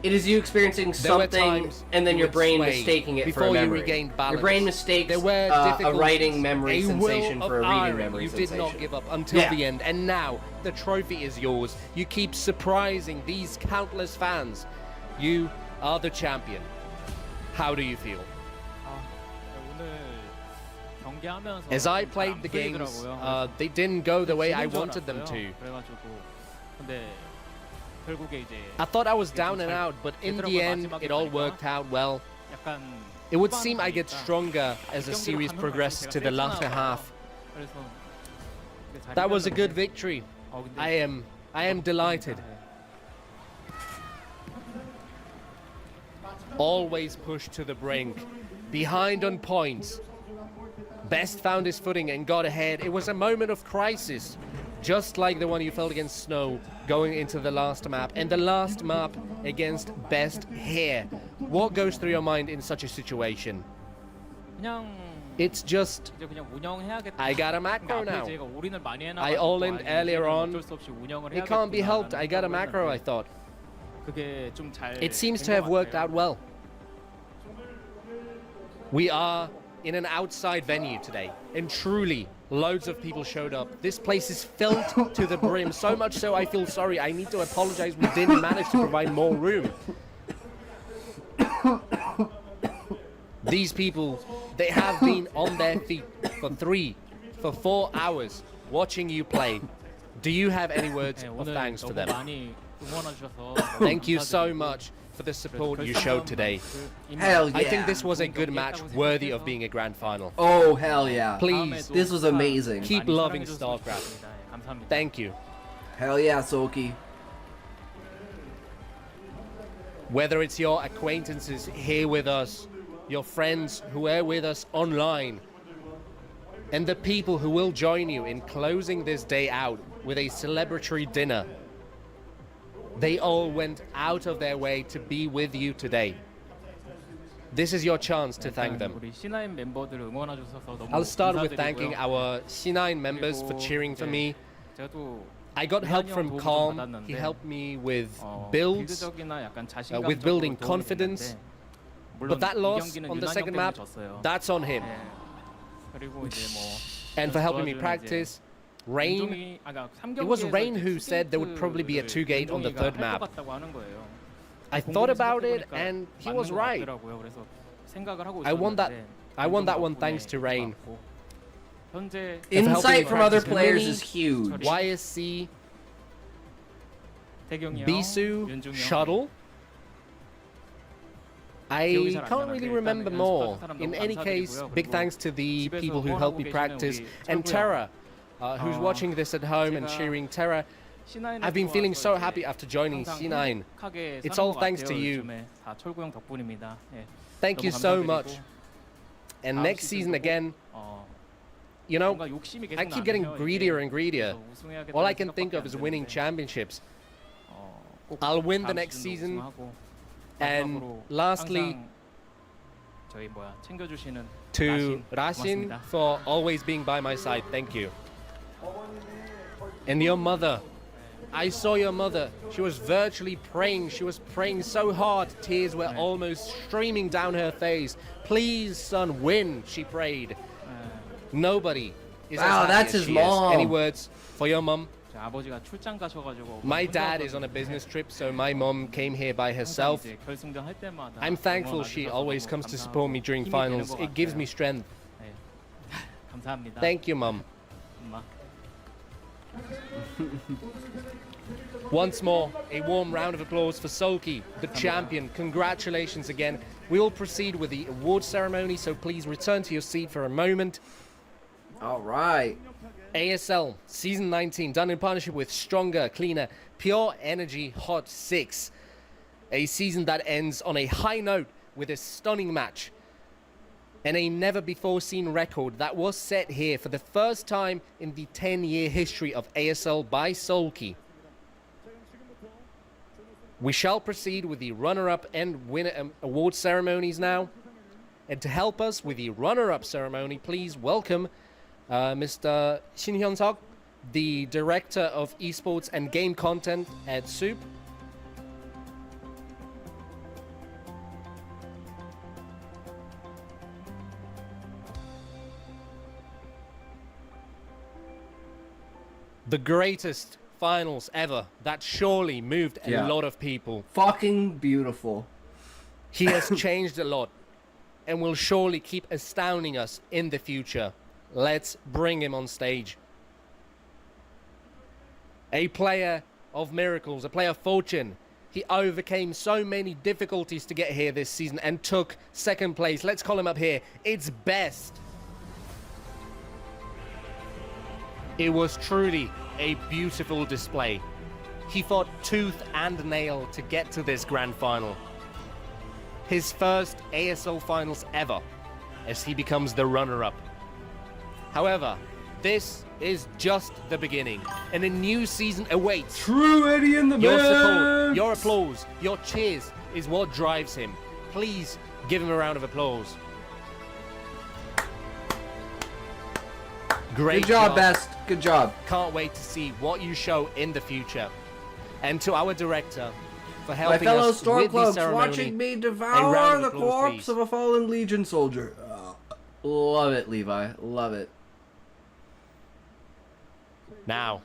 It is you experiencing There were something times and then you your would brain sway mistaking it for before a you memory. regained balance. Your brain mistakes There were a difficulties. writing memory A sensation will for a of reading iron. memory You sensation. did not give up until Yeah. the end, and now the trophy is yours. You keep surprising these countless fans. You are the champion. How do you feel? As I played the games, they didn't go the way I wanted them to. I thought I was down and out, but in the end, it all worked out well. It would seem I get stronger as the series progressed to the latter half. That was a good victory. I am delighted. Always pushed to the brink, behind on points. Best found his footing and got ahead. It was a moment of crisis, just like the one you felt against Snow going into the last map, and the last map against Best here. What goes through your mind in such a situation? It's just, I got a macro now. I all-in earlier on. It can't be helped, I got a macro, I thought. It seems to have worked out well. We are in an outside venue today, and truly, loads of people showed up. This place is filled to the brim, so much so I feel sorry. I need to apologize, we didn't manage to provide more room. These people, they have been on their feet for 4 hours watching you play. Do you have any words of thanks to them? Thank you so much for the support you showed today. Hell yeah. I think this was a good match, worthy of being a grand final. Oh, hell yeah. Please, This was amazing. keep loving StarCraft. Thank you. Hell yeah, Soulkey. Whether it's your acquaintances here with us, your friends who are with us online, and the people who will join you in closing this day out with a celebratory dinner, they all went out of their way to be with you today. This is your chance to thank them. I'll start with thanking our C9 members for cheering for me. I got help from Calm. He helped me with builds, with building confidence. But that loss on the second map, that's on him. And for helping me practice, Rain, it was Rain who said there would probably be a 2-gate on the third map. I thought about it and he was right. I won that one thanks to Rain. Insight from other players is huge. YSC, Bisu, Shuttle. I can't really remember more. In any case, big thanks to the people who helped me practice. And Terra, who's watching this at home and cheering. Terra, I've been feeling so happy after joining C9. It's all thanks to you. Thank you so much. And next season again, you know, I keep getting greedier and greedier. All I can think of is winning championships. I'll win the next season. And lastly, to Rashin for always being by my side, thank you. And your mother, I saw your mother. She was virtually praying. She was praying so hard, tears were almost streaming down her face. Please, son, win, she prayed. Nobody is as happy that's as his she mom. is. Any words for your mom? My dad is on a business trip, so my mom came here by herself. I'm thankful she always comes to support me during finals. It gives me strength. Thank you, Mom. Once more, a warm round of applause for Soulkey, the champion. Congratulations again. We will proceed with the award ceremony, so please return to your seat for a moment. All right. ASL Season 19, done in partnership with Stronger, Cleaner, Pure Energy Hot 6. A season that ends on a high note with a stunning match. And a never-before-seen record that was set here for the first time in the 10-year history of ASL by Soulkey. We shall proceed with the runner-up and winner award ceremonies now. And to help us with the runner-up ceremony, please welcome Mr. Shin Hyun-seok, the Director of Esports and Game Content at Soup. The greatest finals ever. That surely moved a lot of people. Fucking beautiful. He has changed a lot and will surely keep astounding us in the future. Let's bring him on stage. A player of miracles, a player of fortune. He overcame so many difficulties to get here this season and took second place. Let's call him up here. It's Best. It was truly a beautiful display. He fought tooth and nail to get to this grand final. His first ASL finals ever, as he becomes the runner-up. However, this is just the beginning, and a new season awaits. True Eddie in the Your mix. support, your applause, your cheers is what drives him. Please give him a round of applause. Great Good job, Best. Good job. Can't wait to see what you show in the future. And to our director for My helping fellow us with the Stormcloaks ceremony. watching me A devour round the of applause, corpse please. of a fallen Legion soldier. Love it, Levi. Love it. Now,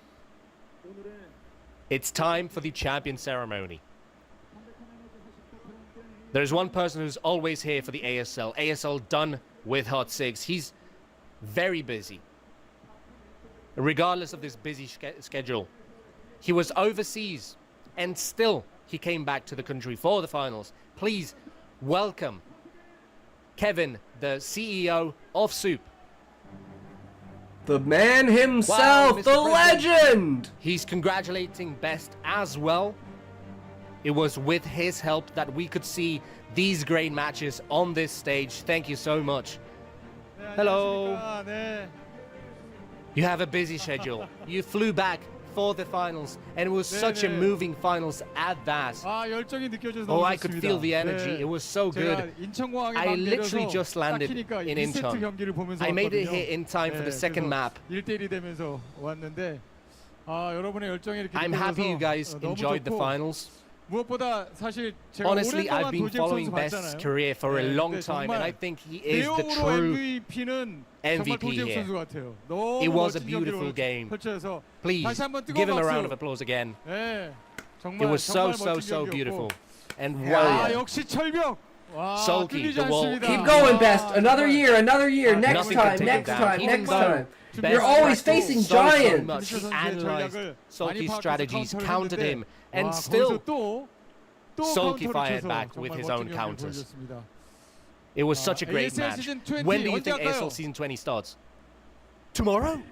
it's time for the champion ceremony. There's one person who's always here for the ASL. ASL done with Hot 6. He's very busy. Regardless of this busy schedule, he was overseas and still he came back to the country for the finals. Please welcome Kevin, the CEO of Soup. The man himself, Wow, the Mr. President. legend! He's congratulating Best as well. It was with his help that we could see these great matches on this stage. Thank you so much. Hello. You have a busy schedule. You flew back for the finals, and it was such a moving finals at that. Oh, I could feel the energy. It was so good. I literally just landed in Incheon. I made it here in time for the second map. I'm happy you guys enjoyed the finals. Honestly, I've been following Best's career for a long time, and I think he is the true MVP here. It was a beautiful game. Please, give him a round of applause again. It was so beautiful. And wow, Soulkey, the wall. Keep going, Best. Another year. Next Nothing time, can take next him down. time, Even next though time. Best You're always practiced facing so giants. much. He analyzed Soulkey's strategies, countered him, and still Soulkey fired back with his own counters. It was such a great match. When do you think ASL Season 20 starts? Tomorrow?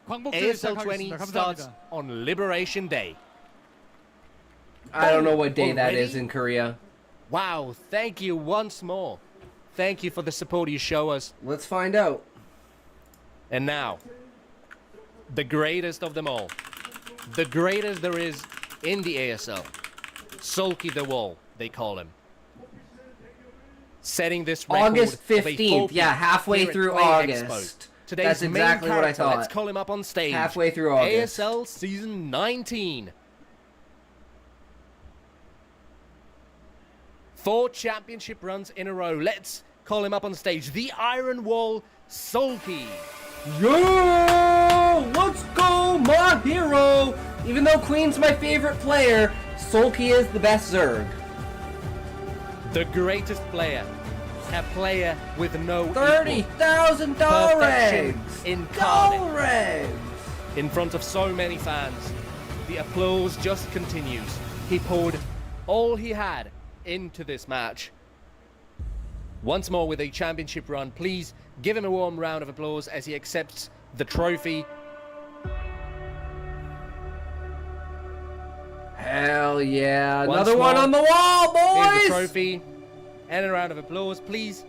ASL 20 starts on Liberation Day. I don't know what day that Already? is in Korea. Wow, thank you once more. Thank you for the support you show us. Let's find out. And now, the greatest of them all. The greatest there is in the ASL. Soulkey the Wall, they call him. Setting this record August of a 15th. full Yeah, halfway here at through Play August. Expo. Today's That's main exactly what I character, thought. Let's call him up on stage. Halfway through August. ASL Season 19. 4 championship runs in a row. Let's call him up on stage. The Iron Wall, Soulkey. Yeah! Let's go, my hero! Even though Queen's my favorite player, Soulkey is the best Zerg. The greatest player. A player with no equal. $30,000 Perfection eggs! incarnate. Eggs! In front of so many fans, the applause just continues. He poured all he had into this match. Once more with a championship run, please give him a warm round of applause as he accepts the trophy. Hell yeah! Once Another one more, on the wall, boys! Here's the trophy and a round of applause. Please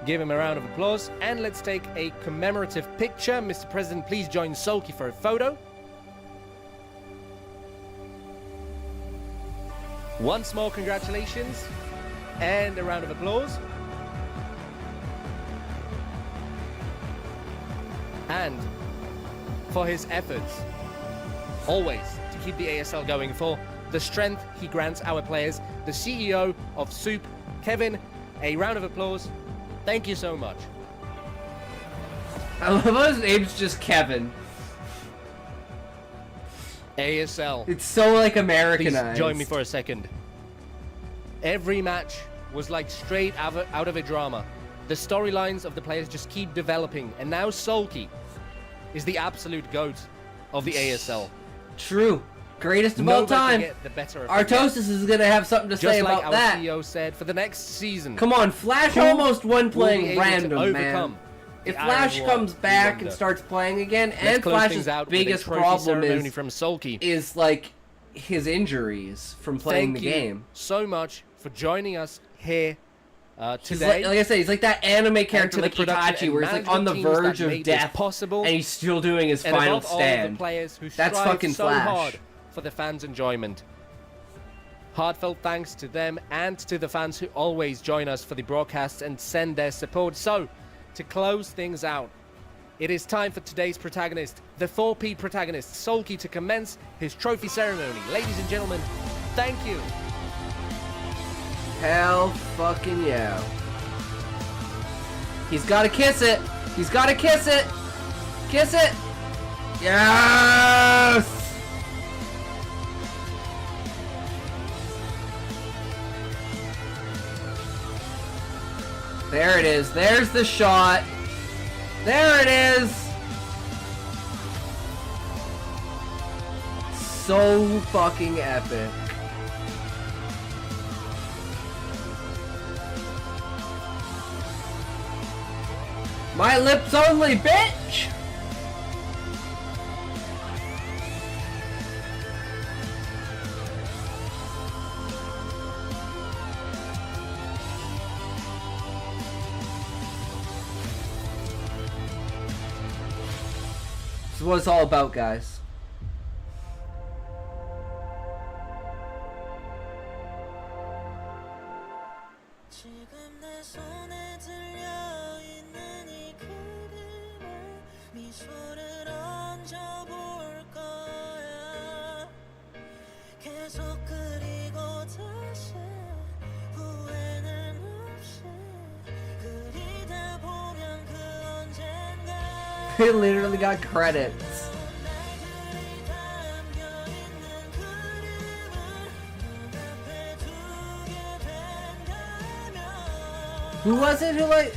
give him a round of applause. And let's take a commemorative picture. Mr. President, please join Soulkey for a photo. Once more, congratulations. And a round of applause. And for his efforts, always to keep the ASL going, for the strength he grants our players, the CEO of Soup, Kevin, a round of applause. Thank you so much. I love how his name's just Kevin. ASL. It's so like Please Americanized. join me for a second. Every match was like straight out of a drama. The storylines of the players just keep developing, and now Soulkey is the absolute GOAT of the ASL. True. Greatest of all Nobody can time. get the better of him. Artosis is gonna have something to Just say like about our that. CEO said, for the next season, Come on, Flash who almost won will be playing able to random, overcome man. If the Flash Iron Lord, comes we back wonder. and starts playing again, Let's and close Flash's things out with a biggest trophy problem ceremony from Soulkey. is like his injuries from playing Thank the you game. so much for joining us here He's today. like I say, he's like that anime and character to the like production Itachi, and where he's like on the management teams verge that of made this death, possible, and he's still doing his and final above all, stand. the players who That's strive fucking so Flash. hard for the fans' enjoyment. Heartfelt thanks to them and to the fans who always join us for the broadcasts and send their support. So, to close things out, it is time for today's protagonist, the 4P protagonist, Soulkey, to commence his trophy ceremony. Ladies and gentlemen, thank you. Hell fucking yeah. He's gotta kiss it! He's gotta kiss it! Kiss it! Yes! There it is. There's the shot. There it is. So fucking epic. My lips only, bitch! This is what it's all about, guys. He literally got credits. Who was it who like...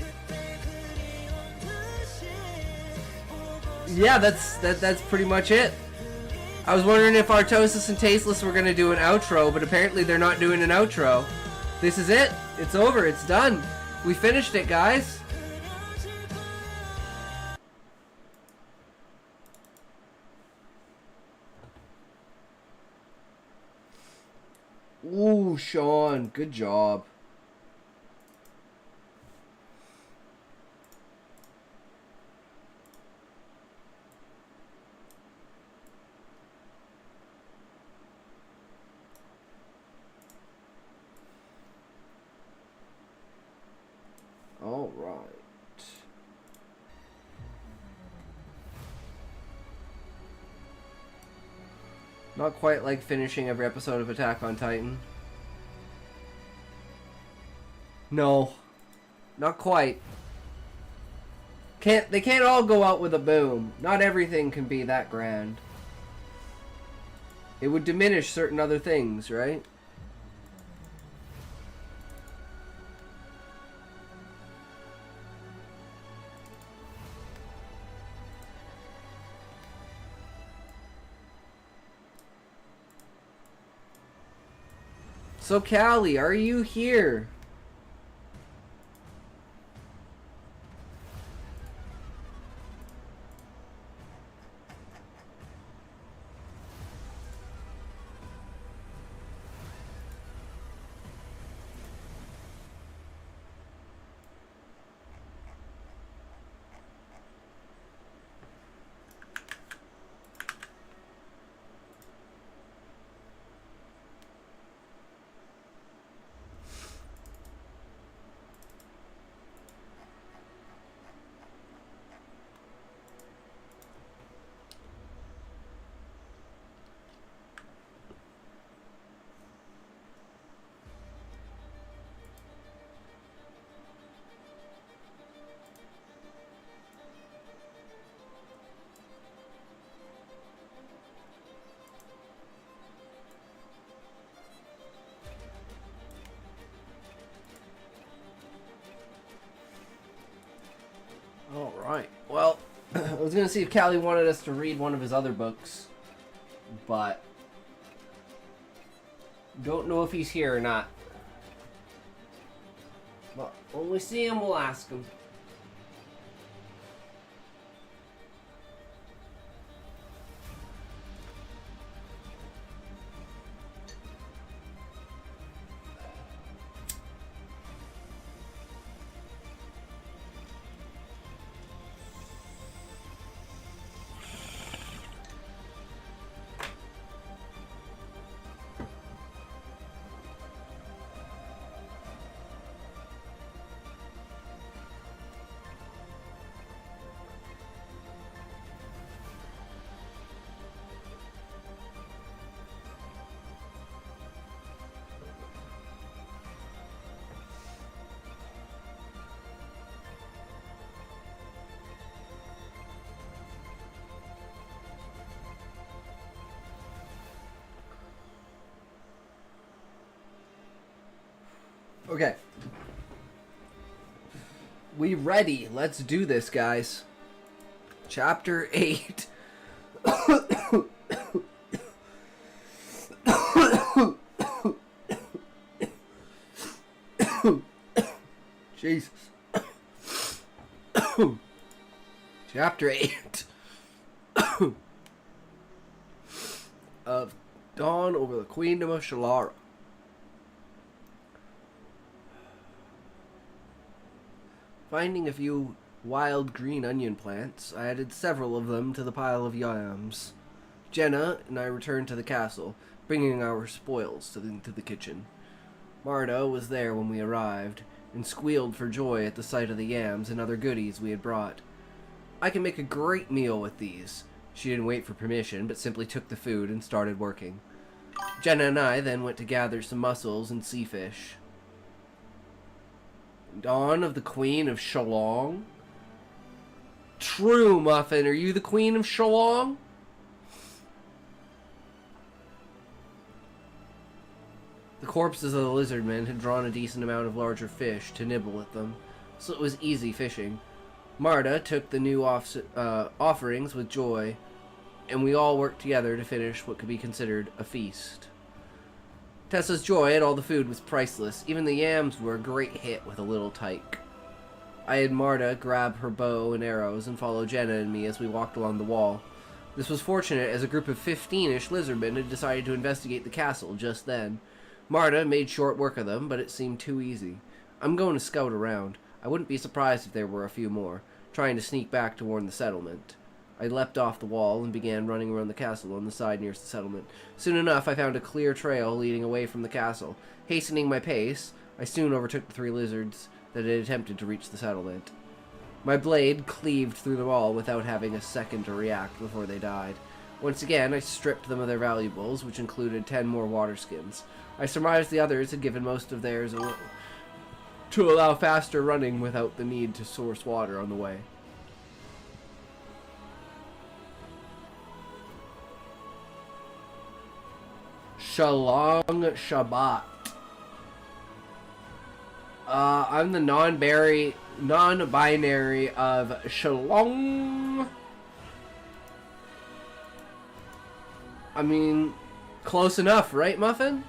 Yeah, that's pretty much it. I was wondering if Artosis and Tasteless were gonna do an outro, but apparently they're not doing an outro. This is it. It's over. It's done. We finished it, guys. Ooh, Sean, good job. All right. Not quite like finishing every episode of Attack on Titan. No. Not quite. They can't all go out with a boom. Not everything can be that grand. It would diminish certain other things, right? So Callie, are you here? Alright, well, I was gonna see if Callie wanted us to read one of his other books, but don't know if he's here or not. But when we see him, we'll ask him. Okay. We ready. Let's do this, guys. Chapter 8. Jesus. Chapter 8 of Dawn over the Queendom of Shallarah. Finding a few wild green onion plants, I added several of them to the pile of yams. Jenna and I returned to the castle, bringing our spoils to the kitchen. Marta was there when we arrived, and squealed for joy at the sight of the yams and other goodies we had brought. I can make a great meal with these. She didn't wait for permission, but simply took the food and started working. Jenna and I then went to gather some mussels and sea fish. Dawn of the Queen of Shalong? True, Muffin. Are you the Queen of Shalong? The corpses of the lizard men had drawn a decent amount of larger fish to nibble at them, so it was easy fishing. Marta took the new offerings with joy, and we all worked together to finish what could be considered a feast. Tessa's joy at all the food was priceless. Even the yams were a great hit with a little tyke. I had Marta grab her bow and arrows and follow Jenna and me as we walked along the wall. This was fortunate, as a group of 15-ish lizardmen had decided to investigate the castle just then. Marta made short work of them, but it seemed too easy. I'm going to scout around. I wouldn't be surprised if there were a few more, trying to sneak back to warn the settlement. I leapt off the wall and began running around the castle on the side nearest the settlement. Soon enough, I found a clear trail leading away from the castle. Hastening my pace, I soon overtook the 3 lizards that had attempted to reach the settlement. My blade cleaved through them all without having a second to react before they died. Once again, I stripped them of their valuables, which included 10 more water skins. I surmised the others had given most of theirs away to allow faster running without the need to source water on the way. Shalong Shabbat. I'm the non-binary of Shalong. I mean, close enough, right, Muffin?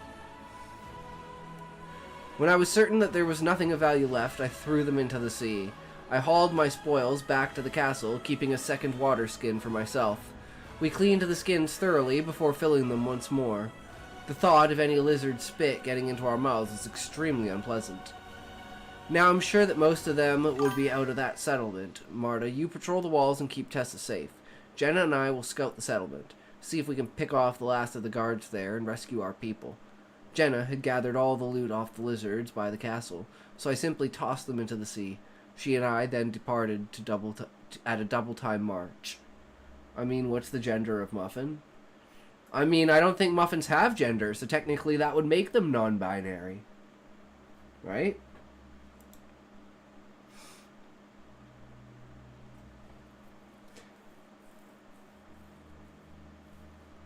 When I was certain that there was nothing of value left, I threw them into the sea. I hauled my spoils back to the castle, keeping a second water skin for myself. We cleaned the skins thoroughly before filling them once more. The thought of any lizard spit getting into our mouths is extremely unpleasant. Now I'm sure that most of them would be out of that settlement. Marta, you patrol the walls and keep Tessa safe. Jenna and I will scout the settlement, see if we can pick off the last of the guards there and rescue our people. Jenna had gathered all the loot off the lizards by the castle, so I simply tossed them into the sea. She and I then departed to at a double-time march. I mean, what's the gender of Muffin? I mean, I don't think muffins have gender, so technically that would make them non-binary. Right?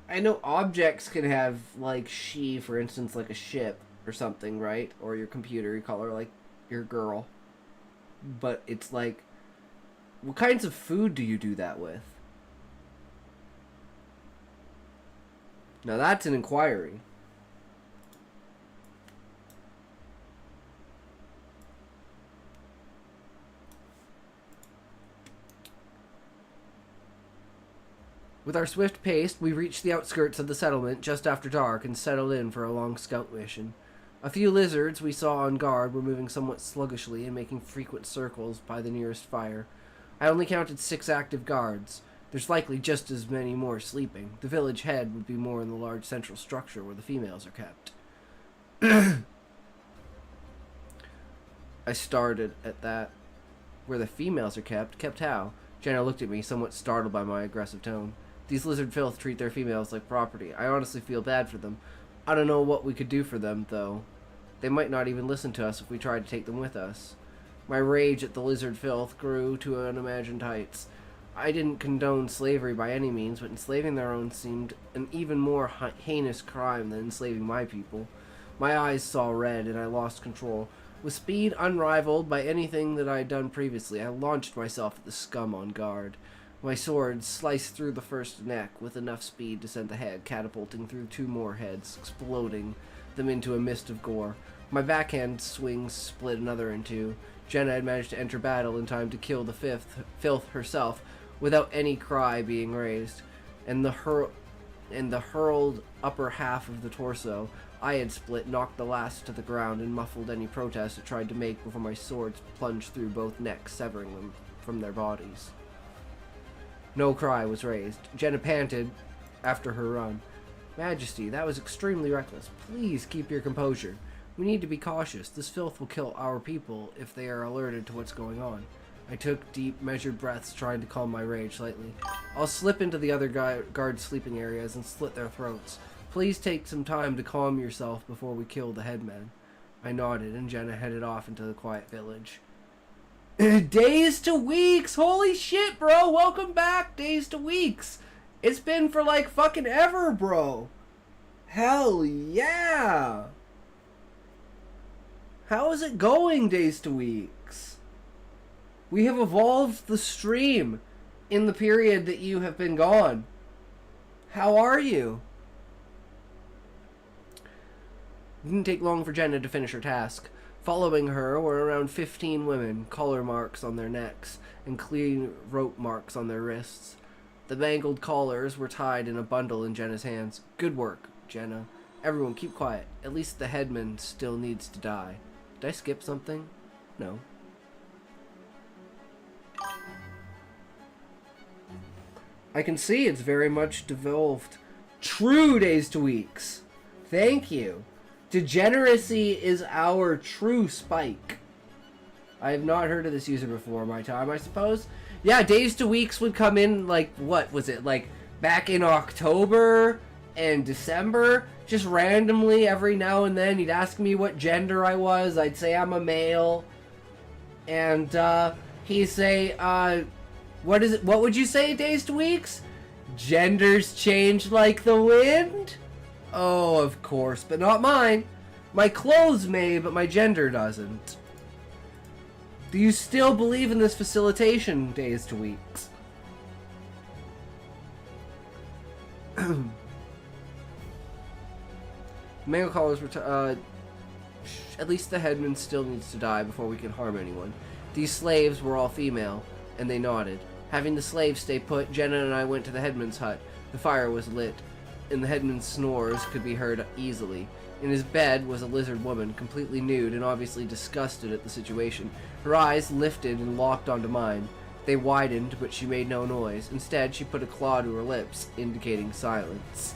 I know objects can have, like, she, for instance, like a ship or something, right? Or your computer, you call her, like, your girl. But it's like, what kinds of food do you do that with? Now that's an inquiry. With our swift pace, we reached the outskirts of the settlement just after dark and settled in for a long scout mission. A few lizards we saw on guard were moving somewhat sluggishly and making frequent circles by the nearest fire. I only counted 6 active guards. There's likely just as many more sleeping. The village head would be more in the large central structure where the females are kept. I started at that. Where the females are kept? Kept how? Jenna looked at me, somewhat startled by my aggressive tone. These lizard filth treat their females like property. I honestly feel bad for them. I don't know what we could do for them, though. They might not even listen to us if we tried to take them with us. My rage at the lizard filth grew to unimagined heights. I didn't condone slavery by any means, but enslaving their own seemed an even more heinous crime than enslaving my people. My eyes saw red, and I lost control. With speed unrivaled by anything that I had done previously, I launched myself at the scum on guard. My sword sliced through the first neck with enough speed to send the head catapulting through 2 more heads, exploding them into a mist of gore. My backhand swings split another in 2. Jenna had managed to enter battle in time to kill the filth herself without any cry being raised, and the hurled upper half of the torso I had split knocked the last to the ground and muffled any protest it tried to make before my sword plunged through both necks, severing them from their bodies. No cry was raised. Jenna panted after her run. Majesty, that was extremely reckless. Please keep your composure. We need to be cautious. This filth will kill our people if they are alerted to what's going on. I took deep, measured breaths, trying to calm my rage slightly. I'll slip into the other guards' sleeping areas and slit their throats. Please take some time to calm yourself before we kill the headman. I nodded, and Jenna headed off into the quiet village. Days to Weeks! Holy shit, bro! Welcome back, Days to Weeks! It's been for like fucking ever, bro! Hell yeah! How is it going, Days to Weeks? We have evolved the stream in the period that you have been gone. How are you? It didn't take long for Jenna to finish her task. Following her were around 15 women, collar marks on their necks, and clean rope marks on their wrists. The mangled collars were tied in a bundle in Jenna's hands. Good work, Jenna. Everyone keep quiet. At least the headman still needs to die. Did I skip something? No. I can see it's very much devolved. True, Days to Weeks. Thank you. Degeneracy is our true spike. I have not heard of this user before my time, I suppose. Yeah, Days to Weeks would come in, like, what was it? Like, back in October and December? Just randomly, every now and then, he'd ask me what gender I was. I'd say I'm a male. And, he'd say, what is it? What would you say, Days to Weeks? Genders change like the wind? Oh, of course, but not mine. My clothes may, but my gender doesn't. Do you still believe in this facilitation, Days to Weeks? Mango collars were at least the headman still needs to die before we can harm anyone. These slaves were all female, and they nodded. Having the slaves stay put, Jenna and I went to the headman's hut. The fire was lit, and the headman's snores could be heard easily. In his bed was a lizard woman, completely nude and obviously disgusted at the situation. Her eyes lifted and locked onto mine. They widened, but she made no noise. Instead, she put a claw to her lips, indicating silence.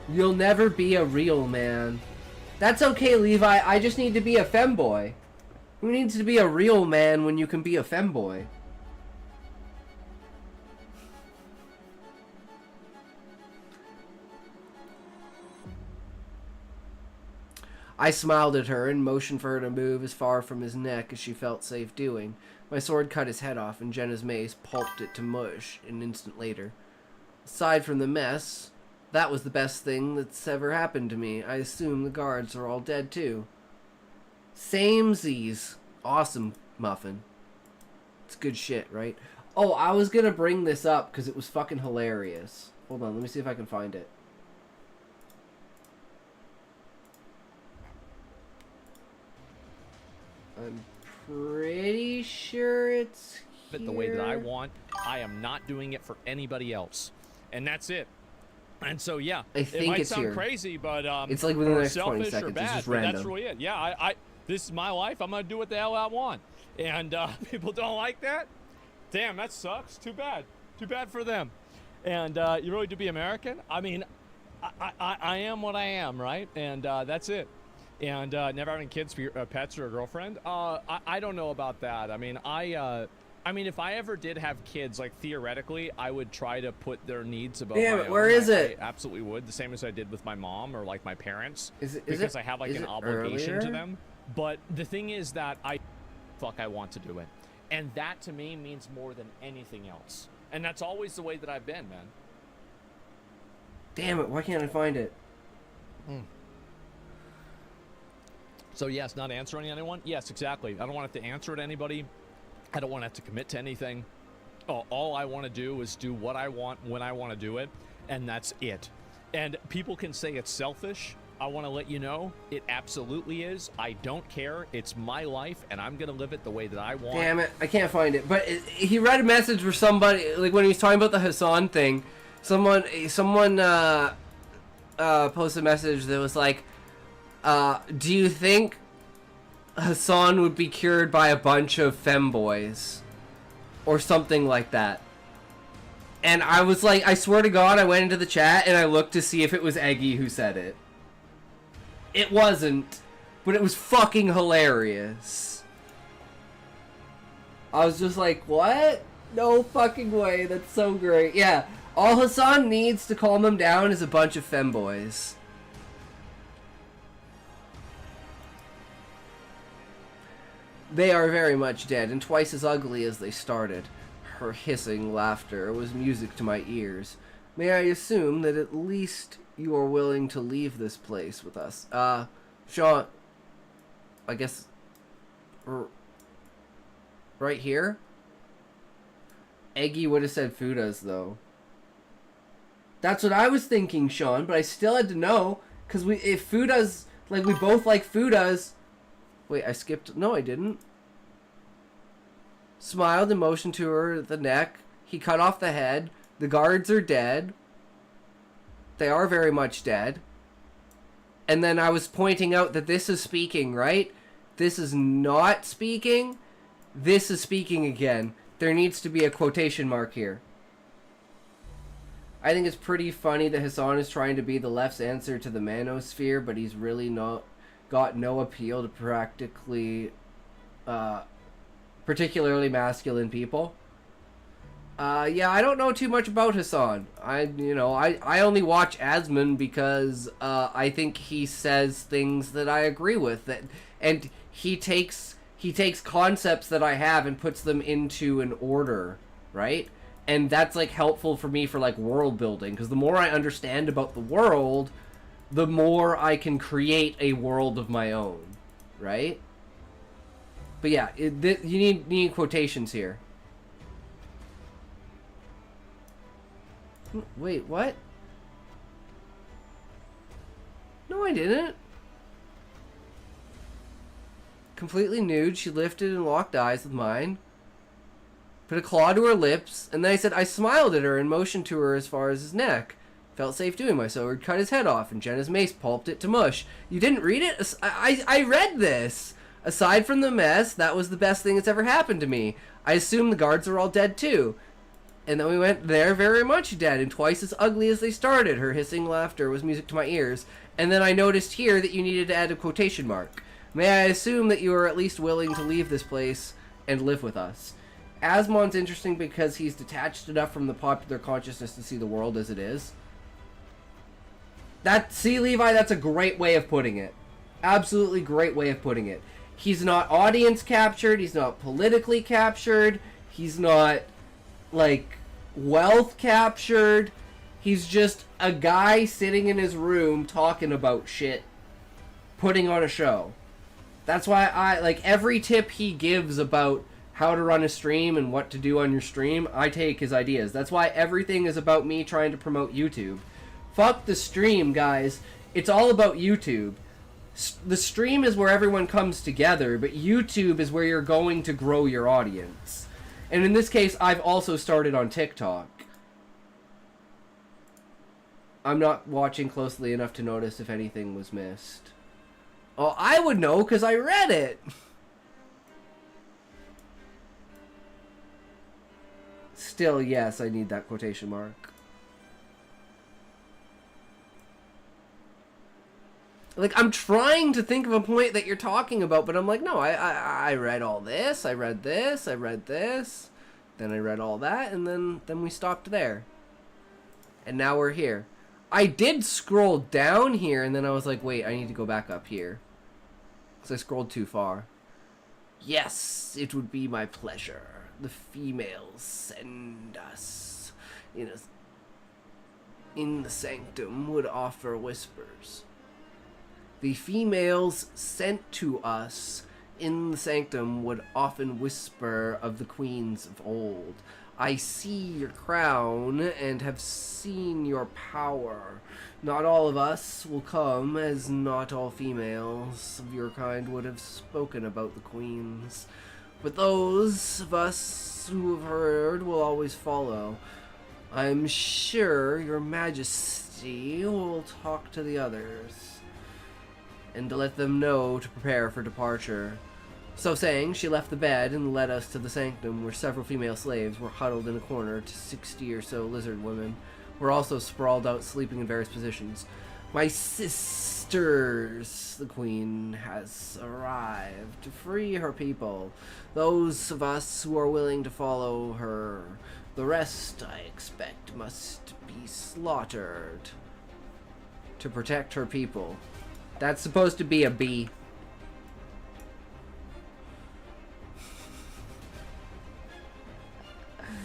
You'll never be a real man. That's okay, Levi. I just need to be a femboy. Who needs to be a real man when you can be a femboy? I smiled at her and motioned for her to move as far from his neck as she felt safe doing. My sword cut his head off, and Jenna's mace pulped it to mush an instant later. Aside from the mess, that was the best thing that's ever happened to me. I assume the guards are all dead too. Samesies. Awesome, Muffin. It's good shit, right? Oh, I was gonna bring this up because it was fucking hilarious. Hold on, let me see if I can find it. I'm pretty sure it's here. It the way that I want. I am not doing it for anybody else, and that's it. And so yeah, I think it might it's sound here. crazy, but it's like within the next 20 selfish seconds. or bad, it's just but random. that's really it. Yeah, I this is my life. I'm gonna do what the hell I want, and people don't like that. Damn, that sucks. Too bad. Too bad for them. And you really do be American. I mean, I am what I am, right? And that's it. And never having kids for your pets or a girlfriend. I don't know about that. I mean, I mean, if I ever did have kids, like theoretically, I would try to put their needs above my own. Where is it? I absolutely would. The same as I did with my mom or like my parents. Because I have like an obligation to them. But the thing is that I want to do it. And that to me means more than anything else. And that's always the way that I've been, man. Damn it, why can't I find it? So yes, not answering anyone. Yes, exactly. I don't want to have to answer to anybody. I don't want to have to commit to anything. All I want to do is do what I want when I want to do it, and that's it. And people can say it's selfish. I want to let you know it absolutely is. I don't care. It's my life, and I'm gonna live it the way that I want. Damn it, I can't find it. But he read a message for somebody, like when he was talking about the Hassan thing. Someone posted a message that was like, do you think Hassan would be cured by a bunch of femboys? Or something like that. And I was like, I swear to God, I went into the chat and I looked to see if it was Eggy who said it. It wasn't, but it was fucking hilarious. I was just like, what? No fucking way, that's so great. Yeah, all Hassan needs to calm him down is a bunch of femboys. They are very much dead, and twice as ugly as they started. Her hissing laughter was music to my ears. May I assume that at least you are willing to leave this place with us? Sean, I guess, right here? Eggy would have said Fuda's, though. That's what I was thinking, Sean, but I still had to know, because if Fuda's, like, we both like Fuda's. Wait, I skipped. No, I didn't. Smiled and motioned to her the neck. He cut off the head. The guards are dead. They are very much dead. And then I was pointing out that this is speaking, right? This is not speaking. This is speaking again. There needs to be a quotation mark here. I think it's pretty funny that Hassan is trying to be the left's answer to the manosphere, but he's really not got no appeal to particularly masculine people. Yeah, I don't know too much about Hassan. I only watch Asman because I think he says things that I agree with, and he takes concepts that I have and puts them into an order, right? And that's like helpful for me for like world building, because the more I understand about the world, the more I can create a world of my own, right? But yeah, you need quotations here. Wait, what? No, I didn't. Completely nude, she lifted and locked eyes with mine. Put a claw to her lips, and then I said I smiled at her and motioned to her as far as his neck. Felt safe doing my so. Cut his head off, and Jenna's mace pulped it to mush. You didn't read it? I read this! Aside from the mess, that was the best thing that's ever happened to me. I assume the guards are all dead too. And then we went, they're very much dead, and twice as ugly as they started. Her hissing laughter was music to my ears. And then I noticed here that you needed to add a quotation mark. May I assume that you are at least willing to leave this place and live with us? Asmon's interesting because he's detached enough from the popular consciousness to see the world as it is. See, Levi, that's a great way of putting it. Absolutely great way of putting it. He's not audience captured. He's not politically captured. He's not, like, wealth captured. He's just a guy sitting in his room talking about shit, putting on a show. That's why I, like, every tip he gives about how to run a stream and what to do on your stream, I take his ideas. That's why everything is about me trying to promote YouTube. Fuck the stream, guys. It's all about YouTube. The stream is where everyone comes together, but YouTube is where you're going to grow your audience. And in this case, I've also started on TikTok. I'm not watching closely enough to notice if anything was missed. Oh, I would know because I read it. Still, yes, I need that quotation mark. Like, I'm trying to think of a point that you're talking about, but I'm like, no, I read all this, I read this, I read this, then I read all that, and then we stopped there. And now we're here. I did scroll down here, and then I was like, wait, I need to go back up here. Because I scrolled too far. Yes, it would be my pleasure. The females send us. In the sanctum would offer whispers. The females sent to us in the sanctum would often whisper of the queens of old. I see your crown and have seen your power. Not all of us will come, as not all females of your kind would have spoken about the queens. But those of us who have heard will always follow. I'm sure your majesty will talk to the others and to let them know to prepare for departure. So saying, she left the bed and led us to the sanctum, where several female slaves were huddled in a corner. 60 or so lizard women were also sprawled out, sleeping in various positions. My sisters, the queen has arrived to free her people. Those of us who are willing to follow her. The rest, I expect, must be slaughtered to protect her people. That's supposed to be a B.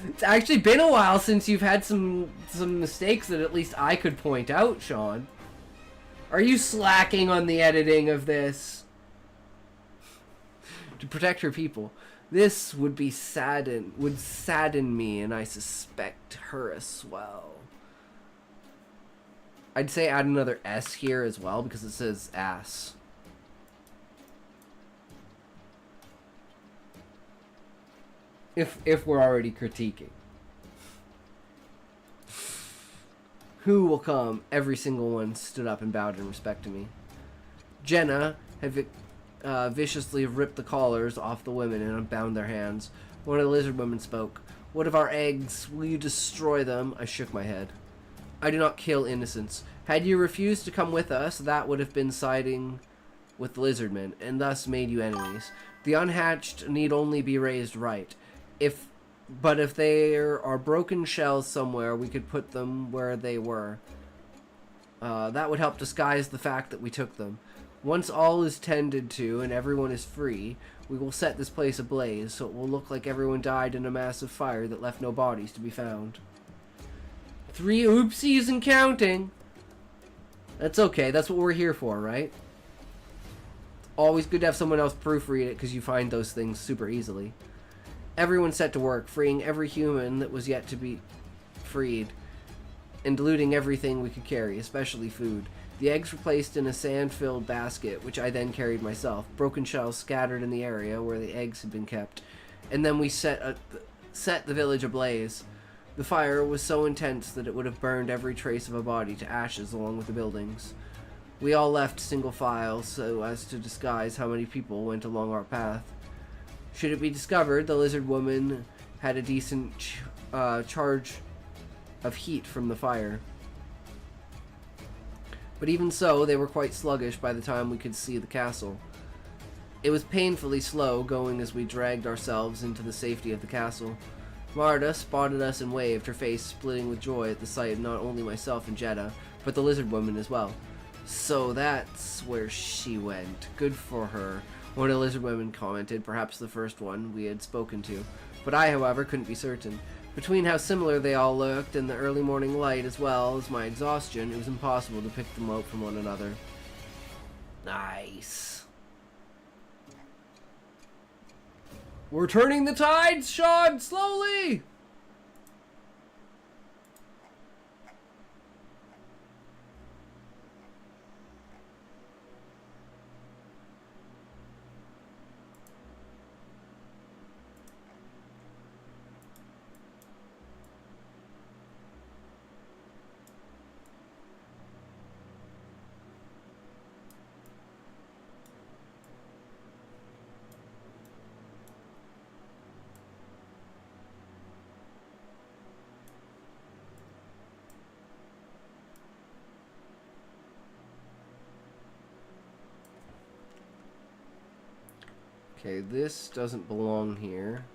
It's actually been a while since you've had some mistakes that at least I could point out, Sean. Are you slacking on the editing of this? To protect her people. This would sadden me, and I suspect her as well. I'd say add another S here as well, because it says ass. If we're already critiquing. Who will come? Every single one stood up and bowed in respect to me. Jenna had viciously ripped the collars off the women and unbound their hands. One of the lizard women spoke. What of our eggs? Will you destroy them? I shook my head. I do not kill innocents. Had you refused to come with us, that would have been siding with the lizardmen, and thus made you enemies. The unhatched need only be raised right. But if there are broken shells somewhere, we could put them where they were. That would help disguise the fact that we took them. Once all is tended to and everyone is free, we will set this place ablaze, so it will look like everyone died in a massive fire that left no bodies to be found. 3 oopsies and counting. That's okay, that's what we're here for, right? Always good to have someone else proofread it, because you find those things super easily. Everyone set to work, freeing every human that was yet to be freed, and diluting everything we could carry, especially food. The eggs were placed in a sand-filled basket, which I then carried myself. Broken shells scattered in the area where the eggs had been kept. And then we set the village ablaze. The fire was so intense that it would have burned every trace of a body to ashes along with the buildings. We all left single file so as to disguise how many people went along our path. Should it be discovered, the lizard woman had a decent charge of heat from the fire. But even so, they were quite sluggish by the time we could see the castle. It was painfully slow going as we dragged ourselves into the safety of the castle. Marta spotted us and waved, her face splitting with joy at the sight of not only myself and Jeddah, but the lizard woman as well. So that's where she went. Good for her. One of the lizard women commented, perhaps the first one we had spoken to. But I, however, couldn't be certain. Between how similar they all looked and the early morning light as well as my exhaustion, it was impossible to pick them out from one another. Nice. We're turning the tides, Sean, slowly! Okay, this doesn't belong here.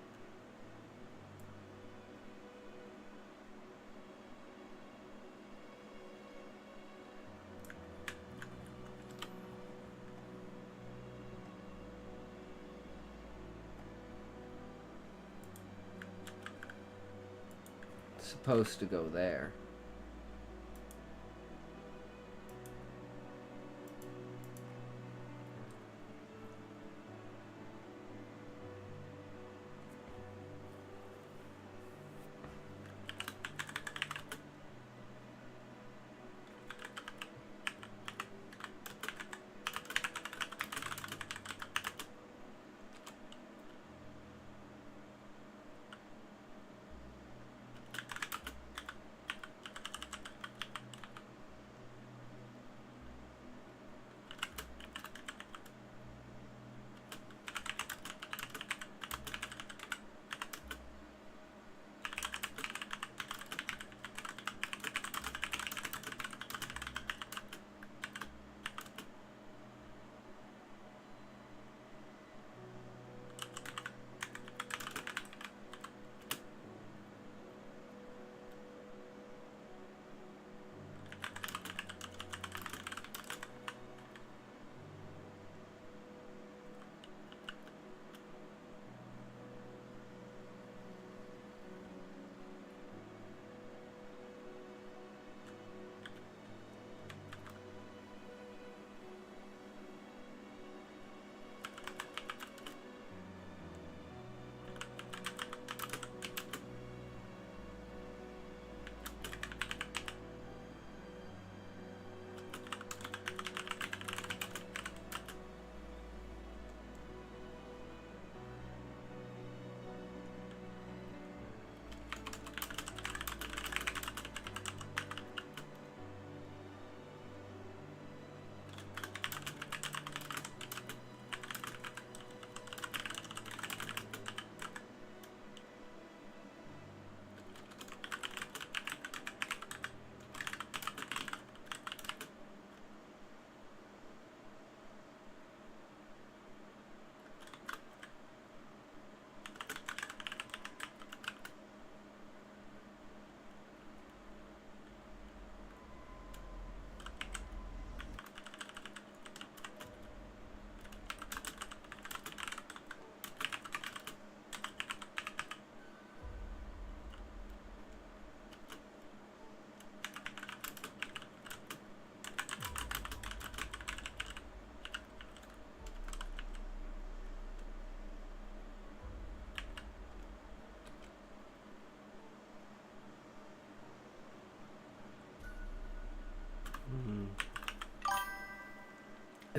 It's supposed to go there.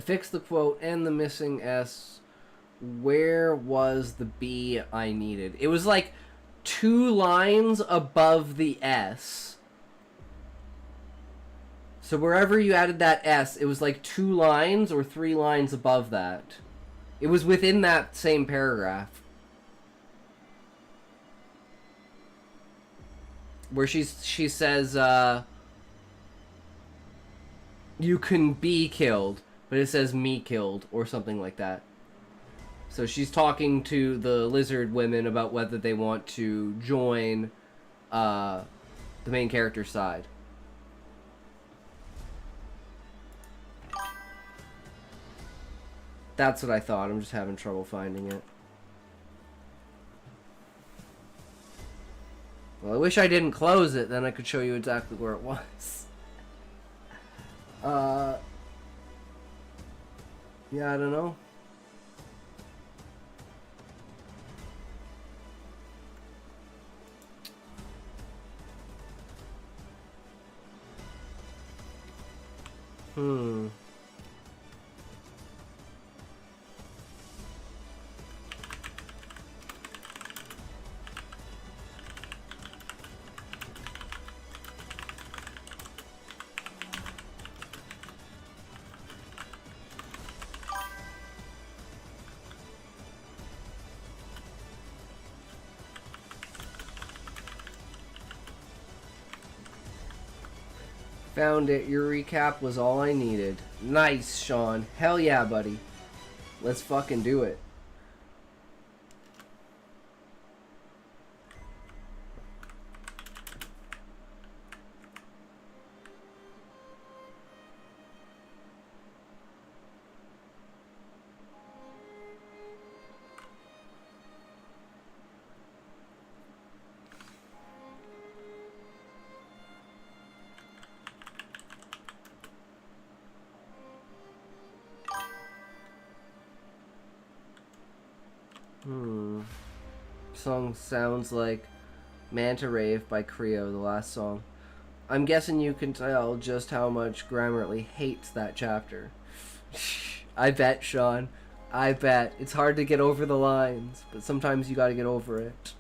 fixed the quote and the missing S. Where was the B I needed? It was like 2 lines above the S. So wherever you added that S, it was like 2 lines or 3 lines above that. It was within that same paragraph. Where she says, you can be killed, but it says me killed, or something like that. So she's talking to the lizard women about whether they want to join the main character's side. That's what I thought. I'm just having trouble finding it. Well, I wish I didn't close it, then I could show you exactly where it was. Yeah, I don't know. Found it. Your recap was all I needed. Nice, Sean. Hell yeah, buddy. Let's fucking do it. Song sounds like Manta Rave by Creo, the last song. I'm guessing you can tell just how much Grammarly hates that chapter. I bet, Sean. I bet. It's hard to get over the lines, but sometimes you gotta get over it.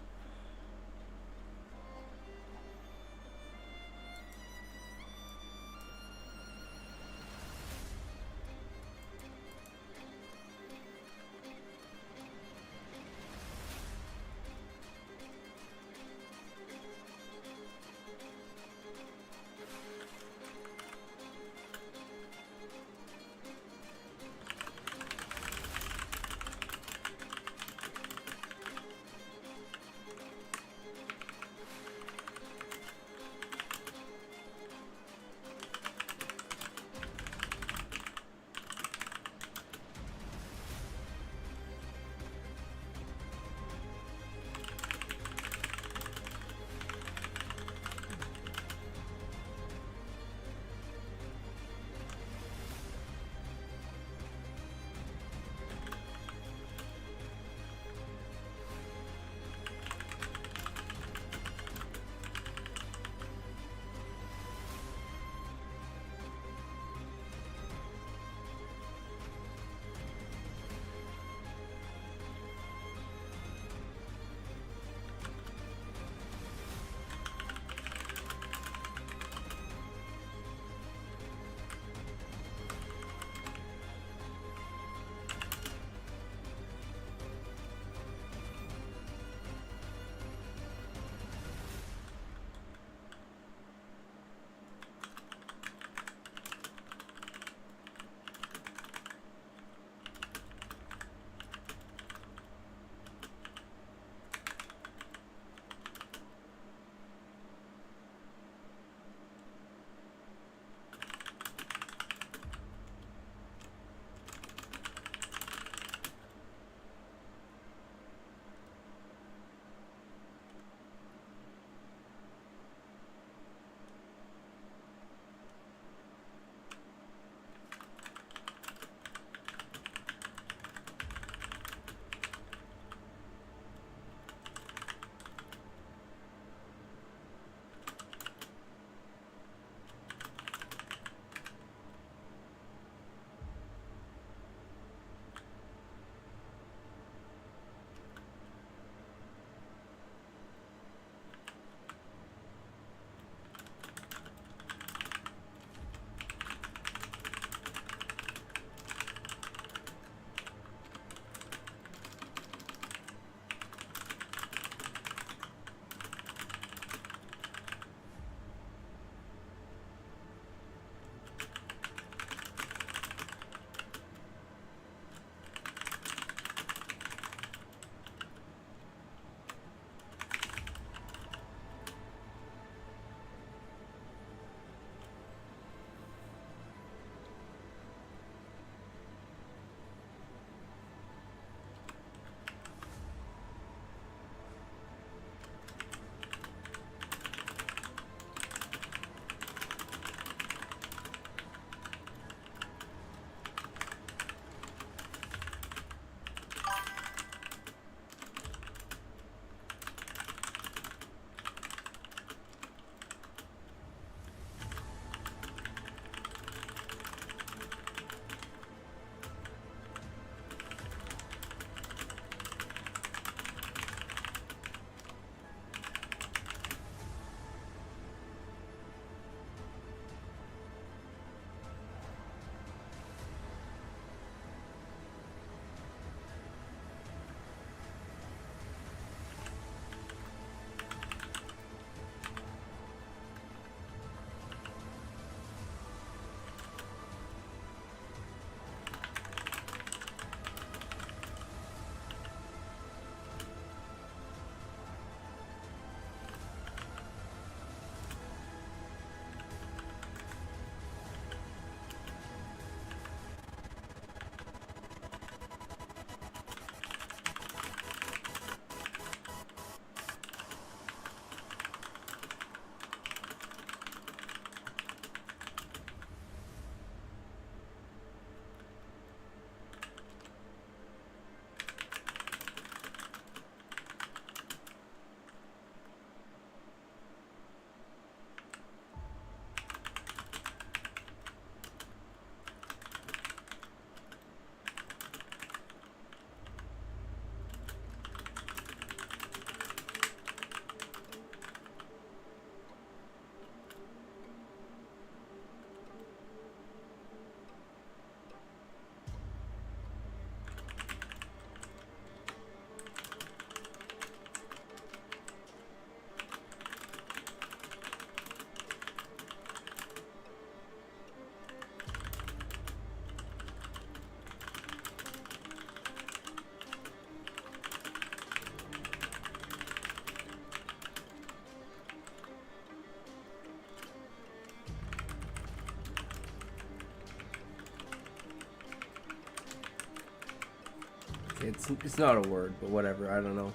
It's not a word, but whatever. I don't know.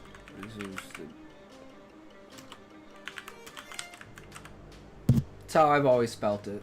It's how I've always spelt it.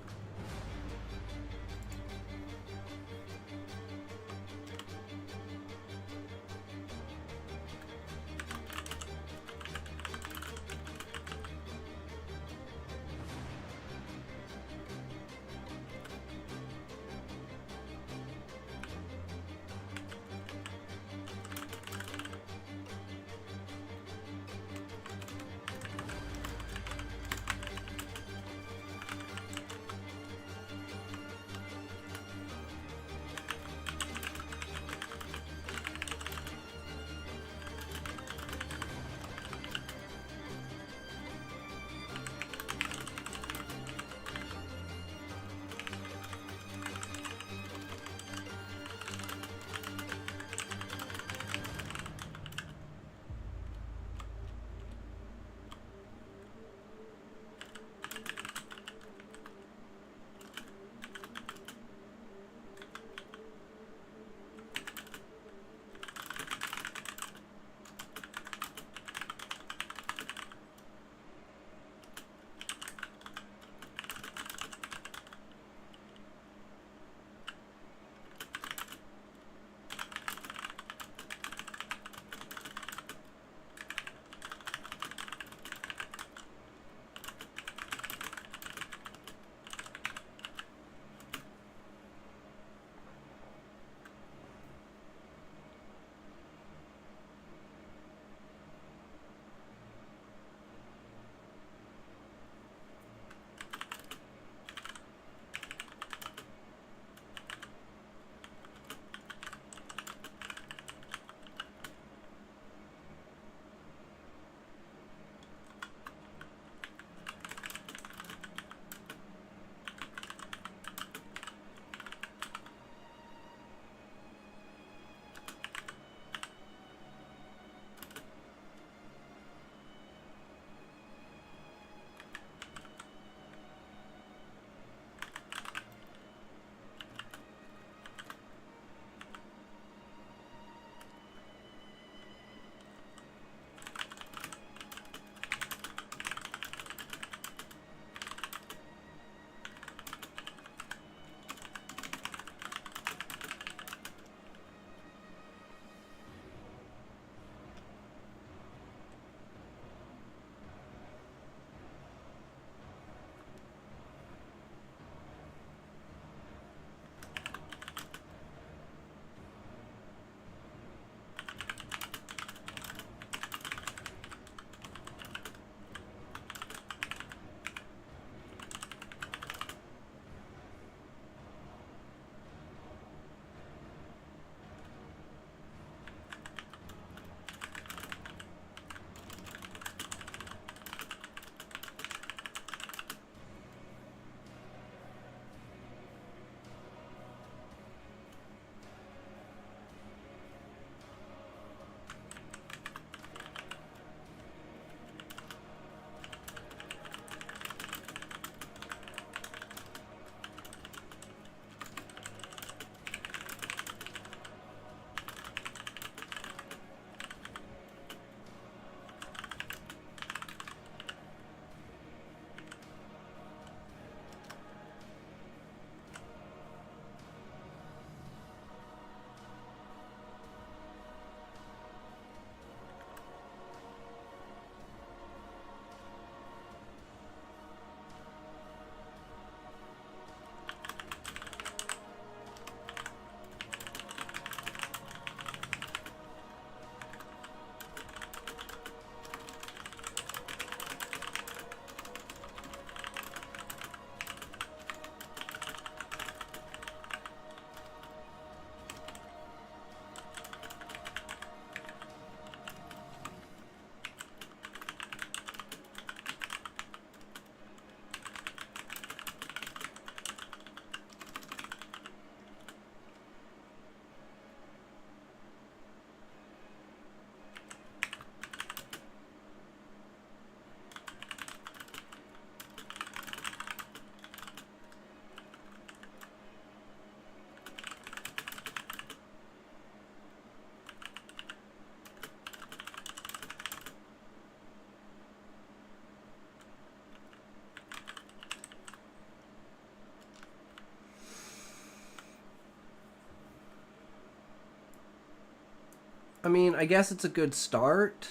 I mean, I guess it's a good start.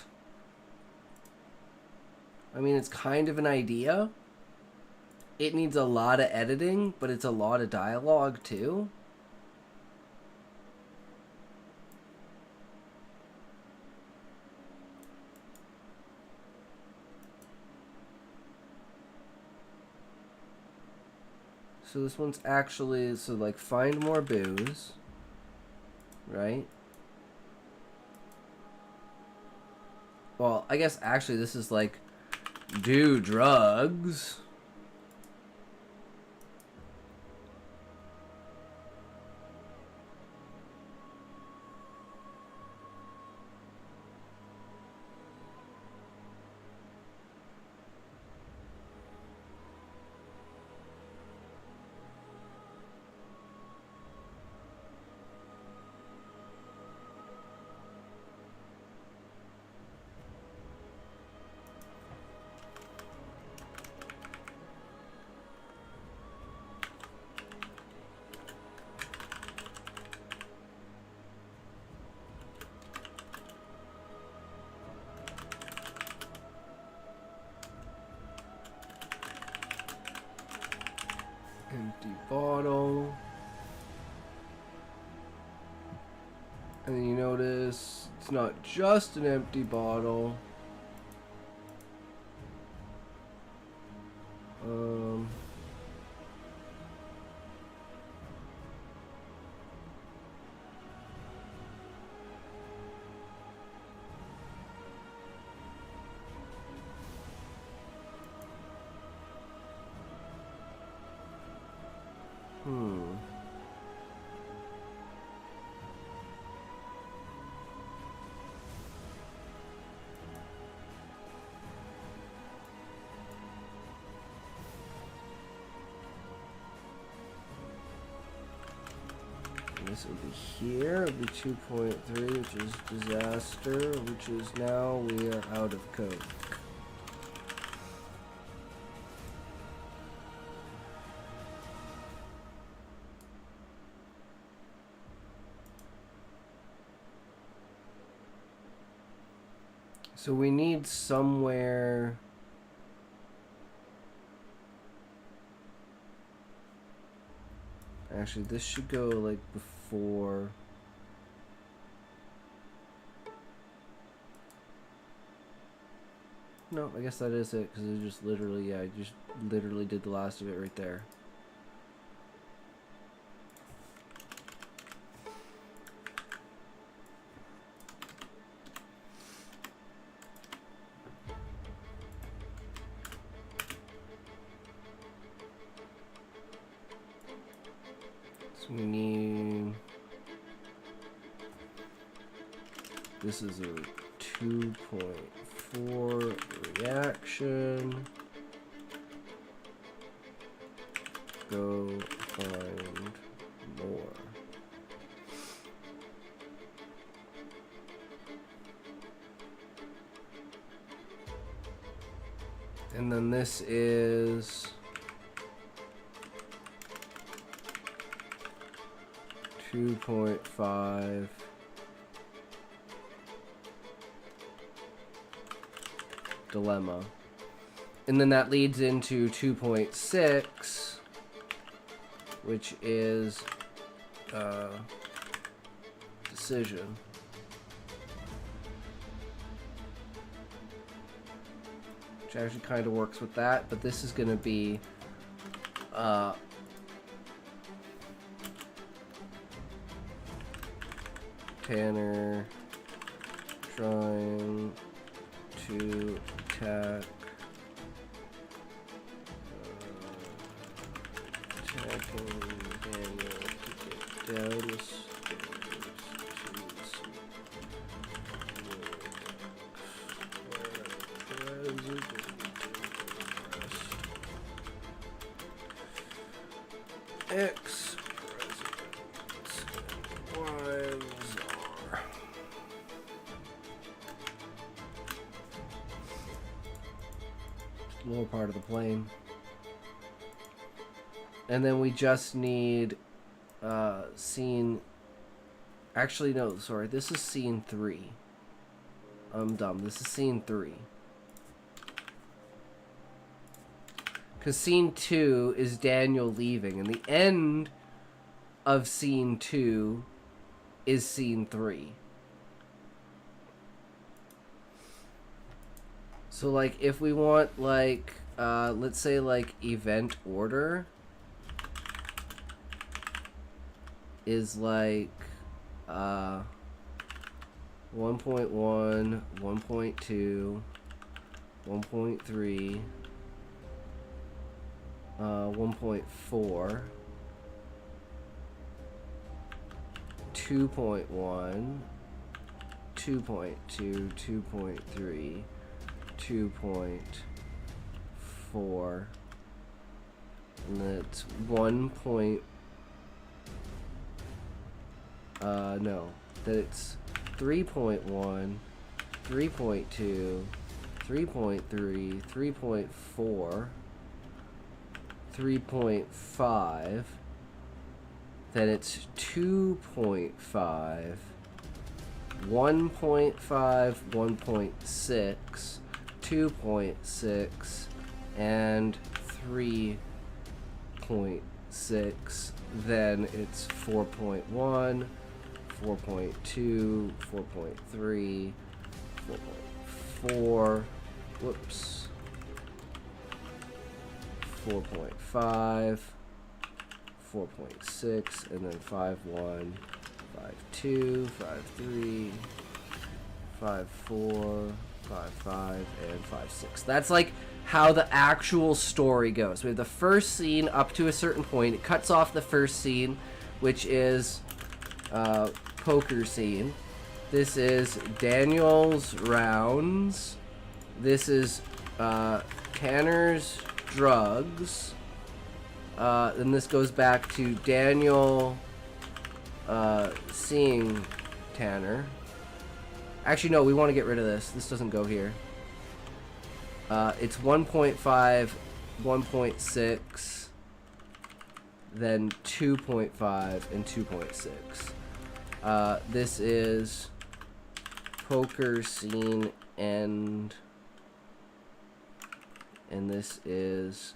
I mean, it's kind of an idea. It needs a lot of editing, but it's a lot of dialogue too. So this one's actually, so like find more booze, right? Well, I guess actually this is like do drugs. Empty bottle. And then you notice it's not just an empty bottle. This will be here. It'll be 2.3, which is disaster, which is now we are out of Coke. So we need somewhere. Actually, this should go like before. No, I guess that is it, because it just literally, yeah, I just literally did the last of it right there. So we need, this is a 2.4 reaction. Go find more. And then this is 2.5 dilemma. And then that leads into 2.6, which is decision. Which actually kind of works with that, but this is going to be Tanner trying to attack attacking Daniel to get down the stairs to ex-presidents and wives are. Lower part of the plane. And then we just need scene Actually, no, sorry. This is scene 3. I'm dumb. This is scene 3. Because scene 2 is Daniel leaving, and the end of scene 2 is scene 3. So, like, if we want, like, let's say, like, event order is, like, 1.1, 1.2, 1.3, 1.4, 2.1, 2.2, 2.3, 2.4, and that's 1. No, that it's 3.1, 3.2, 3.3, 3.4, 3.5, then it's 2.5, 1.5, 1.6, 2.6, and 3.6, then it's 4.1, 4.2, 4.3, 4.4, whoops, 4.5, 4.6, and then 5.1, 5.2, 5.3, 5.4, 5.5, and 5.6. That's like how the actual story goes. We have the first scene up to a certain point. It cuts off the first scene, which is poker scene. This is Daniel's rounds. This is Tanner's drugs. Then this goes back to Daniel seeing Tanner. Actually, no, we want to get rid of this. This doesn't go here. It's 1.5, 1.6, then 2.5, and 2.6. This is poker scene end, and this is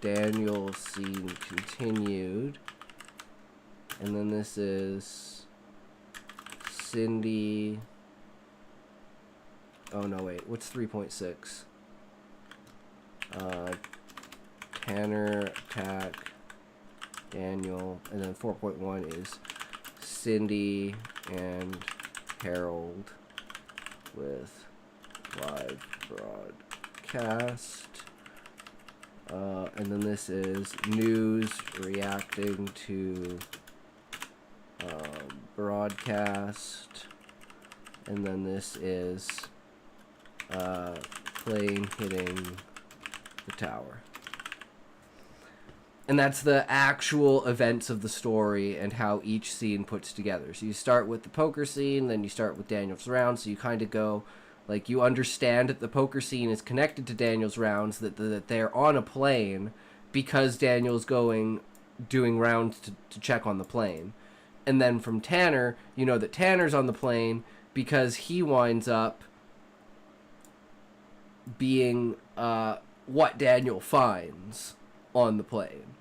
Daniel scene continued, and then this is Cindy. Oh no, wait, what's 3.6? Tanner attack Daniel, and then 4.1 is Cindy and Harold with live broadcast. And then this is news reacting to broadcast. And then this is plane hitting the tower. And that's the actual events of the story and how each scene puts together. So you start with the poker scene, then you start with Daniel's round, so you kind of go, like, you understand that the poker scene is connected to Daniel's rounds, that they're on a plane because Daniel's doing rounds to check on the plane. And then from Tanner, you know that Tanner's on the plane because he winds up being what Daniel finds on the plane.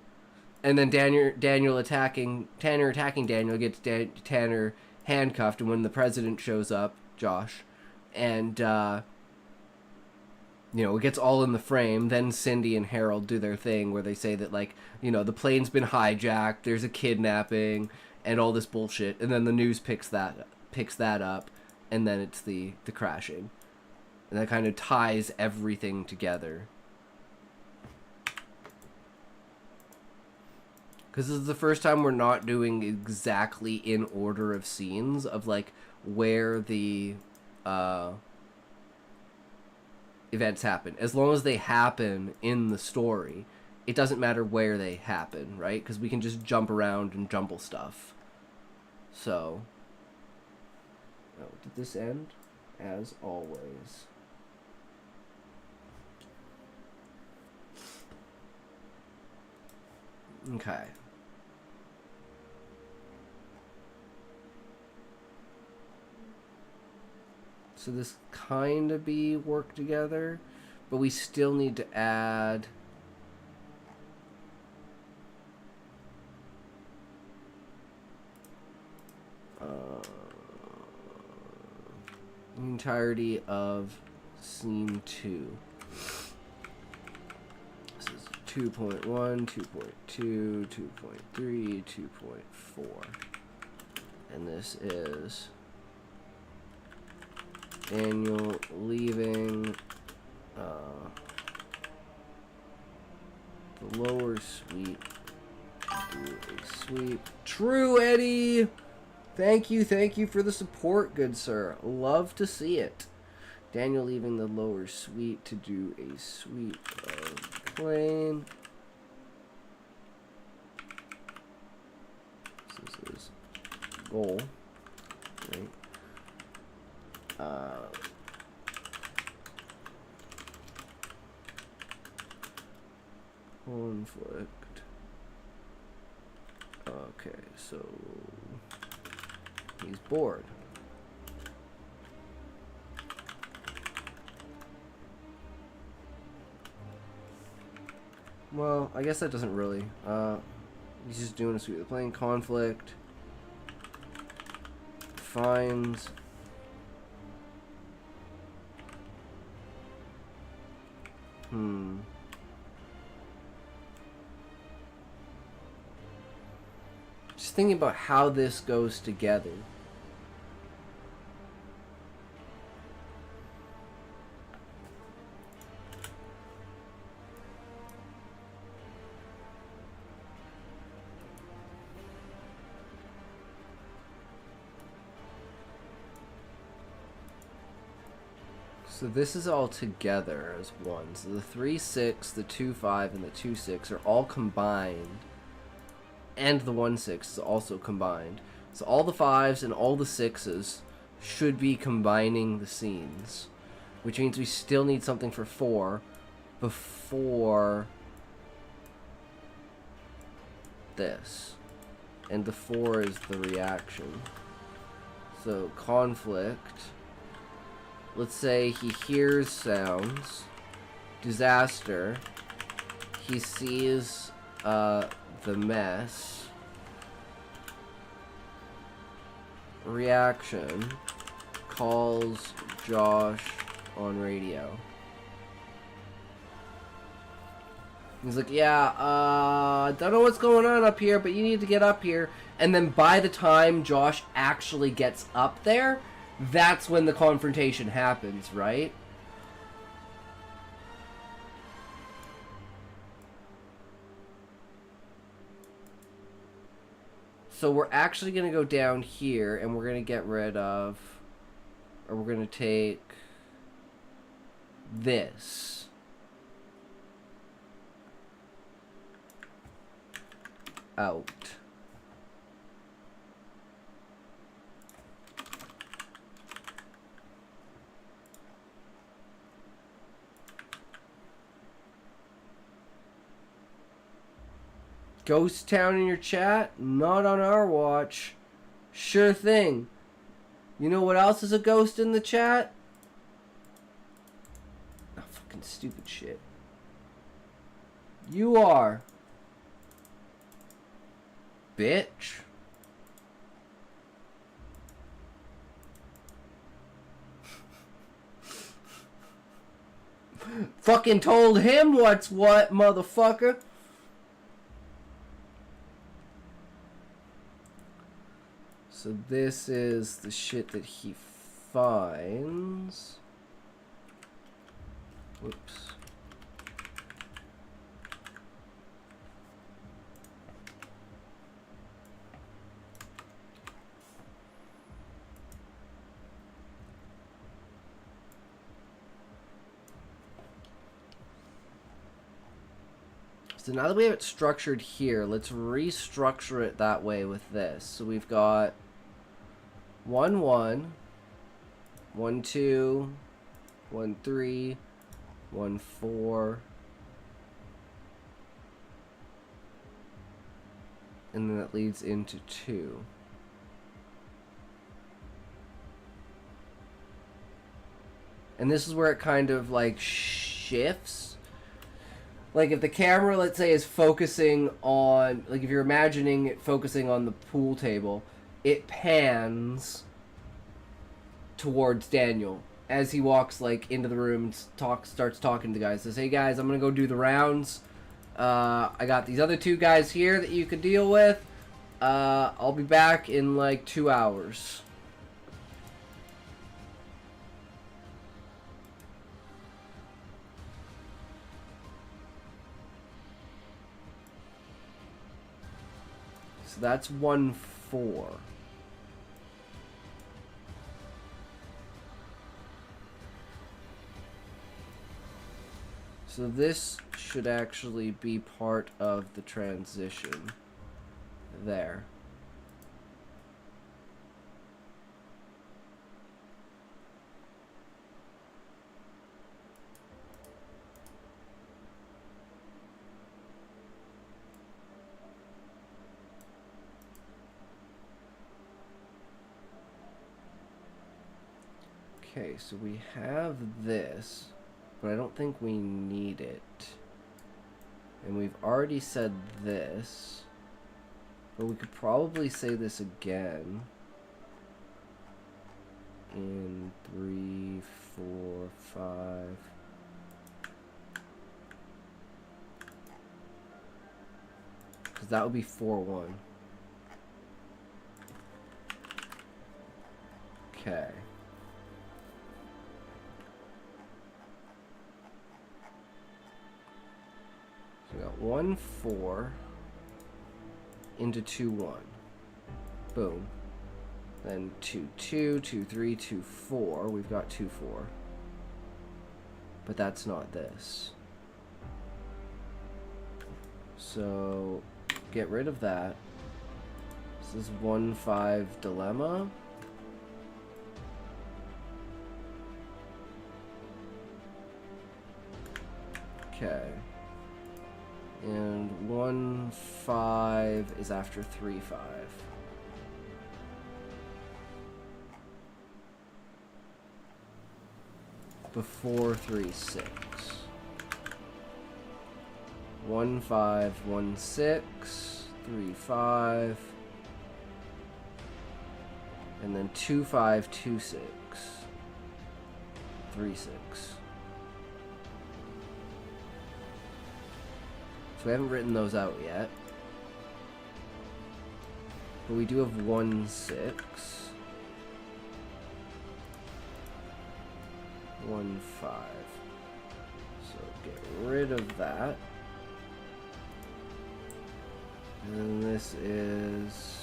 And then Tanner attacking Daniel gets Tanner handcuffed, and when the president shows up, Josh, and it gets all in the frame, then Cindy and Harold do their thing where they say that, like, the plane's been hijacked, there's a kidnapping, and all this bullshit, and then the news picks that up, and then it's the crashing. And that kind of ties everything together. Because this is the first time we're not doing exactly in order of scenes of, like, where the events happen. As long as they happen in the story, it doesn't matter where they happen, right? Because we can just jump around and jumble stuff. So, did this end? As always. Okay. So this kind of be work together, but we still need to add the entirety of scene 2. This is 2.1, 2.2, 2.3, 2.4. And this is Daniel leaving the lower suite to do a sweep. True, Eddie! Thank you for the support, good sir. Love to see it. Daniel leaving the lower suite to do a sweep of plane. This is goal, right? Conflict. Okay, so he's bored. Well, I guess that doesn't really. He's just doing a sweep of the plane. Conflict. Finds. Just thinking about how this goes together. So this is all together as one. So the 3-6, the 2-5, and the 2-6 are all combined. And the 1-6 is also combined. So all the 5s and all the 6s should be combining the scenes. Which means we still need something for 4 before this. And the 4 is the reaction. So conflict. Let's say he hears sounds. Disaster. He sees the mess. Reaction. Calls Josh on radio. He's like, yeah, I don't know what's going on up here, but you need to get up here. And then by the time Josh actually gets up there, that's when the confrontation happens, right? So we're actually going to go down here and we're going to get rid of, or we're going to take this. Out. Ghost Town in your chat? Not on our watch. Sure thing. You know what else is a ghost in the chat? Oh, fucking stupid shit. You are. Bitch. Fucking told him what's what, motherfucker. So this is the shit that he finds. Whoops. So now that we have it structured here, let's restructure it that way with this. So we've got 1 1, 1 2, 1 3, 1 4, and then that leads into 2. And this is where it kind of, like, shifts. Like, if the camera, let's say, is focusing on... Like, if you're imagining it focusing on the pool table, it pans towards Daniel as he walks, like, into the room and starts talking to the guys. Says, hey, guys, I'm gonna go do the rounds. I got these other 2 guys here that you could deal with. I'll be back in, like, 2 hours. So that's 1-4. So this should actually be part of the transition there. Okay, so we have this, but I don't think we need it. And we've already said this, but we could probably say this again. In 3, 4, 5. Because that would be 4-1. Okay. So we got 1-4 into 2-1. Boom. Then 2-2, 2-3, 2-4. We've got 2-4. But that's not this. So get rid of that. This is 1-5 dilemma. Okay. And 1-5 is after 3-5. Before 3-6. 1-5, 1-6, 3-5, and then 2-5, 2-6, 3-6. So we haven't written those out yet. But we do have 1-6. 1-5. So get rid of that. And this is...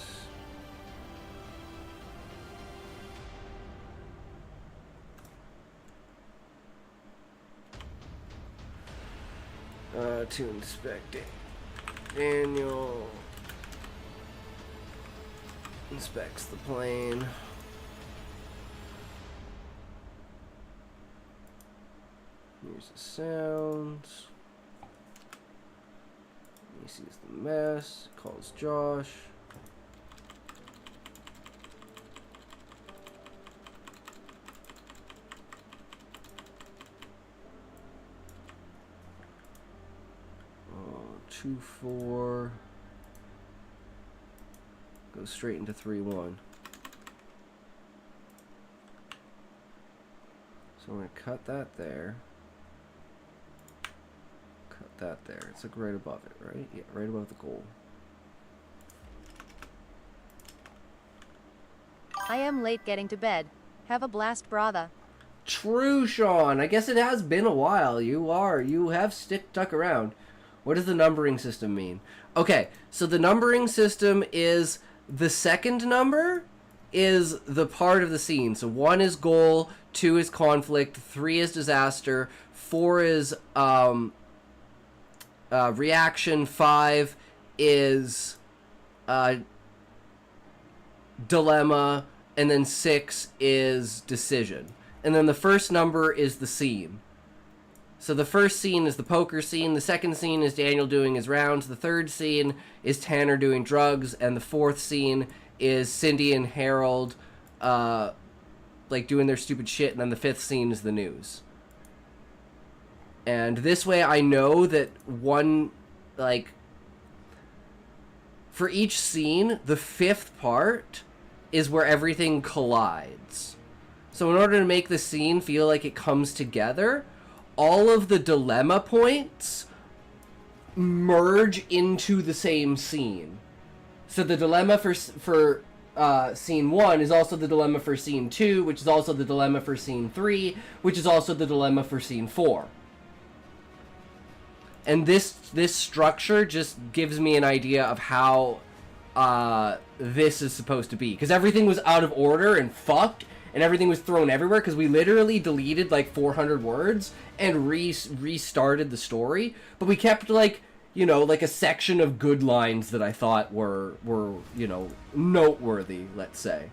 to inspect it. Daniel inspects the plane. Here's the sounds. He sees the mess, calls Josh. Oh, 2-4. Goes straight into 3-1. So I'm going to cut that there. That there. It's like right above it, right? Yeah, right above the goal. I am late getting to bed. Have a blast, brother. True, Sean. I guess it has been a while. You have stuck around. What does the numbering system mean? Okay, so the numbering system is the second number is the part of the scene. So 1 is goal, 2 is conflict, 3 is disaster, 4 is reaction, 5 is dilemma, and then 6 is decision. And then the first number is the scene. So the first scene is the poker scene, the second scene is Daniel doing his rounds, the third scene is Tanner doing drugs, and the fourth scene is Cindy and Harold like like doing their stupid shit, and then the 5th scene is the news. And this way I know that one, like, for each scene, the 5th part is where everything collides. So in order to make the scene feel like it comes together, all of the dilemma points merge into the same scene. So the dilemma for scene 1 is also the dilemma for scene 2, which is also the dilemma for scene 3, which is also the dilemma for scene 4. And this structure just gives me an idea of how this is supposed to be. Because everything was out of order and fucked, and everything was thrown everywhere, because we literally deleted like 400 words and restarted the story. But we kept, like, you know, like a section of good lines that I thought were you know, noteworthy, let's say.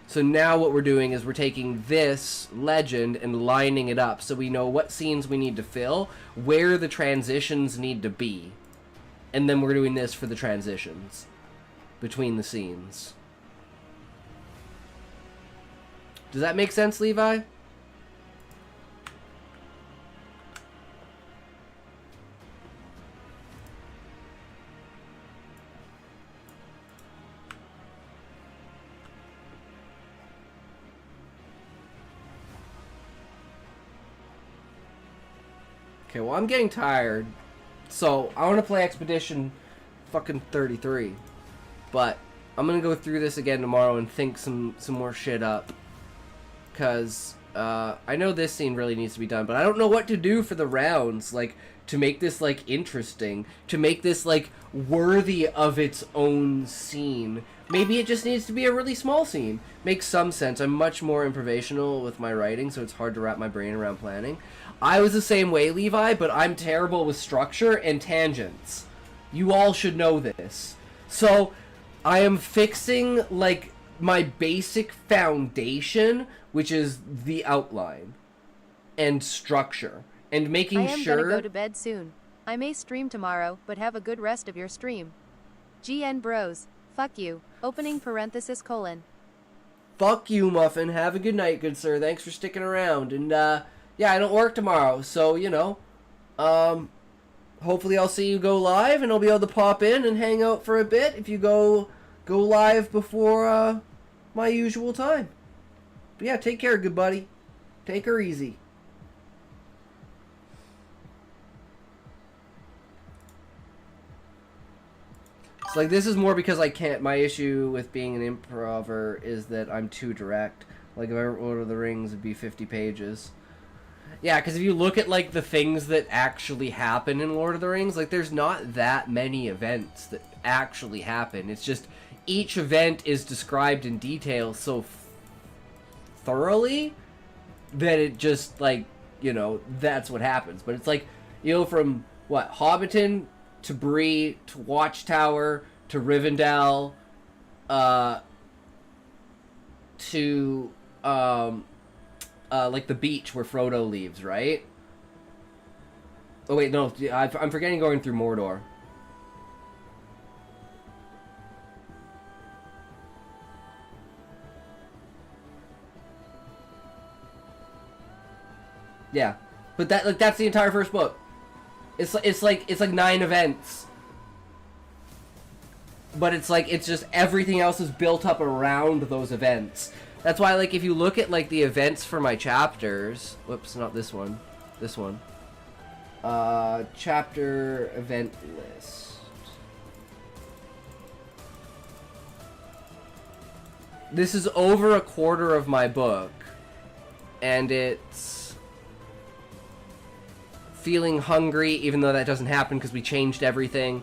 So now what we're doing is we're taking this legend and lining it up so we know what scenes we need to fill, where the transitions need to be. And then we're doing this for the transitions between the scenes. Does that make sense, Levi? Okay, well, I'm getting tired, so I want to play Expedition fucking 33, but I'm gonna go through this again tomorrow and think some more shit up, because I know this scene really needs to be done, but I don't know what to do for the rounds, like, to make this, like, interesting, to make this, like, worthy of its own scene. Maybe it just needs to be a really small scene. Makes some sense. I'm much more improvisational with my writing, so it's hard to wrap my brain around planning. I was the same way, Levi, but I'm terrible with structure and tangents. You all should know this. So, I am fixing, like, my basic foundation, which is the outline and structure, and making sure... I am gonna go to bed soon. I may stream tomorrow, but have a good rest of your stream. GN bros. Fuck you. Opening parenthesis colon. Fuck you, Muffin. Have a good night, good sir. Thanks for sticking around. And, yeah, I don't work tomorrow, so, you know, hopefully I'll see you go live, and I'll be able to pop in and hang out for a bit if you go live before, my usual time. But yeah, take care, good buddy. Take her easy. It's like, this is more because I can't, my issue with being an improver is that I'm too direct. Like, if I wrote Lord of the Rings, it'd be 50 pages. Yeah, because if you look at, like, the things that actually happen in Lord of the Rings, like, there's not that many events that actually happen. It's just, each event is described in detail so thoroughly that it just, like, you know, that's what happens. But it's like, you know, from, what, Hobbiton to Bree to Watchtower to Rivendell, to, like the beach where Frodo leaves, right? Oh wait, no, I'm forgetting going through Mordor. Yeah, but that, like, that's the entire first book. It's like 9 events. But it's like, it's just everything else is built up around those events. That's why, like, if you look at, like, the events for my chapters... Whoops, not this one. This one. Chapter event list. This is over a quarter of my book. And it's... feeling hungry, even though that doesn't happen because we changed everything.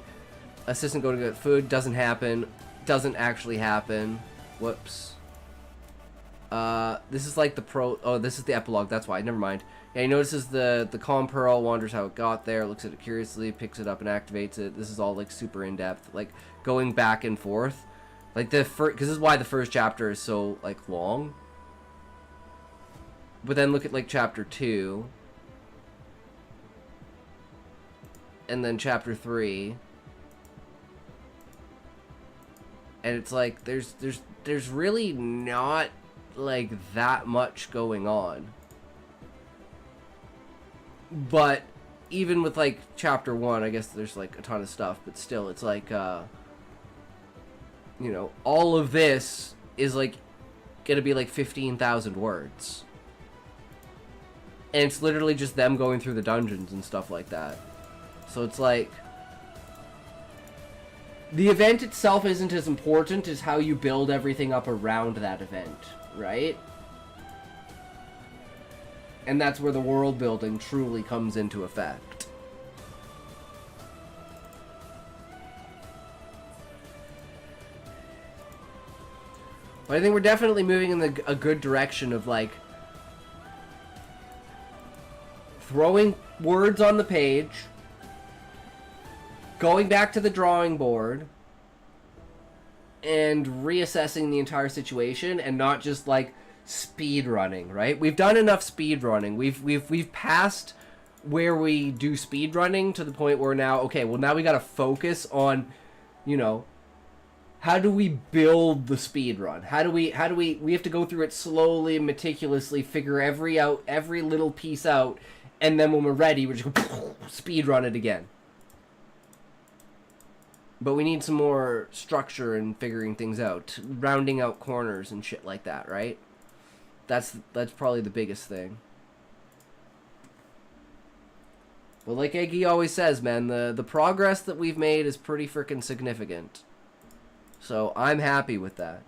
Assistant go to get food, doesn't happen. Doesn't actually happen. Whoops. This is like the oh, this is the epilogue, that's why, never mind. Yeah, he notices the calm pearl, wonders how it got there, looks at it curiously, picks it up and activates it. This is all, like, super in-depth, like, going back and forth. Like, because this is why the first chapter is so, like, long. But then look at, like, chapter 2. And then chapter 3. And it's like, there's really not like that much going on. But even with like chapter 1, I guess there's like a ton of stuff, but still it's like you know, all of this is like gonna be like 15,000 words. And it's literally just them going through the dungeons and stuff like that. So it's like, the event itself isn't as important as how you build everything up around that event, right? And that's where the world building truly comes into effect. But I think we're definitely moving in a good direction of like throwing words on the page, going back to the drawing board, and reassessing the entire situation, and not just like speed running, right? We've done enough speed running. We've passed where we do speed running to the point where now, okay, well now we got to focus on, you know, how do we build the speed run? How do we have to go through it slowly and meticulously, figure every little piece out, and then when we're ready, we're just going speed run it again. But we need some more structure in figuring things out, rounding out corners and shit like that, right? That's probably the biggest thing. Well, like Eggy always says, man, the progress that we've made is pretty freaking significant. So I'm happy with that.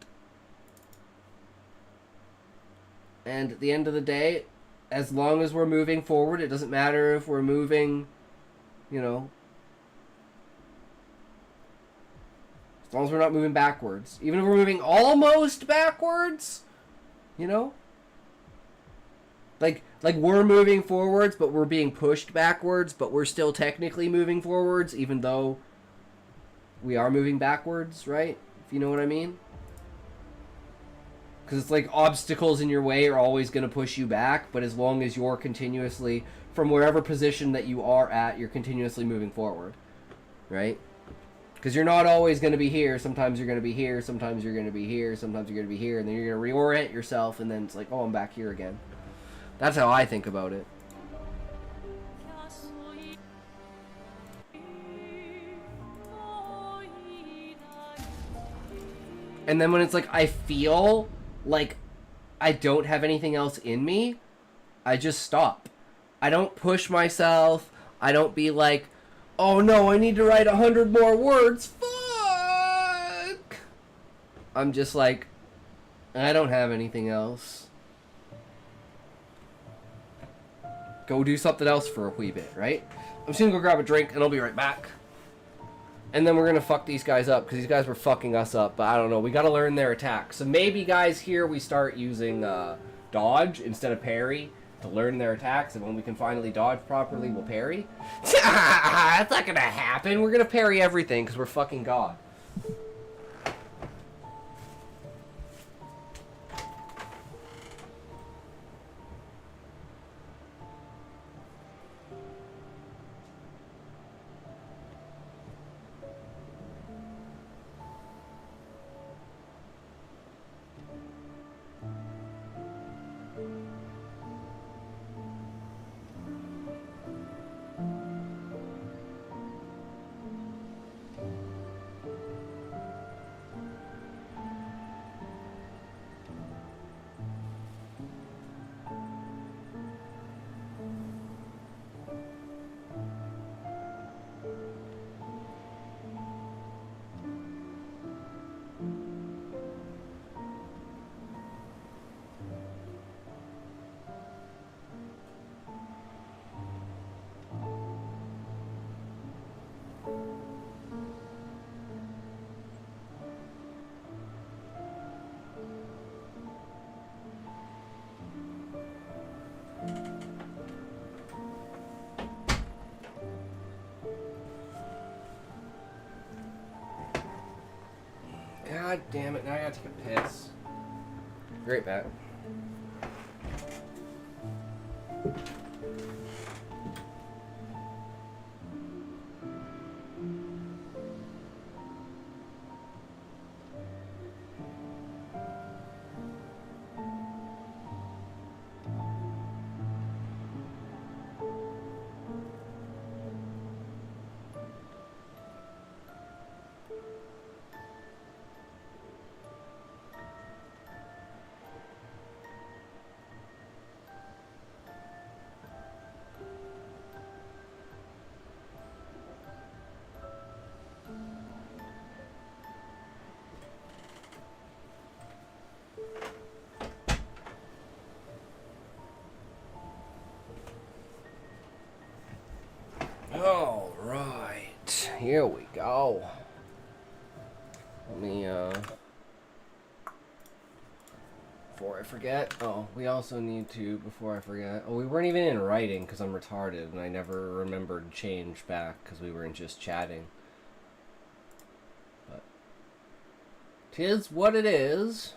And at the end of the day, as long as we're moving forward, it doesn't matter if we're moving, you know, as long as we're not moving backwards. Even if we're moving almost backwards, you know? Like we're moving forwards, but we're being pushed backwards, but we're still technically moving forwards, even though we are moving backwards, right? If you know what I mean? Because it's like obstacles in your way are always going to push you back, but as long as you're continuously, from wherever position that you are at, you're continuously moving forward, right? Because you're not always going to be here. Sometimes you're going to be here, sometimes you're going to be here, sometimes you're going to be here, and then you're going to reorient yourself, and then it's like, oh, I'm back here again. That's how I think about it. And then when it's like I feel like I don't have anything else in me, I just stop. I don't push myself. I don't be like, oh no, I need to write 100 more words. Fuck! I'm just like, I don't have anything else. Go do something else for a wee bit, right? I'm just gonna go grab a drink and I'll be right back. And then we're gonna fuck these guys up, because these guys were fucking us up, but I don't know, we gotta learn their attack. So maybe, guys, here we start using dodge instead of parry to learn their attacks, and when we can finally dodge properly, we'll parry. That's not gonna happen. We're gonna parry everything, because we're fucking God. God damn it, now I gotta take a piss. Great, Matt. Here we go. Let me, before I forget. Oh, we also need to, before I forget. Oh, we weren't even in writing because I'm retarded and I never remembered change back because we weren't just chatting. But 'tis what it is.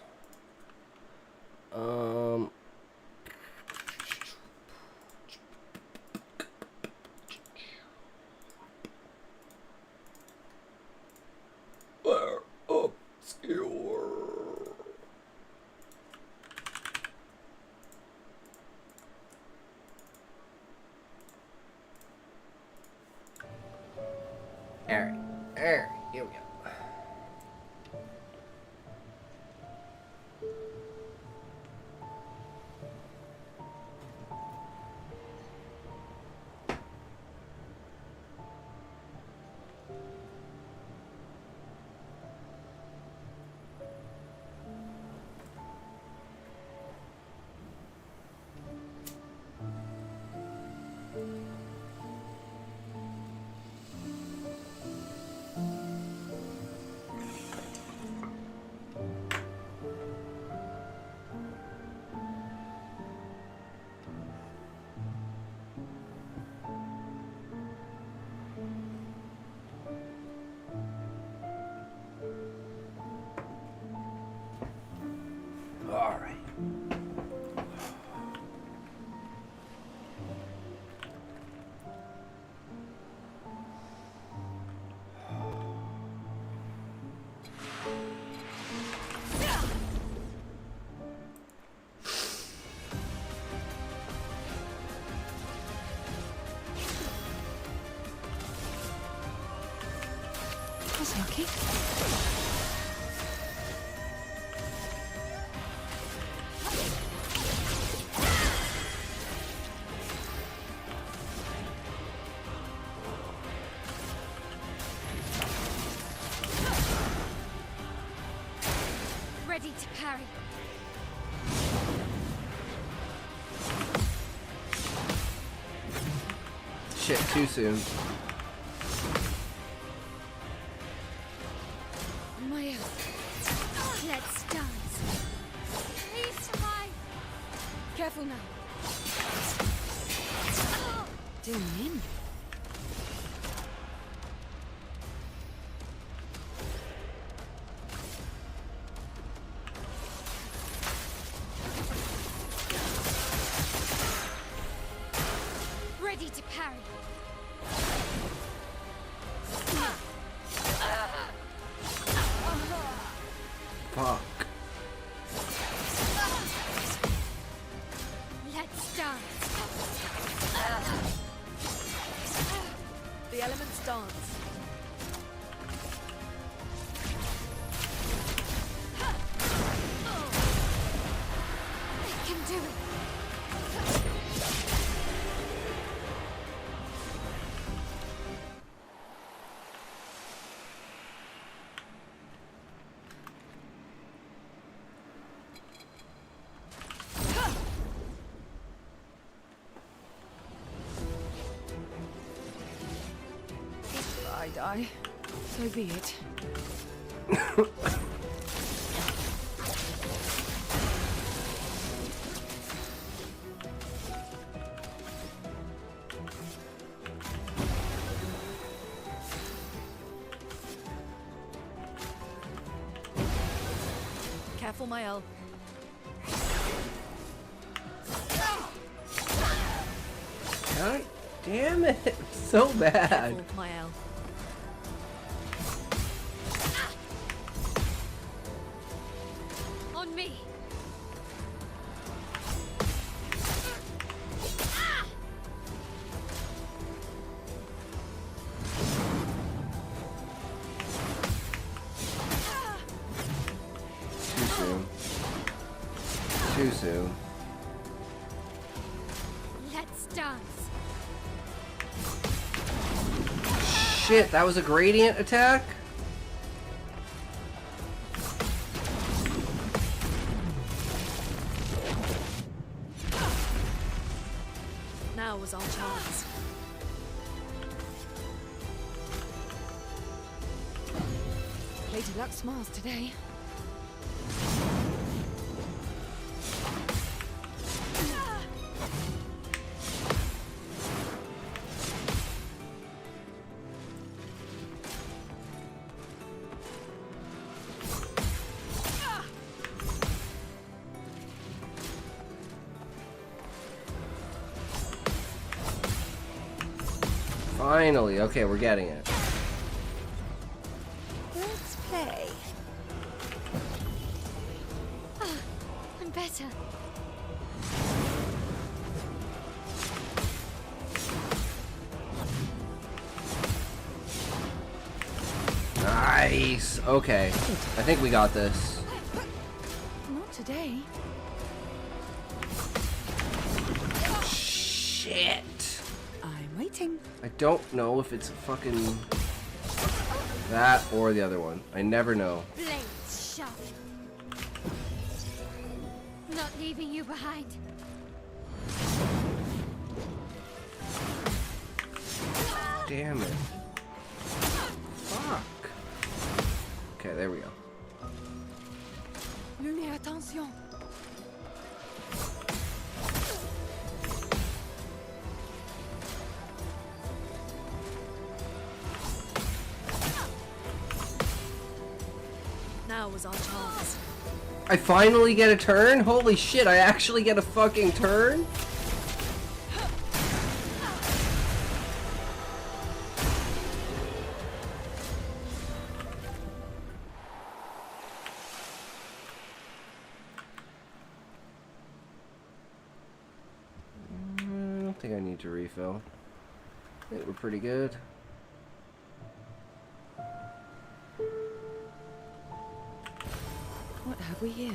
Alright, here we go. All right. Was lucky. Ready to parry. Shit, too soon. Maya, let's dance. Please survive. Careful now. Doing in. Ready to parry. Fuck. Let's dance. The elements dance. I can do it. If I die, so be it. Careful, Mael. God damn it. So bad. Careful, Mael. On me. Too soon. Too soon. Let's dance. Shit, that was a gradient attack? Now was our chance. Lady Luck smiles today. Finally, okay, we're getting it. Let's play. I'm better. Nice. Okay, I think we got this. Not today. Shit. I'm waiting. I don't know if it's fucking that or the other one. I never know. Blades sharp. Not leaving you behind. Damn it. Fuck. Okay, there we go. Lumière, attention. Now was our chance. I finally get a turn? Holy shit, I actually get a fucking turn? I don't think I need to refill. I think we're pretty good. What have we here?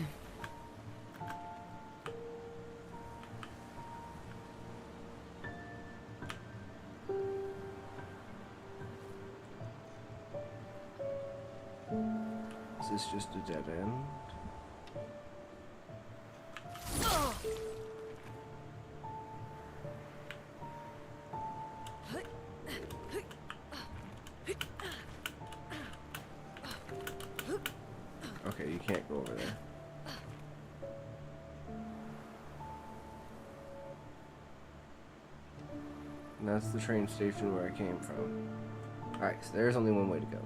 Is this just a dead end? Okay, you can't go over there. And that's the train station where I came from. Alright, so there's only one way to go.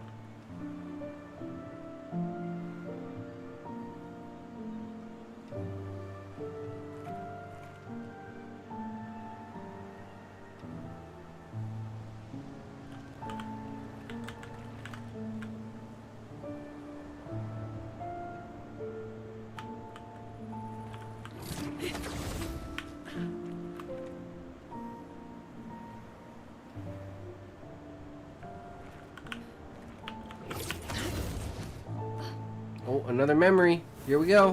Oh, another memory. Here we go.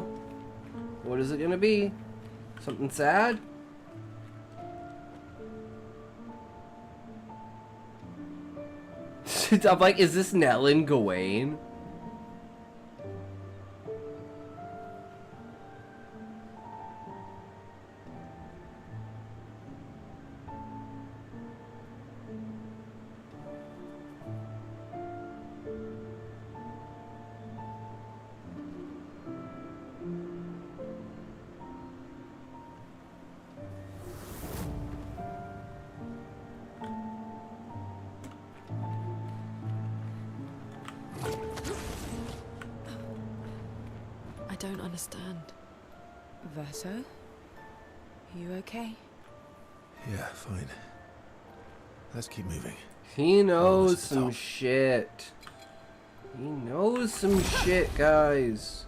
What is it gonna be? Something sad? I'm like, is this Nell and Gawain? I don't understand. Verso? You okay? Yeah, fine. Let's keep moving. He knows to the some top. shit. He knows some shit, guys.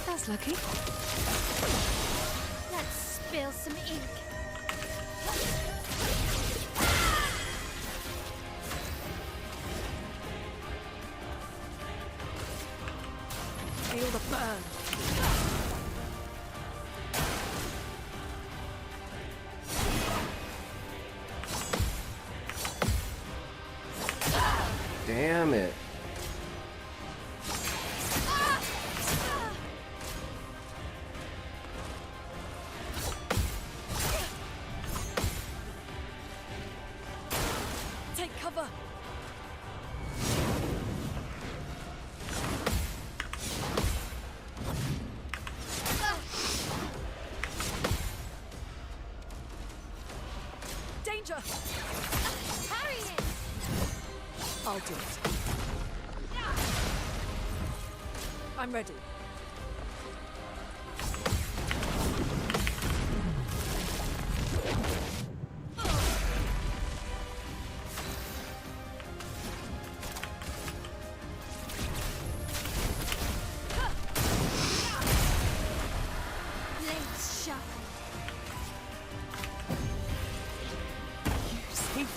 That's lucky. Let's spill some ink. Feel the burn. Damn it. do it. I'm ready. Blades sharp. You saved me.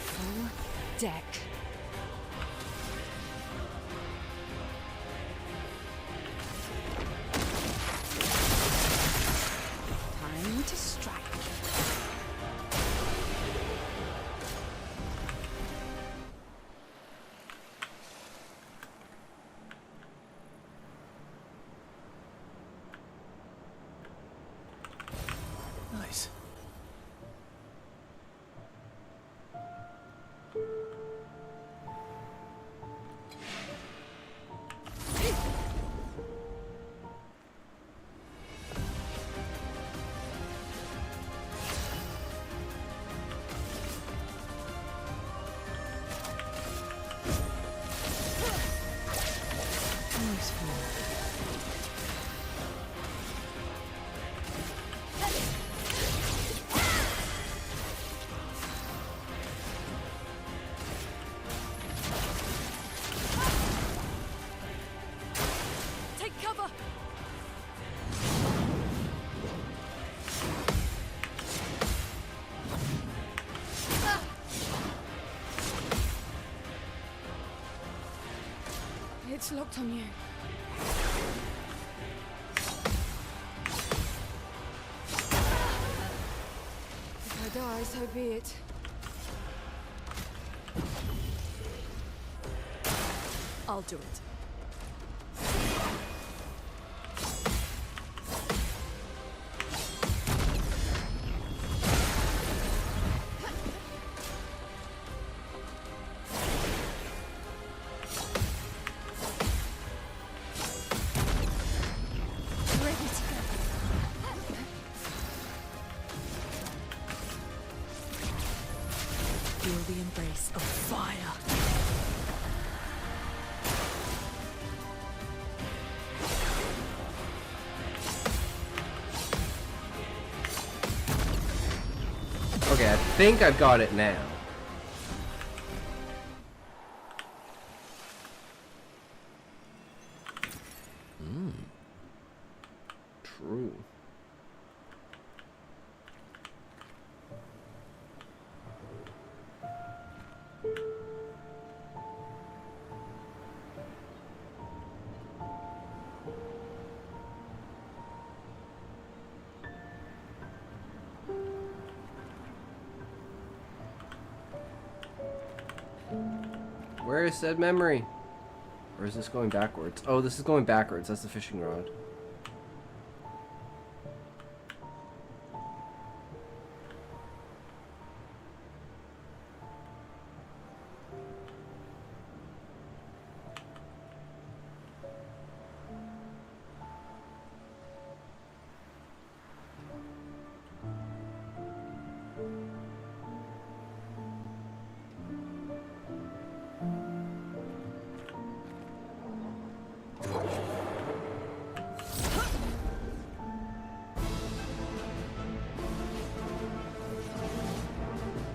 Full deck. Time to strike. Nice. Useful. Take cover. It's locked on you. If I die, so be it. I'll do it. Ready to go. Feel the embrace of fire. Okay, I think I've got it now. True. Where is said memory? Or is this going backwards? Oh, this is going backwards. That's the fishing rod.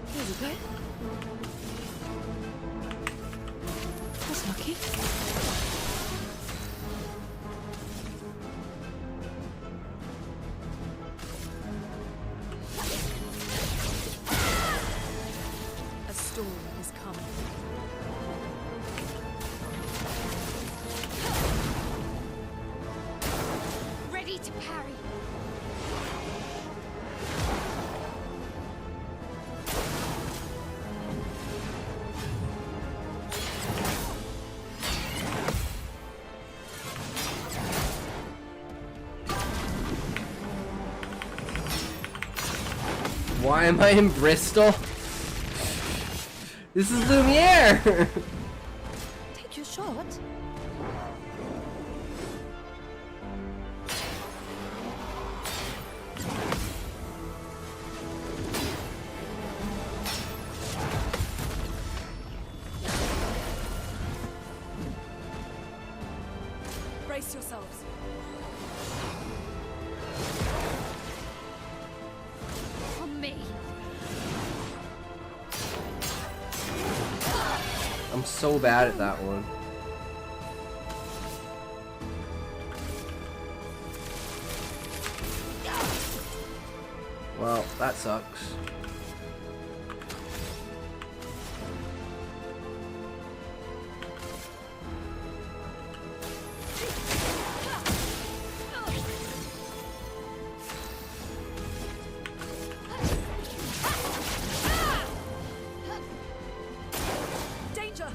Here we go. That's lucky. A storm is coming. Ready to parry. Why am I in Bristol? This is Lumiere! Take your shot. Brace yourselves. On me. I'm so bad at that one. Well, that sucks. Danger!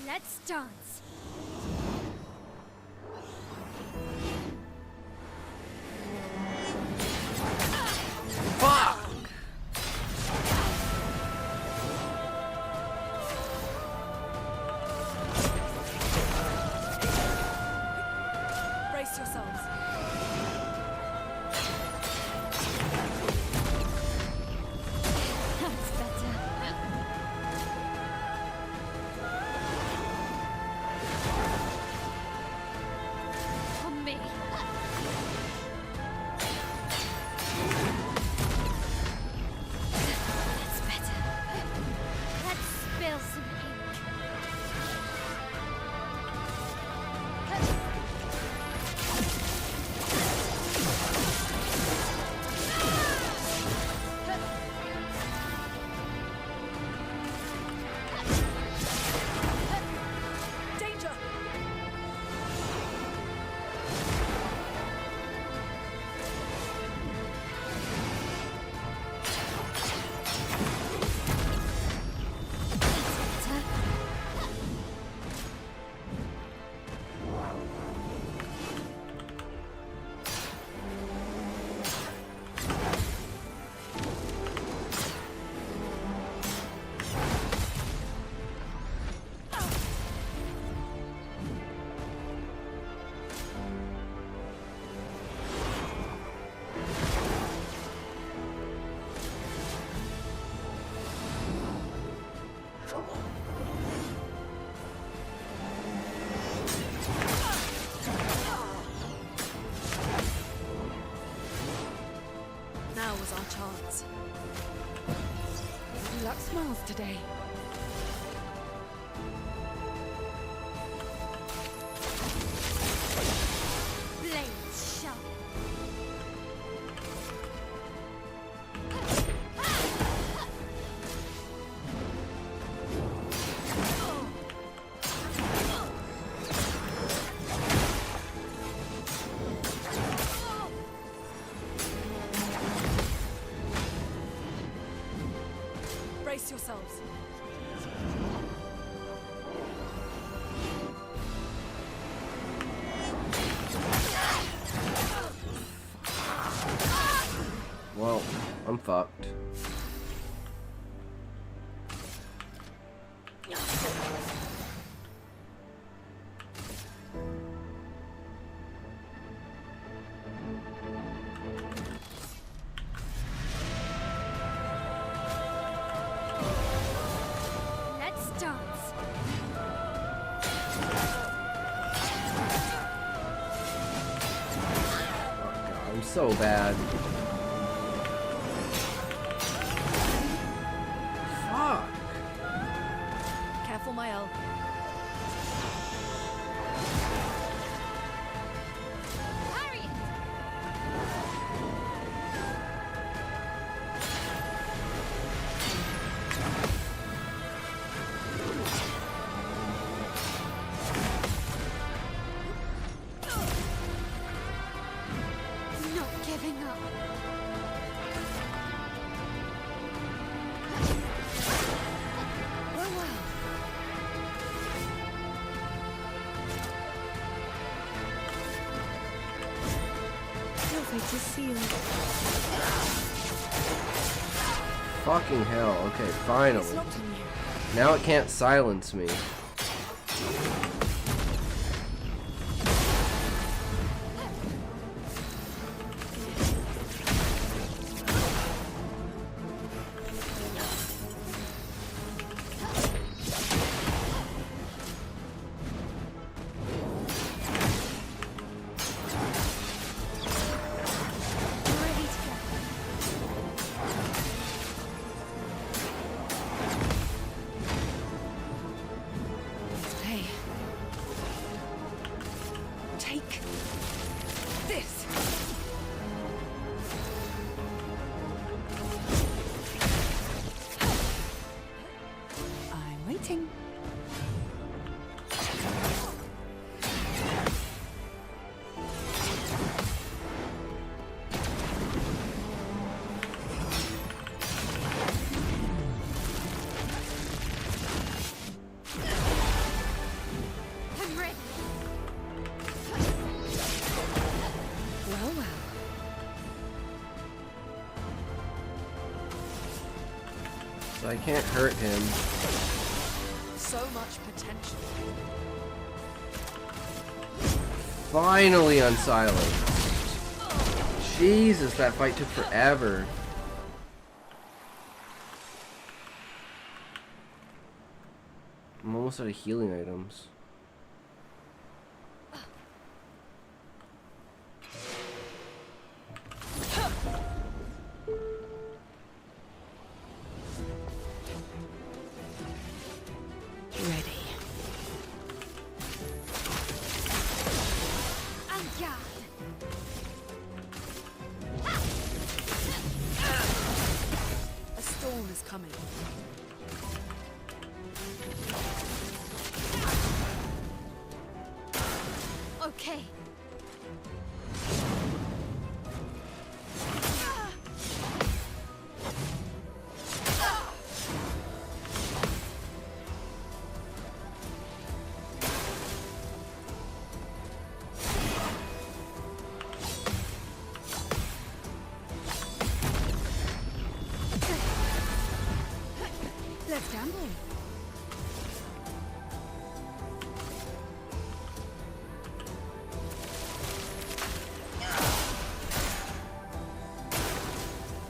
Let's dance. Fuck! Brace yourselves. That's better. On me. That's better. Let's spill some ink. Danger! Now was our chance. Luck smiles today. Blades sharp. Brace yourselves. Well, I'm fucked. Let's dance. I'm so bad. Fuck. Careful, my L. Harry it. Not giving up. Well, well. Your fate is sealed. Fucking hell. Okay, finally. It's locked on you. Now it can't silence me. So I can't hurt him. So much potential. Finally unsilenced. Jesus, that fight took forever. I'm almost out of healing items. Ready. A storm is coming. Okay. Let's gamble.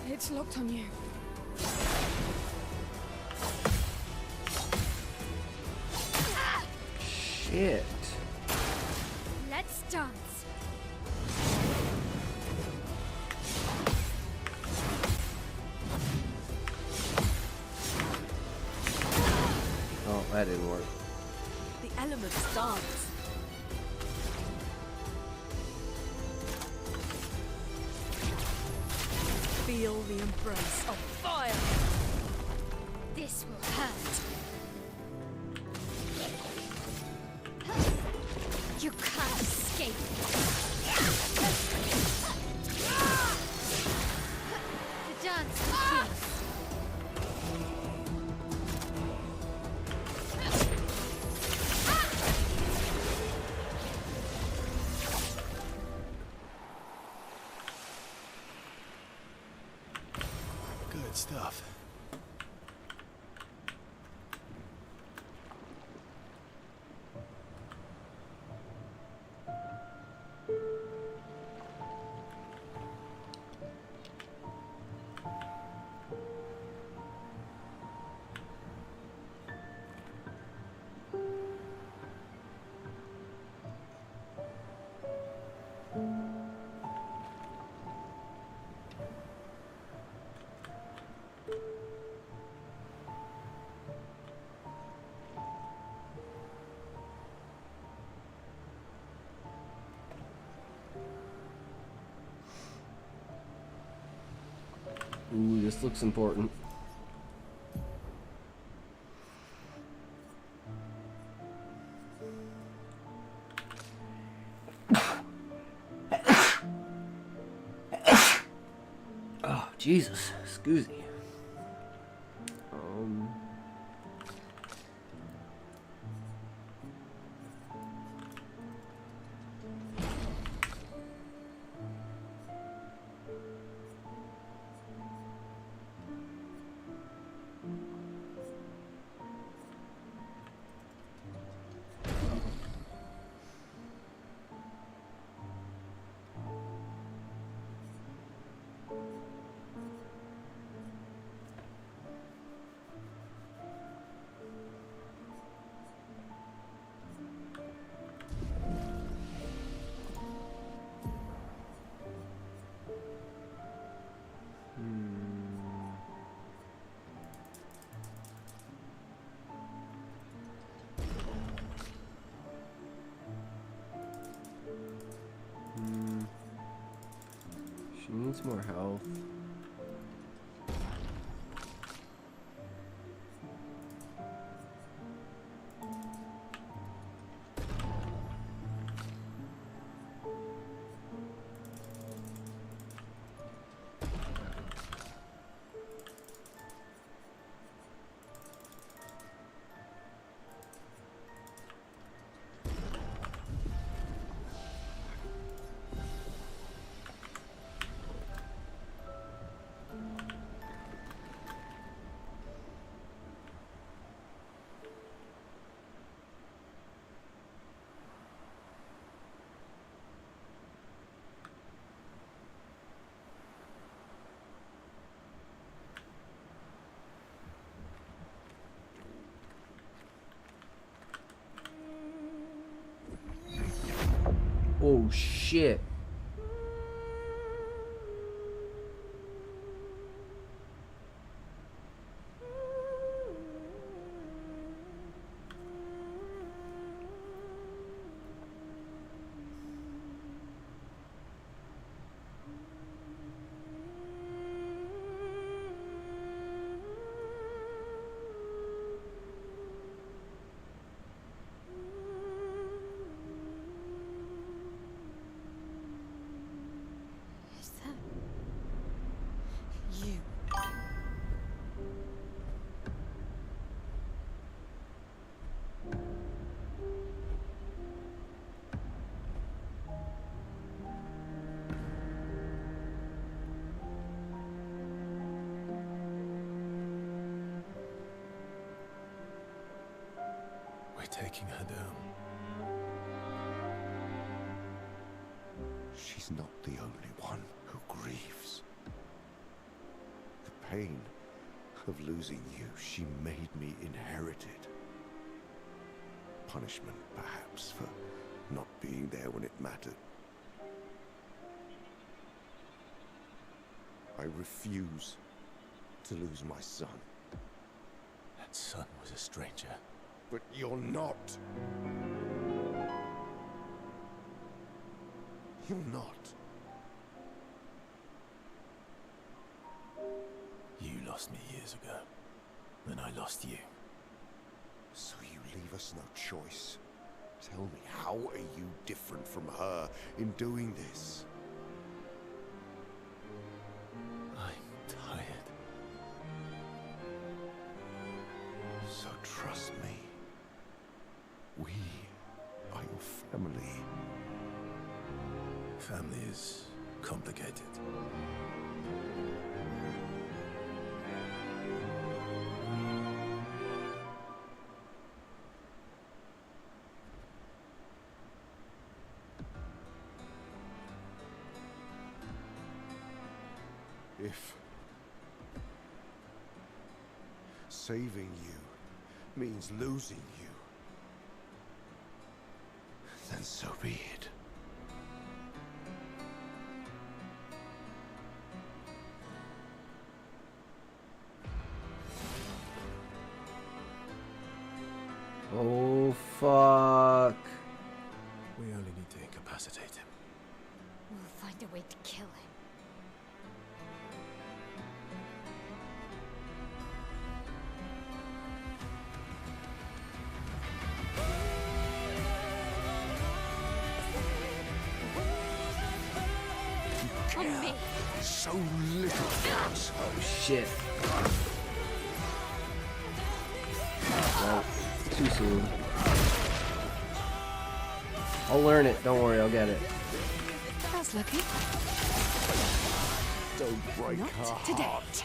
It's locked on you. Shit. Let's dance. Oh, that didn't work. The elements dance. Feel the embrace of fire. This will hurt. You can't escape. The dance begins. Good stuff. Ooh, this looks important. Oh, Jesus. Excuse me. She needs more health. Oh, shit. Is that you? We're taking her down. She's not the only one who grieves. The pain of losing you, she made me inherit it. Punishment, perhaps, for not being there when it mattered. I refuse to lose my son. That son was a stranger. But you're not. You're not. You lost me years ago, and I lost you. So you leave us no choice. Tell me, how are you different from her in doing this? I'm tired. So trust me. We are your family. Family is complicated. If saving you means losing you, then so be it. Oh, fuck. We only need to incapacitate him. We'll find a way to kill him. On me. So little. Oh, shit. Well, too soon. I'll learn it. Don't worry, I'll get it. That's lucky. Don't break Not her today. heart.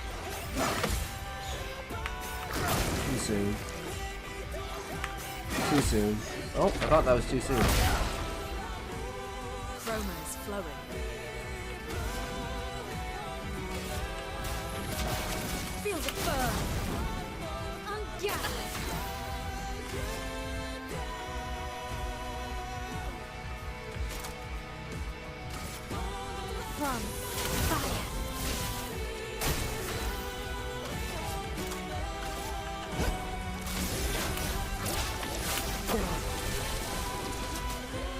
Too soon. Too soon. Oh, I thought that was too soon. Chroma is flowing. Feel the burn. Ungather. From fire.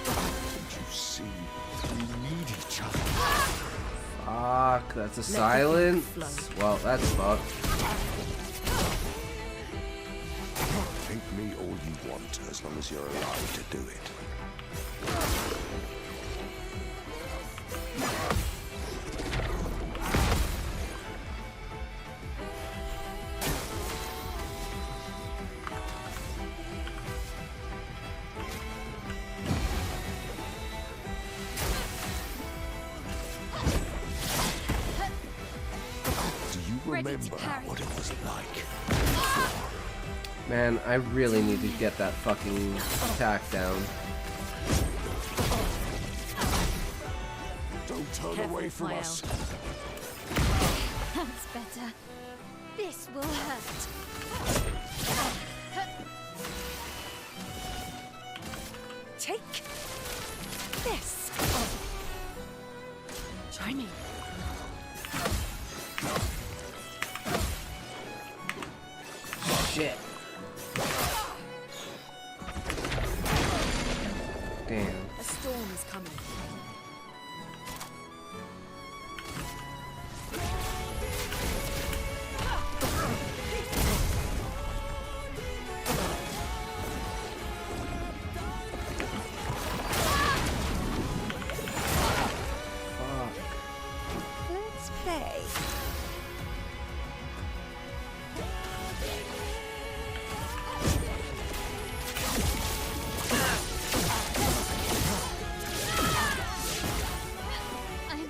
Don't you see? We need each other. Fuck, that's a silence. Well, that's fucked. Think me all you want, as long as you're alive to do it. Do you remember what it was like? Man, I really need to get that fucking attack down. Don't turn Careful, away from Lyle. us. That's better. This will hurt. Take this. Try me. Shit. Damn. A storm is coming. Let's play. I'm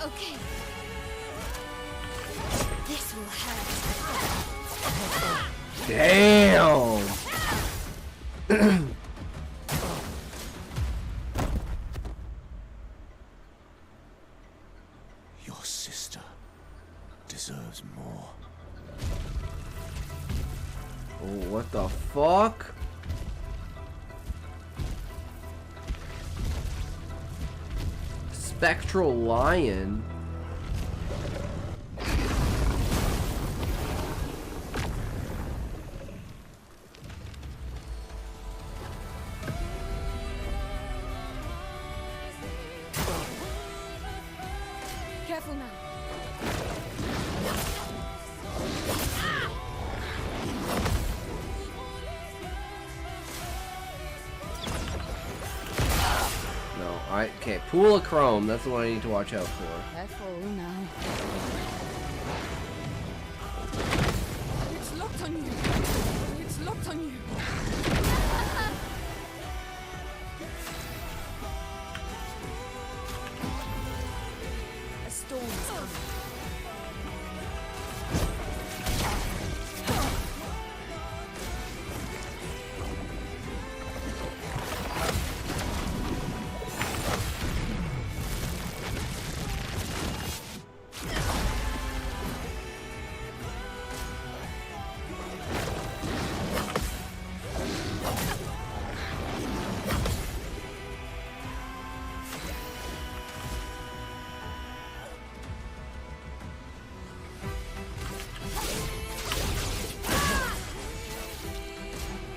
okay. This will hurt. Damn. Your sister deserves more. Oh, what the fuck? Spectral Lion? Careful now. No, okay, Pool of Chrome, that's the one I need to watch out for. Careful now. It's locked on you. It's locked on you. A storm is coming.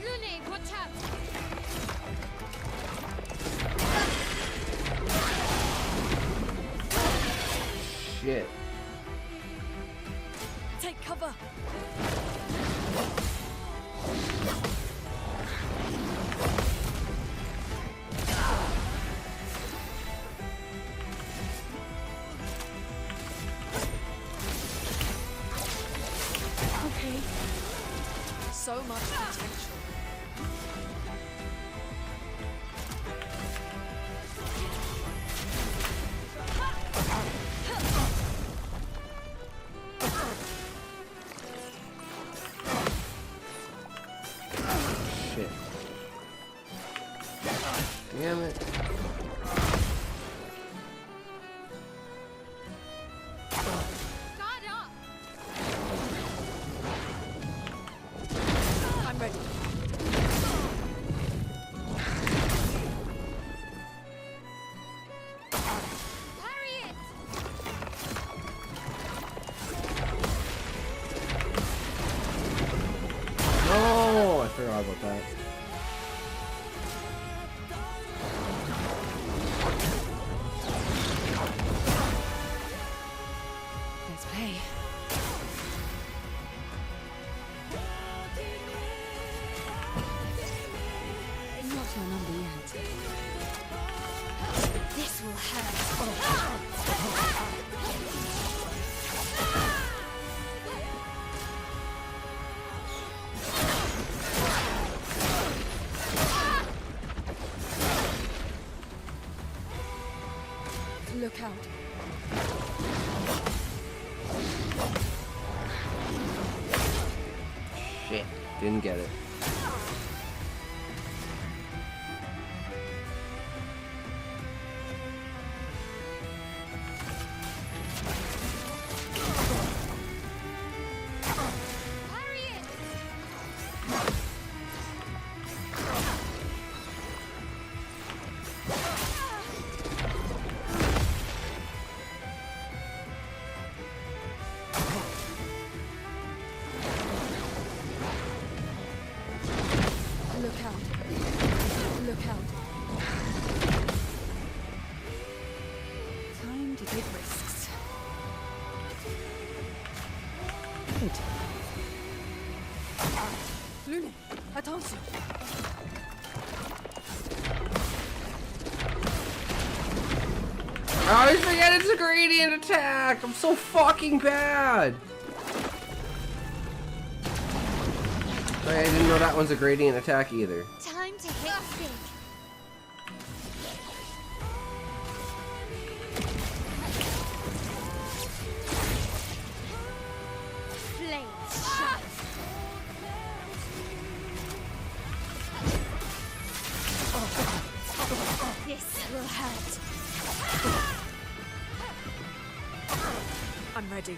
Lune, watch out. Shit. Take cover. Okay. So much potential. Shit. Damn it. Guard up. I'm ready. Parry it. No, I forgot about that. Let's play. Not your number yet. This will hurt. Look out. Shit. Didn't get it. Parry it. big risks. Good. Lune, attention. I always forget it's a gradient attack! I'm so fucking bad! I didn't know that one's a gradient attack either. Time to hit big. Flames shot. This will hurt. I'm ready.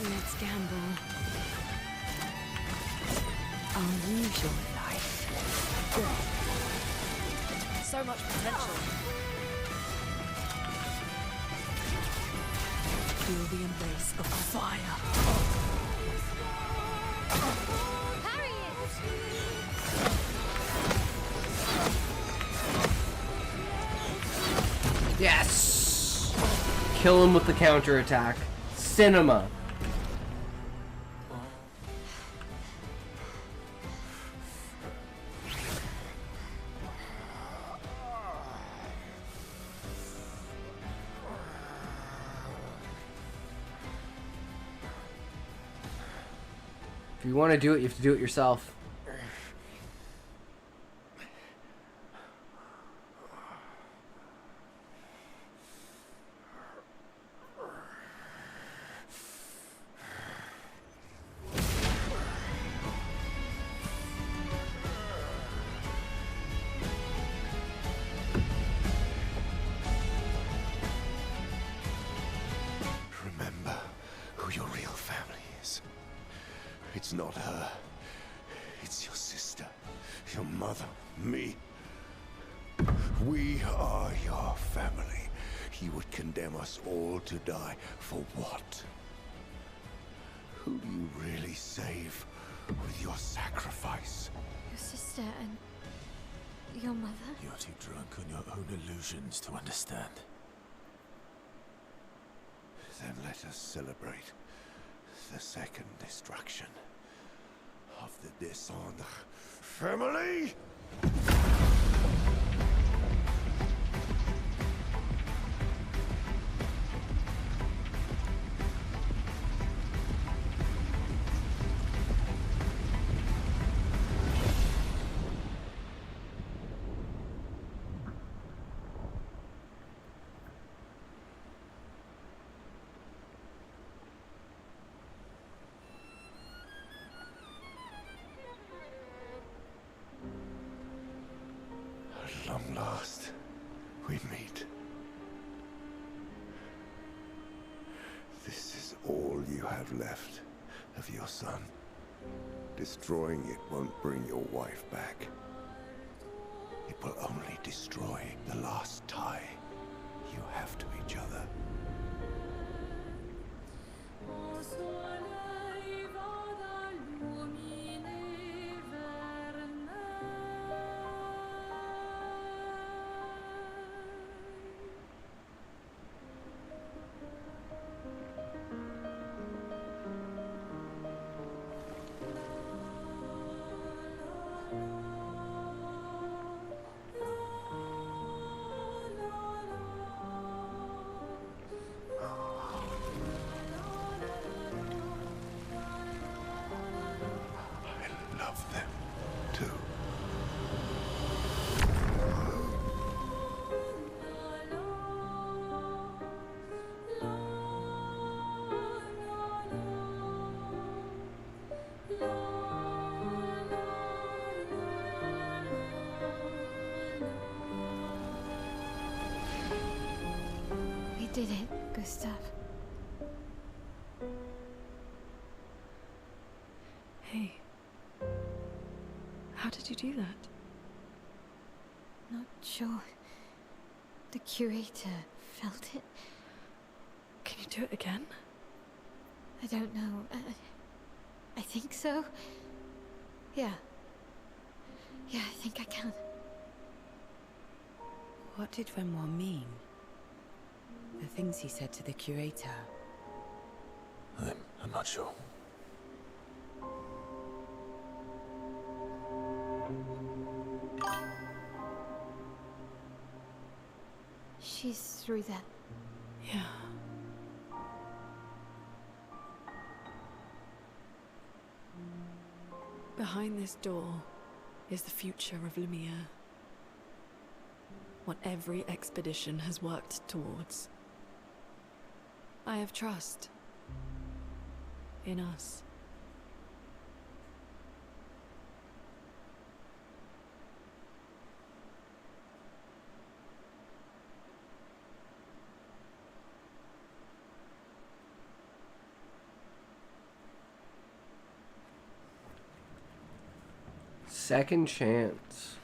Let's gamble. I'll use your life. So much potential. Feel the embrace of fire. Parry it. Yes! Kill him with the counterattack. Cinema. If you want to do it, you have to do it yourself. Remember who your real family is. It's not her. It's your sister, your mother, me. We are your family. He would condemn us all to die for what? Who do you really save with your sacrifice? Your sister and your mother. You're too drunk on your own illusions to understand. Then let us celebrate the second destruction of the Descendre family. At long last, we meet. This is all you have left of your son. Destroying it won't bring your wife back. It will only destroy the last tie you have to each other. I love them too. We did it, Gustav. Hey. How did you do that? Not sure. The curator felt it. Can you do it again? I don't know. I think so. Yeah. Yeah, I think I can. What did Renoir mean? The things he said to the curator? I'm not sure. She's through there. Yeah. Behind this door is the future of Lumiere. What every expedition has worked towards. I have trust in us. Second chance.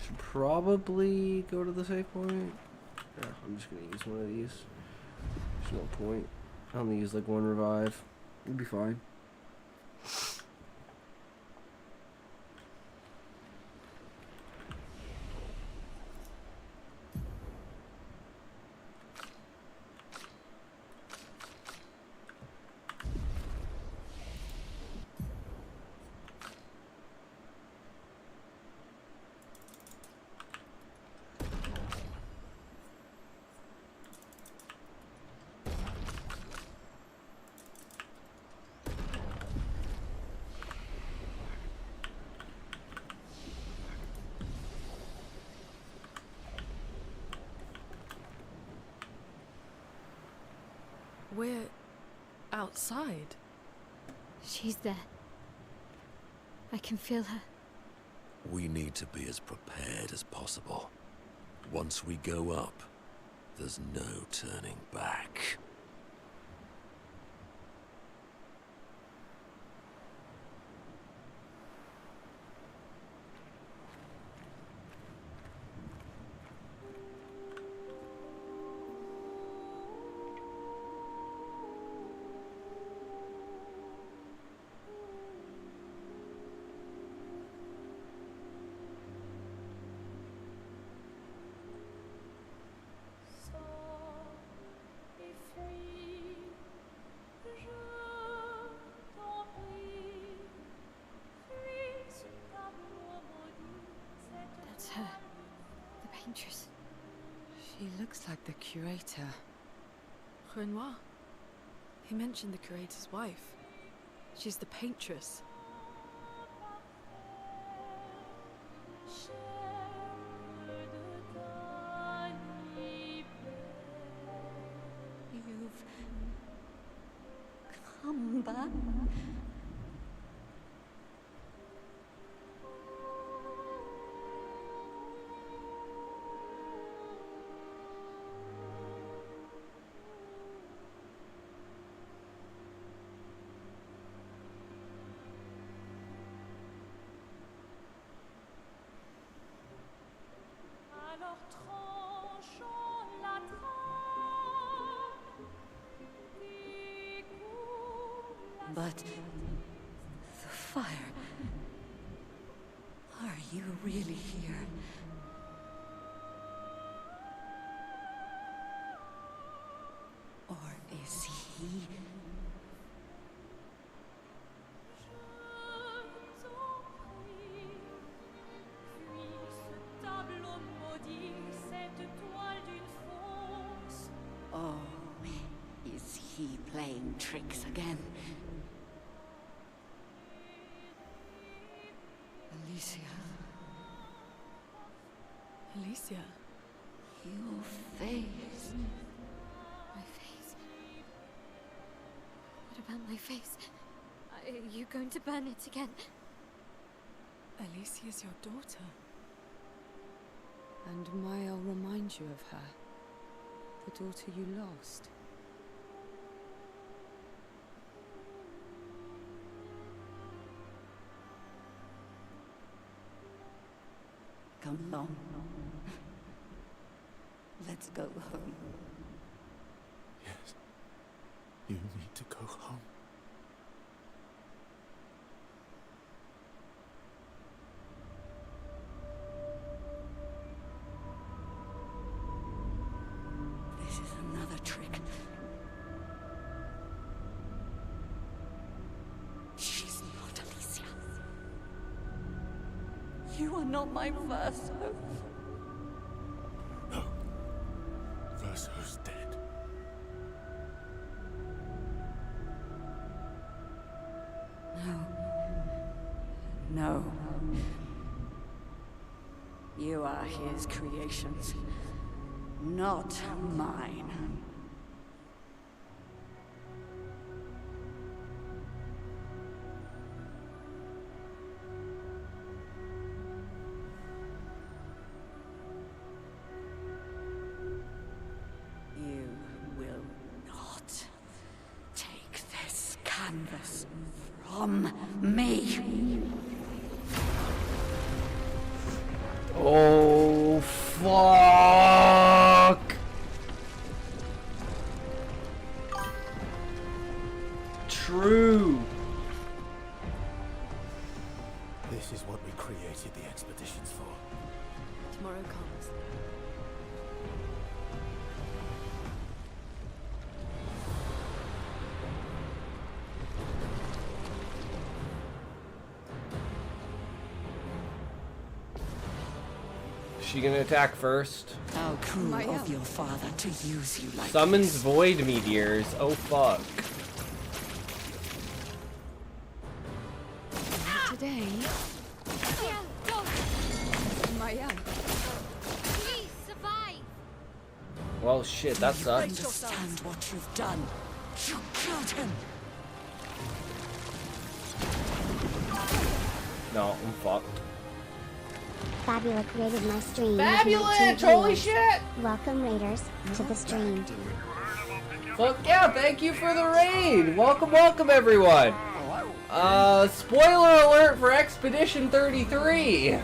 Should probably go to the save point. Yeah, I'm just gonna use one of these. There's no point. I'll only use like one revive. It'll be fine. We're outside. She's there. I can feel her. We need to be as prepared as possible. Once we go up, there's no turning back. That's her. The paintress. She looks like the curator. Renoir. He mentioned the curator's wife. She's the paintress. You've come back. But The fire. are you really here? Or is he? Oh, is he playing tricks again? Alicia, Alicia. your face. My face. What about my face? Are you going to burn it again? Alicia's your daughter. And Maya remind you of her? The daughter you lost? come along. Let's go home. Yes. You need to go home. This is another trick. She's not Alicia. You are not my Verso. No. Verso's dead. No. You are his creations, not mine. You will not take this canvas from me. Oh, fuck. True. This is what we created the expeditions for. Tomorrow comes. Is she gonna attack first? How cruel of your father to use you like Summons this. void meteors. Oh fuck. Today, Maya. Please survive. Well shit, that Do you sucks. understand what you've done? You killed him. No, I'm fucked. Fabula created my stream. with Fabulous! 19 Holy viewers. shit! Welcome, Raiders, to the stream. Fuck yeah, thank you for the raid! Welcome, welcome everyone! Spoiler alert for Expedition 33!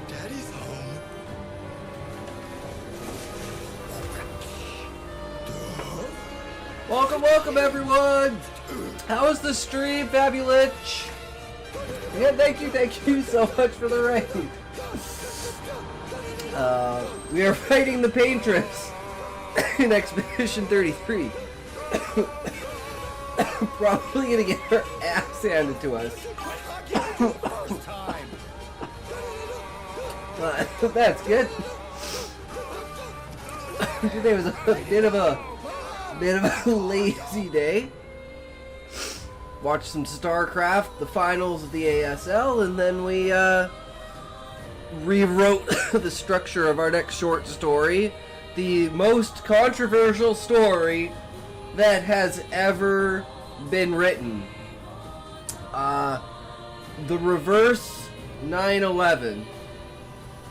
Daddy's home. Welcome, welcome everyone! How was the stream, Fabulich? Yeah, thank you so much for the raid. We are fighting the Paintress in Expedition 33. Probably gonna get her ass handed to us. That's good. Today was a bit of a lazy day. Watched some StarCraft, the finals of the ASL, and then we rewrote the structure of our next short story. The most controversial story that has ever been written. The reverse 9/11.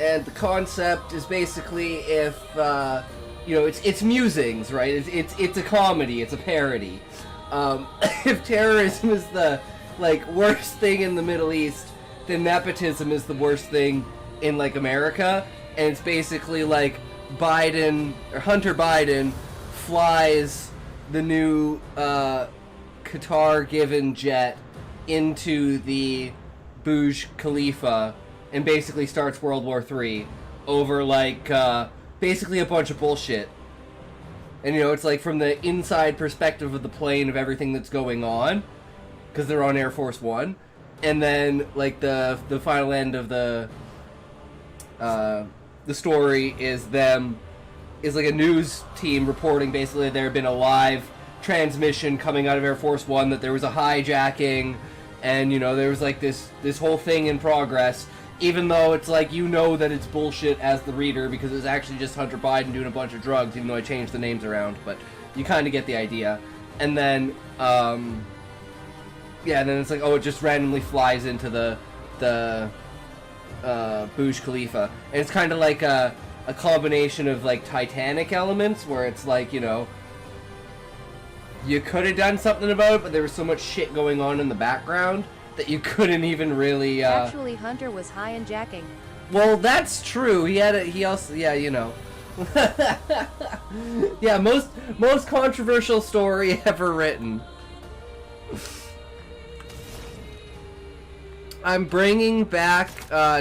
And the concept is basically if, it's musings, right? It's a comedy, it's a parody. If terrorism is the, worst thing in the Middle East, then nepotism is the worst thing in, America. And it's basically, Hunter Biden flies the new, Qatar-given jet into the Burj Khalifa and basically starts World War III over, basically a bunch of bullshit. And, it's, from the inside perspective of the plane of everything that's going on, because they're on Air Force One. And then, the final end of the story is a news team reporting basically there had been a live transmission coming out of Air Force One that there was a hijacking, and, there was, this whole thing in progress. Even though it's that it's bullshit as the reader because it's actually just Hunter Biden doing a bunch of drugs, even though I changed the names around, but you kind of get the idea. And then, and then it's it just randomly flies into the Burj Khalifa. And it's kind of like a combination of like Titanic elements, where it's like, you know, you could have done something about it, but there was so much shit going on in the background that you couldn't even really. Actually, Hunter was high and jacking. Well, that's true. He also, yeah, you know. Yeah, most controversial story ever written. I'm bringing back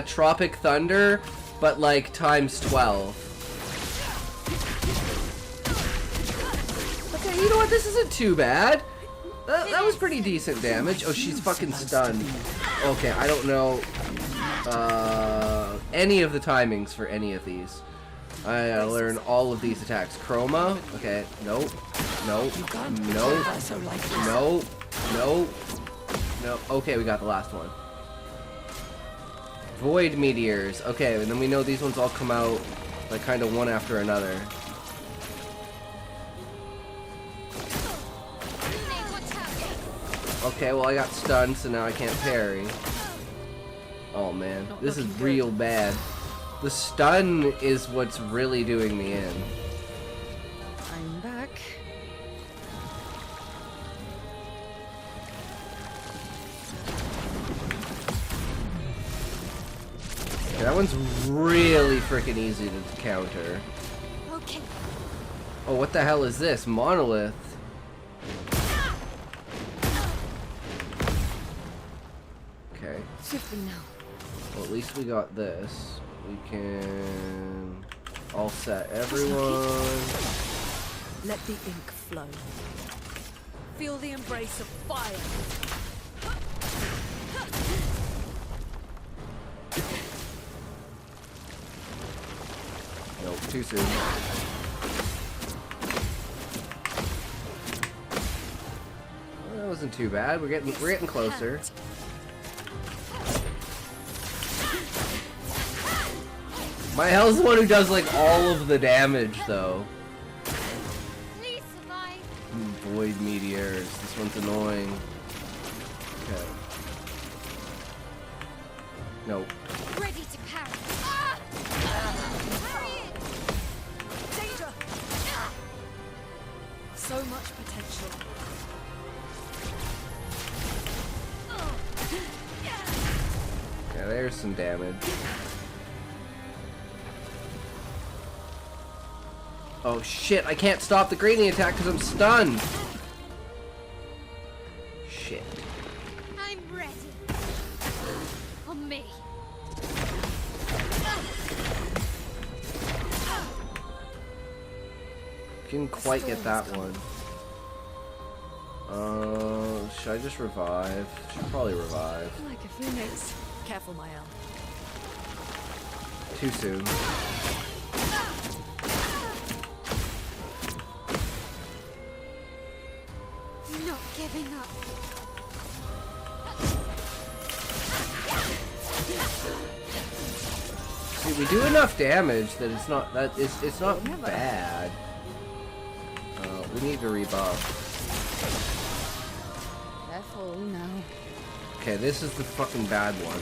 Tropic Thunder, but like times 12. Okay, you know what? This isn't too bad. That was pretty decent damage. Oh, she's fucking stunned. Okay, I don't know any of the timings for any of these. I gotta learn all of these attacks. Chroma. Okay, nope. Nope. Nope. Nope. Nope. Nope. Okay, we got the last one. Void Meteors. Okay, and then we know these ones all come out like kind of one after another. Okay, well I got stunned, so now I can't parry. Oh man, this is real bad. The stun is what's really doing me in. I'm back. Okay, that one's really freaking easy to counter. Okay. Oh, what the hell is this? Monolith. Okay. Shifting now. Well, at least we got this. We can all set everyone. Let the ink flow. Feel the embrace of fire. Nope, too soon. Well, that wasn't too bad. We're getting closer. My hell's the one who does like all of the damage though. Please survive. Void Meteors. This one's annoying. Okay. Nope. Ready to parry. Ah! Parry it. Danger! So much potential. Yeah, there's some damage. Oh shit, I can't stop the grading attack because I'm stunned! Shit. I'm ready. On me. Didn't quite get that one. Should I just revive? Should probably revive. Like a phoenix. Careful, my L. Too soon. Not giving up. See, we do enough damage that it's not bad. We need to rebuff. Careful now. Okay, this is the fucking bad one.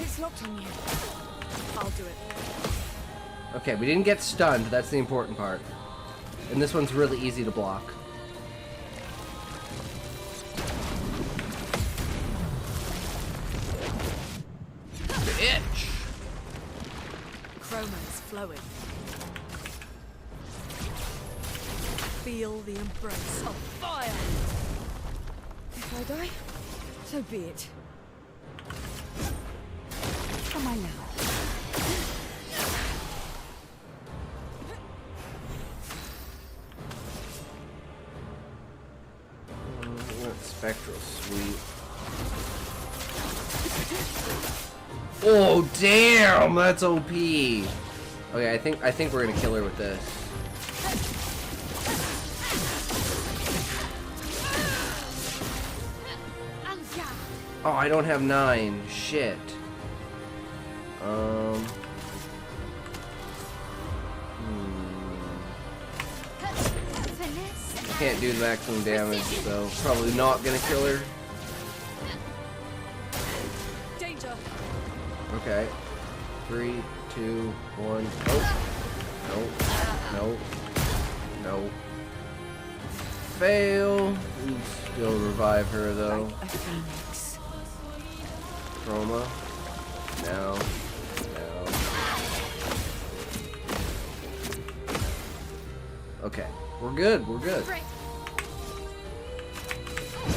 It's locked on you. I'll do it. Okay, we didn't get stunned. That's the important part. And this one's really easy to block. Itch! Chroma's flowing. Feel the embrace of fire. If I die, so be it. Am I now? Spectral Sweep. Oh damn, that's OP. Okay, I think we're gonna kill her with this. Oh, I don't have 9. Shit. Finesse can't do the maximum damage, so probably not gonna kill her. Danger. Okay. 3, 2, 1. Nope. Nope. Fail. We still revive her though. Like a phoenix. Chroma. Now. Okay. We're good.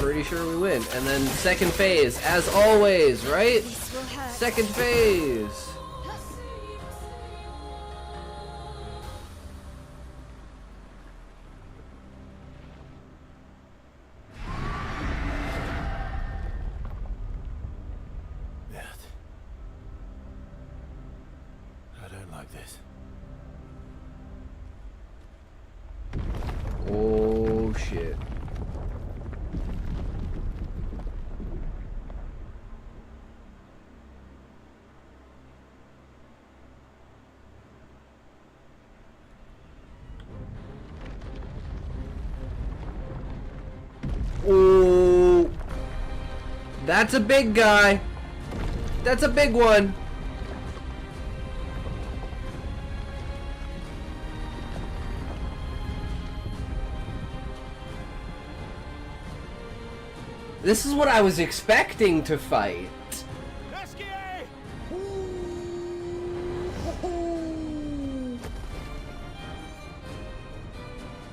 Pretty sure we win. And then second phase, as always, right? Second phase. I don't like this. Oh shit. Oh, that's a big guy. That's a big one. This is what I was expecting to fight.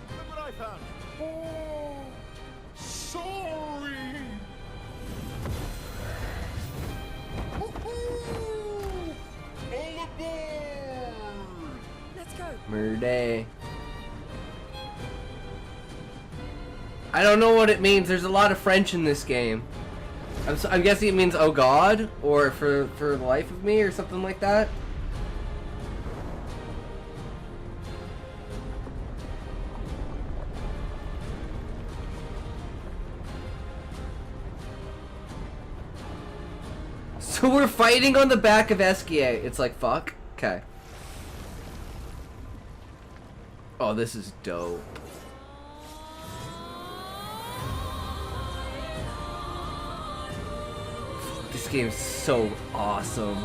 Look what I found. Oh, sorry. All aboard. Let's go. Murday. I don't know what it means. There's a lot of French in this game. I'm guessing it means "oh God" or for the life of me or something like that. So we're fighting on the back of Esquier. It's like, fuck. Okay. Oh, this is dope. This game's so awesome.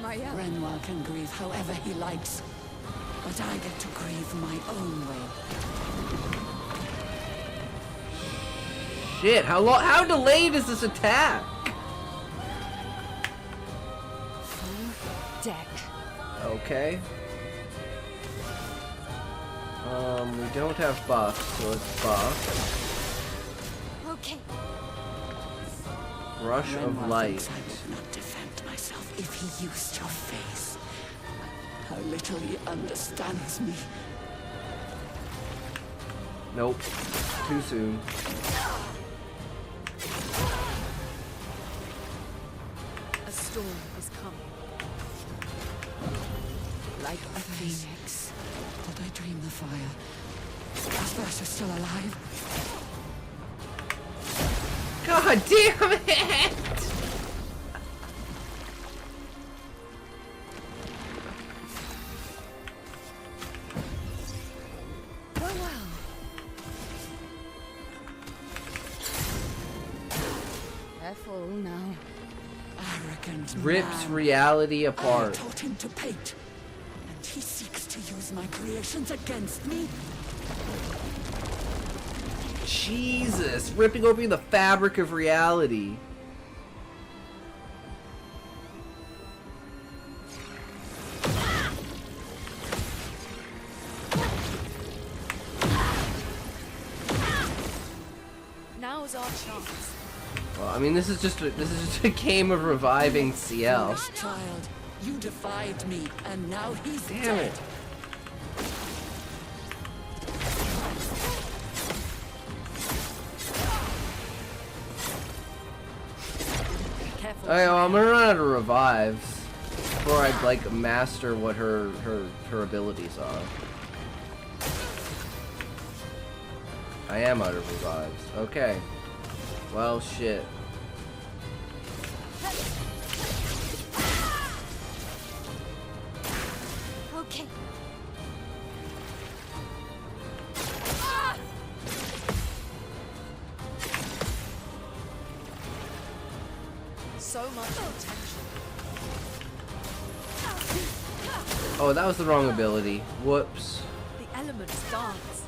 Renoir can grieve however he likes, but I get to grieve my own way. Shit, how delayed is this attack? Full deck. Okay. We don't have buffs, so let's buff. Okay. Rush of light. I would not defend myself if he used your face. How little he understands me. Nope. Too soon. A storm is coming. Like a phoenix. Did I dream the fire? Is Versa still alive? God damn it! Go well. Careful now. Arrogant Rips man. reality I apart. taught him to paint, and he seeks to use my creations against me. Jesus, ripping open the fabric of reality. Now's our chance. Well, I mean, this is just a game of reviving CL. Foolish child, you defied me, and now he's Damn dead. it. I'm gonna run out of revives before I like master what her abilities are. I am out of revives. Okay. Well, shit. Okay. much potential. Oh, that was the wrong ability. Whoops. The elements dance.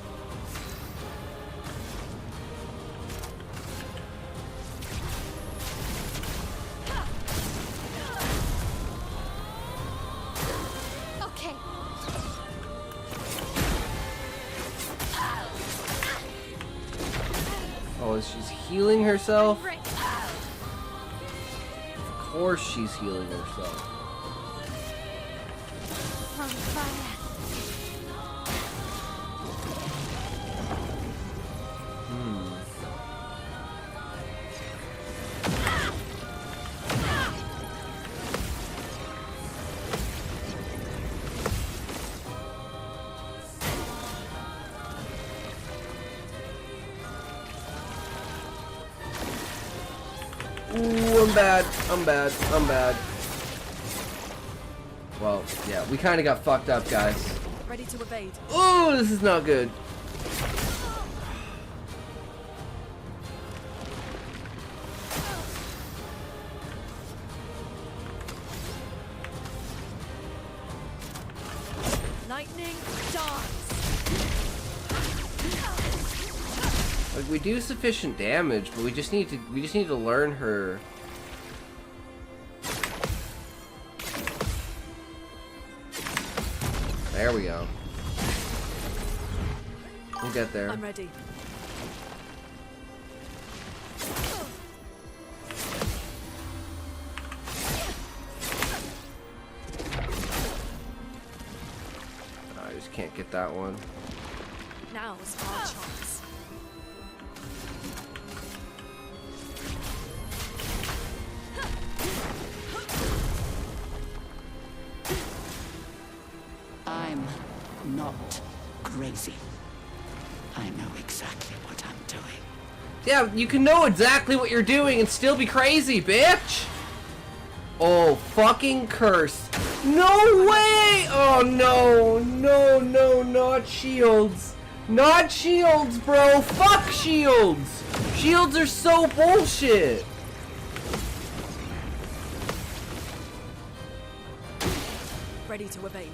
Okay. Oh, she's healing herself? Of course she's healing herself. On fire. Ooh, I'm bad. I'm bad. I'm bad. Well, yeah, we kind of got fucked up, guys. Ready to evade. Ooh, this is not good. Lightning dance. Like, we do sufficient damage, but we just need to learn her. There we go. We'll get there. I'm ready. I just can't get that one. Now's our chance. I'm not crazy. I know exactly what I'm doing. Yeah, you can know exactly what you're doing and still be crazy, bitch! Oh, fucking curse. No way! Oh, no. No, no, not shields. Not shields, bro. Fuck shields. Shields are so bullshit. Ready to evade.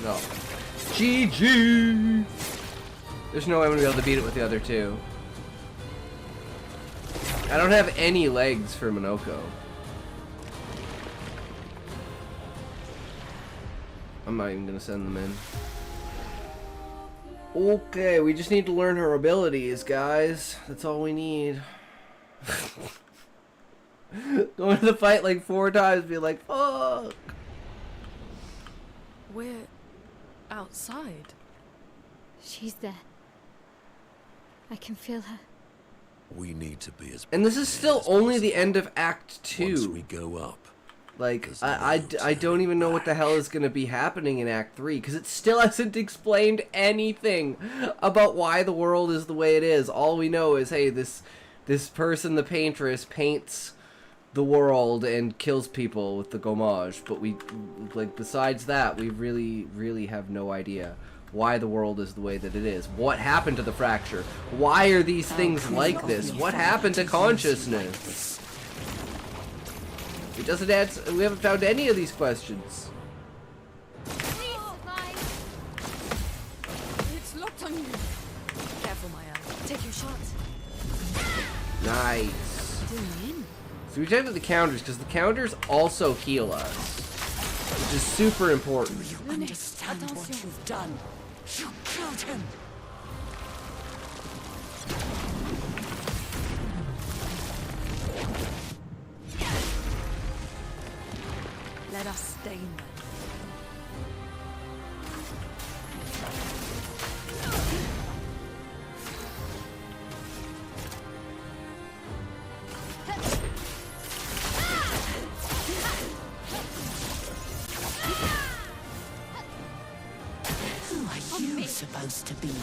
No. GG! There's no way I'm gonna be able to beat it with the other two. I don't have any legs for Minoko. I'm not even gonna send them in. Okay, we just need to learn her abilities, guys. That's all we need. Going to the fight like 4 times, be like, fuck! We're outside. She's there. I can feel her. We need to be as And this is still only the end of Act 2. Once we go up. Like, I don't even know what the hell is going to be happening in Act 3, because it still hasn't explained anything about why the world is the way it is. All we know is, hey, this person, the paintress, paints the world and kills people with the gommage, but we, like, besides that, we really have no idea why the world is the way that it is. What happened to the fracture? Why are these things like this? What happened to consciousness? It doesn't answer. We haven't found any of these questions. It's locked on you. Careful, Maya. Take your shot. Nice. Doing in. So we checked out the counters, because the counters also heal us, which is super important. Do you understand what you've done? You killed him. Let us stain them. Who are you supposed to be? No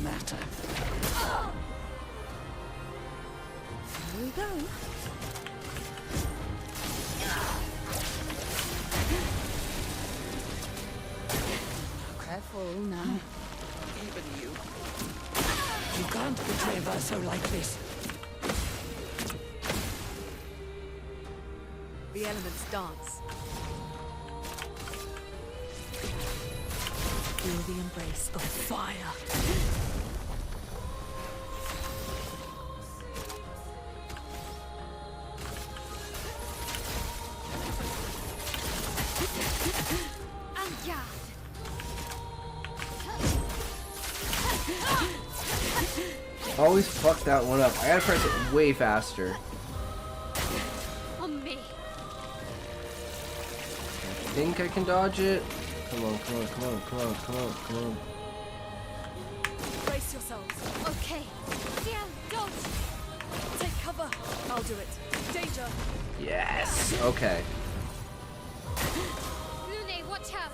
matter. Here we go. Careful now. can't betray Verso like this. The elements dance. Feel the embrace of fire. Always fuck that one up. I gotta press it way faster. On me. I think I can dodge it. Come on, come on, come on, come on, come on, come on. Brace yourselves. Okay. Down, don't. Take cover. I'll do it. Danger. Yes. Okay. Lune, watch out.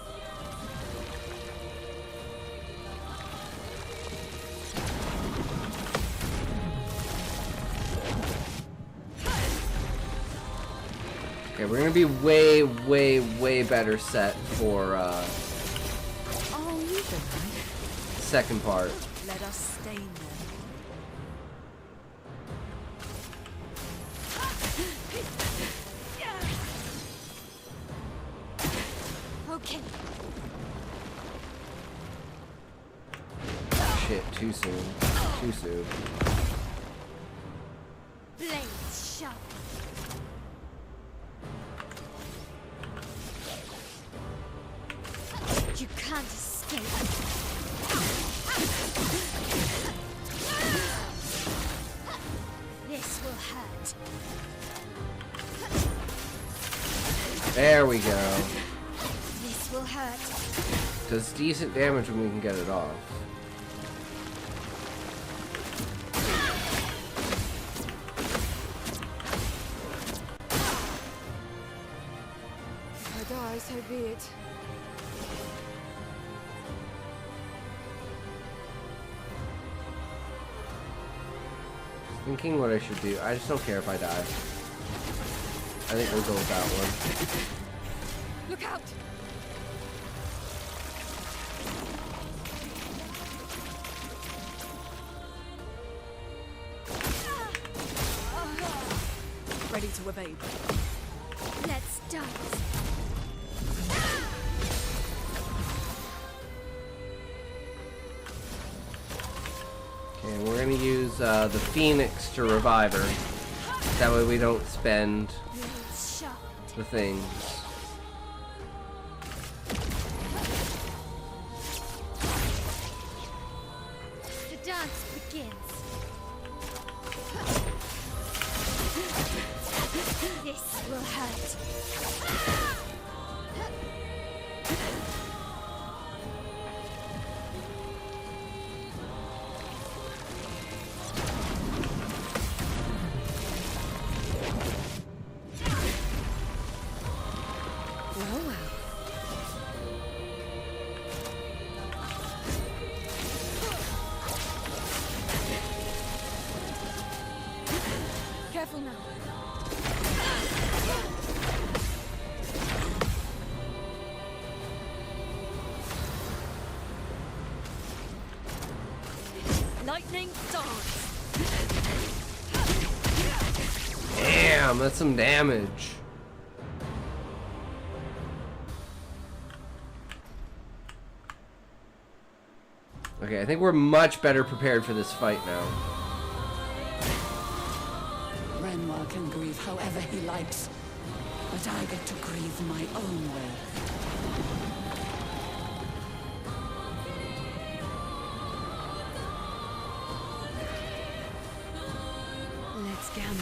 Okay, we're gonna be way, way, way better set for Oh, you can. second part. Let us stain them. Okay. Shit, too soon. Too soon. Blades sharp. You can't escape. This will hurt. There we go. This will hurt. Does decent damage when we can get it off. If I die, so be it. Thinking what I should do. I just don't care if I die. I think we'll go with that one. Look out! Ready to evade. Let's dance. Okay, we're gonna use the Phoenix to revive her. That way we don't spend Blades sharp. the things. The dance begins. This will hurt. Well, well. Careful now. Lightning dance. Damn, that's some damage. Okay, I think we're much better prepared for this fight now. Renoir can grieve however he likes, but I get to grieve my own way. Let's gamble.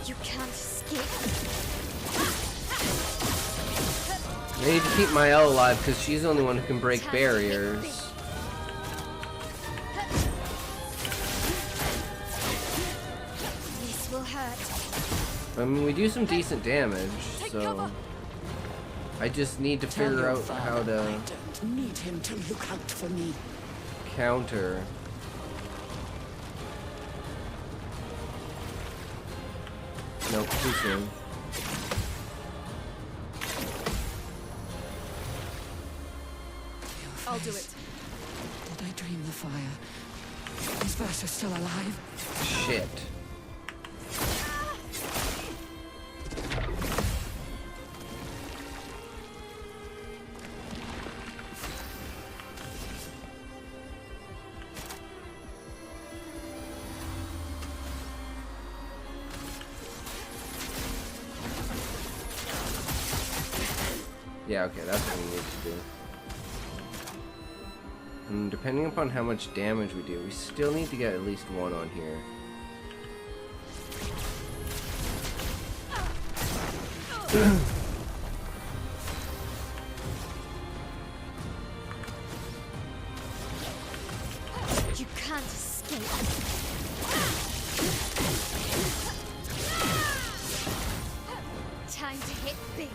You can't escape. I need to keep my L alive because she's the only one who can break barriers. This will hurt. I mean, we do some decent damage, so I just need to Tell figure your out father how to I don't need him to look out for me. counter. Nope, too soon. I'll do it. Did I dream the fire? Is Versa still alive? Shit. Yeah, okay, that's what we need to do. And depending upon how much damage we do, we still need to get at least one on here. You can't escape. Time to hit big.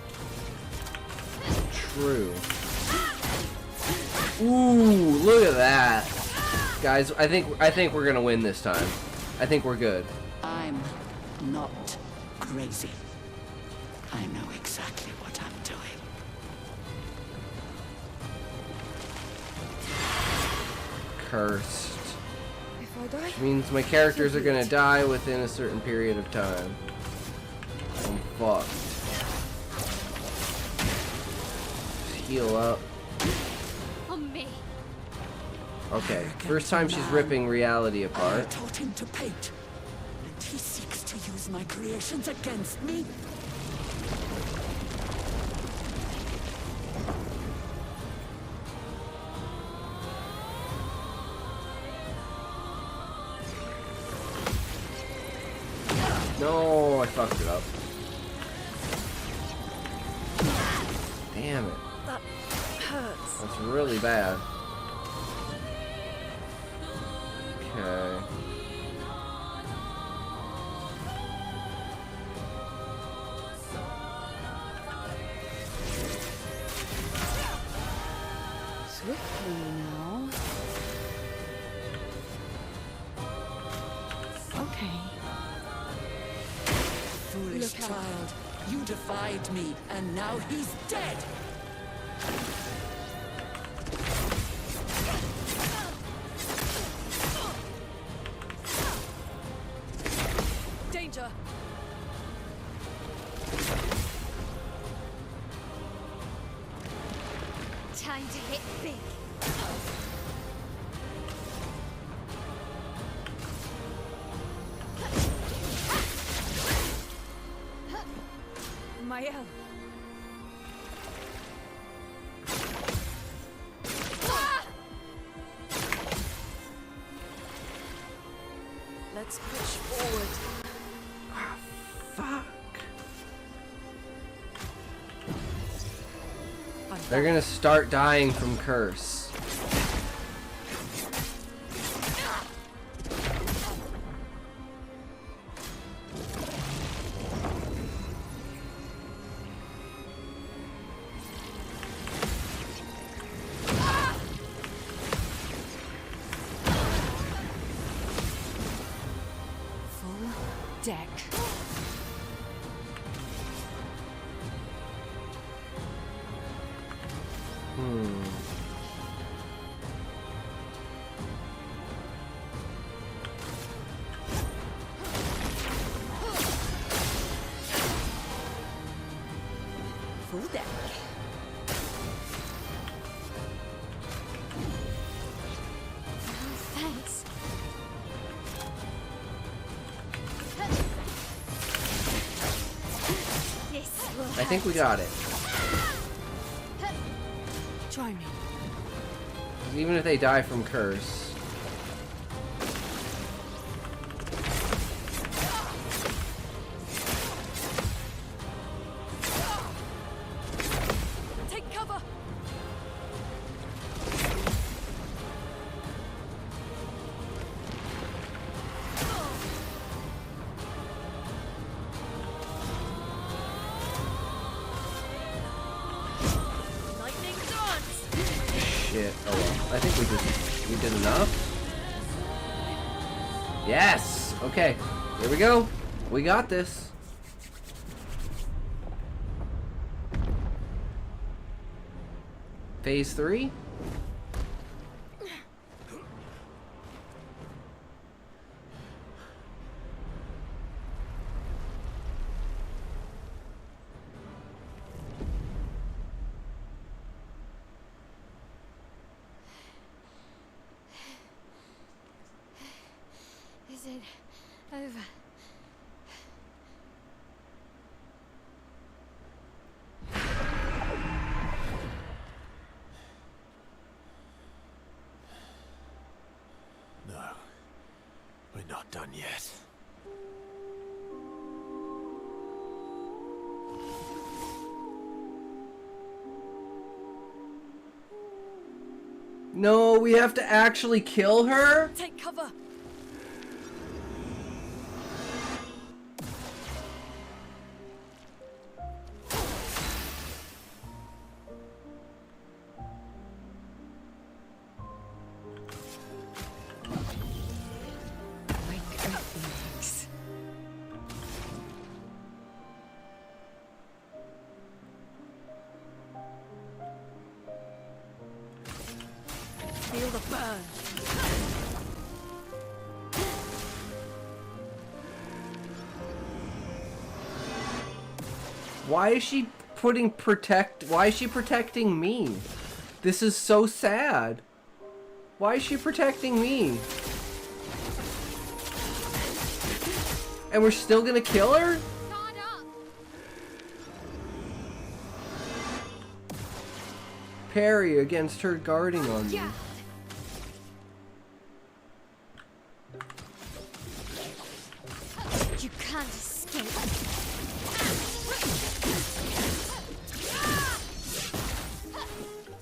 True. Ooh, look at that. Guys, I think we're gonna win this time. I think we're good. I'm not crazy. I know exactly what I'm doing. Cursed. If I die, Which means my characters are gonna die within a certain period of time. I'm fucked. Just heal up. On me. Okay, first time she's ripping reality I apart. taught him to paint, and he seeks to use my creations against me. No, I fucked it up. Damn it. that hurts. That's really bad. Okay. Swiftly now. Okay. Foolish Look out. child, you defied me, and now he's dead. Danger. Time to hit big. Mael. Let's push forward. Fuck. I'm They're back. gonna start dying from curse. Full deck. Full deck. Thanks. This will I think we got it. Try me. Even if they die from curse. Take cover. Lightning dance. Shit. Oh well. I think we did enough. Yes. Okay. Here we go. We got this. Phase 3? Is it over? No, we're not done yet. No, we have to actually kill her? Take cover. Feel the burn. Why is she why is she protecting me? This is so sad. Why is she protecting me? And we're still gonna kill her? Parry against her guarding on me. You can't escape.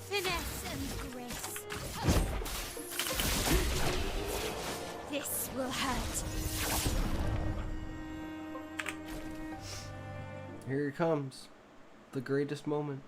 Finesse and grace. This will hurt. Here it comes. The greatest moment.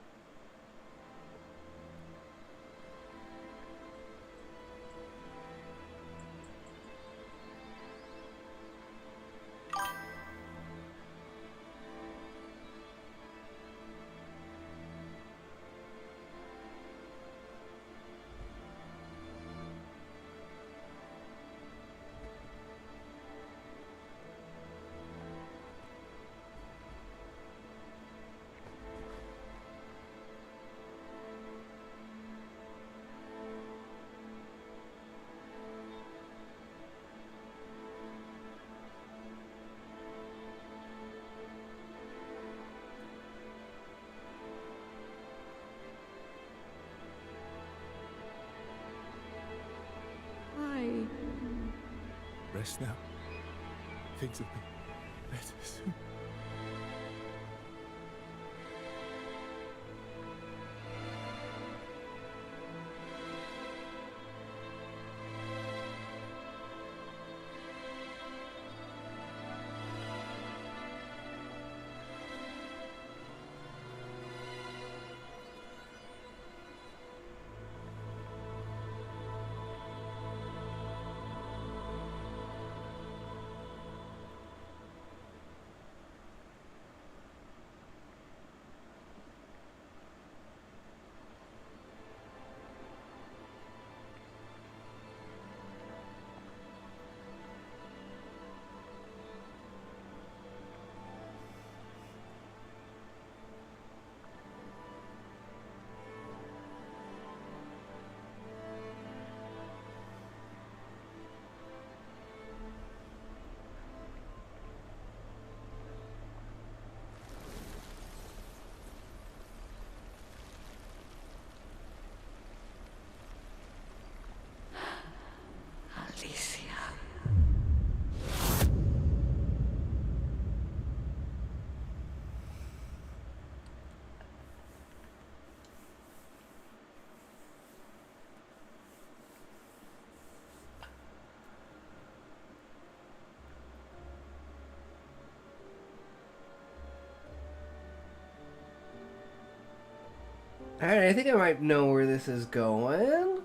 Rest now. Things will be better soon. Alright, I think I might know where this is going.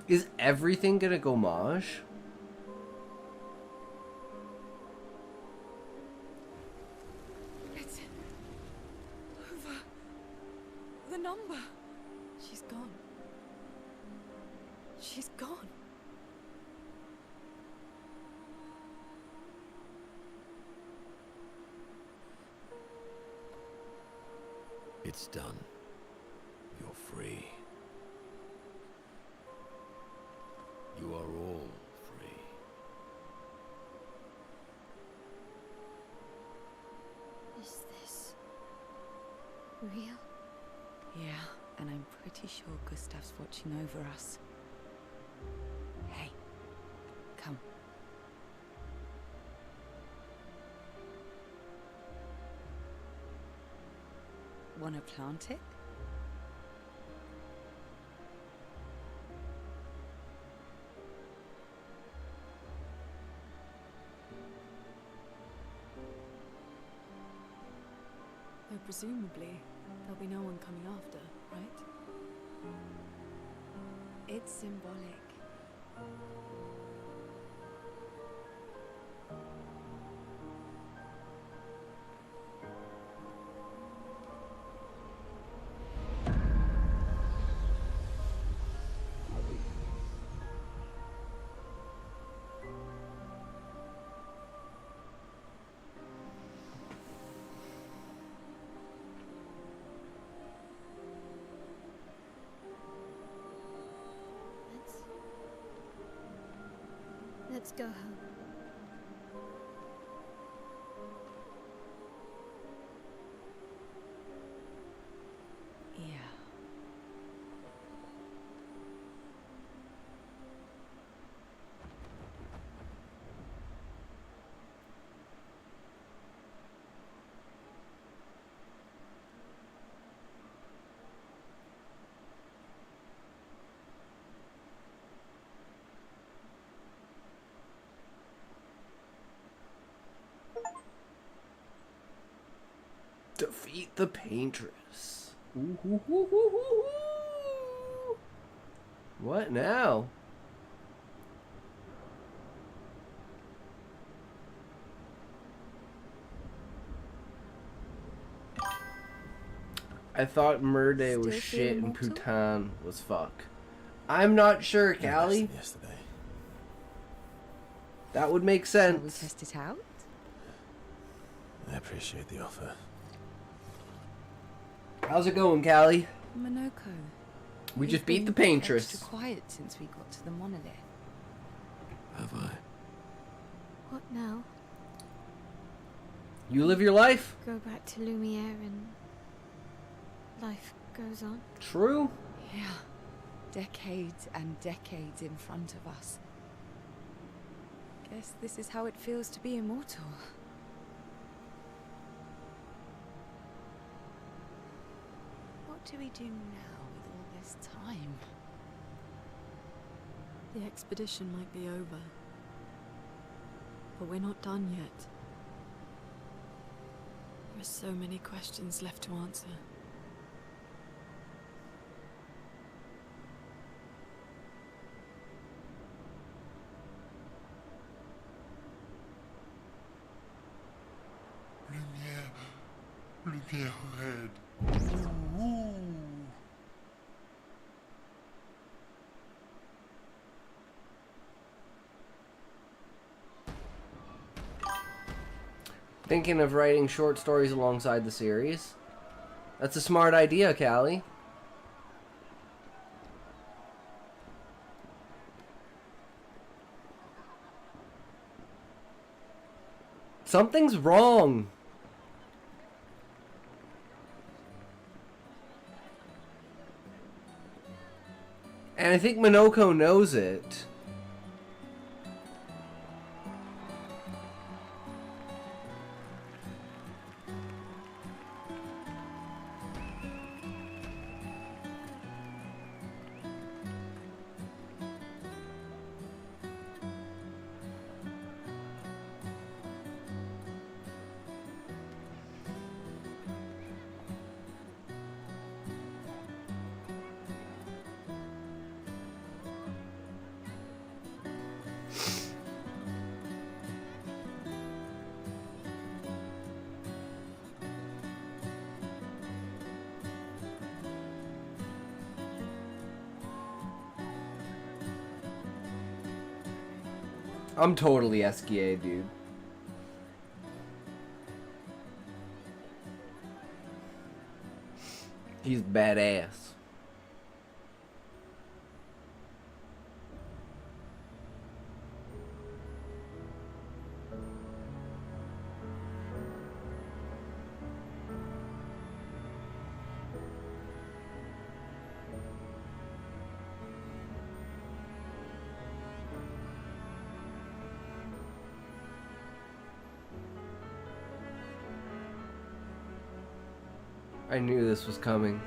Is everything gonna go mosh? It's over. The number. She's gone. She's gone. It's done. You're free. You are all free. Is this real? Yeah, and I'm pretty sure Gustav's watching over us. Hey, come. Wanna plant it? Though presumably, there'll be no one coming after, right? It's symbolic. Let's go home. Yeah. Defeat the Paintress. Ooh, hoo, hoo, hoo, hoo, hoo. What now? I thought Murday was Still shit feel and immortal? Putan was fuck. I'm not sure, Callie. Yesterday. That would make Shall we sense. test it out? I appreciate the offer. How's it going, Callie? Monoko. We you've just beat the been Paintress. extra quiet since we got to the monolith. Have I? What now? You live your life. Go back to Lumiere and life goes on. True. Yeah. Decades and decades in front of us. Guess this is how it feels to be immortal. What do we do now with all this time? The expedition might be over. But we're not done yet. There are so many questions left to answer. Lumiere red. Thinking of writing short stories alongside the series. That's a smart idea, Callie. Something's wrong. And I think Monoko knows it. I'm totally SKA, dude. He's badass. I knew this was coming.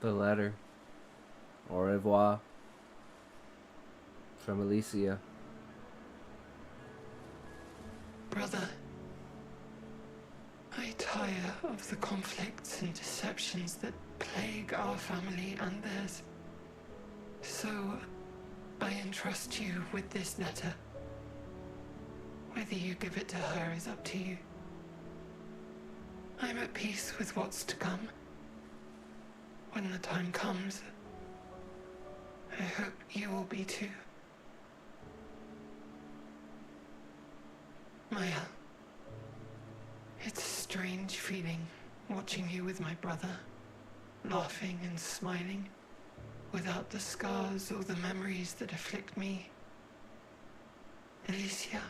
The letter. Au revoir. From Alicia. Brother, I tire of the conflicts and deceptions that plague our family and theirs. So, I entrust you with this letter. Whether you give it to her is up to you. I'm at peace with what's to come. When the time comes, I hope you will be too. Maya, it's a strange feeling watching you with my brother, laughing and smiling, without the scars or the memories that afflict me. Alicia,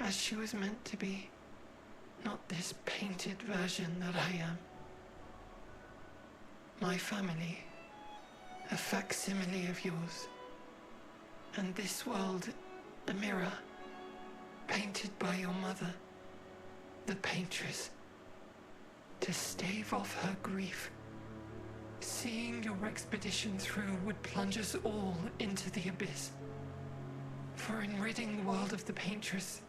as she was meant to be, not this painted version that I am. My family, a facsimile of yours, and this world, a mirror, painted by your mother, the paintress, to stave off her grief. Seeing your expedition through would plunge us all into the abyss. For in ridding the world of the paintress,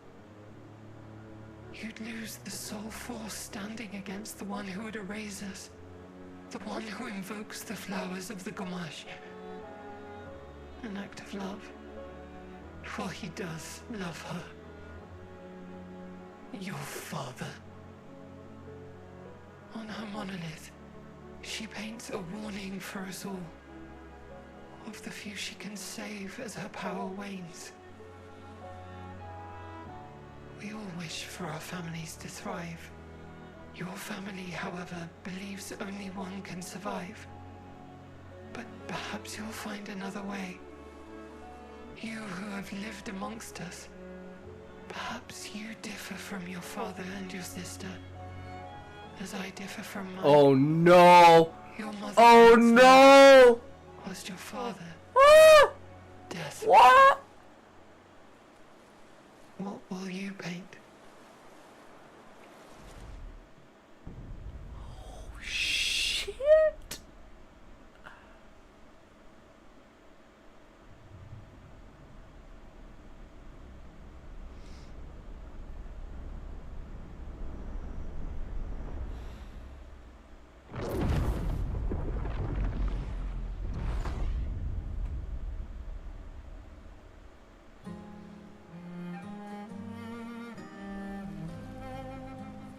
you'd lose the sole force standing against the one who would erase us. The one who invokes the flowers of the Gomash. An act of love. For he does love her. Your father. On her monolith, she paints a warning for us all. Of the few she can save as her power wanes. We all wish for our families to thrive. Your family, however, believes only one can survive. But perhaps you'll find another way. You who have lived amongst us, perhaps you differ from your father and your sister, as I differ from mine. Oh no! Your mother Oh no! Whilst your father, death. What? What will you paint? Shit!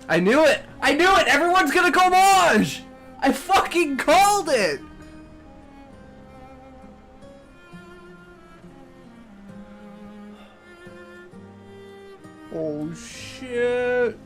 I knew it! I knew it! Everyone's gonna go Maj! I fucking called it! Oh shit!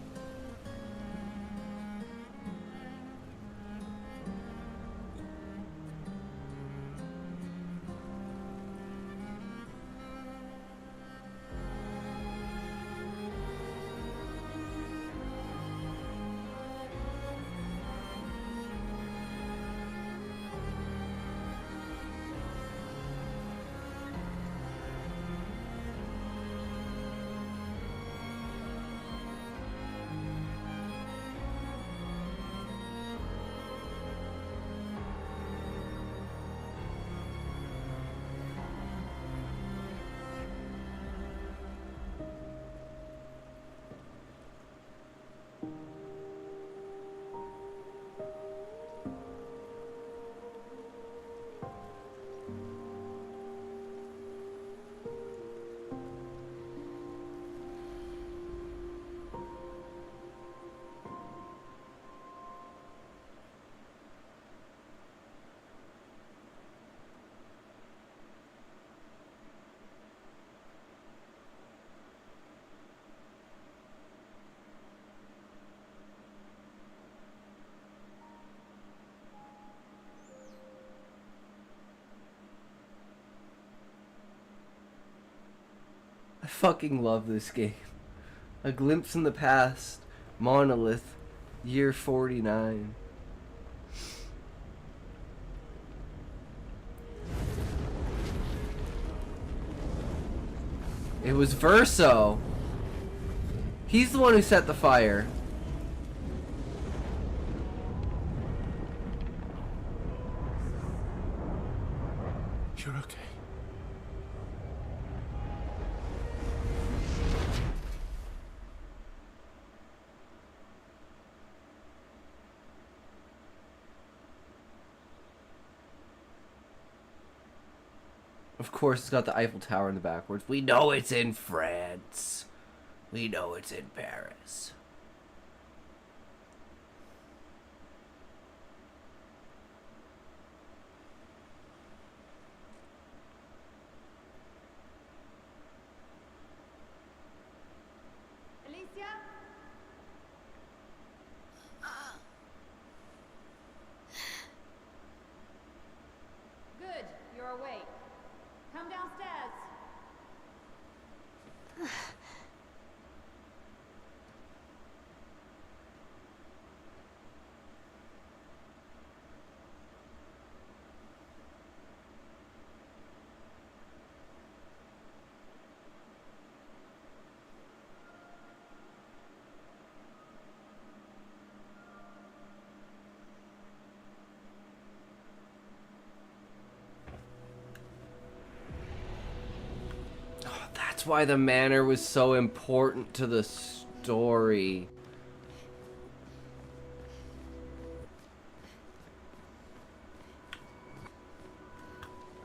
fucking love this game. A Glimpse in the Past, Monolith, year 49. It was Verso. He's the one who set the fire. You're okay. Of course, it's got the Eiffel Tower in the backwards. We know it's in France. We know it's in Paris. Alicia? Good, you're awake. Come downstairs. That's why the manor was so important to the story.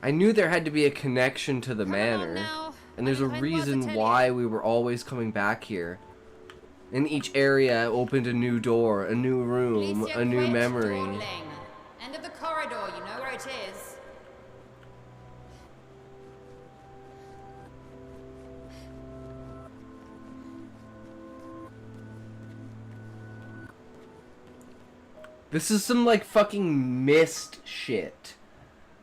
I knew there had to be a connection to the manor, and there's a reason why we were always coming back here. In each area opened a new door, a new room, a new memory. End of the corridor, you know where it is. This is some like fucking Mist shit.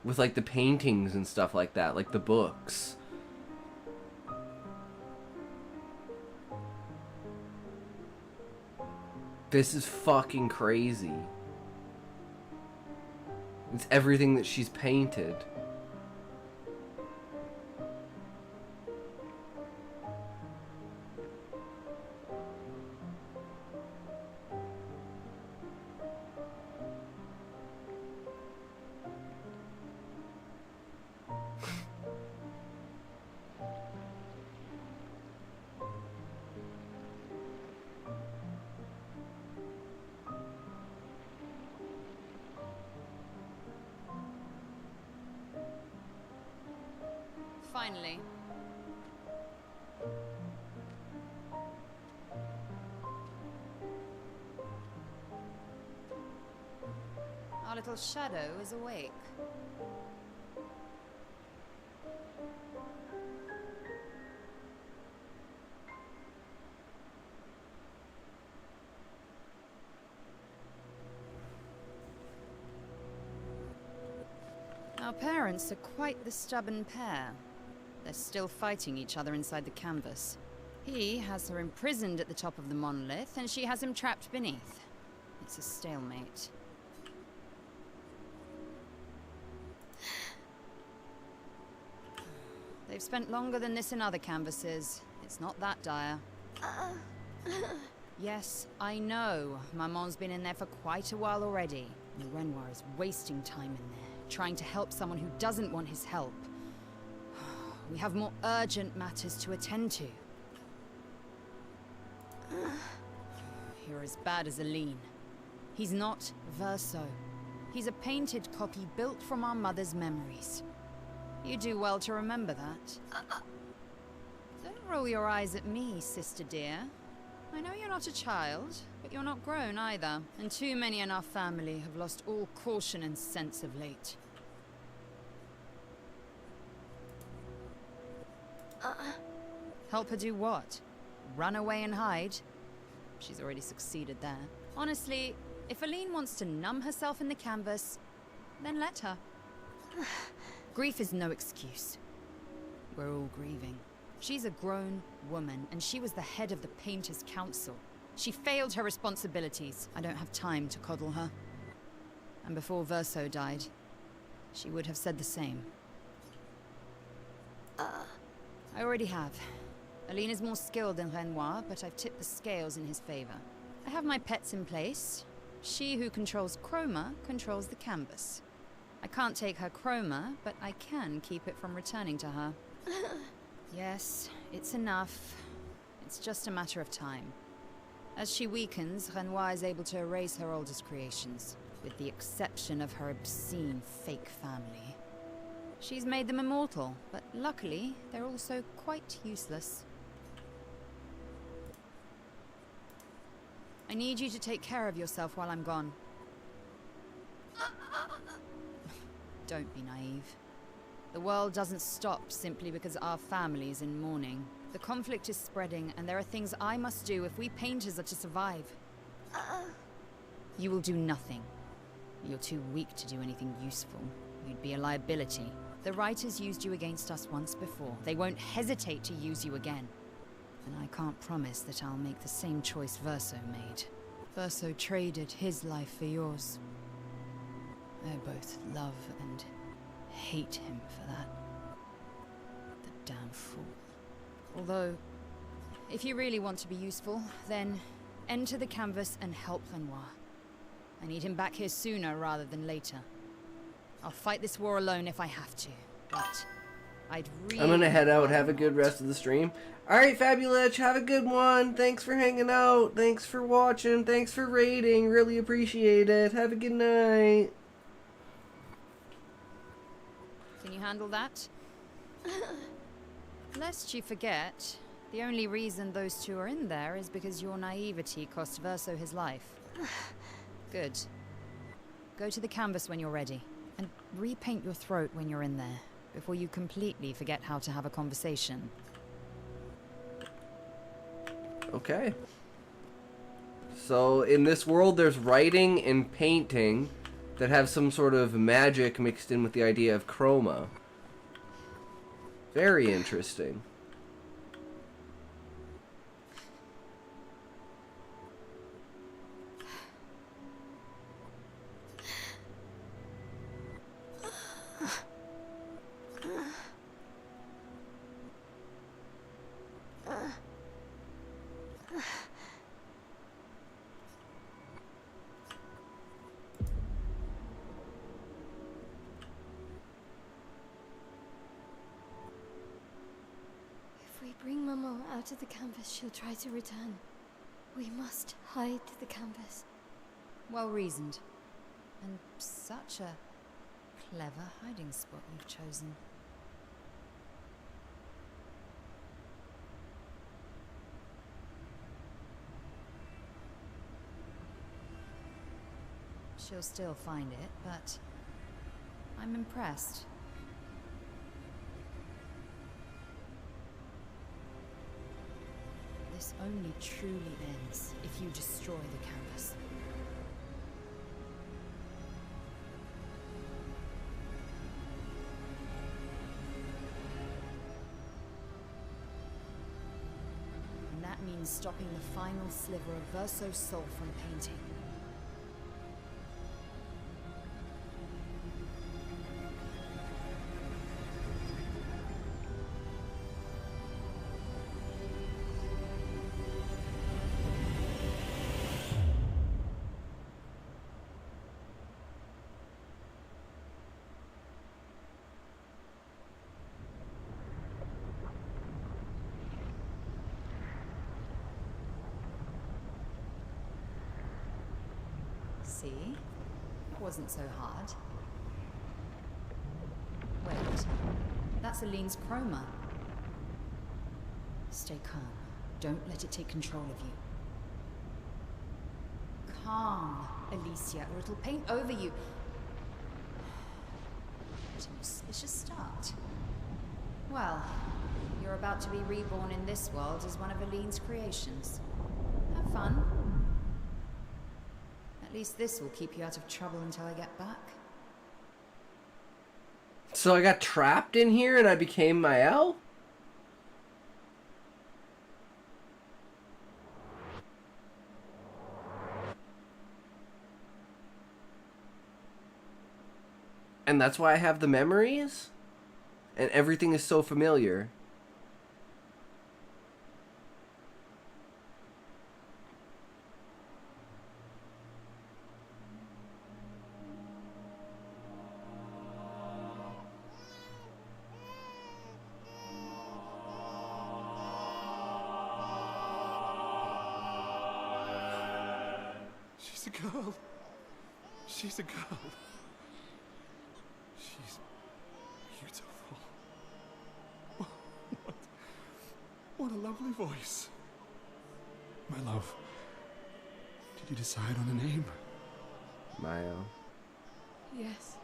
With like the paintings and stuff like that, like the books. This is fucking crazy. It's everything that she's painted. Finally. Our little shadow is awake. Our parents are quite the stubborn pair. They're still fighting each other inside the canvas. He has her imprisoned at the top of the monolith, and she has him trapped beneath. It's a stalemate. They've spent longer than this in other canvases. It's not that dire. Yes, I know. Maman's been in there for quite a while already. And Renoir is wasting time in there, trying to help someone who doesn't want his help. We have more urgent matters to attend to. You're as bad as Aline. He's not Verso. He's a painted copy built from our mother's memories. You do well to remember that. Don't roll your eyes at me, sister dear. I know you're not a child, but you're not grown either. And too many in our family have lost all caution and sense of late. Help her do what? Run away and hide? She's already succeeded there. Honestly, if Aline wants to numb herself in the canvas, then let her. Grief is no excuse. We're all grieving. She's a grown woman, and she was the head of the Painters' Council. She failed her responsibilities. I don't have time to coddle her. And before Verso died, she would have said the same. I already have. Aline is more skilled than Renoir, but I've tipped the scales in his favor. I have my pets in place. She who controls chroma controls the canvas. I can't take her chroma, but I can keep it from returning to her. Yes, it's enough. It's just a matter of time. As she weakens, Renoir is able to erase her oldest creations, with the exception of her obscene fake family. She's made them immortal, but luckily, they're also quite useless. I need you to take care of yourself while I'm gone. Don't be naive. The world doesn't stop simply because our family is in mourning. The conflict is spreading, and there are things I must do if we painters are to survive. You will do nothing. You're too weak to do anything useful. You'd be a liability. The writers used you against us once before. They won't hesitate to use you again. And I can't promise that I'll make the same choice Verso made. Verso traded his life for yours. I both love and hate him for that. The damn fool. Although, if you really want to be useful, then enter the canvas and help Renoir. I need him back here sooner rather than later. I'll fight this war alone if I have to, but I'd really... I'm gonna head out. Have a good rest of the stream. Alright, Fabulech, have a good one. Thanks for hanging out. Thanks for watching. Thanks for rating. Really appreciate it. Have a good night. Can you handle that? Lest you forget, the only reason those two are in there is because your naivety cost Verso his life. Good. Go to the canvas when you're ready, and repaint your throat when you're in there, before you completely forget how to have a conversation. Okay. So, in this world, there's writing and painting that have some sort of magic mixed in with the idea of chroma. Very interesting. Bring Maman out of the canvas, she'll try to return. We must hide the canvas. Well reasoned. And such a clever hiding spot you've chosen. She'll still find it, but I'm impressed. This only truly ends if you destroy the canvas. And that means stopping the final sliver of Verso's soul from painting. See? It wasn't so hard. Wait. That's Aline's chroma. Stay calm. Don't let it take control of you. Calm, Alicia, or it'll paint over you. What an auspicious start. Well, you're about to be reborn in this world as one of Aline's creations. Have fun. At least this will keep you out of trouble until I get back. So I got trapped in here and I became Mael? And that's why I have the memories? And everything is so familiar. She's a girl. She's a girl. She's beautiful. What a lovely voice. My love, did you decide on a name? Maya. Yes.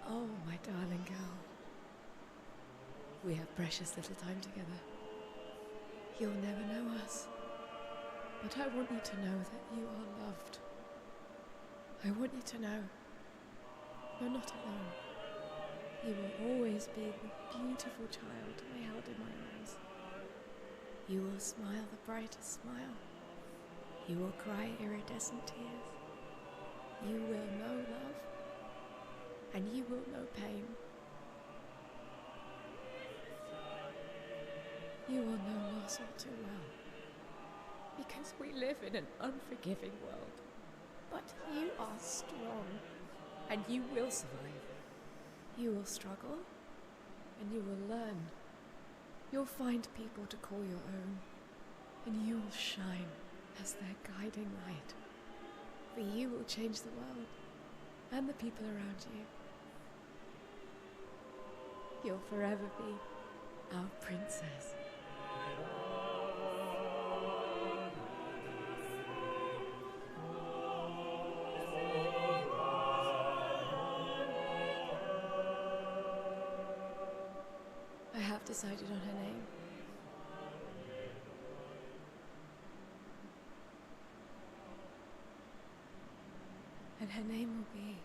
Oh, my darling girl. We have precious little time together. You'll never know us. But I want you to know that you are loved. I want you to know you're not alone. You will always be the beautiful child I held in my arms. You will smile the brightest smile. You will cry iridescent tears. You will know love, and you will know pain. You will know loss all too well, because we live in an unforgiving world. But you are strong, and you will survive. You will struggle, and you will learn. You'll find people to call your own, and you will shine as their guiding light. For you will change the world, and the people around you. You'll forever be our princess. I have decided on her name. And her name will be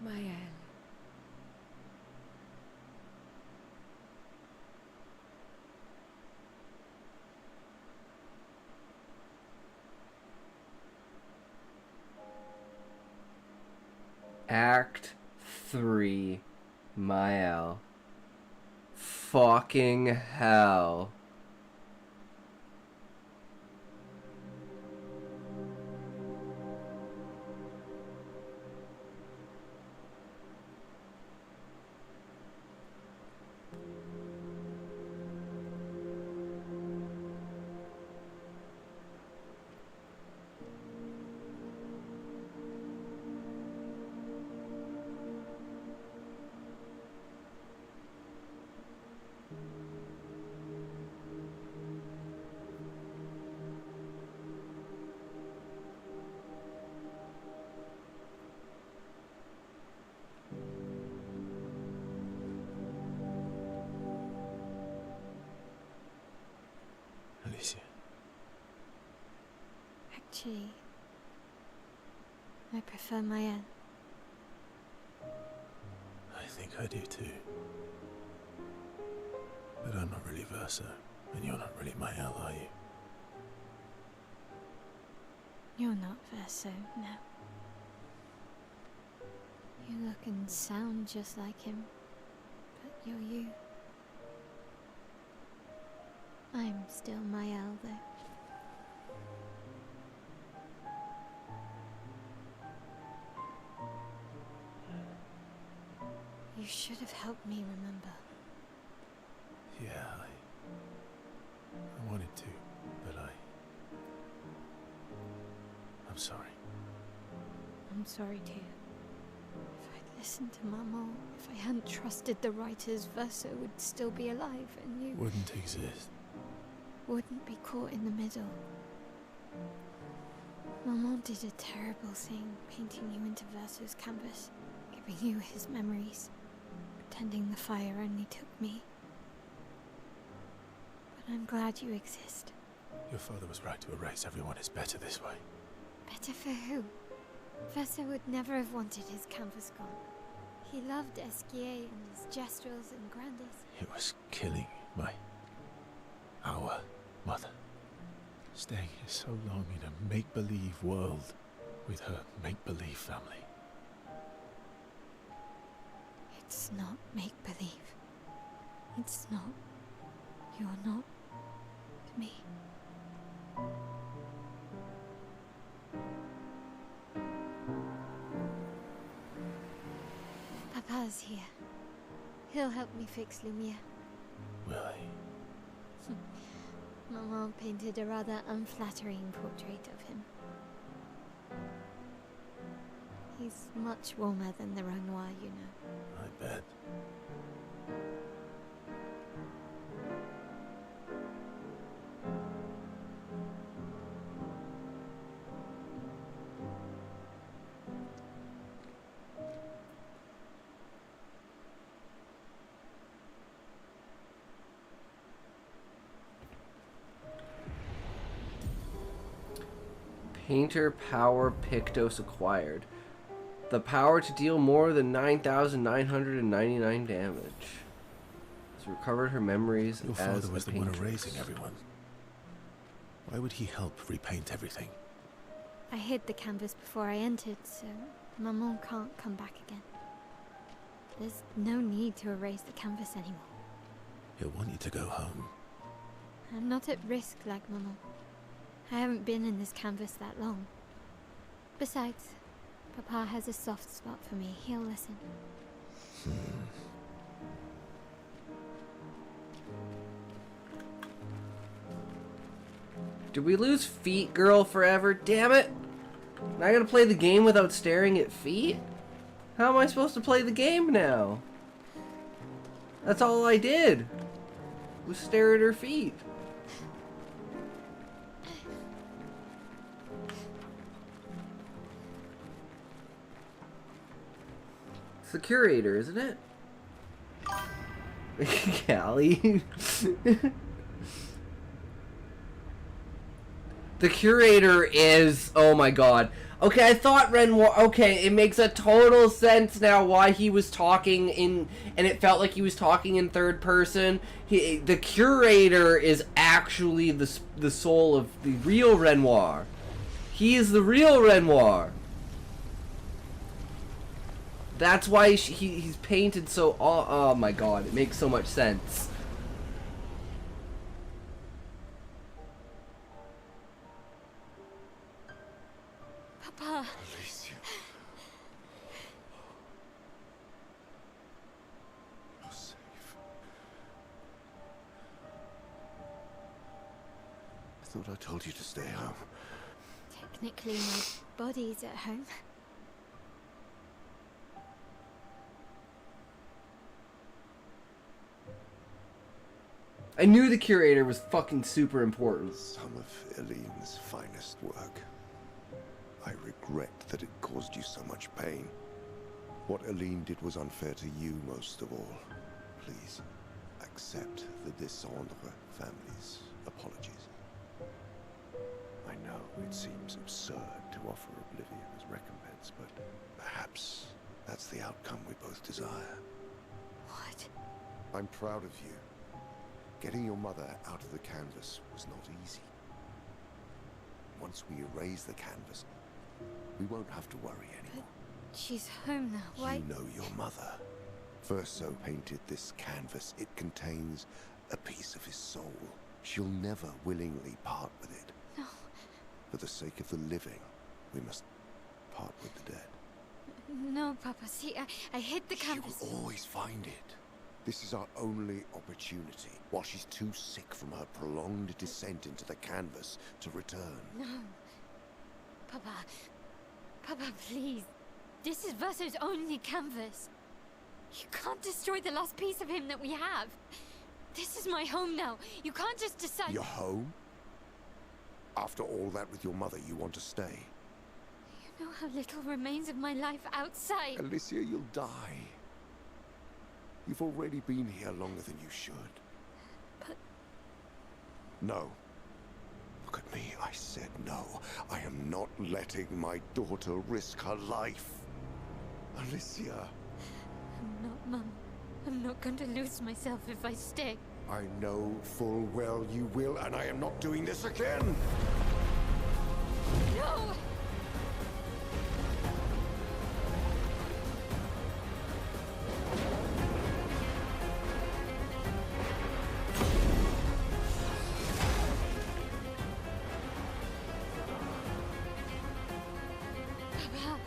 Mael. Act 3, Mael. Fucking hell. Alicia. Actually, I prefer Mael. I think I do too. But I'm not really Verso, and you're not really Mael, are you? You're not Verso, no. You look and sound just like him, but you're you. I'm still Mael, though. You should have helped me remember. Yeah, I wanted to, but I'm sorry. I'm sorry too. If I'd listened to Mama, if I hadn't trusted the writers, Verso would still be alive and you Wouldn't exist. wouldn't be caught in the middle. Mama did a terrible thing, painting you into Verso's canvas, giving you his memories, pretending the fire only took me. But I'm glad you exist. Your father was right to erase everyone. It's better this way. Better for who? Verso would never have wanted his canvas gone. He loved Esquier and his gestrels and grandes. It was killing our mother. Staying here so long in a make-believe world with her make-believe family. It's not make-believe. It's not. You're not me. Papa's here. He'll help me fix Lumiere. Will he? Maman painted a rather unflattering portrait of him. He's much warmer than the Renoir, you know. I bet. Painter power Pictos acquired. The power to deal more than 9,999 damage. Has recovered her memories Your as father was a the one paintress. erasing everyone. Why would he help repaint everything? I hid the canvas before I entered, so Maman can't come back again. There's no need to erase the canvas anymore. He'll want you to go home. I'm not at risk like Maman. I haven't been in this canvas that long. Besides, Papa has a soft spot for me. He'll listen. Did we lose Feet Girl forever? Damn it! Now I gotta play the game without staring at feet? How am I supposed to play the game now? That's all I did, was stare at her feet. It's the curator, isn't it? Callie. The curator is... Oh my god. Okay, I thought Renoir... Okay, it makes a total sense now why he was talking in... And it felt like he was talking in third person. The curator is actually the soul of the real Renoir. He is the real Renoir. That's why he's painted so... Oh my god, it makes so much sense. Papa. Alicia. You're safe. I thought I told you to stay home. Technically, my body's at home. I knew the curator was fucking super important. Some of Eileen's finest work. I regret that it caused you so much pain. What Eileen did was unfair to you most of all. Please, accept the Descendre family's apologies. I know it seems absurd to offer oblivion as recompense, but perhaps that's the outcome we both desire. What? I'm proud of you. Getting your mother out of the canvas was not easy. Once we erase the canvas, we won't have to worry anymore. But she's home now. Why? You know your mother. Verso painted this canvas. It contains a piece of his soul. She'll never willingly part with it. No. For the sake of the living, we must part with the dead. No, Papa. See, I hid the canvas. She will always find it. This is our only opportunity, while she's too sick from her prolonged descent into the canvas to return. No. Papa. Papa, please. This is Verso's only canvas. You can't destroy the last piece of him that we have. This is my home now. You can't just decide... Your home? After all that with your mother, you want to stay? You know how little remains of my life outside. Alicia, you'll die. You've already been here longer than you should. But... No. Look at me, I said no. I am not letting my daughter risk her life. Alicia. I'm not, Mum. I'm not going to lose myself if I stay. I know full well you will, and I am not doing this again. No! Papa,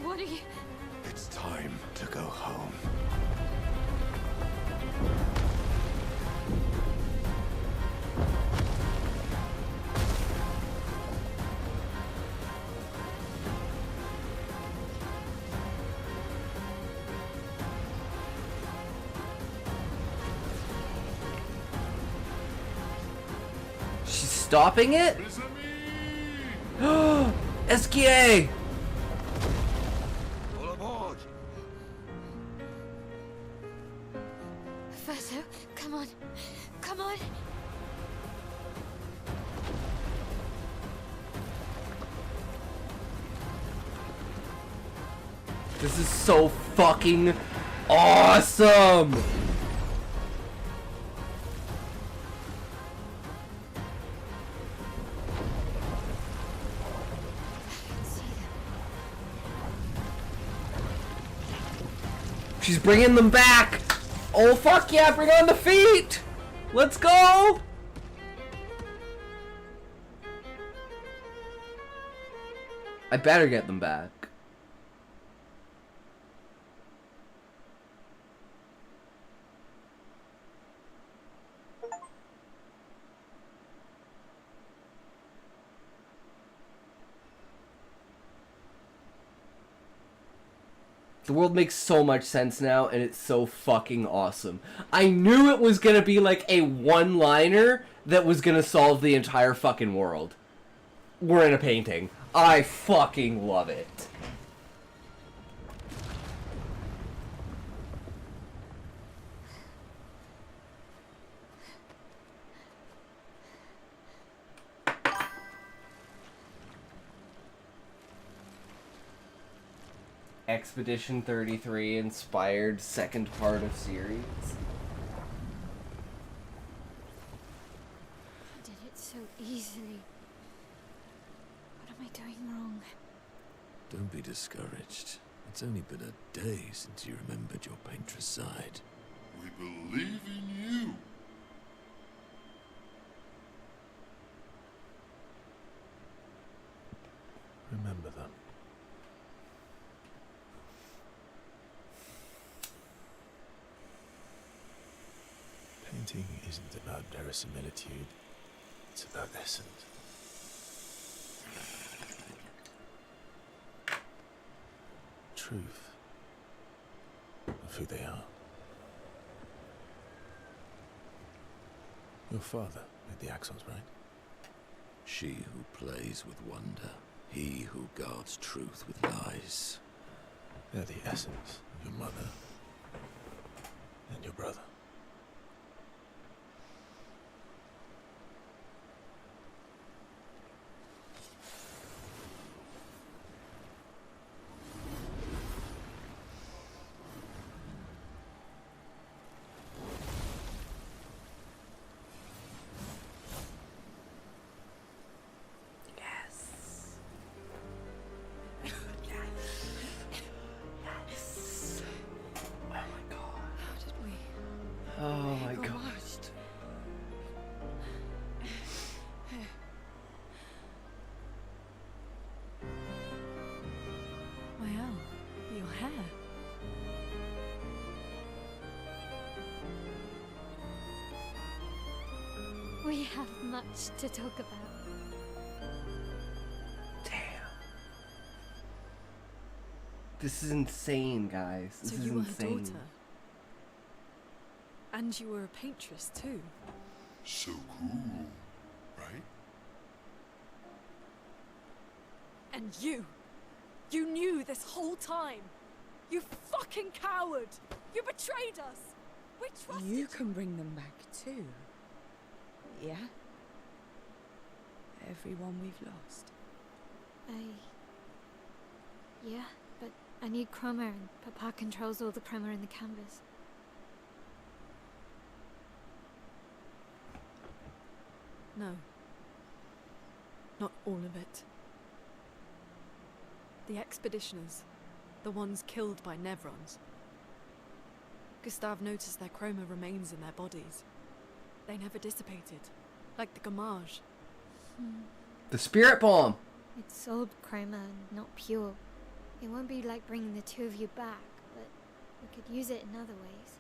what are you... It's time to go home. She's stopping it? SKA! All aboard! Verso, come on. Come on. This is so fucking awesome! She's bringing them back! Oh fuck yeah, bring on the feet! Let's go! I better get them back. The world makes so much sense now, and it's so fucking awesome. I knew it was gonna be like a one-liner that was gonna solve the entire fucking world. We're in a painting. I fucking love it. Expedition 33 inspired second part of series. I did it so easily. What am I doing wrong? Don't be discouraged. It's only been a day since you remembered your paintress side. We believe in you. Remember them. Painting isn't about verisimilitude, it's about essence. Truth of who they are. Your father made the axles, right? She who plays with wonder, he who guards truth with lies. They're the essence of your mother and your brother. Oh my god. Wow, your hair. We have much to talk about. Damn. This is insane, guys. This So is you were insane. her daughter. And you were a paintress too. So cool, right? And you knew this whole time. You fucking coward. You betrayed us. We trusted you. You can bring them back too. Yeah? Everyone we've lost. Yeah, but I need chroma and Papa controls all the chroma in the canvas. No. Not all of it. The expeditioners. The ones killed by Nevrons. Gustave noticed their chroma remains in their bodies. They never dissipated, like the Gamage. The spirit bomb! It's sold chroma, not pure. It won't be like bringing the two of you back, but we could use it in other ways.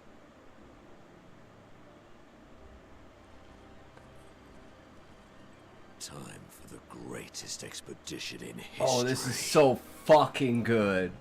Time for the greatest expedition in history. Oh, this is so fucking good.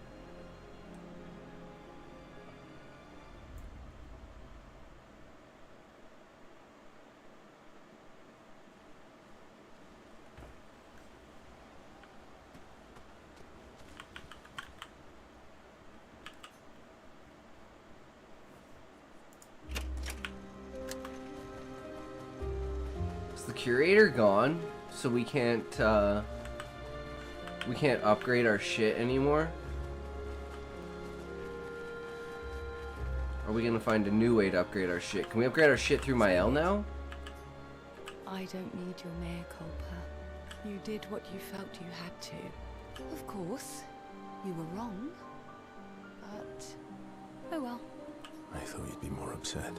The curator gone, so we can't upgrade our shit anymore. Are we gonna find a new way to upgrade our shit? Can we upgrade our shit through Mael now? I don't need your mea culpa. You did what you felt you had to. Of course, you were wrong, but oh well. I thought you'd be more upset.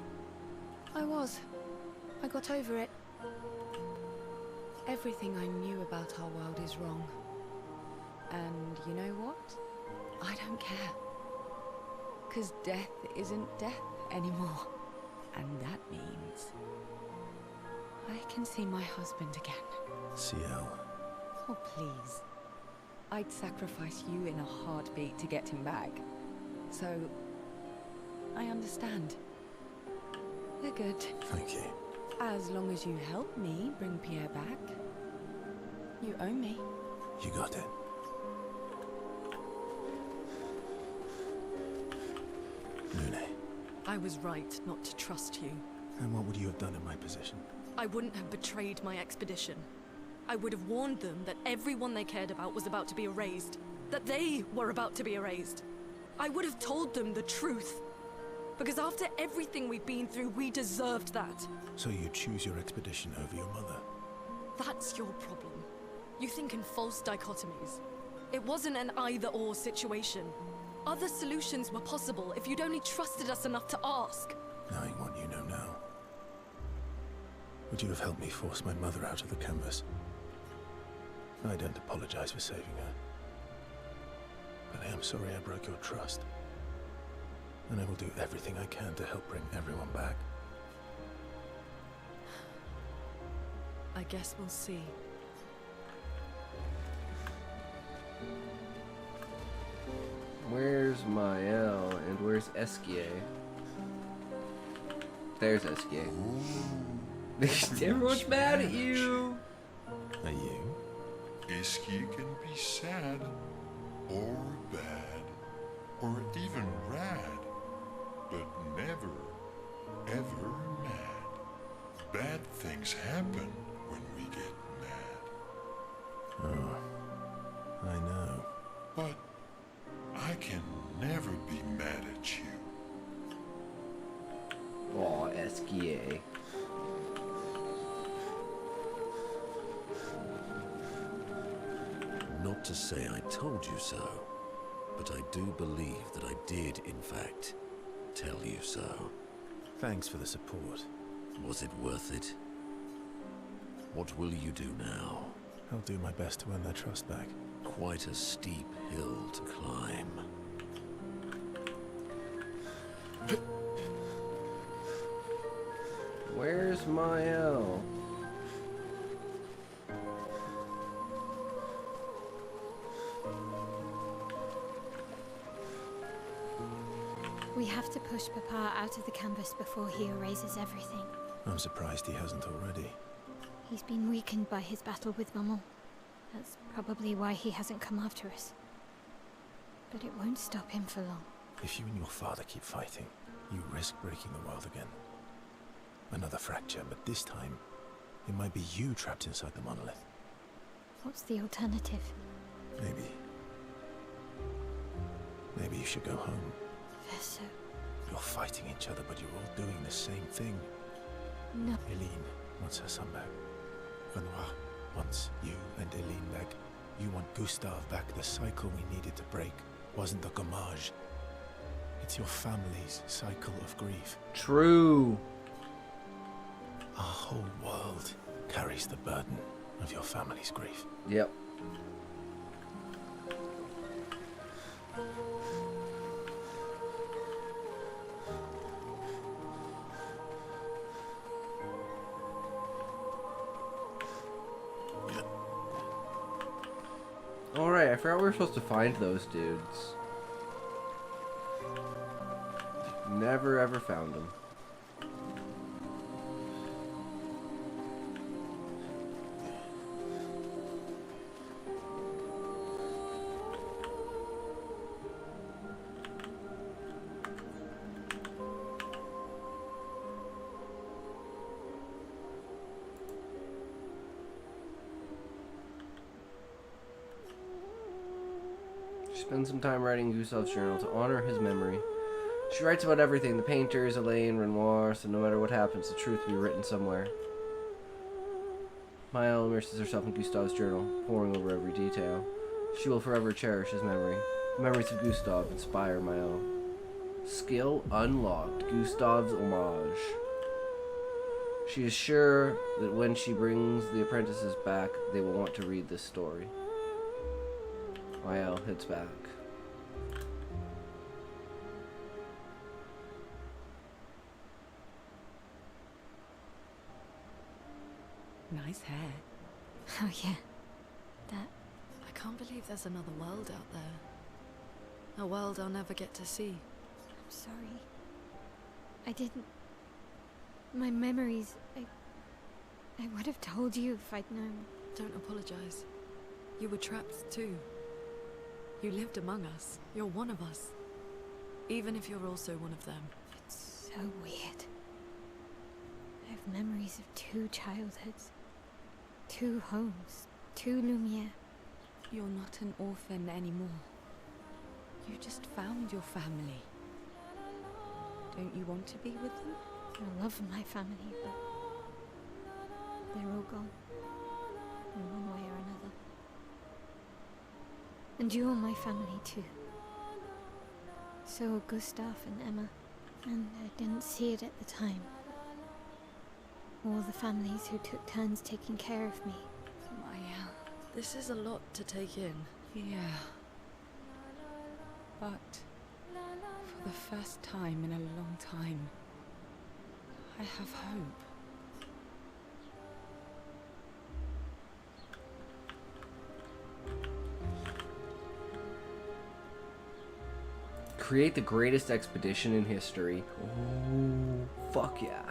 I was. I got over it. Everything I knew about our world is wrong. And you know what? I don't care. 'Cause death isn't death anymore. And that means I can see my husband again. CL. Oh, please. I'd sacrifice you in a heartbeat to get him back. So, I understand. We're good. Thank you. As long as you help me bring Pierre back. You owe me. You got it. Lune. I was right not to trust you. And what would you have done in my position? I wouldn't have betrayed my expedition. I would have warned them that everyone they cared about was about to be erased. That they were about to be erased. I would have told them the truth. Because after everything we've been through, we deserved that. So you choose your expedition over your mother? That's your problem. You think in false dichotomies. It wasn't an either-or situation. Other solutions were possible if you'd only trusted us enough to ask. Knowing what you know now, would you have helped me force my mother out of the canvas? I don't apologize for saving her. But I am sorry I broke your trust. And I will do everything I can to help bring everyone back. I guess we'll see. Where's Mael and where's Esquier? There's Esquier. Everyone's mad at you. Are you? Esquier can be sad, or bad, or even rad, but never, ever mad. Bad things happen when we get mad. Oh, I know. But I can never be mad at you. Aw, Esquier. Not to say I told you so, but I do believe that I did, in fact, tell you so. Thanks for the support. Was it worth it? What will you do now? I'll do my best to earn their trust back. Quite a steep hill to climb. Where's Mael? We have to push Papa out of the canvas before he erases everything. I'm surprised he hasn't already. He's been weakened by his battle with Maman. That's probably why he hasn't come after us. But it won't stop him for long. If you and your father keep fighting, you risk breaking the world again. Another fracture, but this time, it might be you trapped inside the monolith. What's the alternative? Maybe you should go home. Verso. You're fighting each other, but you're all doing the same thing. No. Eileen wants her son back. Renoir wants you and Eileen back. You want Gustav back. The cycle we needed to break wasn't the gommage. It's your family's cycle of grief. True. Our whole world carries the burden of your family's grief. Yep. Alright, I forgot we were supposed to find those dudes. Never ever found them. She spends some time writing Gustav's journal to honor his memory. She writes about everything, the painters, Elaine, Renoir, so no matter what happens, the truth will be written somewhere. Maëlle immerses herself in Gustav's journal, poring over every detail. She will forever cherish his memory. The memories of Gustav inspire Maëlle. Skill unlocked. Gustav's homage. She is sure that when she brings the apprentices back, they will want to read this story. Maëlle heads back. Nice hair. Oh yeah. That. I can't believe there's another world out there. A world I'll never get to see. I'm sorry. I didn't. My memories. I would have told you if I'd known. Don't apologize. You were trapped too. You lived among us. You're one of us. Even if you're also one of them. It's so weird. I have memories of 2 childhoods. 2 homes. 2 Lumiere. You're not an orphan anymore. You just found your family. Don't you want to be with them? I love my family, but they're all gone. In one way or another. And you're my family too. So are Gustav and Emma. And I didn't see it at the time. All the families who took turns taking care of me. Maya, this is a lot to take in. Yeah. But for the first time in a long time, I have hope. Create the greatest expedition in history. Oh, fuck yeah.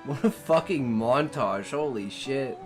What a fucking montage, holy shit.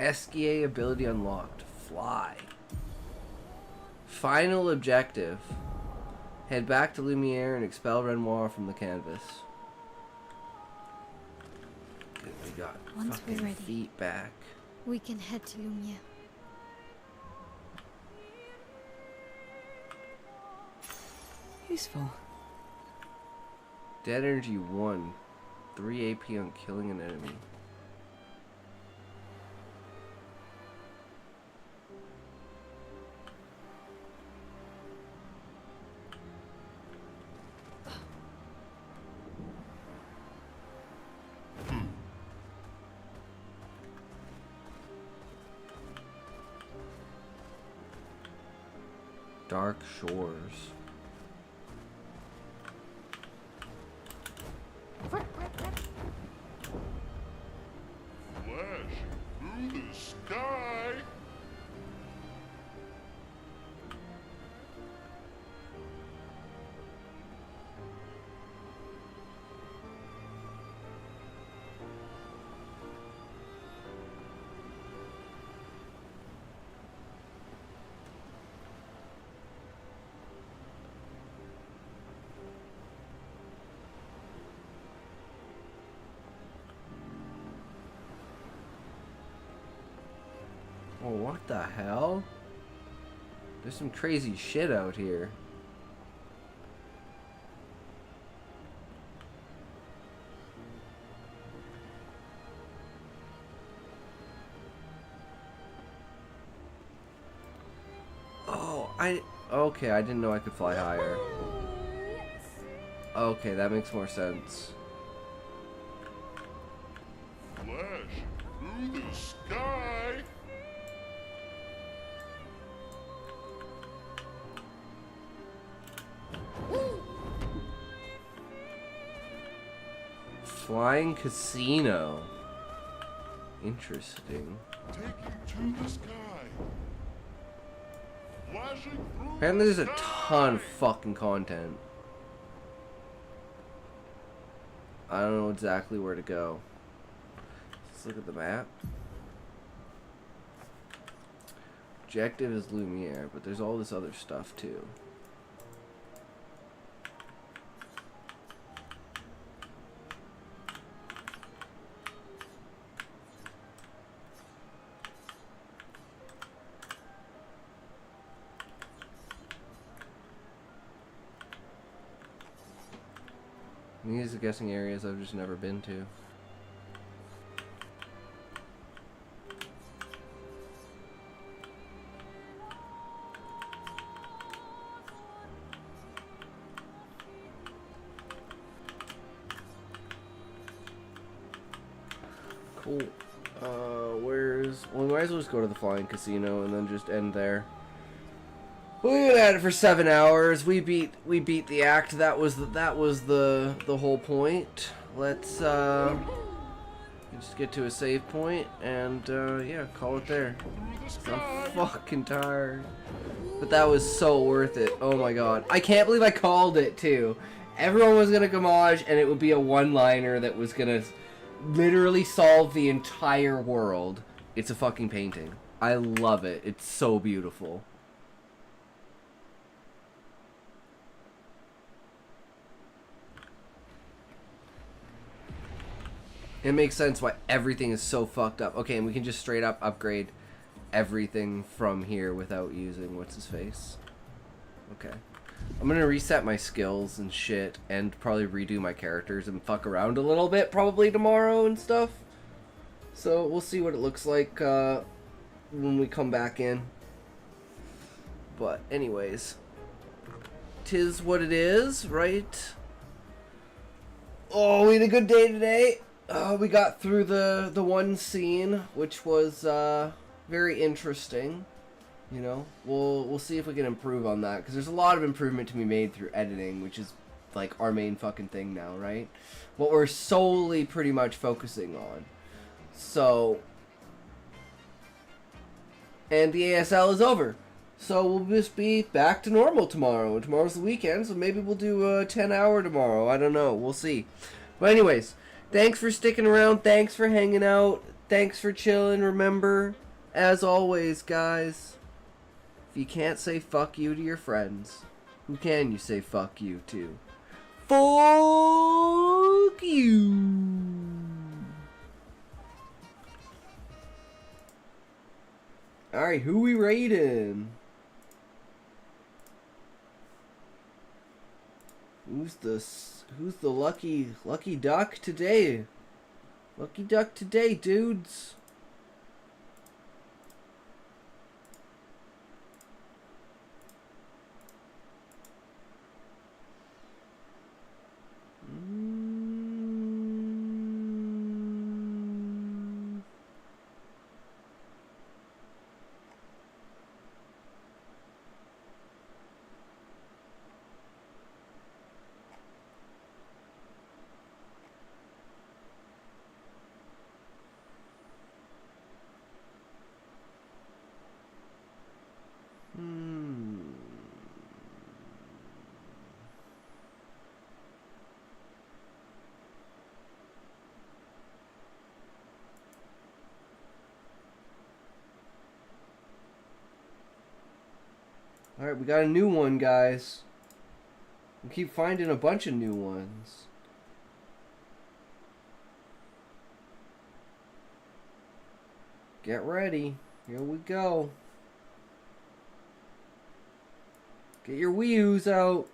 SKA ability unlocked. Fly. Final objective. Head back to Lumiere and expel Renoir from the canvas. Good, we got Once we're fucking ready, feet back. we can head to Lumiere. Useful. Dead energy 1. 3 AP on killing an enemy. Dark Shores. Flash through the sky. Oh, what the hell? There's some crazy shit out here. Oh, okay, I didn't know I could fly higher. Okay, that makes more sense. Flash through the sky. Flying casino. Interesting. Taking to the sky. Flashing through Apparently there's the a sky. ton of fucking content. I don't know exactly where to go. Let's look at the map. Objective is Lumiere, but there's all this other stuff too. These are guessing areas I've just never been to. Cool. Well, we might as well just go to the flying casino and then just end there. We've been at it for 7 hours. We beat the act. That was the whole point. Let's just get to a save point and yeah, call it there. I'm fucking tired, but that was so worth it. Oh my god, I can't believe I called it too. Everyone was gonna gamage, and it would be a one-liner that was gonna literally solve the entire world. It's a fucking painting. I love it. It's so beautiful. It makes sense why everything is so fucked up. Okay, and we can just straight up upgrade everything from here without using what's-his-face. Okay. I'm gonna reset my skills and shit and probably redo my characters and fuck around a little bit probably tomorrow and stuff. So we'll see what it looks like when we come back in. But anyways, 'tis what it is, right? Oh, we had a good day today. We got through the one scene, which was very interesting. You know, we'll see if we can improve on that, because there's a lot of improvement to be made through editing, which is like our main fucking thing now, right? What we're solely pretty much focusing on. So, and the ASL is over, so we'll just be back to normal tomorrow. And tomorrow's the weekend, so maybe we'll do a 10-hour tomorrow. I don't know. We'll see. But anyways, thanks for sticking around. Thanks for hanging out. Thanks for chilling. Remember, as always, guys, if you can't say fuck you to your friends, who can you say fuck you to? Fuck you. Alright, who we rating? Who's the lucky duck today? Lucky duck today, dudes. Alright, we got a new one, guys. We keep finding a bunch of new ones. Get ready. Here we go. Get your Wii U's out.